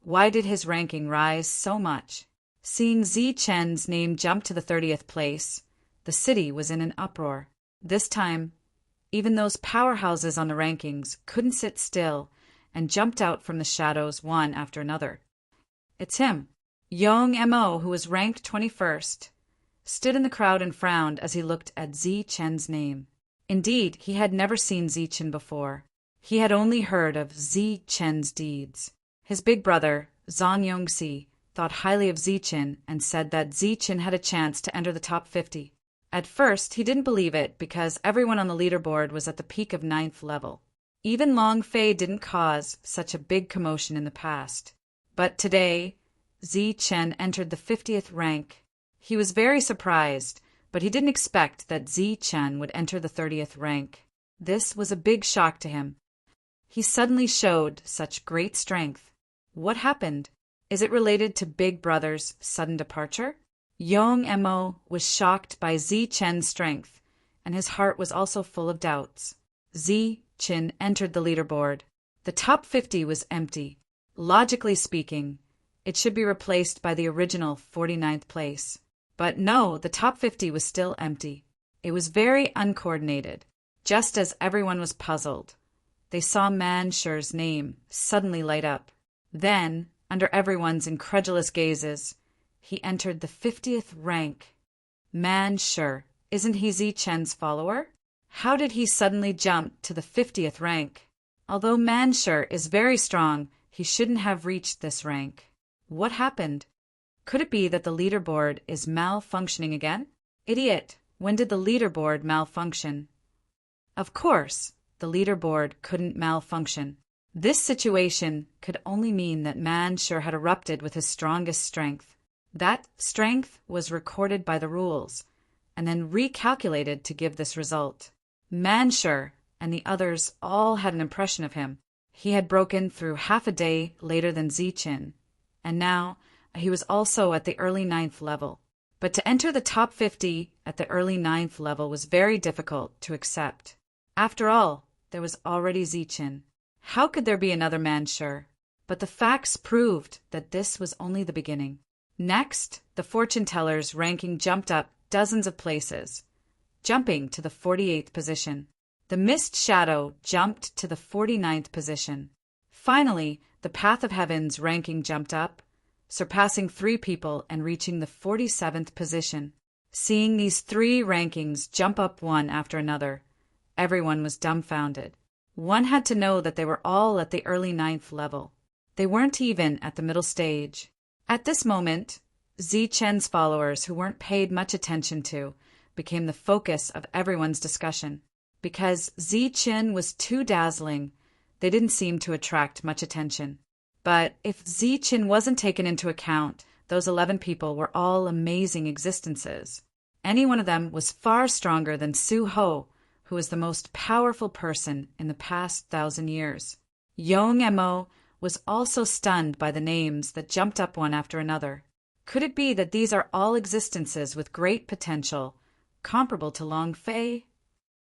why did his ranking rise so much? Seeing Ziqin's name jump to the 30th place, the city was in an uproar. This time, even those powerhouses on the rankings couldn't sit still and jumped out from the shadows one after another. It's him. Yong Mo, who was ranked 21st, stood in the crowd and frowned as he looked at Ziqin's name. Indeed, he had never seen Ziqin before. He had only heard of Ziqin's deeds. His big brother, Zhang Yongxi, thought highly of Ziqin and said that Ziqin had a chance to enter the top 50. At first, he didn't believe it because everyone on the leaderboard was at the peak of 9th level. Even Long Fei didn't cause such a big commotion in the past. But today, Ziqin entered the 50th rank. He was very surprised, but he didn't expect that Ziqin would enter the 30th rank. This was a big shock to him. He suddenly showed such great strength. What happened? Is it related to Big Brother's sudden departure? Yong Mo was shocked by Ziqin's strength, and his heart was also full of doubts. Ziqin entered the leaderboard. The top 50 was empty. Logically speaking, it should be replaced by the original 49th place. But no, the top 50 was still empty. It was very uncoordinated. Just as everyone was puzzled, they saw Mansher's name suddenly light up. Then, under everyone's incredulous gazes, he entered the 50th rank. Mansher, isn't he Ziqin's follower? How did he suddenly jump to the 50th rank? Although Mansher is very strong, he shouldn't have reached this rank. What happened? Could it be that the leaderboard is malfunctioning again? Idiot, when did the leaderboard malfunction? Of course, the leaderboard couldn't malfunction. This situation could only mean that Mansher had erupted with his strongest strength. That strength was recorded by the rules, and then recalculated to give this result. Mansher and the others all had an impression of him. He had broken through half a day later than Ziqin, and now he was also at the early 9th level. But to enter the top 50 at the early 9th level was very difficult to accept. After all, there was already Ziqin. How could there be another Mansher? But the facts proved that this was only the beginning. Next, the fortune teller's ranking jumped up dozens of places, jumping to the 48th position. The mist shadow jumped to the 49th position. Finally, the Path of Heaven's ranking jumped up, surpassing 3 people and reaching the 47th position. Seeing these 3 rankings jump up one after another, everyone was dumbfounded. One had to know that they were all at the early ninth level. They weren't even at the middle stage. At this moment, Zi Chen's followers, who weren't paid much attention to, became the focus of everyone's discussion. Because Zi Chen was too dazzling, they didn't seem to attract much attention. But if Zi Chen wasn't taken into account, those 11 people were all amazing existences. Any one of them was far stronger than Su Ho, who was the most powerful person in the past 1,000 years. Yong Mo was also stunned by the names that jumped up one after another. Could it be that these are all existences with great potential, comparable to Long Fei?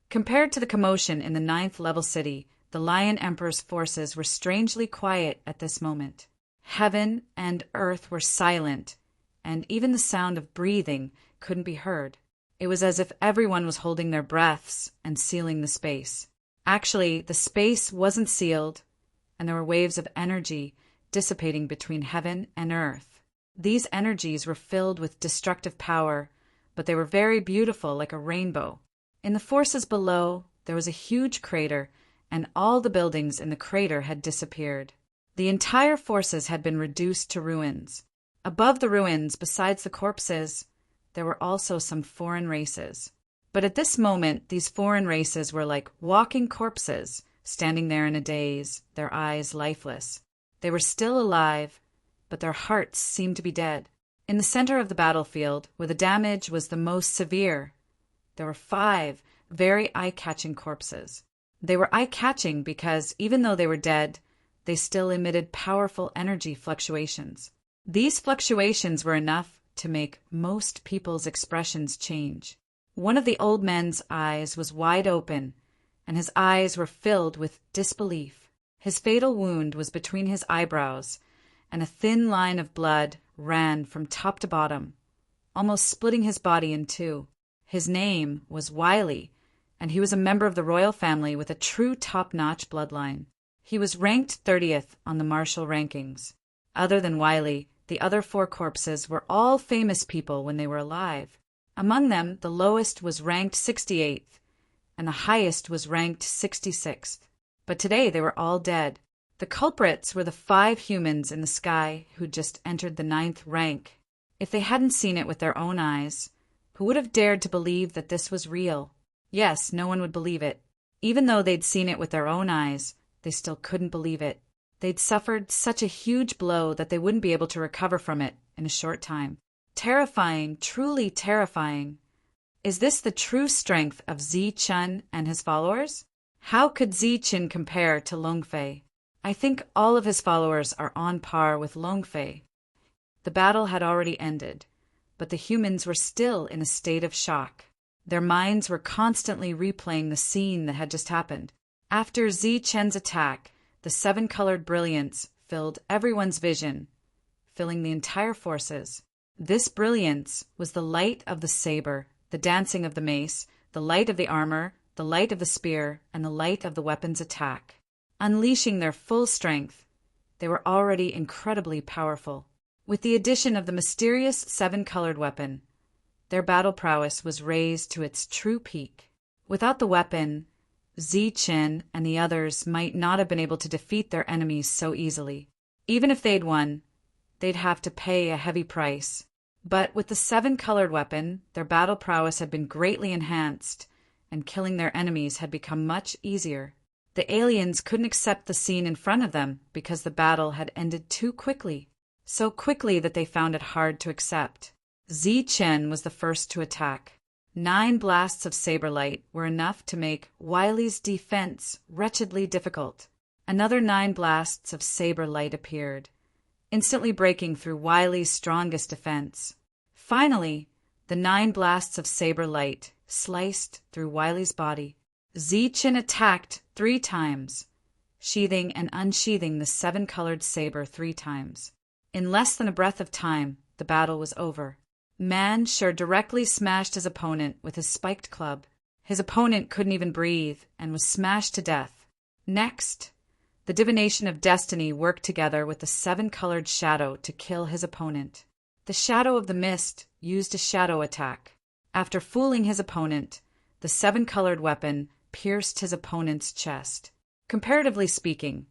Compared to the commotion in the 9th level city, the Lion Emperor's forces were strangely quiet at this moment. Heaven and earth were silent, and even the sound of breathing couldn't be heard. It was as if everyone was holding their breaths and sealing the space. Actually, the space wasn't sealed, and there were waves of energy dissipating between heaven and earth. These energies were filled with destructive power, but they were very beautiful, like a rainbow. In the forces below, there was a huge crater, and all the buildings in the crater had disappeared. The entire forces had been reduced to ruins. Above the ruins, besides the corpses, there were also some foreign races. But at this moment, these foreign races were like walking corpses, standing there in a daze, their eyes lifeless. They were still alive, but their hearts seemed to be dead. In the center of the battlefield, where the damage was the most severe, there were 5 very eye-catching corpses. They were eye-catching because, even though they were dead, they still emitted powerful energy fluctuations. These fluctuations were enough to make most people's expressions change. One of the old men's eyes was wide open, and his eyes were filled with disbelief. His fatal wound was between his eyebrows, and a thin line of blood ran from top to bottom, almost splitting his body in two. His name was Wiley, and he was a member of the royal family with a true top-notch bloodline. He was ranked 30th on the martial rankings. Other than Wiley, the other 4 corpses were all famous people when they were alive. Among them, the lowest was ranked 68th, and the highest was ranked 66th. But today they were all dead. The culprits were the 5 humans in the sky who'd just entered the 9th rank. If they hadn't seen it with their own eyes, who would have dared to believe that this was real? Yes, no one would believe it. Even though they'd seen it with their own eyes, they still couldn't believe it. They'd suffered such a huge blow that they wouldn't be able to recover from it in a short time. Terrifying, truly terrifying. Is this the true strength of Zi Chen and his followers? How could Zi Chen compare to Long Fei? I think all of his followers are on par with Long Fei. The battle had already ended, but the humans were still in a state of shock. Their minds were constantly replaying the scene that had just happened. After Zi Chen's attack, the 7-colored brilliance filled everyone's vision, filling the entire forces. This brilliance was the light of the saber, the dancing of the mace, the light of the armor, the light of the spear, and the light of the weapon's attack. Unleashing their full strength, they were already incredibly powerful. With the addition of the mysterious 7-colored weapon, their battle prowess was raised to its true peak. Without the weapon, Zi Chen and the others might not have been able to defeat their enemies so easily. Even if they'd won, they'd have to pay a heavy price. But with the 7-colored weapon, their battle prowess had been greatly enhanced, and killing their enemies had become much easier. The aliens couldn't accept the scene in front of them because the battle had ended too quickly. So quickly that they found it hard to accept. Zi Chen was the first to attack. 9 blasts of saber light were enough to make Wiley's defense wretchedly difficult. Another 9 blasts of saber light appeared, instantly breaking through Wiley's strongest defense. Finally, the 9 blasts of saber light sliced through Wiley's body. Zi Chen attacked 3 times, sheathing and unsheathing the 7-colored saber 3 times. In less than a breath of time, the battle was over. Man Sure directly smashed his opponent with his spiked club. His opponent couldn't even breathe and was smashed to death. Next, the divination of destiny worked together with the 7-colored shadow to kill his opponent. The shadow of the mist used a shadow attack. After fooling his opponent, the 7-colored weapon pierced his opponent's chest. Comparatively speaking,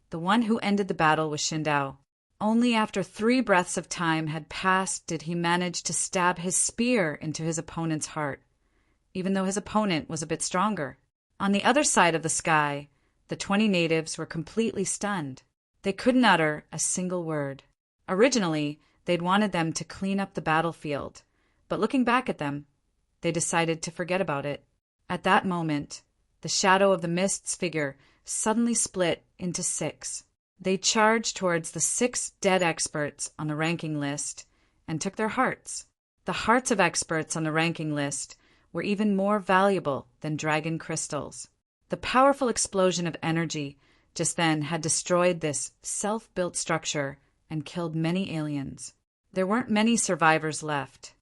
the one who ended the battle was Shindao. Only after 3 breaths of time had passed did he manage to stab his spear into his opponent's heart, even though his opponent was a bit stronger. On the other side of the sky, the 20 natives were completely stunned. They couldn't utter a single word. Originally, they'd wanted them to clean up the battlefield, but looking back at them, they decided to forget about it. At that moment, the shadow of the mist's figure suddenly split into 6. They charged towards the 6 dead experts on the ranking list and took their hearts. The hearts of experts on the ranking list were even more valuable than dragon crystals. The powerful explosion of energy just then had destroyed this self-built structure and killed many aliens. There weren't many survivors left.